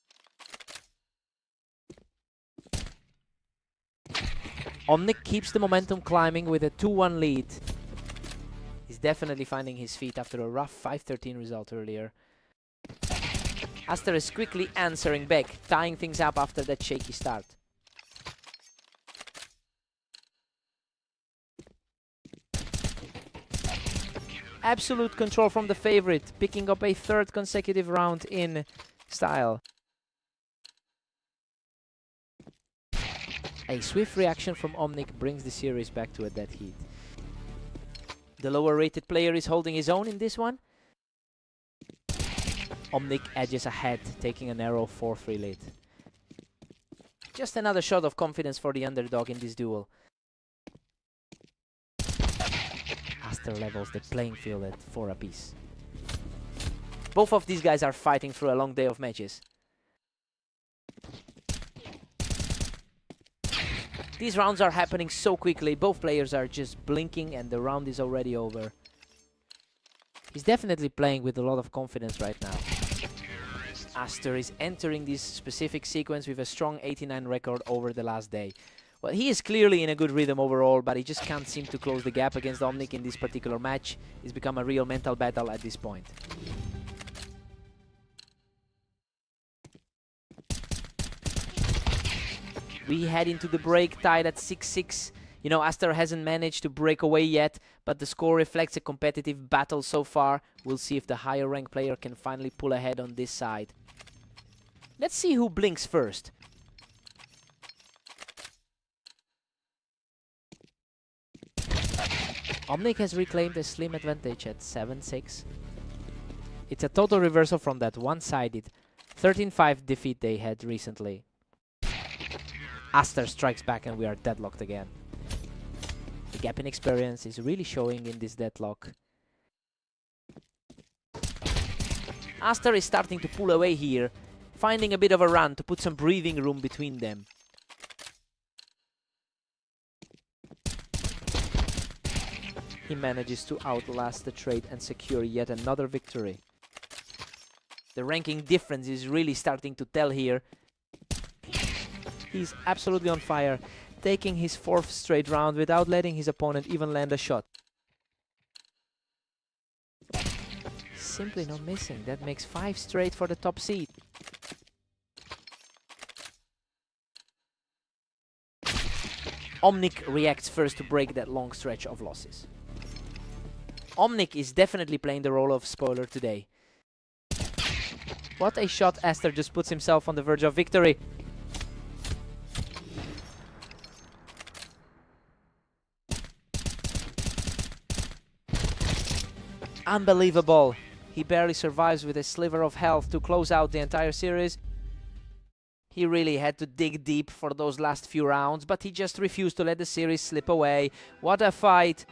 Omnic keeps the momentum climbing with a 2-1 lead. He's definitely finding his feet after a rough 5-13 result earlier. Aster is quickly answering back, tying things up after that shaky start. Absolute control from the favorite, picking up a third consecutive round in style. A swift reaction from Omnic brings the series back to a dead heat. The lower rated player is holding his own in this one. Omnic edges ahead, taking a narrow 4-3 lead. Just another shot of confidence for the underdog in this duel. Aster levels the playing field at 4 apiece. Both of these guys are fighting through a long day of matches. These rounds are happening so quickly, both players are just blinking and the round is already over. He's definitely playing with a lot of confidence right now. Aster is entering this specific sequence with a strong 89 record over the last day. Well, he is clearly in a good rhythm overall, but he just can't seem to close the gap against Omnic in this particular match. It's become a real mental battle at this point. We head into the break tied at 6-6. You know, Aster hasn't managed to break away yet, but the score reflects a competitive battle so far. We'll see if the higher ranked player can finally pull ahead on this side. Let's see who blinks first. Omnic has reclaimed a slim advantage at 7-6. It's a total reversal from that one-sided 13-5 defeat they had recently. Aster strikes back and we are deadlocked again. The gap in experience is really showing in this deadlock. Aster is starting to pull away here, finding a bit of a run to put some breathing room between them. He manages to outlast the trade and secure yet another victory. The ranking difference is really starting to tell here. He's absolutely on fire, taking his 4th straight round without letting his opponent even land a shot. Simply not missing. That makes 5 straight for the top seed. Omnic reacts first to break that long stretch of losses. Omnic is definitely playing the role of spoiler today. What a shot. Aster just puts himself on the verge of victory. Unbelievable. He barely survives with a sliver of health to close out the entire series. He really had to dig deep for those last few rounds, but he just refused to let the series slip away. What a fight.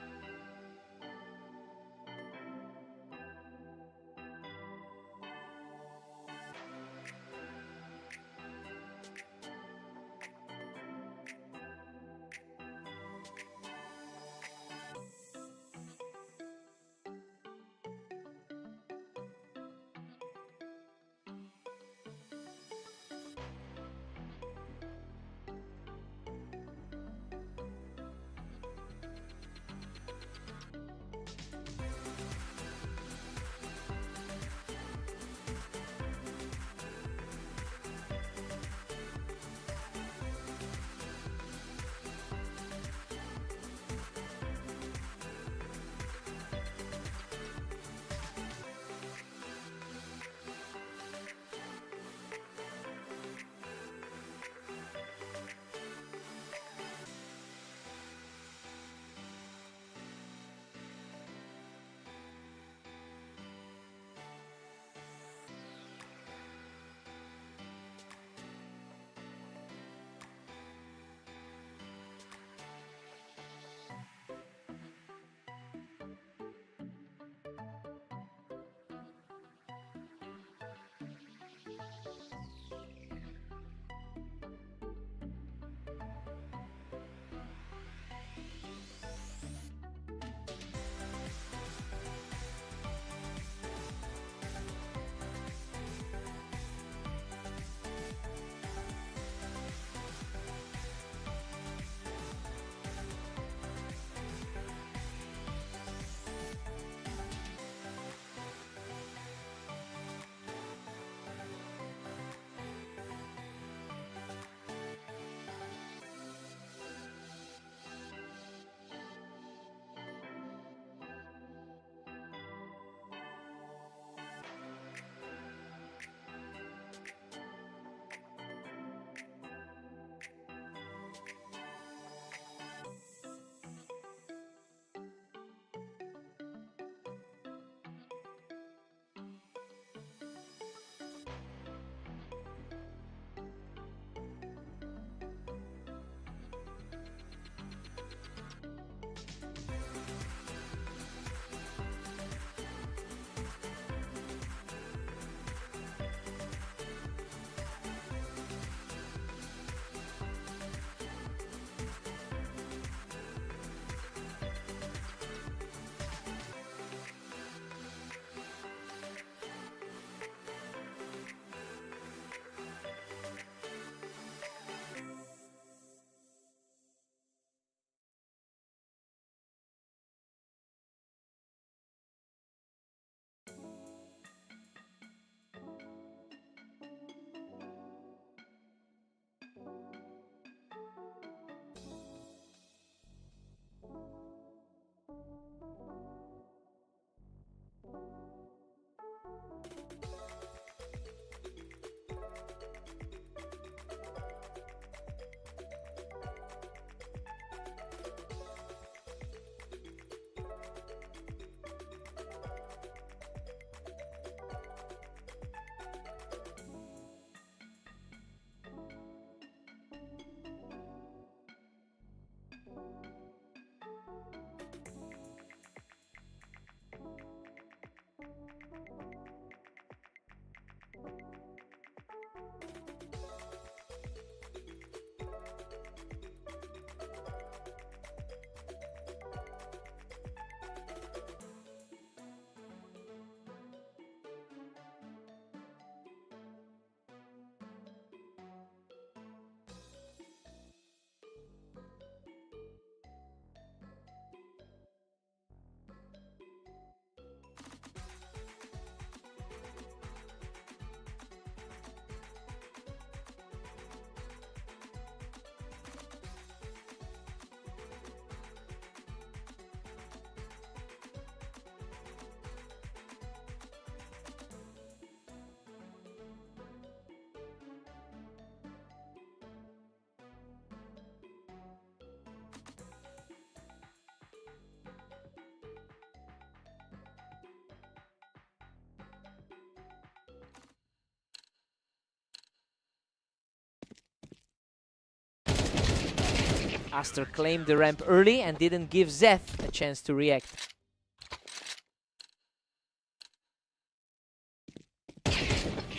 Aster claimed the ramp early and didn't give Zeth a chance to react.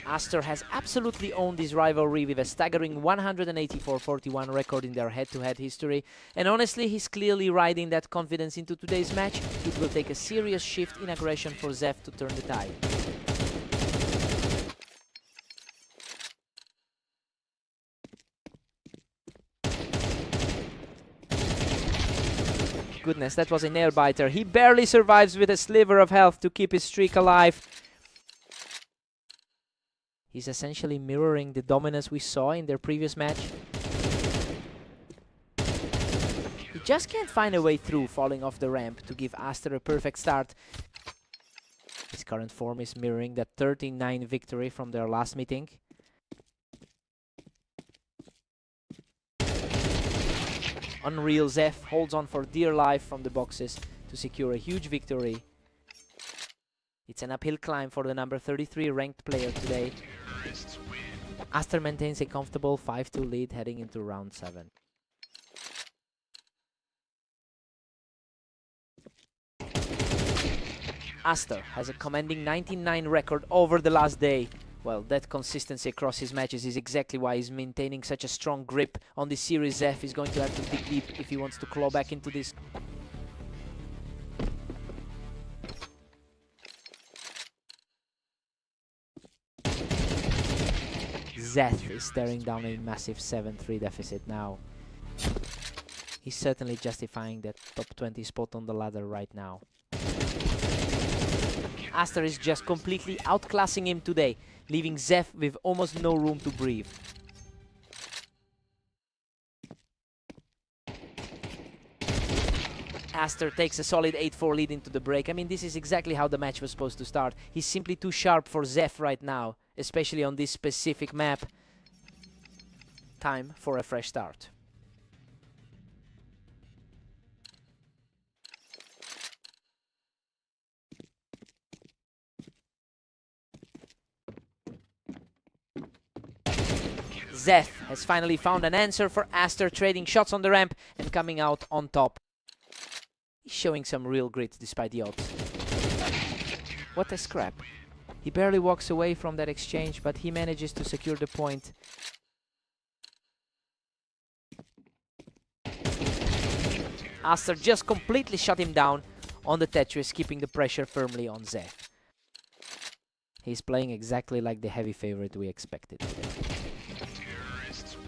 Aster has absolutely owned this rivalry with a staggering 184-41 record in their head-to-head history, and honestly, he's clearly riding that confidence into today's match. It will take a serious shift in aggression for Zeth to turn the tide. Goodness, that was a nail-biter. He barely survives with a sliver of health to keep his streak alive. He's essentially mirroring the dominance we saw in their previous match. He just can't find a way through, falling off the ramp to give Aster a perfect start. His current form is mirroring that 13-9 victory from their last meeting. Unreal Zeth holds on for dear life from the boxes to secure a huge victory. It's an uphill climb for the number 33 ranked player today. Aster maintains a comfortable 5-2 lead heading into round 7. Aster has a commanding 19-9 record over the last day. Well, that consistency across his matches is exactly why he's maintaining such a strong grip on this series. Zeth is going to have to dig deep if he wants to claw back into this. Zeth is staring down a massive 7-3 deficit now. He's certainly justifying that top 20 spot on the ladder right now. Aster is just completely outclassing him today, leaving Zeth with almost no room to breathe. Aster takes a solid 8-4 lead into the break. I mean, this is exactly how the match was supposed to start. He's simply too sharp for Zeth right now, especially on this specific map. Time for a fresh start. Zeth has finally found an answer for Aster, trading shots on the ramp and coming out on top. He's showing some real grit despite the odds. What a scrap. He barely walks away from that exchange, but he manages to secure the point. Aster just completely shut him down on the Tetris, keeping the pressure firmly on Zeth. He's playing exactly like the heavy favorite we expected today.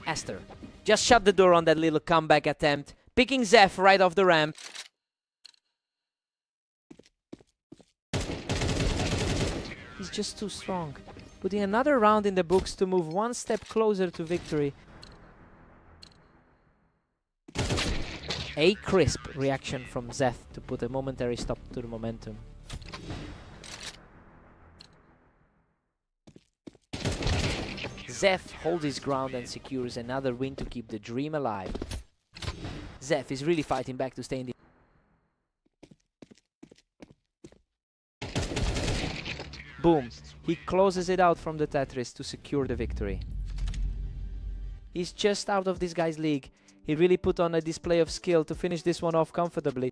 Aster just shut the door on that little comeback attempt, picking Zeth right off the ramp. He's just too strong, putting another round in the books to move one step closer to victory. A crisp reaction from Zeth to put a momentary stop to the momentum. Zeth holds his ground and secures another win to keep the dream alive. Zeth is really fighting back to stay in the... Boom! He closes it out from the Tetris to secure the victory. He's just out of this guy's league. He really put on a display of skill to finish this one off comfortably.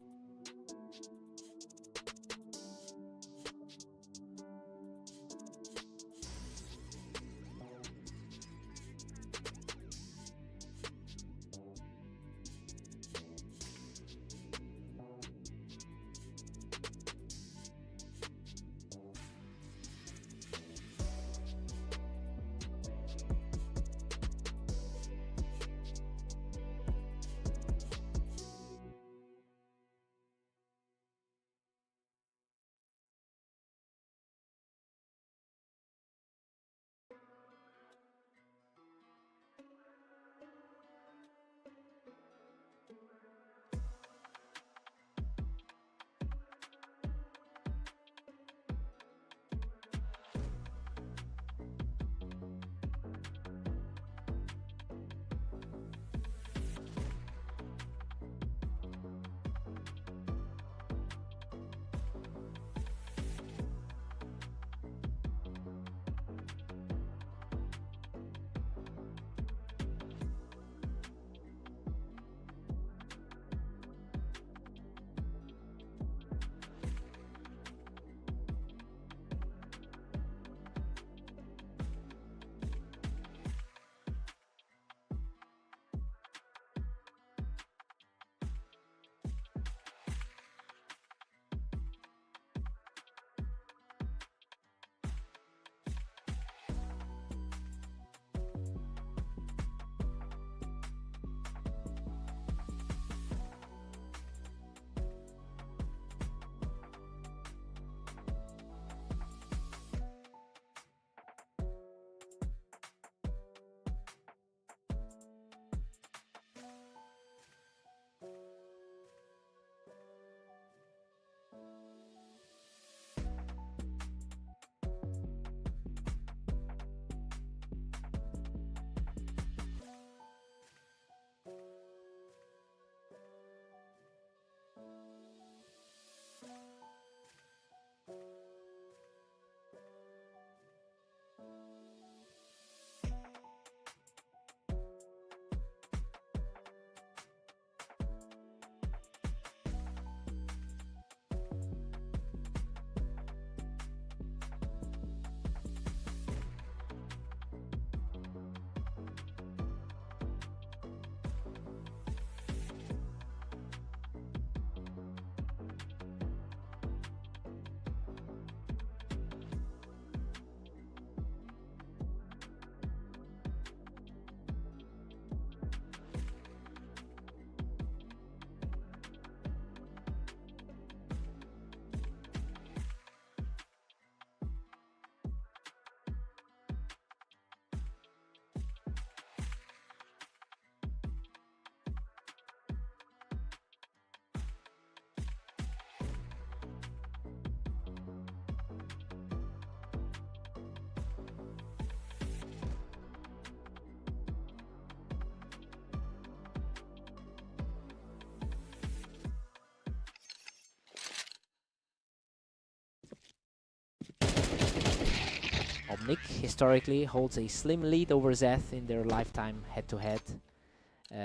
Omnic historically holds a slim lead over Zeth in their lifetime head-to-head.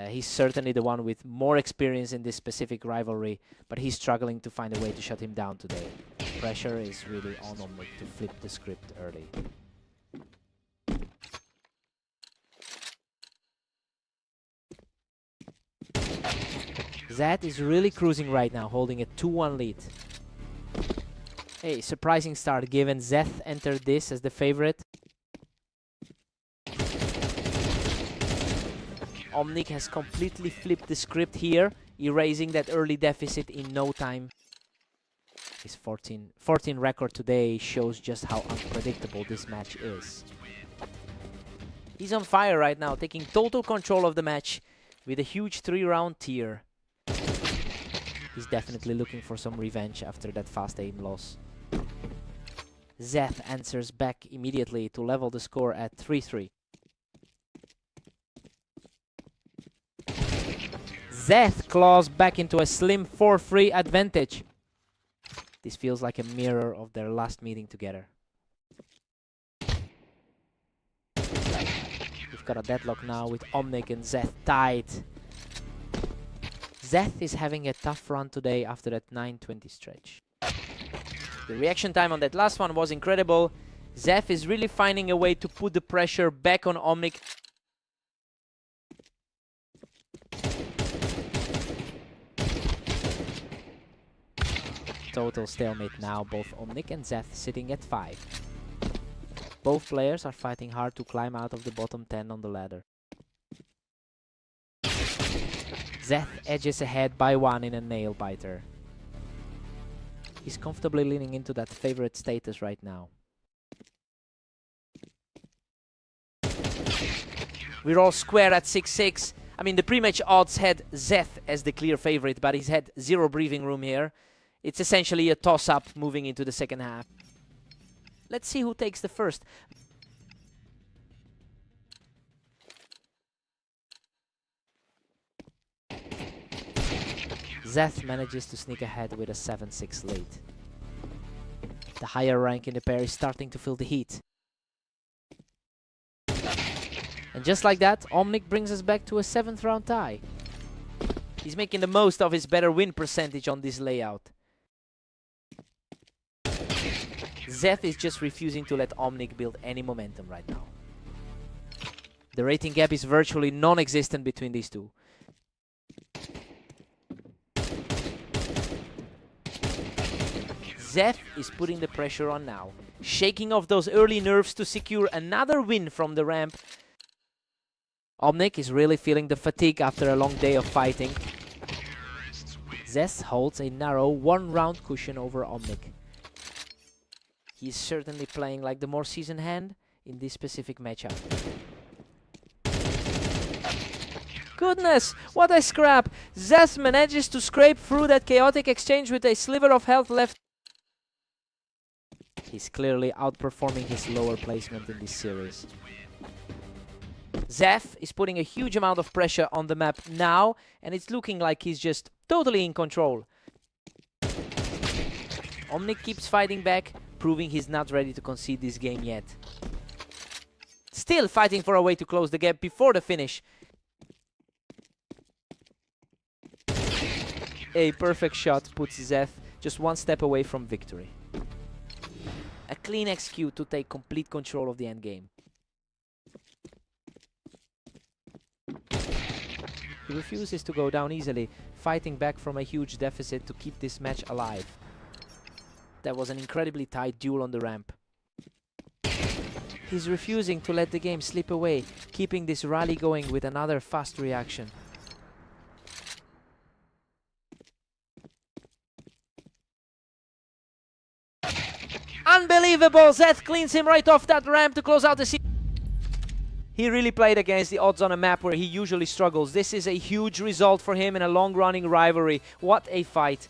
He's certainly the one with more experience in this specific rivalry, but he's struggling to find a way to shut him down today. Pressure is really on Omnic to flip the script early. Zeth is really cruising right now, holding a 2-1 lead. A surprising start given Zeth entered this as the favorite. Omnic has completely flipped the script here, erasing that early deficit in no time. His 14 record today shows just how unpredictable this match is. He's on fire right now, taking total control of the match with a huge 3-round tier. He's definitely looking for some revenge after that fast aim loss. Zeth answers back immediately to level the score at 3-3. Zeth claws back into a slim 4-3 advantage. This feels like a mirror of their last meeting together. We've got a deadlock now with Omnic and Zeth tied. Zeth is having a tough run today after that 9-20 stretch. The reaction time on that last one was incredible. Zeth is really finding a way to put the pressure back on Omnic. Total stalemate now, both Omnic and Zeth sitting at 5. Both players are fighting hard to climb out of the bottom 10 on the ladder. Zeth edges ahead by 1 in a nail biter. He's comfortably leaning into that favorite status right now. We're all square at 6-6. I mean, the pre-match odds had Zeth as the clear favorite, but he's had zero breathing room here. It's essentially a toss-up moving into the second half. Let's see who takes the first. Zeth manages to sneak ahead with a 7-6 lead. The higher rank in the pair is starting to feel the heat. And just like that, Omnic brings us back to a 7th round tie. He's making the most of his better win percentage on this layout. Zeth is just refusing to let Omnic build any momentum right now. The rating gap is virtually non-existent between these two. Zeth is putting the pressure on now, shaking off those early nerves to secure another win from the ramp. Omnic is really feeling the fatigue after a long day of fighting. Zeth holds a narrow 1-round cushion over Omnic. He's certainly playing like the more seasoned hand in this specific matchup. Goodness, what a scrap! Zeth manages to scrape through that chaotic exchange with a sliver of health left. He's clearly outperforming his lower placement in this series. Zeth is putting a huge amount of pressure on the map now, and it's looking like he's just totally in control. Omnic keeps fighting back, proving he's not ready to concede this game yet. Still fighting for a way to close the gap before the finish. A perfect shot puts Zeth just one step away from victory. A clean execute to take complete control of the endgame. He refuses to go down easily, fighting back from a huge deficit to keep this match alive. That was an incredibly tight duel on the ramp. He's refusing to let the game slip away, keeping this rally going with another fast reaction. Unbelievable! Zeth cleans him right off that ramp to close out the season. He really played against the odds on a map where he usually struggles. This is a huge result for him in a long-running rivalry. What a fight!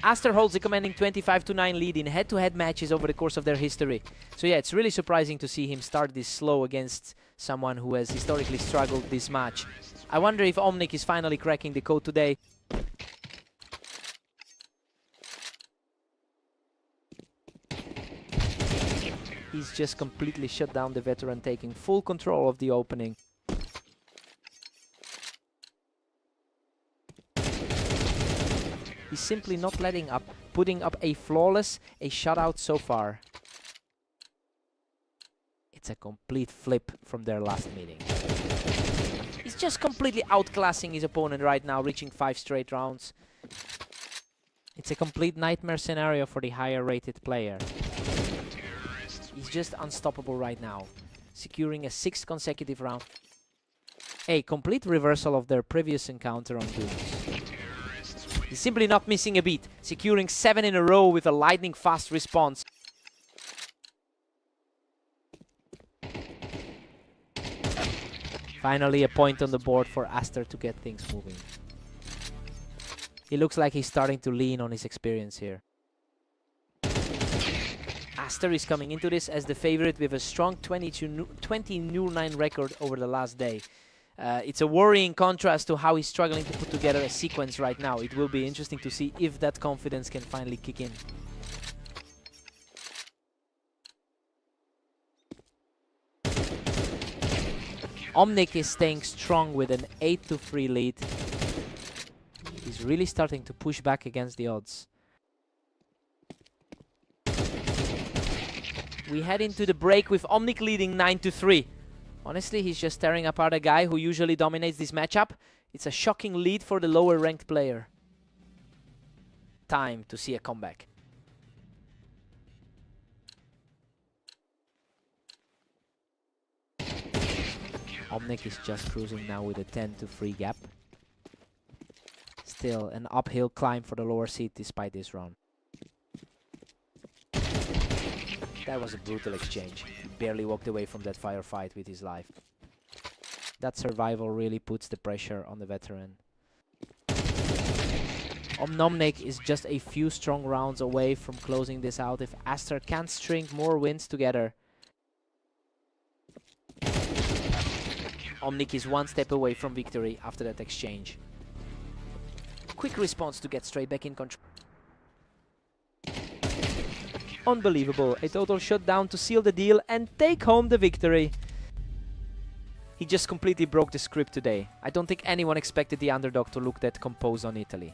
Aster holds a commanding 25-9 lead in head-to-head matches over the course of their history. So yeah, it's really surprising to see him start this slow against someone who has historically struggled this much. I wonder if Omnic is finally cracking the code today. He's just completely shut down the veteran, taking full control of the opening. He's simply not letting up, putting up a flawless, a shutout so far. It's a complete flip from their last meeting. He's just completely outclassing his opponent right now, reaching 5 straight rounds. It's a complete nightmare scenario for the higher rated player. He's just unstoppable right now, securing a 6th consecutive round. A complete reversal of their previous encounter on Dunes. He's simply not missing a beat, securing 7 in a row with a lightning fast response. Finally a point on the board for Aster to get things moving. He looks like he's starting to lean on his experience here. Aster is coming into this as the favorite with a strong 20-0-9 record over the last day. It's a worrying contrast to how he's struggling to put together a sequence right now. It will be interesting to see if that confidence can finally kick in. Omnic is staying strong with an 8-3 lead. He's really starting to push back against the odds. We head into the break with Omnic leading 9-3. Honestly, he's just tearing apart a guy who usually dominates this matchup. It's a shocking lead for the lower ranked player. Time to see a comeback. Omnic is just cruising now with a 10-3 gap. Still an uphill climb for the lower seed despite this run. That was a brutal exchange. He barely walked away from that firefight with his life. That survival really puts the pressure on the veteran. Omnic is just a few strong rounds away from closing this out if Aster can't string more wins together. Omnic is 1 step away from victory after that exchange. Quick response to get straight back in control. Unbelievable, a total shutdown to seal the deal and take home the victory. He just completely broke the script today. I don't think anyone expected the underdog to look that composed on Italy.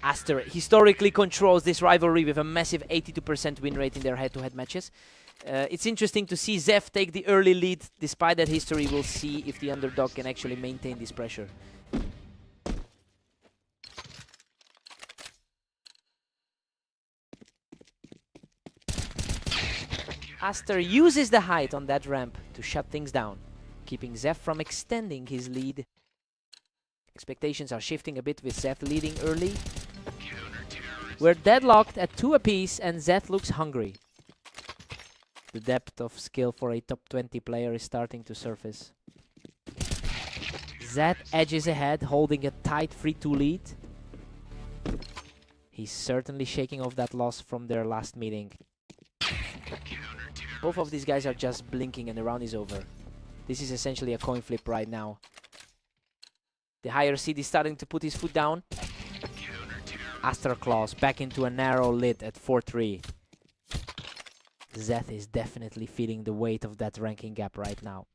Aster historically controls this rivalry with a massive 82% win rate in their head-to-head matches. It's interesting to see Zeph take the early lead. Despite that history, we'll see if the underdog can actually maintain this pressure. Aster uses the height on that ramp to shut things down, keeping Zeph from extending his lead. Expectations are shifting a bit with Zeph leading early. We're deadlocked at 2 apiece and Zeth looks hungry. The depth of skill for a top 20 player is starting to surface. Zeth edges ahead, holding a tight 3-2 lead. He's certainly shaking off that loss from their last meeting. Both of these guys are just blinking and the round is over. This is essentially a coin flip right now. The higher seed is starting to put his foot down. Aster claws back into a narrow lid at 4-3. Zeth is definitely feeling the weight of that ranking gap right now.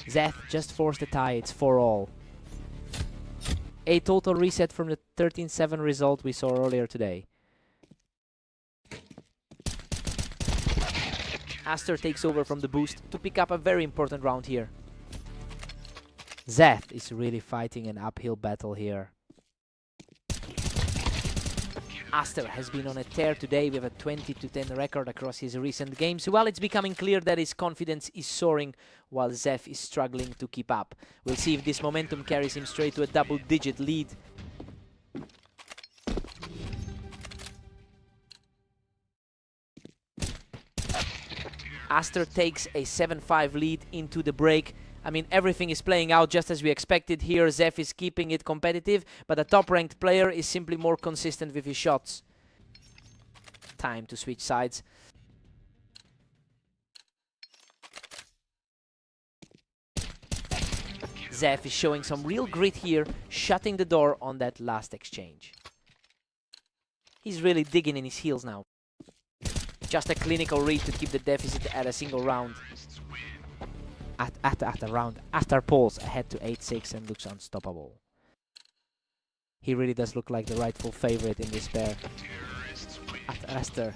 Zeth just forced a tie, it's 4-all. A total reset from the 13-7 result we saw earlier today. Aster takes over from the boost to pick up a very important round here. Zeth is really fighting an uphill battle here. Aster has been on a tear today with a 20-10 record across his recent games. Well, it's becoming clear that his confidence is soaring while Zeth is struggling to keep up. We'll see if this momentum carries him straight to a double-digit lead. Aster takes a 7-5 lead into the break. I mean, everything is playing out just as we expected here. Zeth is keeping it competitive, but a top-ranked player is simply more consistent with his shots. Time to switch sides. Zeth is showing some real grit here, shutting the door on that last exchange. He's really digging in his heels now. Just a clinical read to keep the deficit at a single round. At a round, Aster pulls ahead to 8-6 and looks unstoppable. He really does look like the rightful favorite in this pair. Aster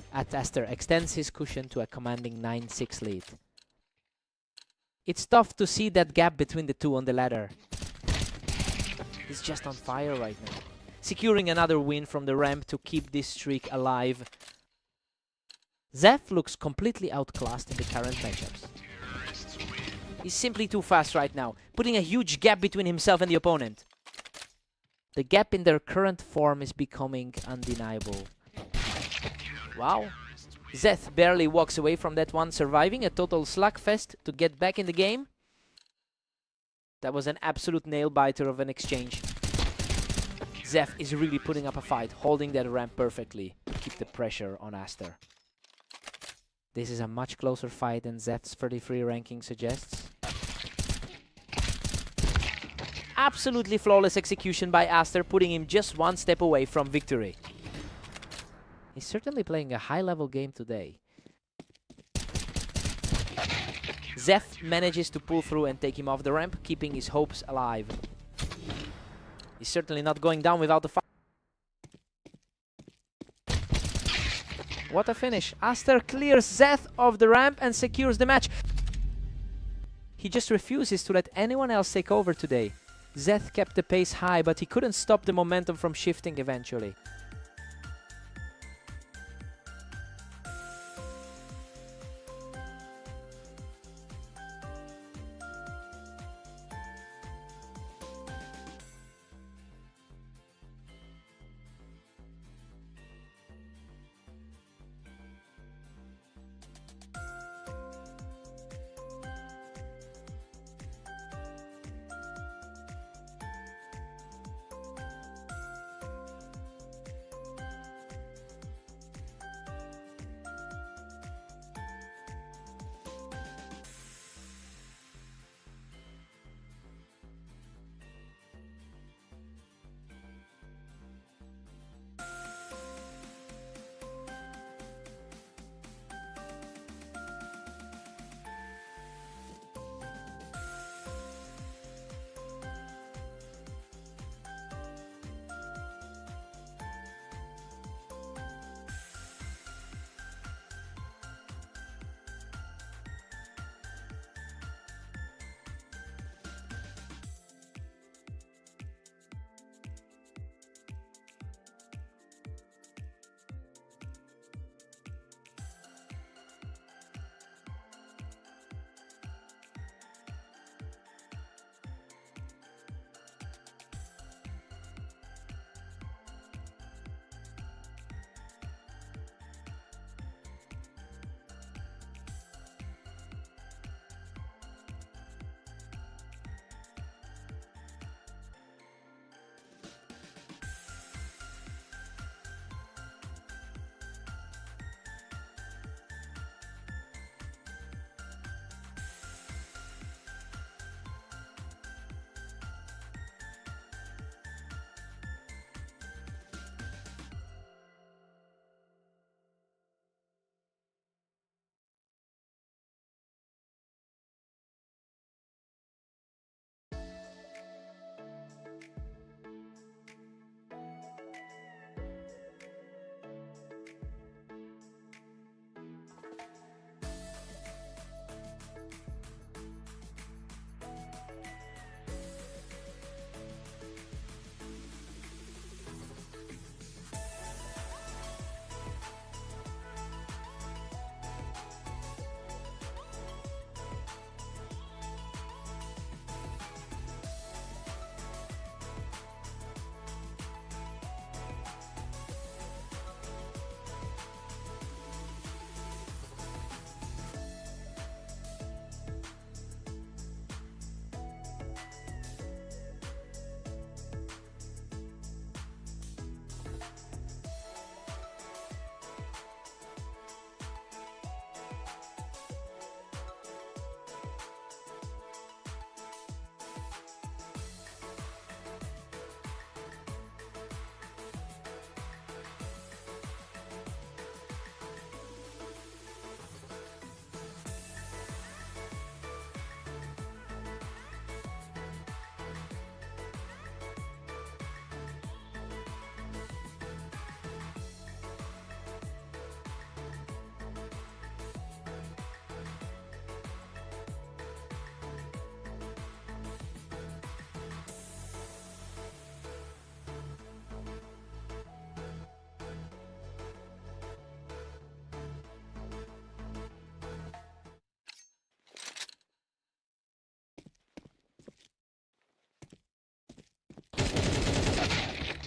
extends his cushion to a commanding 9-6 lead. It's tough to see that gap between the two on the ladder. He's just on fire right now, securing another win from the ramp to keep this streak alive. Zeth looks completely outclassed in the current matchups. He's simply too fast right now, putting a huge gap between himself and the opponent. The gap in their current form is becoming undeniable. Wow. Zeth barely walks away from that one, surviving a total slugfest to get back in the game. That was an absolute nail-biter of an exchange. Zeth is really putting up a fight, holding that ramp perfectly to keep the pressure on Aster. This is a much closer fight than Zeth's 33 ranking suggests. Absolutely flawless execution by Aster, putting him just one step away from victory. He's certainly playing a high-level game today. Zeth manages to pull through and take him off the ramp, keeping his hopes alive. He's certainly not going down without the fight. What a finish. Aster clears Zeth off the ramp and secures the match. He just refuses to let anyone else take over today. Zeth kept the pace high, but he couldn't stop the momentum from shifting eventually.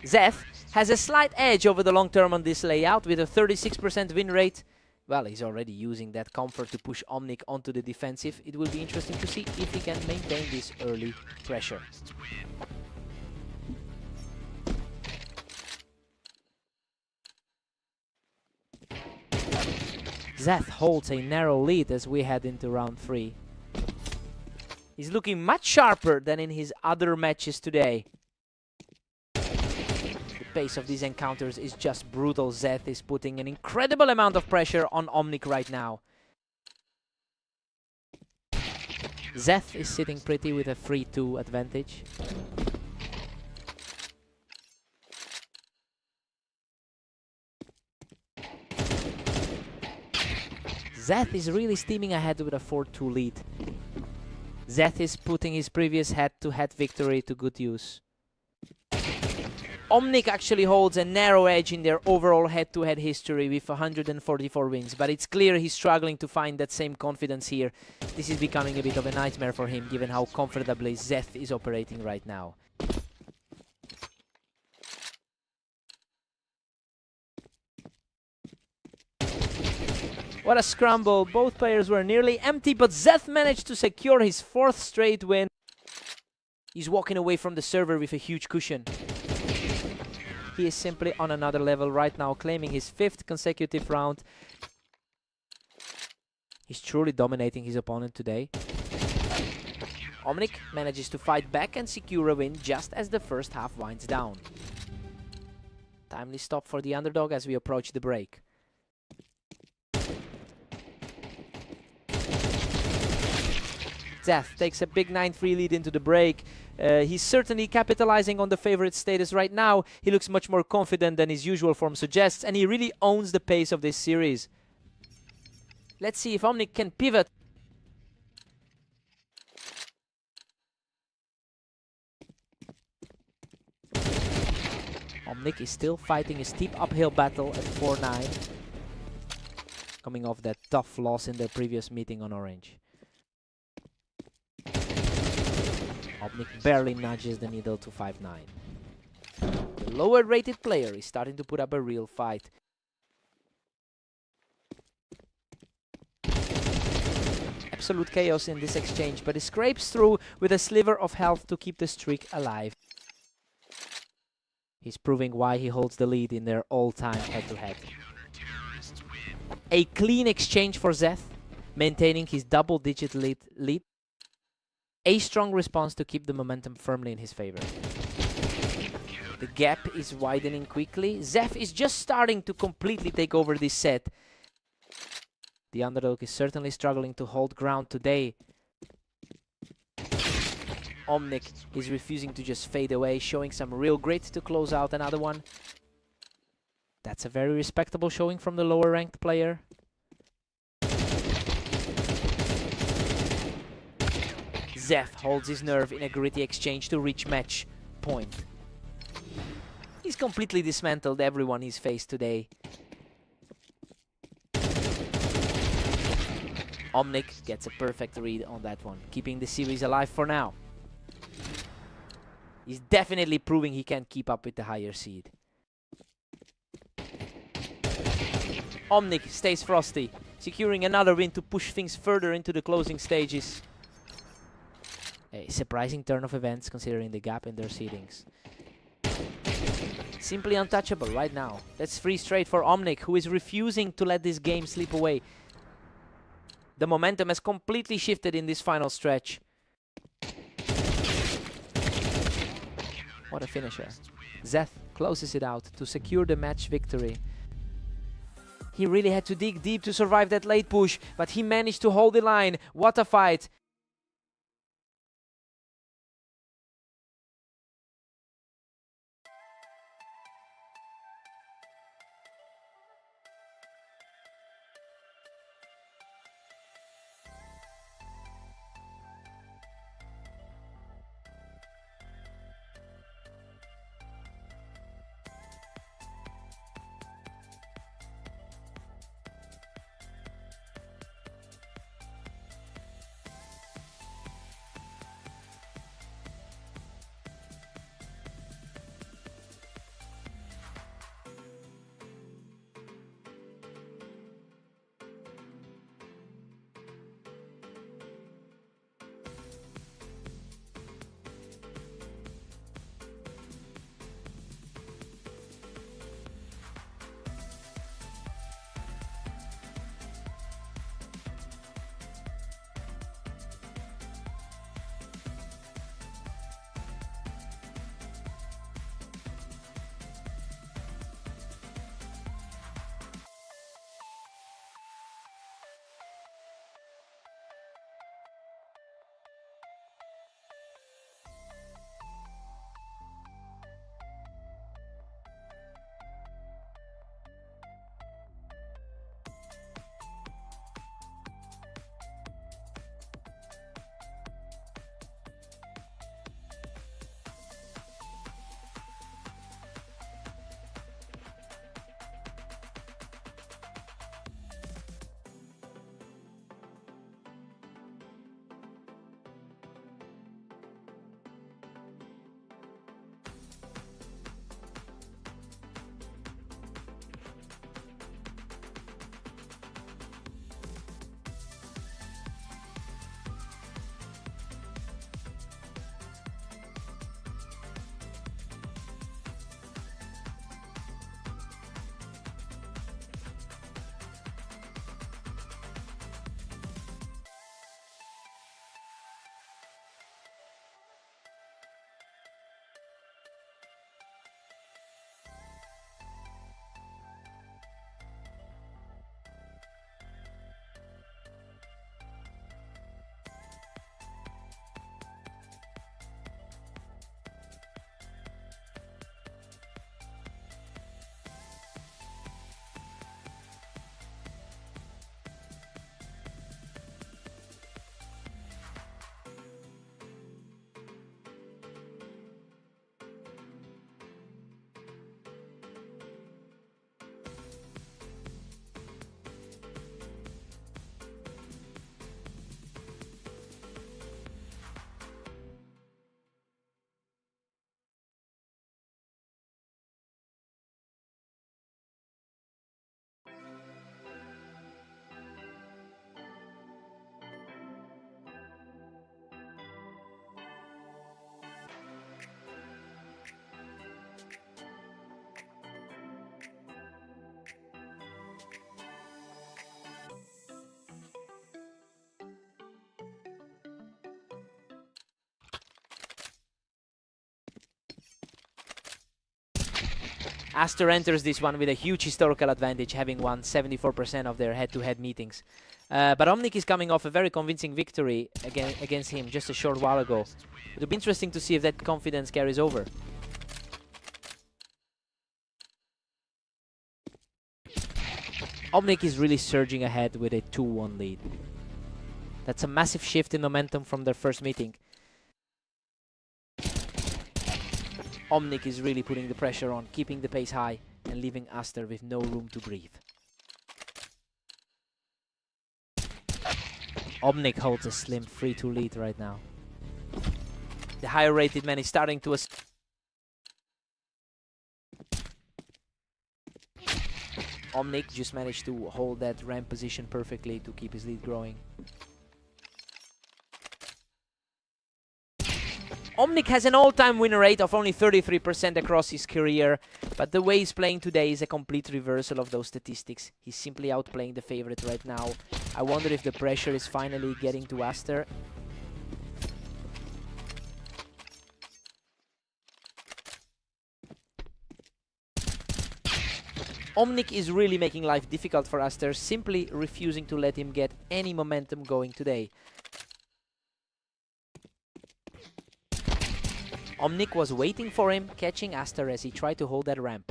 Zeth has a slight edge over the long term on this layout with a 36% win rate. Well, he's already using that comfort to push Omnic onto the defensive. It will be interesting to see if he can maintain this early pressure. Zeth holds a narrow lead as we head into round 3. He's looking much sharper than in his other matches today. The pace of these encounters is just brutal. Zeth is putting an incredible amount of pressure on Omnic right now. Zeth is sitting pretty with a 3-2 advantage. Zeth is really steaming ahead with a 4-2 lead. Zeth is putting his previous head-to-head victory to good use. Omnic actually holds a narrow edge in their overall head-to-head history with 144 wins, but it's clear he's struggling to find that same confidence here. This is becoming a bit of a nightmare for him, given how comfortably Zeth is operating right now. What a scramble, both players were nearly empty, but Zeth managed to secure his 4th straight win. He's walking away from the server with a huge cushion. He is simply on another level right now, claiming his 5th consecutive round. He's truly dominating his opponent today. Omnic manages to fight back and secure a win just as the first half winds down. Timely stop for the underdog as we approach the break. Zeth takes a big 9-3 lead into the break. He's certainly capitalizing on the favorite status right now. He looks much more confident than his usual form suggests, and he really owns the pace of this series. Let's see if Omnic can pivot. Omnic is still fighting a steep uphill battle at 4-9, coming off that tough loss in their previous meeting on Orange. Omnic barely nudges the needle to 5-9. The lower rated player is starting to put up a real fight. Absolute chaos in this exchange, but he scrapes through with a sliver of health to keep the streak alive. He's proving why he holds the lead in their all-time head-to-head. A clean exchange for Zeth, maintaining his double-digit lead. A strong response to keep the momentum firmly in his favor. The gap is widening quickly. Zeth is just starting to completely take over this set. The underdog is certainly struggling to hold ground today. Omnic is refusing to just fade away, showing some real grit to close out another one. That's a very respectable showing from the lower ranked player. Zeth holds his nerve in a gritty exchange to reach match point. He's completely dismantled everyone he's faced today. Omnic gets a perfect read on that one, keeping the series alive for now. He's definitely proving he can keep up with the higher seed. Omnic stays frosty, securing another win to push things further into the closing stages. A surprising turn of events considering the gap in their seedings. Simply untouchable right now. That's 3 straight for Omnic, who is refusing to let this game slip away. The momentum has completely shifted in this final stretch. What a finisher. Zeth closes it out to secure the match victory. He really had to dig deep to survive that late push, but he managed to hold the line. What a fight. Aster enters this one with a huge historical advantage, having won 74% of their head-to-head meetings. But Omnic is coming off a very convincing victory against him just a short while ago. It'll be interesting to see if that confidence carries over. Omnic is really surging ahead with a 2-1 lead. That's a massive shift in momentum from their first meeting. Omnic is really putting the pressure on, keeping the pace high and leaving Aster with no room to breathe. Omnic holds a slim 3-2 lead right now. The higher rated man is starting to Omnic just managed to hold that ramp position perfectly to keep his lead growing. Omnic has an all-time win rate of only 33% across his career, but the way he's playing today is a complete reversal of those statistics. He's simply outplaying the favorite right now. I wonder if the pressure is finally getting to Aster. Omnic is really making life difficult for Aster, simply refusing to let him get any momentum going today. Omnic was waiting for him, catching Aster as he tried to hold that ramp.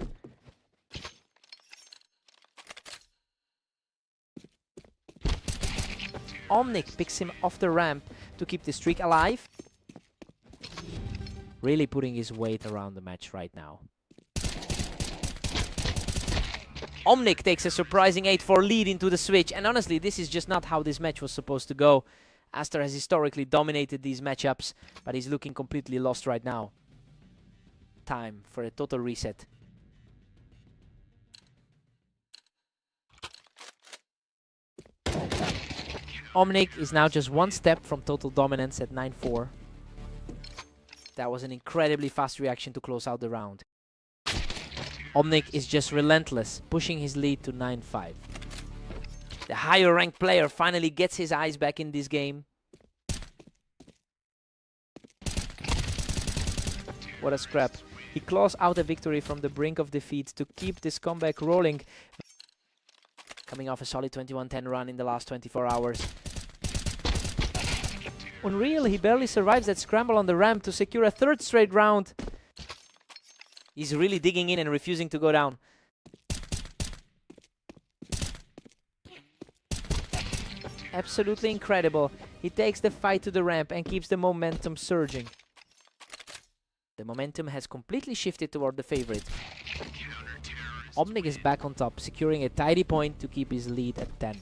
Omnic picks him off the ramp to keep the streak alive. Really putting his weight around the match right now. Omnic takes a surprising 8-4 lead into the switch, and honestly, this is just not how this match was supposed to go. Aster has historically dominated these matchups, but he's looking completely lost right now. Time for a total reset. Omnic is now just one step from total dominance at 9-4. That was an incredibly fast reaction to close out the round. Omnic is just relentless, pushing his lead to 9-5. The higher ranked player finally gets his eyes back in this game. What a scrap. He claws out a victory from the brink of defeat to keep this comeback rolling. Coming off a solid 21-10 run in the last 24 hours. Unreal, he barely survives that scramble on the ramp to secure a third straight round. He's really digging in and refusing to go down. Absolutely incredible. He takes the fight to the ramp and keeps the momentum surging. The momentum has completely shifted toward the favorite. Omnic is back on top, securing a tidy point to keep his lead at 10.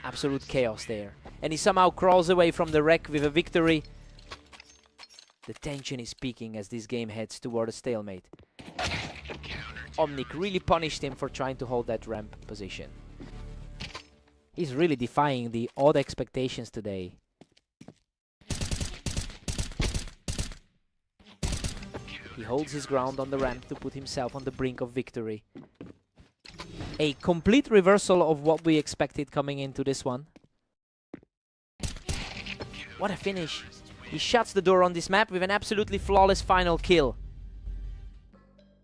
Absolute chaos there. And he somehow crawls away from the wreck with a victory. The tension is peaking as this game heads toward a stalemate. Omnic really punished him for trying to hold that ramp position. He's really defying the odd expectations today. He holds his ground on the ramp to put himself on the brink of victory. A complete reversal of what we expected coming into this one. What a finish. He shuts the door on this map with an absolutely flawless final kill.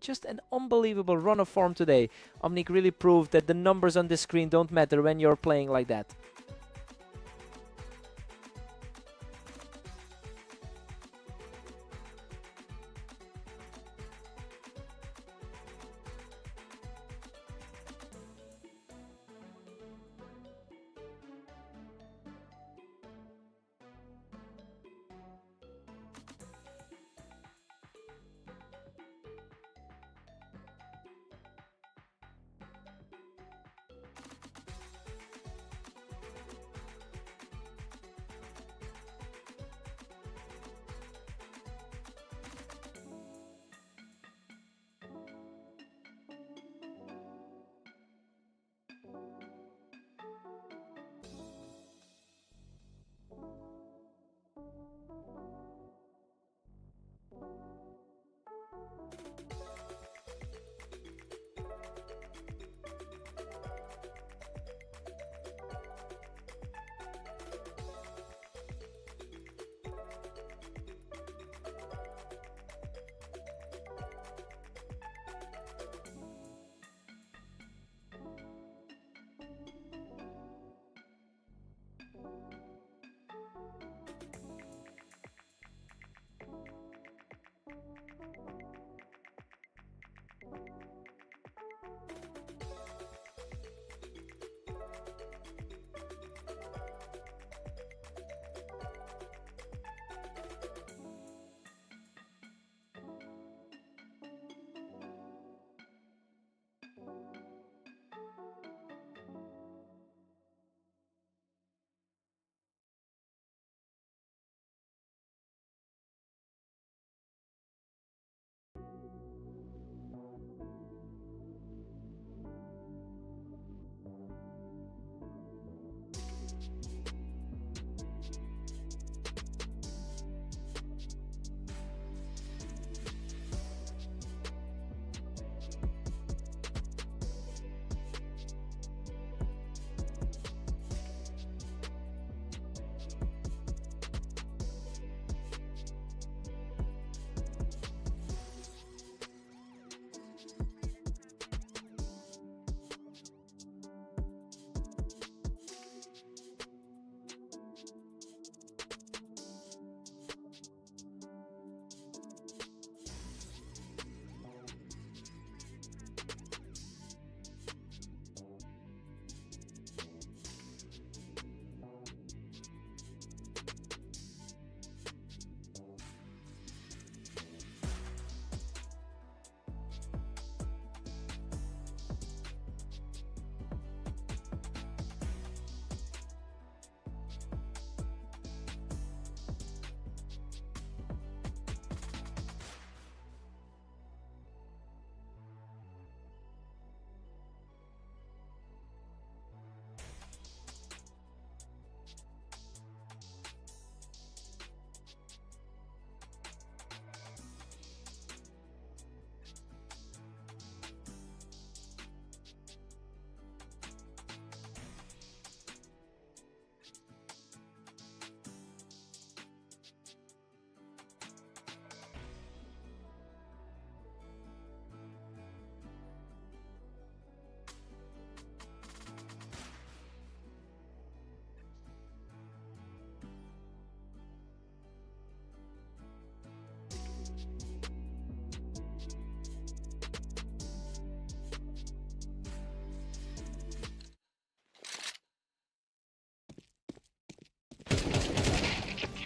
Just an unbelievable run of form today. Omnic really proved that the numbers on the screen don't matter when you're playing like that.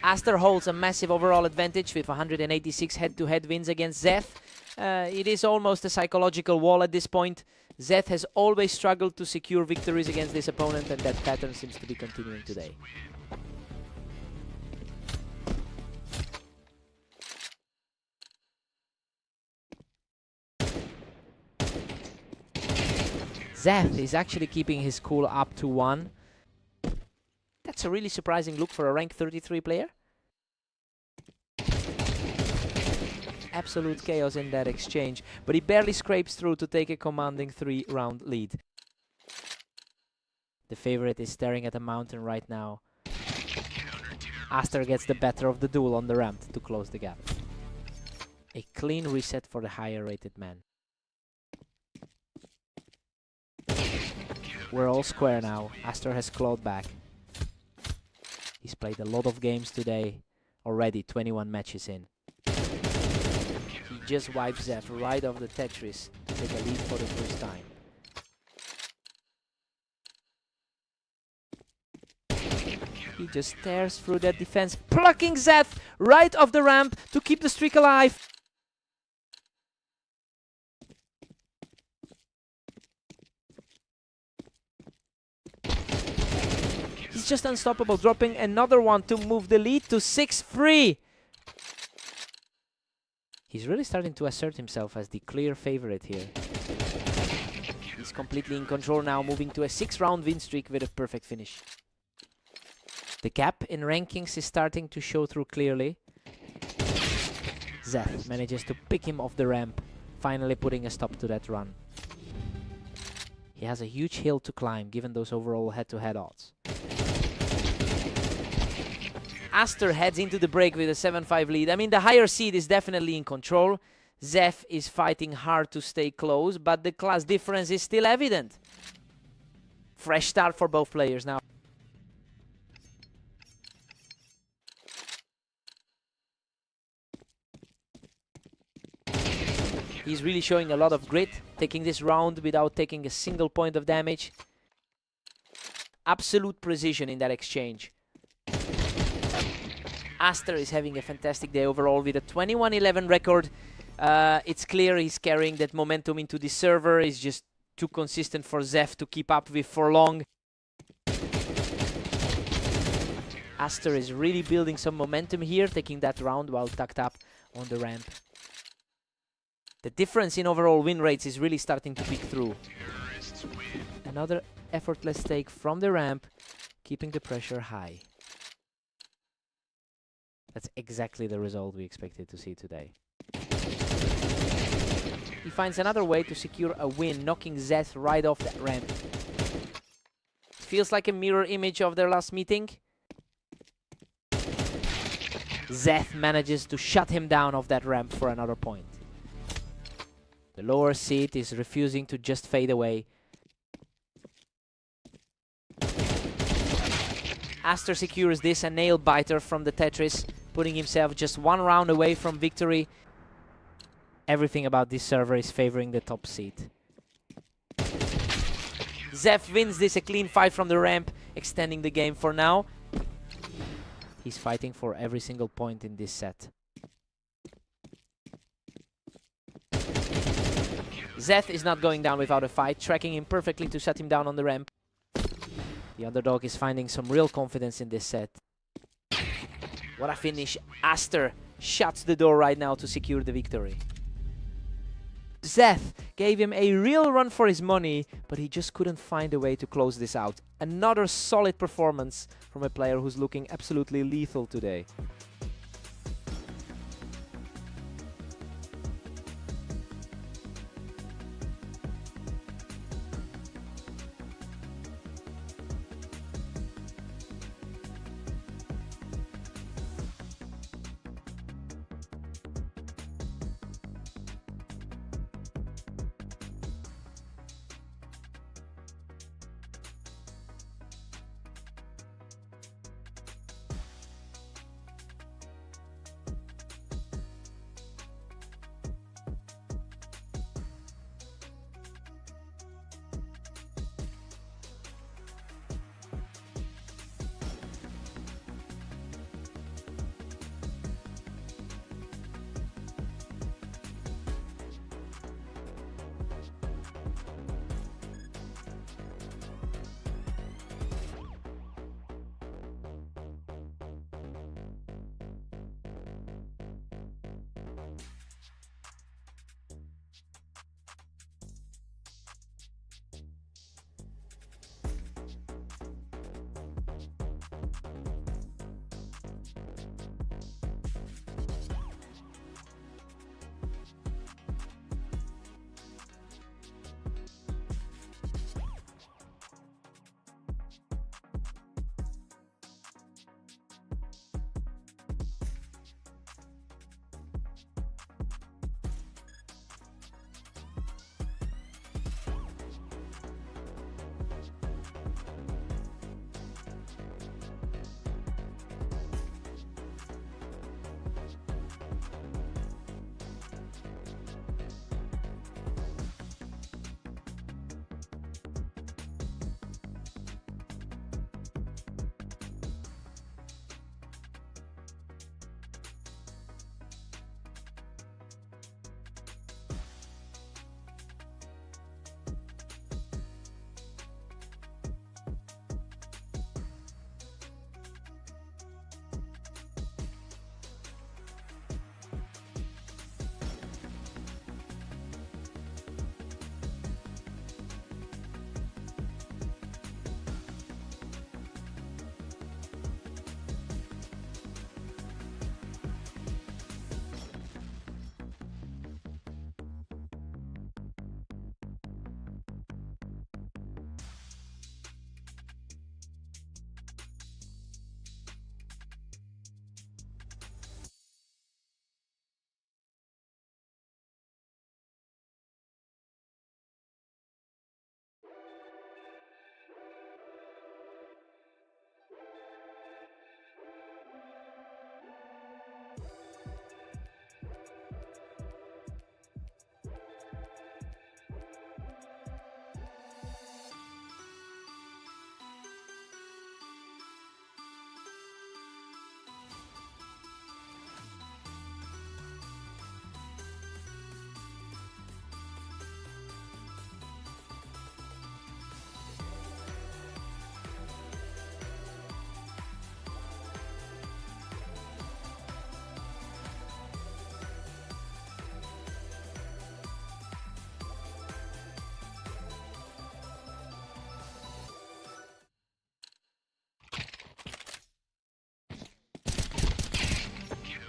Aster holds a massive overall advantage with 186 head-to-head wins against Zeth. It is almost a psychological wall at this point. Zeth has always struggled to secure victories against this opponent, and that pattern seems to be continuing today. Zeth is actually keeping his cool up to 1. That's a really surprising look for a rank 33 player. Absolute chaos in that exchange, but he barely scrapes through to take a commanding 3-round lead. The favorite is staring at a mountain right now. Aster gets the better of the duel on the ramp to close the gap. A clean reset for the higher rated man. We're all square now. Aster has clawed back. He's played a lot of games today. Already 21 matches in. He just wipes Zeth right off the Tetris to take a lead for the first time. He just tears through that defense, plucking Zeth right off the ramp to keep the streak alive. He's just unstoppable, dropping another one to move the lead to 6-3. He's really starting to assert himself as the clear favorite here. He's completely in control now, moving to a 6-round win streak with a perfect finish. The gap in rankings is starting to show through clearly. Zeth manages to pick him off the ramp, finally putting a stop to that run. He has a huge hill to climb given those overall head-to-head odds. Aster heads into the break with a 7-5 lead. I mean, the higher seed is definitely in control. Zeth is fighting hard to stay close, but the class difference is still evident. Fresh start for both players now. He's really showing a lot of grit, taking this round without taking a single point of damage. Absolute precision in that exchange. Aster is having a fantastic day overall with a 21-11 record. It's clear he's carrying that momentum into the server. It's just too consistent for Zef to keep up with for long. Aster is really building some momentum here, taking that round while tucked up on the ramp. The difference in overall win rates is really starting to peek through. Another effortless take from the ramp, keeping the pressure high. That's exactly the result we expected to see today. He finds another way to secure a win, knocking Zeth right off that ramp. Feels like a mirror image of their last meeting. Zeth manages to shut him down off that ramp for another point. The lower seat is refusing to just fade away. Aster secures this, a nail biter from the Tetris, putting himself just one round away from victory. Everything about this server is favoring the top seat. Zef wins this, a clean fight from the ramp, extending the game for now. He's fighting for every single point in this set. Zeth is not going down without a fight, tracking him perfectly to shut him down on the ramp. The underdog is finding some real confidence in this set. What a finish. Aster shuts the door right now to secure the victory. Zeth gave him a real run for his money, but he just couldn't find a way to close this out. Another solid performance from a player who's looking absolutely lethal today.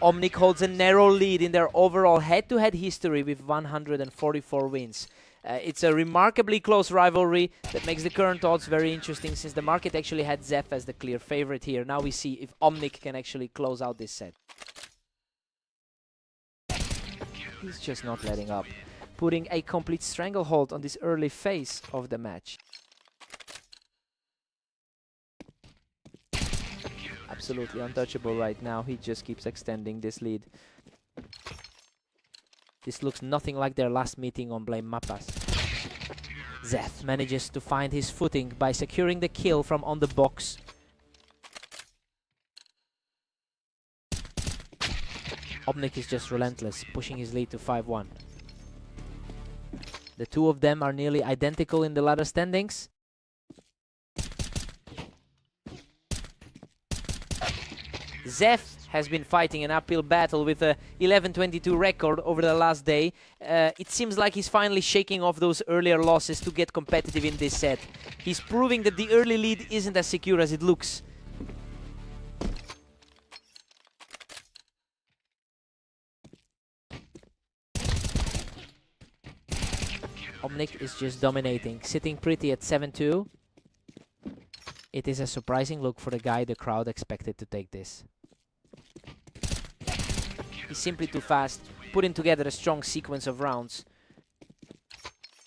Omnic holds a narrow lead in their overall head-to-head history with 144 wins. It's a remarkably close rivalry that makes the current odds very interesting, since the market actually had Zef as the clear favorite here. Now we see if Omnic can actually close out this set. He's just not letting up, putting a complete stranglehold on this early phase of the match. Absolutely untouchable right now. He just keeps extending this lead. This looks nothing like their last meeting on Blame Mappas. Zeth manages to find his footing by securing the kill from on the box. Omnic is just relentless, pushing his lead to 5-1. The two of them are nearly identical in the ladder standings. Zef has been fighting an uphill battle with a 11-22 record over the last day. It seems like he's finally shaking off those earlier losses to get competitive in this set. He's proving that the early lead isn't as secure as it looks. Omnic is just dominating, sitting pretty at 7-2. It is a surprising look for the guy the crowd expected to take this. He's simply too fast, putting together a strong sequence of rounds.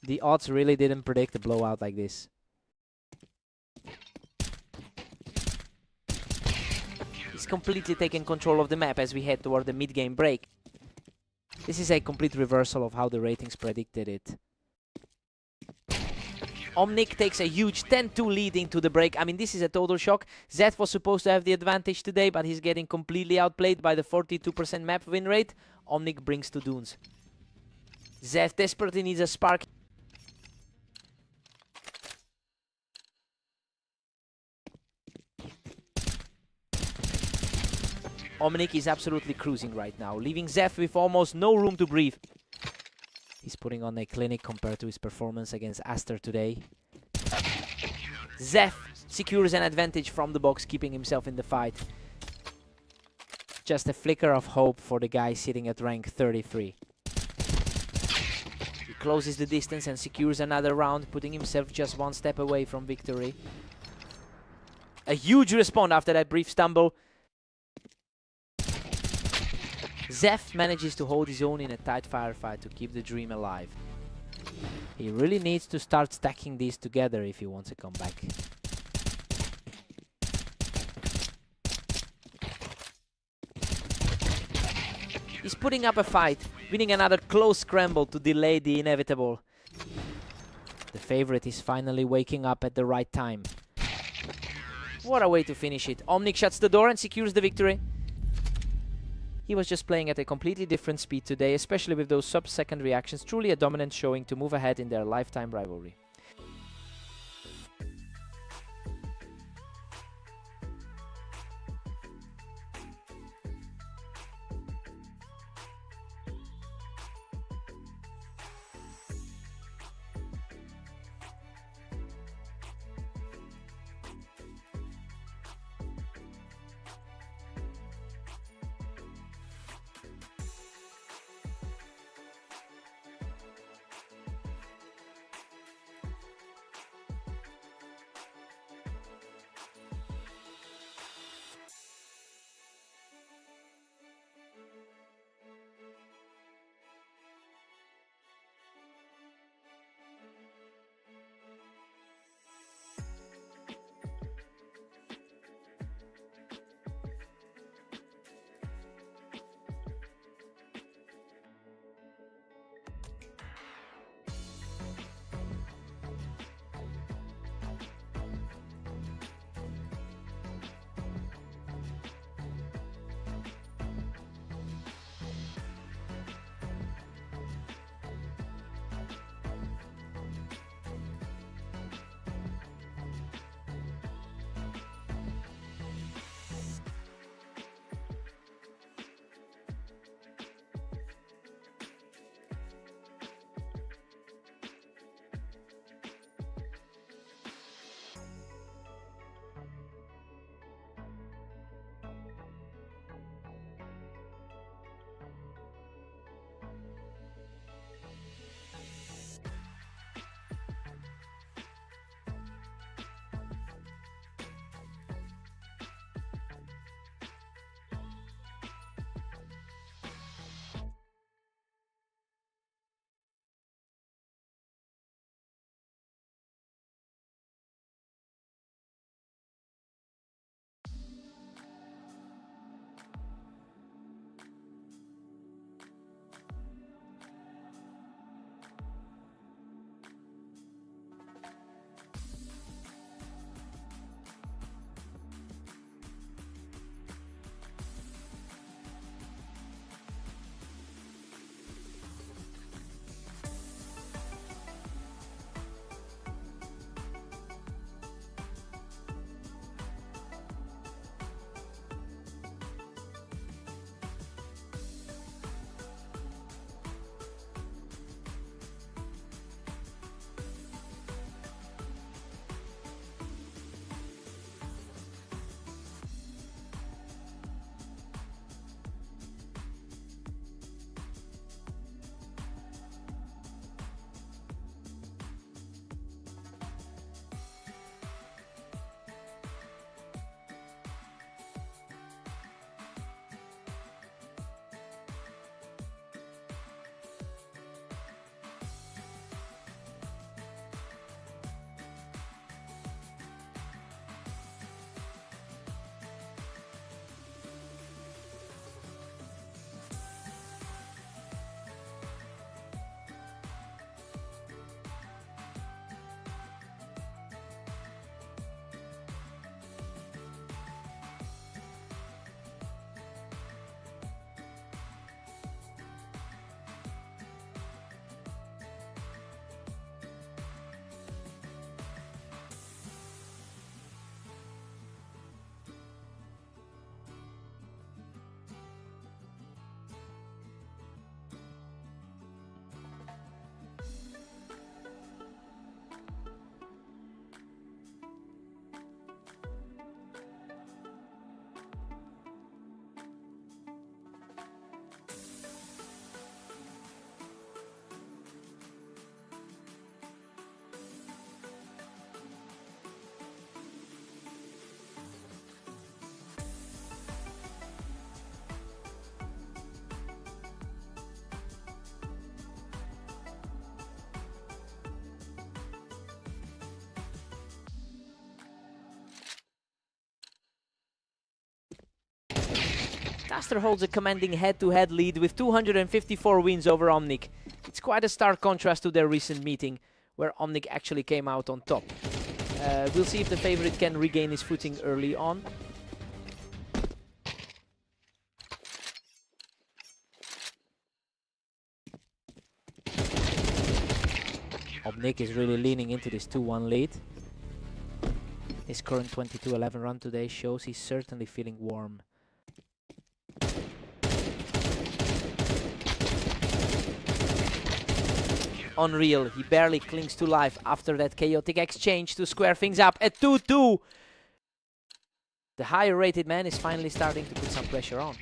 The odds really didn't predict a blowout like this. He's completely taken control of the map as we head toward the mid-game break. This is a complete reversal of how the ratings predicted it. Omnic takes a huge 10-2 lead into the break. I mean, this is a total shock. Zeth was supposed to have the advantage today, but he's getting completely outplayed by the 42% map win rate. Omnic brings to Dunes. Zeth desperately needs a spark. Omnic is absolutely cruising right now, leaving Zeth with almost no room to breathe. He's putting on a clinic compared to his performance against Aster today. Zef secures an advantage from the box, keeping himself in the fight. Just a flicker of hope for the guy sitting at rank 33. He closes the distance and secures another round, putting himself just one step away from victory. A huge respawn after that brief stumble. Zef manages to hold his own in a tight firefight to keep the dream alive. He really needs to start stacking these together if he wants a comeback. He's putting up a fight, winning another close scramble to delay the inevitable. The favorite is finally waking up at the right time. What a way to finish it. Omnic shuts the door and secures the victory. He was just playing at a completely different speed today, especially with those sub-second reactions. Truly a dominant showing to move ahead in their lifetime rivalry. Aster holds a commanding head-to-head lead with 254 wins over Omnic. It's quite a stark contrast to their recent meeting, where Omnic actually came out on top. We'll see if the favorite can regain his footing early on. Omnic is really leaning into this 2-1 lead. His current 22-11 run today shows he's certainly feeling warm. Unreal, he barely clings to life after that chaotic exchange to square things up at 2-2. The higher rated man is finally starting to put some pressure on.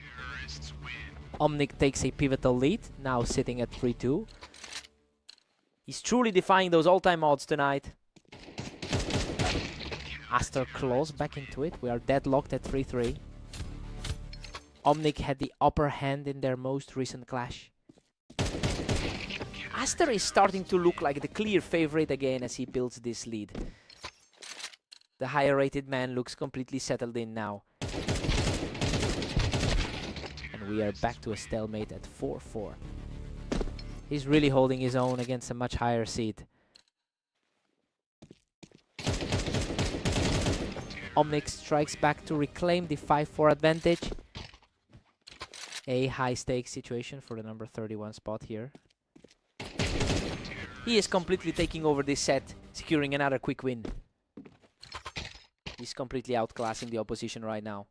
Omnic takes a pivotal lead, now sitting at 3-2. He's truly defying those all-time odds tonight. Aster claws back into it. We are deadlocked at 3-3. Omnic had the upper hand in their most recent clash. Aster is starting to look like the clear favorite again as he builds this lead. The higher rated man looks completely settled in now. And we are back to a stalemate at 4-4. He's really holding his own against a much higher seed. Omnic strikes back to reclaim the 5-4 advantage. A high-stakes situation for the number 31 spot here. He is completely taking over this set, securing another quick win. He's completely outclassing the opposition right now.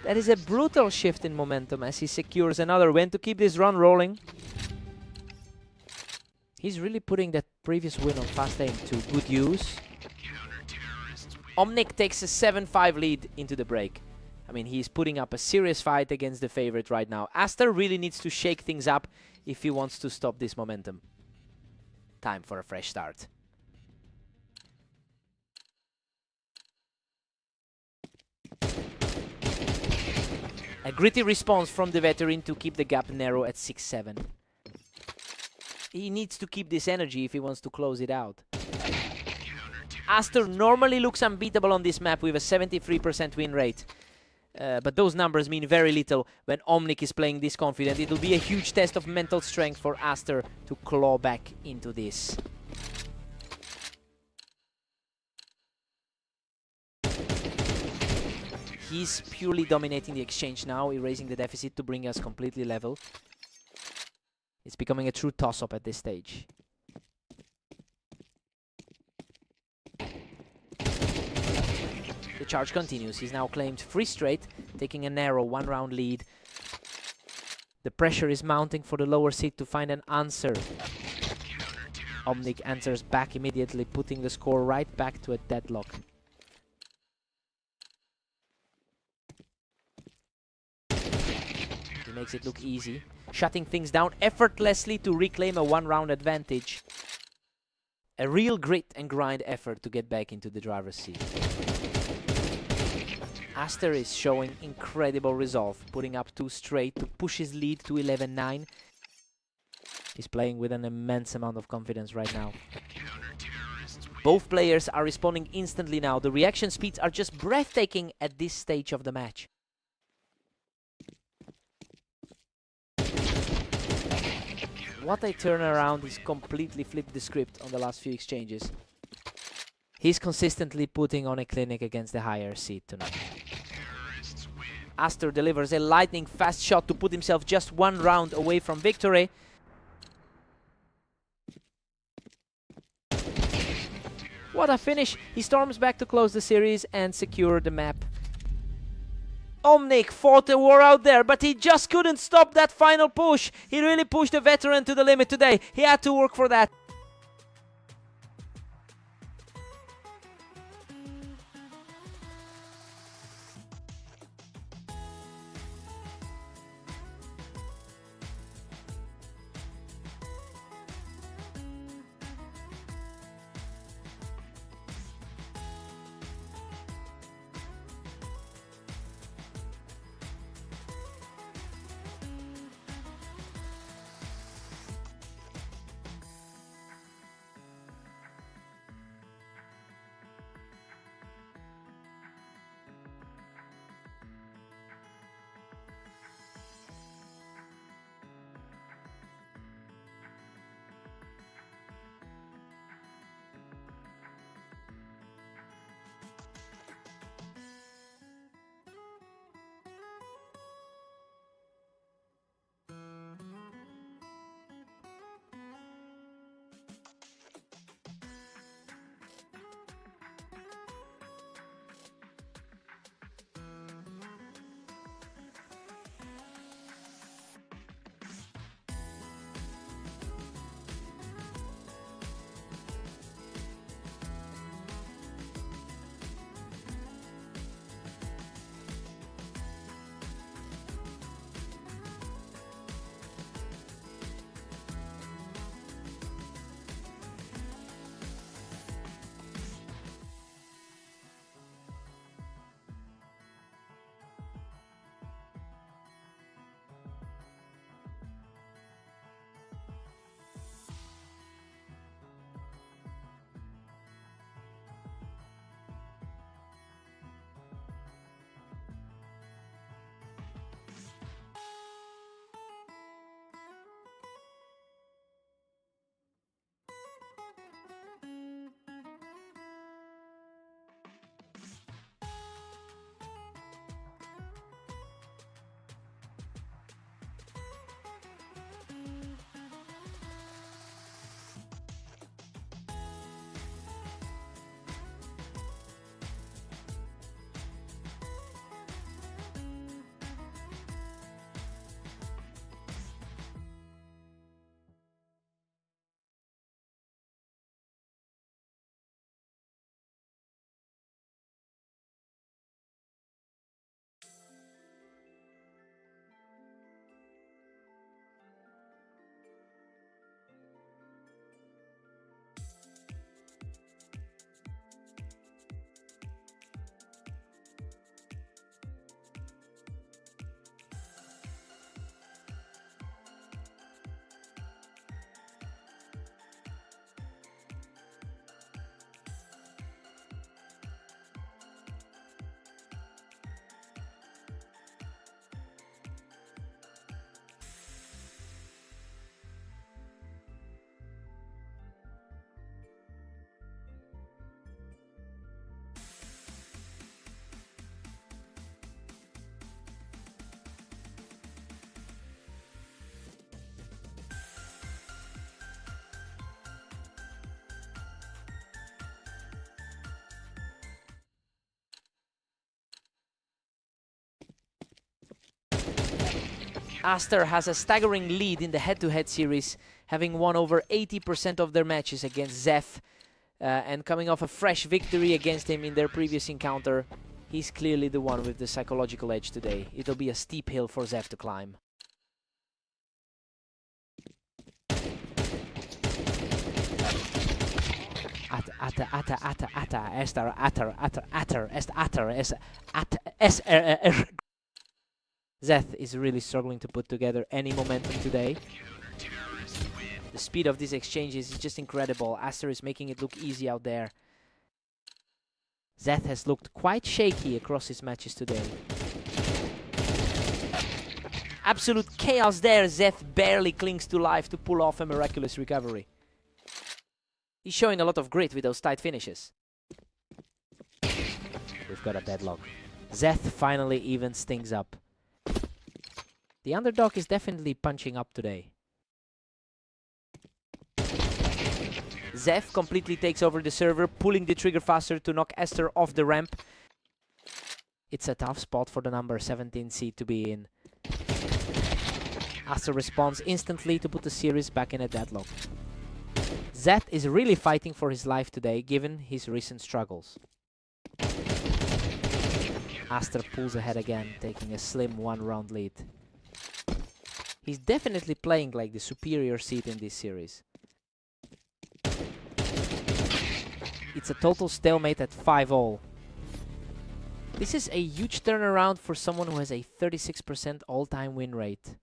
That is a brutal shift in momentum as he secures another win to keep this run rolling. He's really putting that previous win on fast aim to good use. Omnic takes a 7-5 lead into the break. I mean, he's putting up a serious fight against the favorite right now. Aster really needs to shake things up if he wants to stop this momentum. Time for a fresh start. A gritty response from the veteran to keep the gap narrow at 6-7. He needs to keep this energy if he wants to close it out. Aster normally looks unbeatable on this map with a 73% win rate. But those numbers mean very little when Omnic is playing this confident. It will be a huge test of mental strength for Aster to claw back into this. He's purely dominating the exchange now, erasing the deficit to bring us completely level. It's becoming a true toss-up at this stage. The charge continues. He's now claimed 3 straight, taking a narrow 1-round lead. The pressure is mounting for the lower seed to find an answer. Omnic answers back immediately, putting the score right back to a deadlock. He makes it look easy, shutting things down effortlessly to reclaim a 1-round advantage. A real grit and grind effort to get back into the driver's seat. Aster is showing incredible resolve, putting up 2 straight to push his lead to 11-9. He's playing with an immense amount of confidence right now. Both players are responding instantly now. The reaction speeds are just breathtaking at this stage of the match. What a turnaround. He's completely flipped the script on the last few exchanges. He's consistently putting on a clinic against the higher seed tonight. Aster delivers a lightning fast shot to put himself just 1 round away from victory. What a finish! He storms back to close the series and secure the map. Omnic fought a war out there, but he just couldn't stop that final push. He really pushed the veteran to the limit today. He had to work for that. Aster has a staggering lead in the head-to-head series, having won over 80% of their matches against Zeth, and coming off a fresh victory against him in their previous encounter. He's clearly the one with the psychological edge today. It'll be a steep hill for Zeth to climb. Zeth is really struggling to put together any momentum today. The speed of these exchanges is just incredible. Aster is making it look easy out there. Zeth has looked quite shaky across his matches today. Absolute chaos there. Zeth barely clings to life to pull off a miraculous recovery. He's showing a lot of grit with those tight finishes. We've got a deadlock. Zeth finally evens things up. The underdog is definitely punching up today. Zeth completely takes over the server, pulling the trigger faster to knock Aster off the ramp. It's a tough spot for the number 17 seed to be in. Aster responds instantly to put the series back in a deadlock. Zeth is really fighting for his life today, given his recent struggles. Aster pulls ahead again, taking a slim one-round lead. He's definitely playing like the superior seed in this series. It's a total stalemate at 5-all. This is a huge turnaround for someone who has a 36% all-time win rate.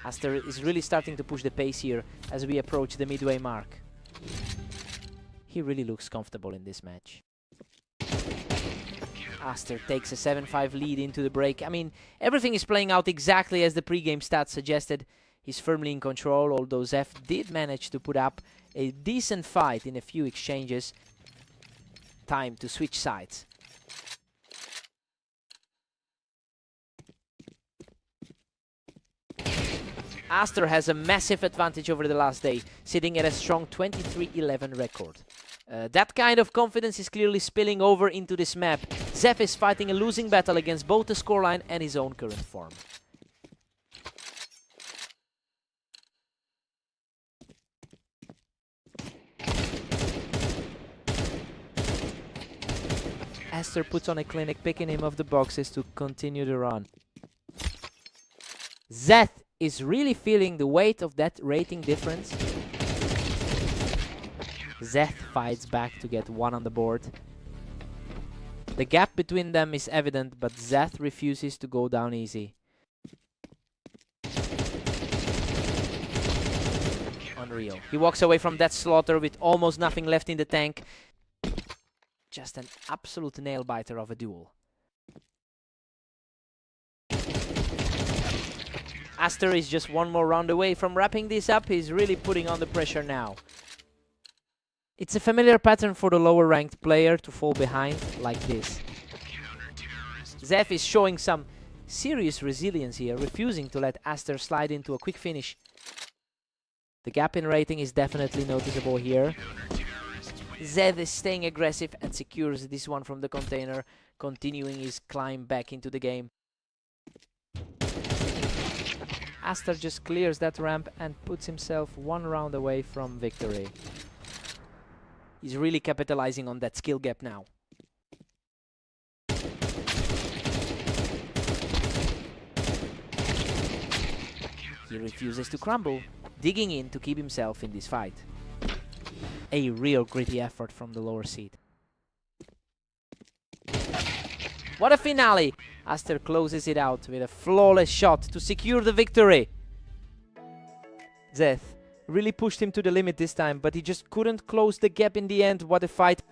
Aster is really starting to push the pace here as we approach the midway mark. He really looks comfortable in this match. Aster takes a 7-5 lead into the break. I mean, everything is playing out exactly as the pre-game stats suggested. He's firmly in control, although Zeth did manage to put up a decent fight in a few exchanges. Time to switch sides. Aster has a massive advantage over the last day, sitting at a strong 23-11 record. That kind of confidence is clearly spilling over into this map. Zeth is fighting a losing battle against both the scoreline and his own current form. Aster puts on a clinic, picking him off the boxes to continue the run. Zeth is really feeling the weight of that rating difference. Zeth fights back to get one on the board. The gap between them is evident, but Zeth refuses to go down easy. Unreal. He walks away from that slaughter with almost nothing left in the tank. Just an absolute nail-biter of a duel. Aster is just one more round away from wrapping this up. He's really putting on the pressure now. It's a familiar pattern for the lower-ranked player to fall behind like this. Zeth is showing some serious resilience here, refusing to let Aster slide into a quick finish. The gap in rating is definitely noticeable here. Zeth is staying aggressive and secures this one from the container, continuing his climb back into the game. Aster just clears that ramp and puts himself one round away from victory. He's really capitalizing on that skill gap now. He refuses to crumble, digging in to keep himself in this fight. A real gritty effort from the lower seed. What a finale! Aster closes it out with a flawless shot to secure the victory. Zeth really pushed him to the limit this time, but he just couldn't close the gap in the end. What a fight.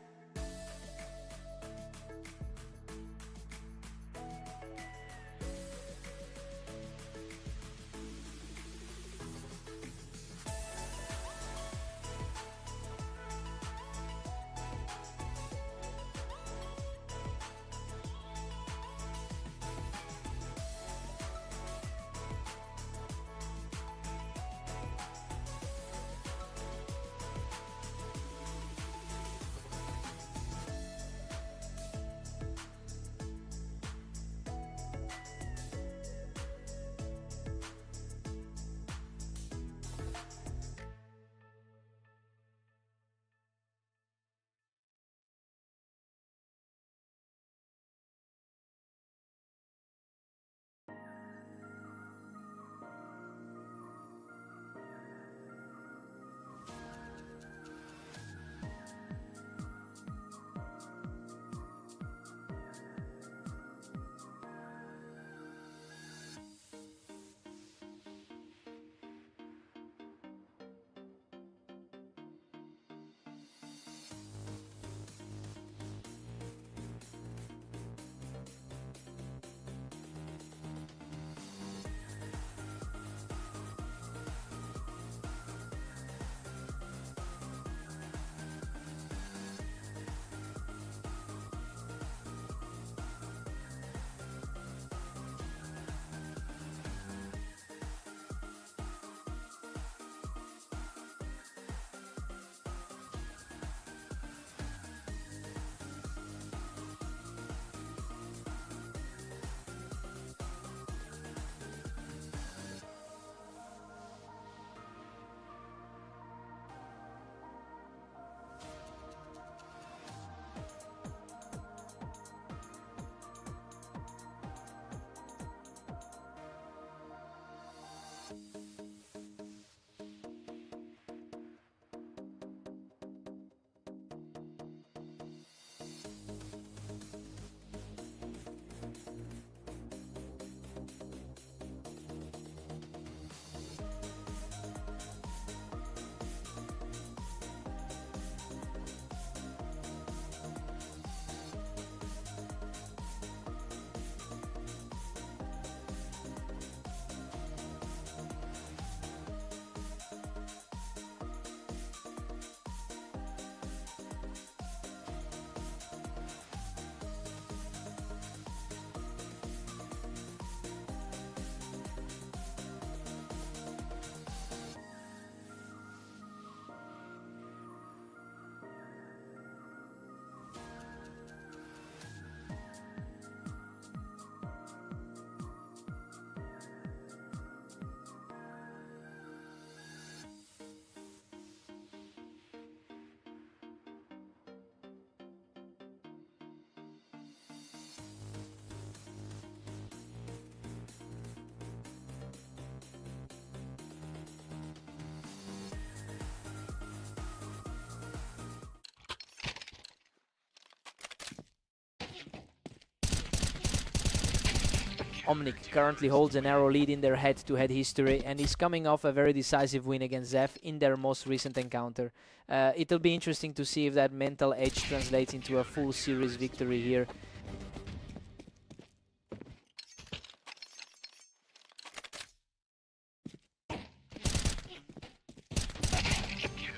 Omnic currently holds a narrow lead in their head-to-head history and is coming off a very decisive win against Zeph in their most recent encounter. It'll be interesting to see if that mental edge translates into a full series victory here.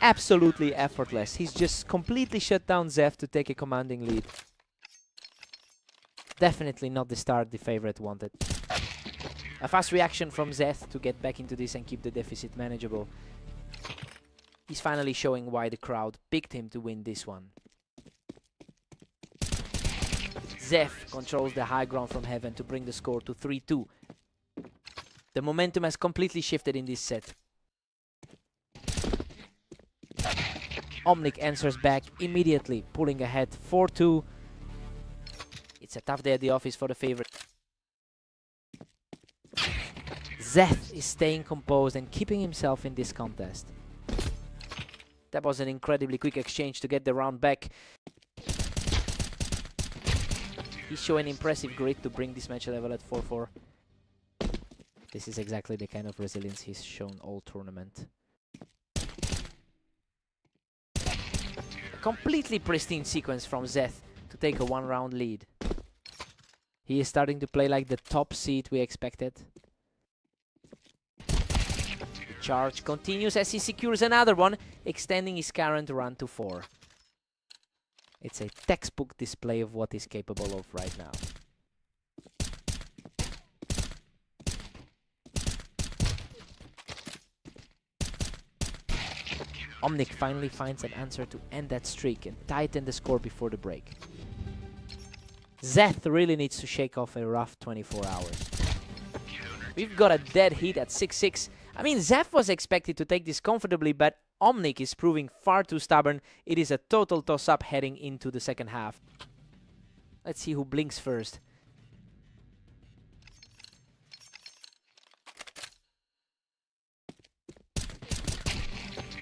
Absolutely effortless. He's just completely shut down Zeph to take a commanding lead. Definitely not the start the favorite wanted. A fast reaction from Zeth to get back into this and keep the deficit manageable. He's finally showing why the crowd picked him to win this one. Zeth controls the high ground from heaven to bring the score to 3-2. The momentum has completely shifted in this set. Omnic answers back immediately, pulling ahead 4-2. It's a tough day at the office for the favorite. Zeth is staying composed and keeping himself in this contest. That was an incredibly quick exchange to get the round back. He's showing impressive grit to bring this match level at 4-4. This is exactly the kind of resilience he's shown all tournament. A completely pristine sequence from Zeth to take a one-round lead. He is starting to play like the top seed we expected. The charge continues as he secures another one, extending his current run to 4. It's a textbook display of what he's capable of right now. Omnic finally finds an answer to end that streak and tighten the score before the break. Zeth really needs to shake off a rough 24 hours. We've got a dead heat at 6-6. I mean, Zeth was expected to take this comfortably, but Omnic is proving far too stubborn. It is a total toss-up heading into the second half. Let's see who blinks first.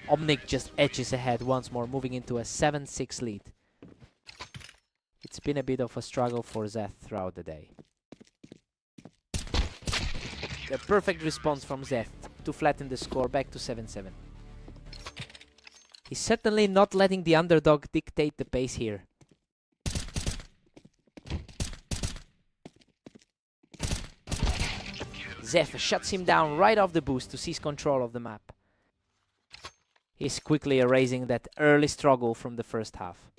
Omnic just edges ahead once more, moving into a 7-6 lead. It's been a bit of a struggle for Zeth throughout the day. The perfect response from Zeth to flatten the score back to 7-7. He's certainly not letting the underdog dictate the pace here. Zeth shuts him down right off the boost to seize control of the map. He's quickly erasing that early struggle from the first half.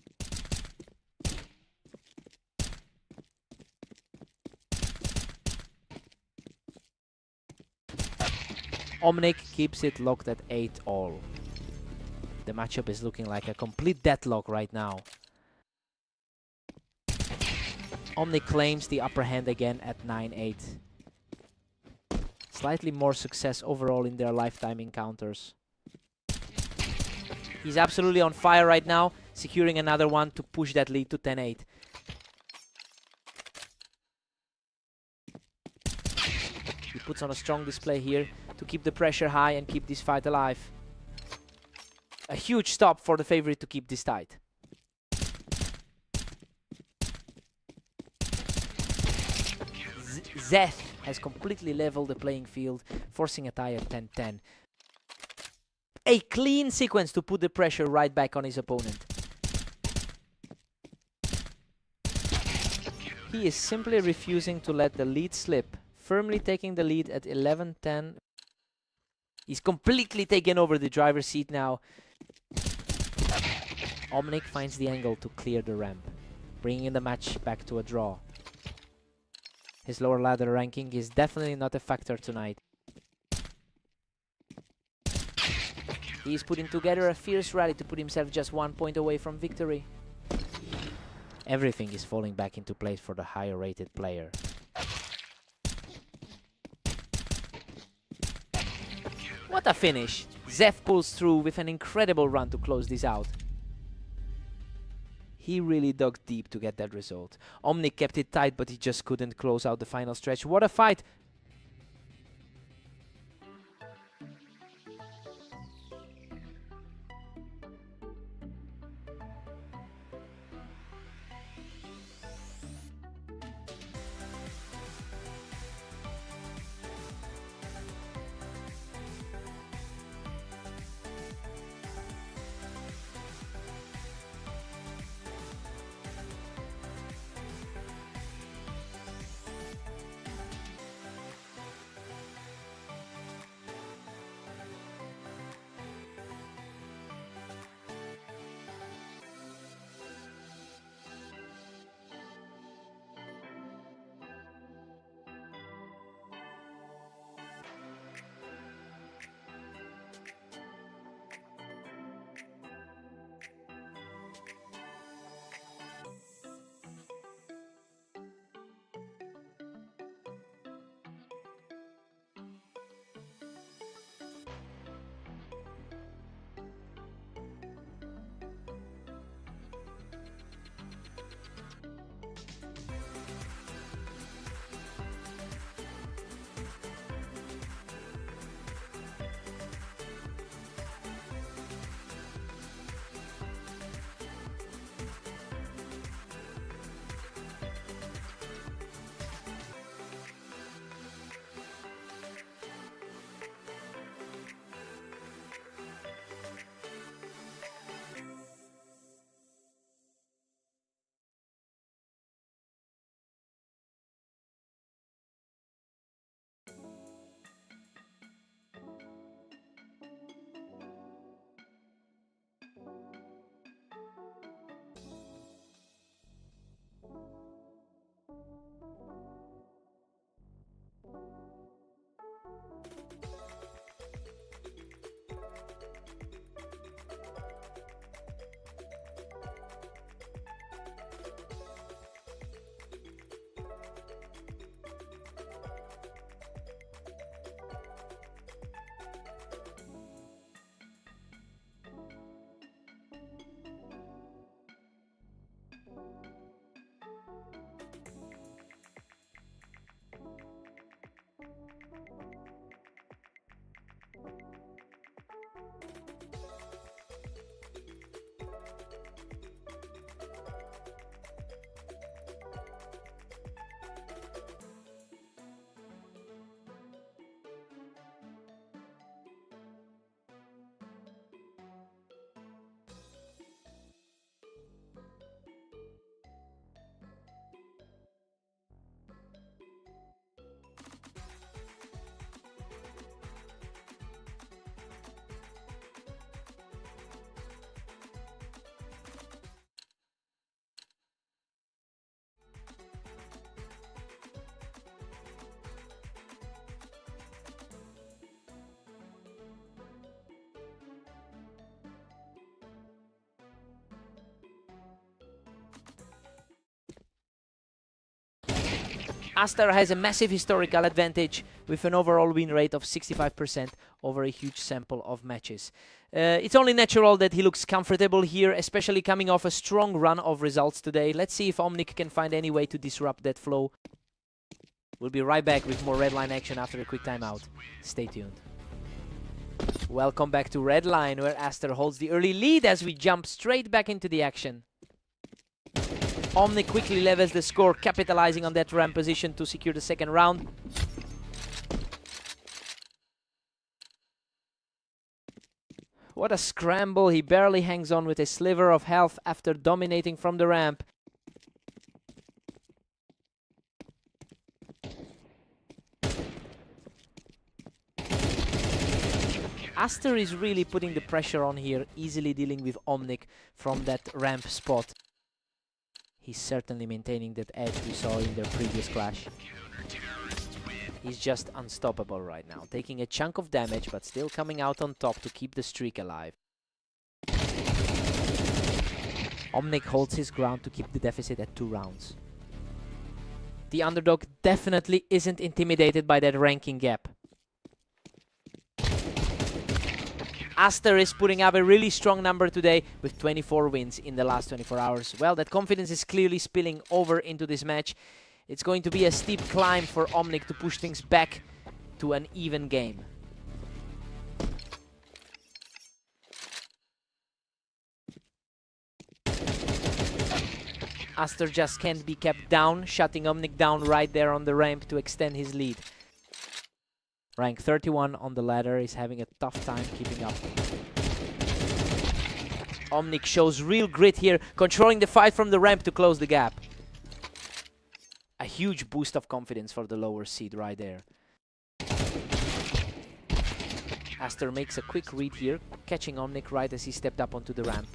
Omnic keeps it locked at 8-all. The matchup is looking like a complete deadlock right now. Omnic claims the upper hand again at 9-8. Slightly more success overall in their lifetime encounters. He's absolutely on fire right now, securing another one to push that lead to 10-8. He puts on a strong display here to keep the pressure high and keep this fight alive. A huge stop for the favorite to keep this tight. Zeth has completely leveled the playing field, forcing a tie at 10-10. A clean sequence to put the pressure right back on his opponent. He is simply refusing to let the lead slip, firmly taking the lead at 11-10. He's completely taken over the driver's seat now. Omnic finds the angle to clear the ramp, bringing the match back to a draw. His lower ladder ranking is definitely not a factor tonight. He's putting together a fierce rally to put himself just 1 point away from victory. Everything is falling back into place for the higher rated player. What a finish! Zeth pulls through with an incredible run to close this out. He really dug deep to get that result. Omnic kept it tight, but he just couldn't close out the final stretch. What a fight! Aster has a massive historical advantage with an overall win rate of 65% over a huge sample of matches. It's only natural that he looks comfortable here, especially coming off a strong run of results today. Let's see if Omnic can find any way to disrupt that flow. We'll be right back with more Redline action after a quick timeout. Stay tuned. Welcome back to Redline, where Aster holds the early lead as we jump straight back into the action. Omnic quickly levels the score, capitalizing on that ramp position to secure the second round. What a scramble, he barely hangs on with a sliver of health after dominating from the ramp. Aster is really putting the pressure on here, easily dealing with Omnic from that ramp spot. He's certainly maintaining that edge we saw in their previous clash. He's just unstoppable right now, taking a chunk of damage but still coming out on top to keep the streak alive. Omnic holds his ground to keep the deficit at 2 rounds. The underdog definitely isn't intimidated by that ranking gap. Aster is putting up a really strong number today with 24 wins in the last 24 hours. Well, that confidence is clearly spilling over into this match. It's going to be a steep climb for Omnic to push things back to an even game. Aster just can't be kept down, shutting Omnic down right there on the ramp to extend his lead. Rank 31 on the ladder is having a tough time keeping up. Omnic shows real grit here, controlling the fight from the ramp to close the gap. A huge boost of confidence for the lower seed right there. Aster makes a quick read here, catching Omnic right as he stepped up onto the ramp.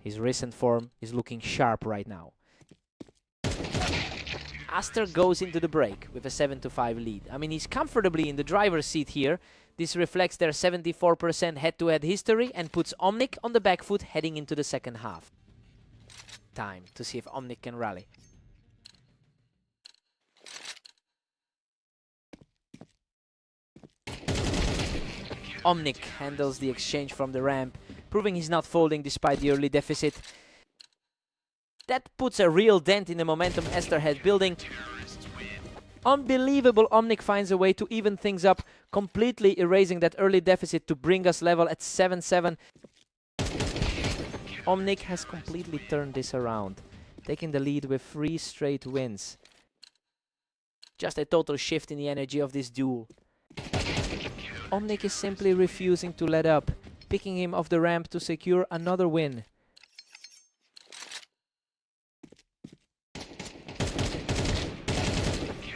His recent form is looking sharp right now. Aster goes into the break with a 7-5 lead. I mean, he's comfortably in the driver's seat here. This reflects their 74% head-to-head history and puts Omnic on the back foot heading into the second half. Time to see if Omnic can rally. Omnic handles the exchange from the ramp, proving he's not folding despite the early deficit. That puts a real dent in the momentum Aster had building. Unbelievable, Omnic finds a way to even things up, completely erasing that early deficit to bring us level at 7-7. Omnic has completely turned this around, taking the lead with 3 straight wins. Just a total shift in the energy of this duel. Omnic is simply refusing to let up, picking him off the ramp to secure another win.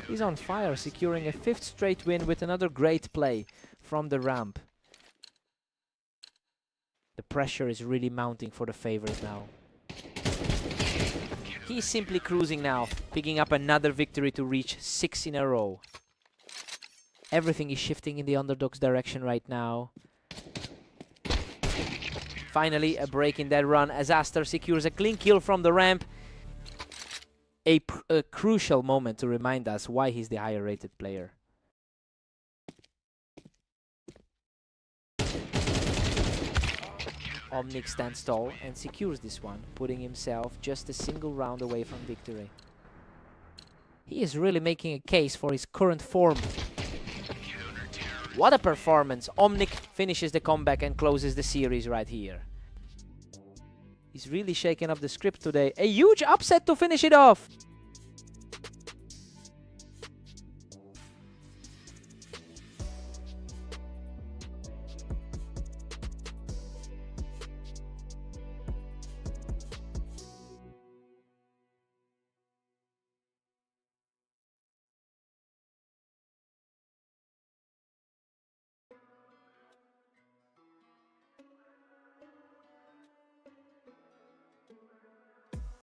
He's on fire, securing a 5th straight win with another great play from the ramp. The pressure is really mounting for the favorite now. He's simply cruising now, picking up another victory to reach 6 in a row. Everything is shifting in the underdog's direction right now. Finally, a break in that run as Aster secures a clean kill from the ramp. A crucial moment to remind us why he's the higher rated player. Omnic stands tall and secures this one, putting himself just a single round away from victory. He is really making a case for his current form. What a performance! Omnic finishes the comeback and closes the series right here. He's really shaken up the script today. A huge upset to finish it off!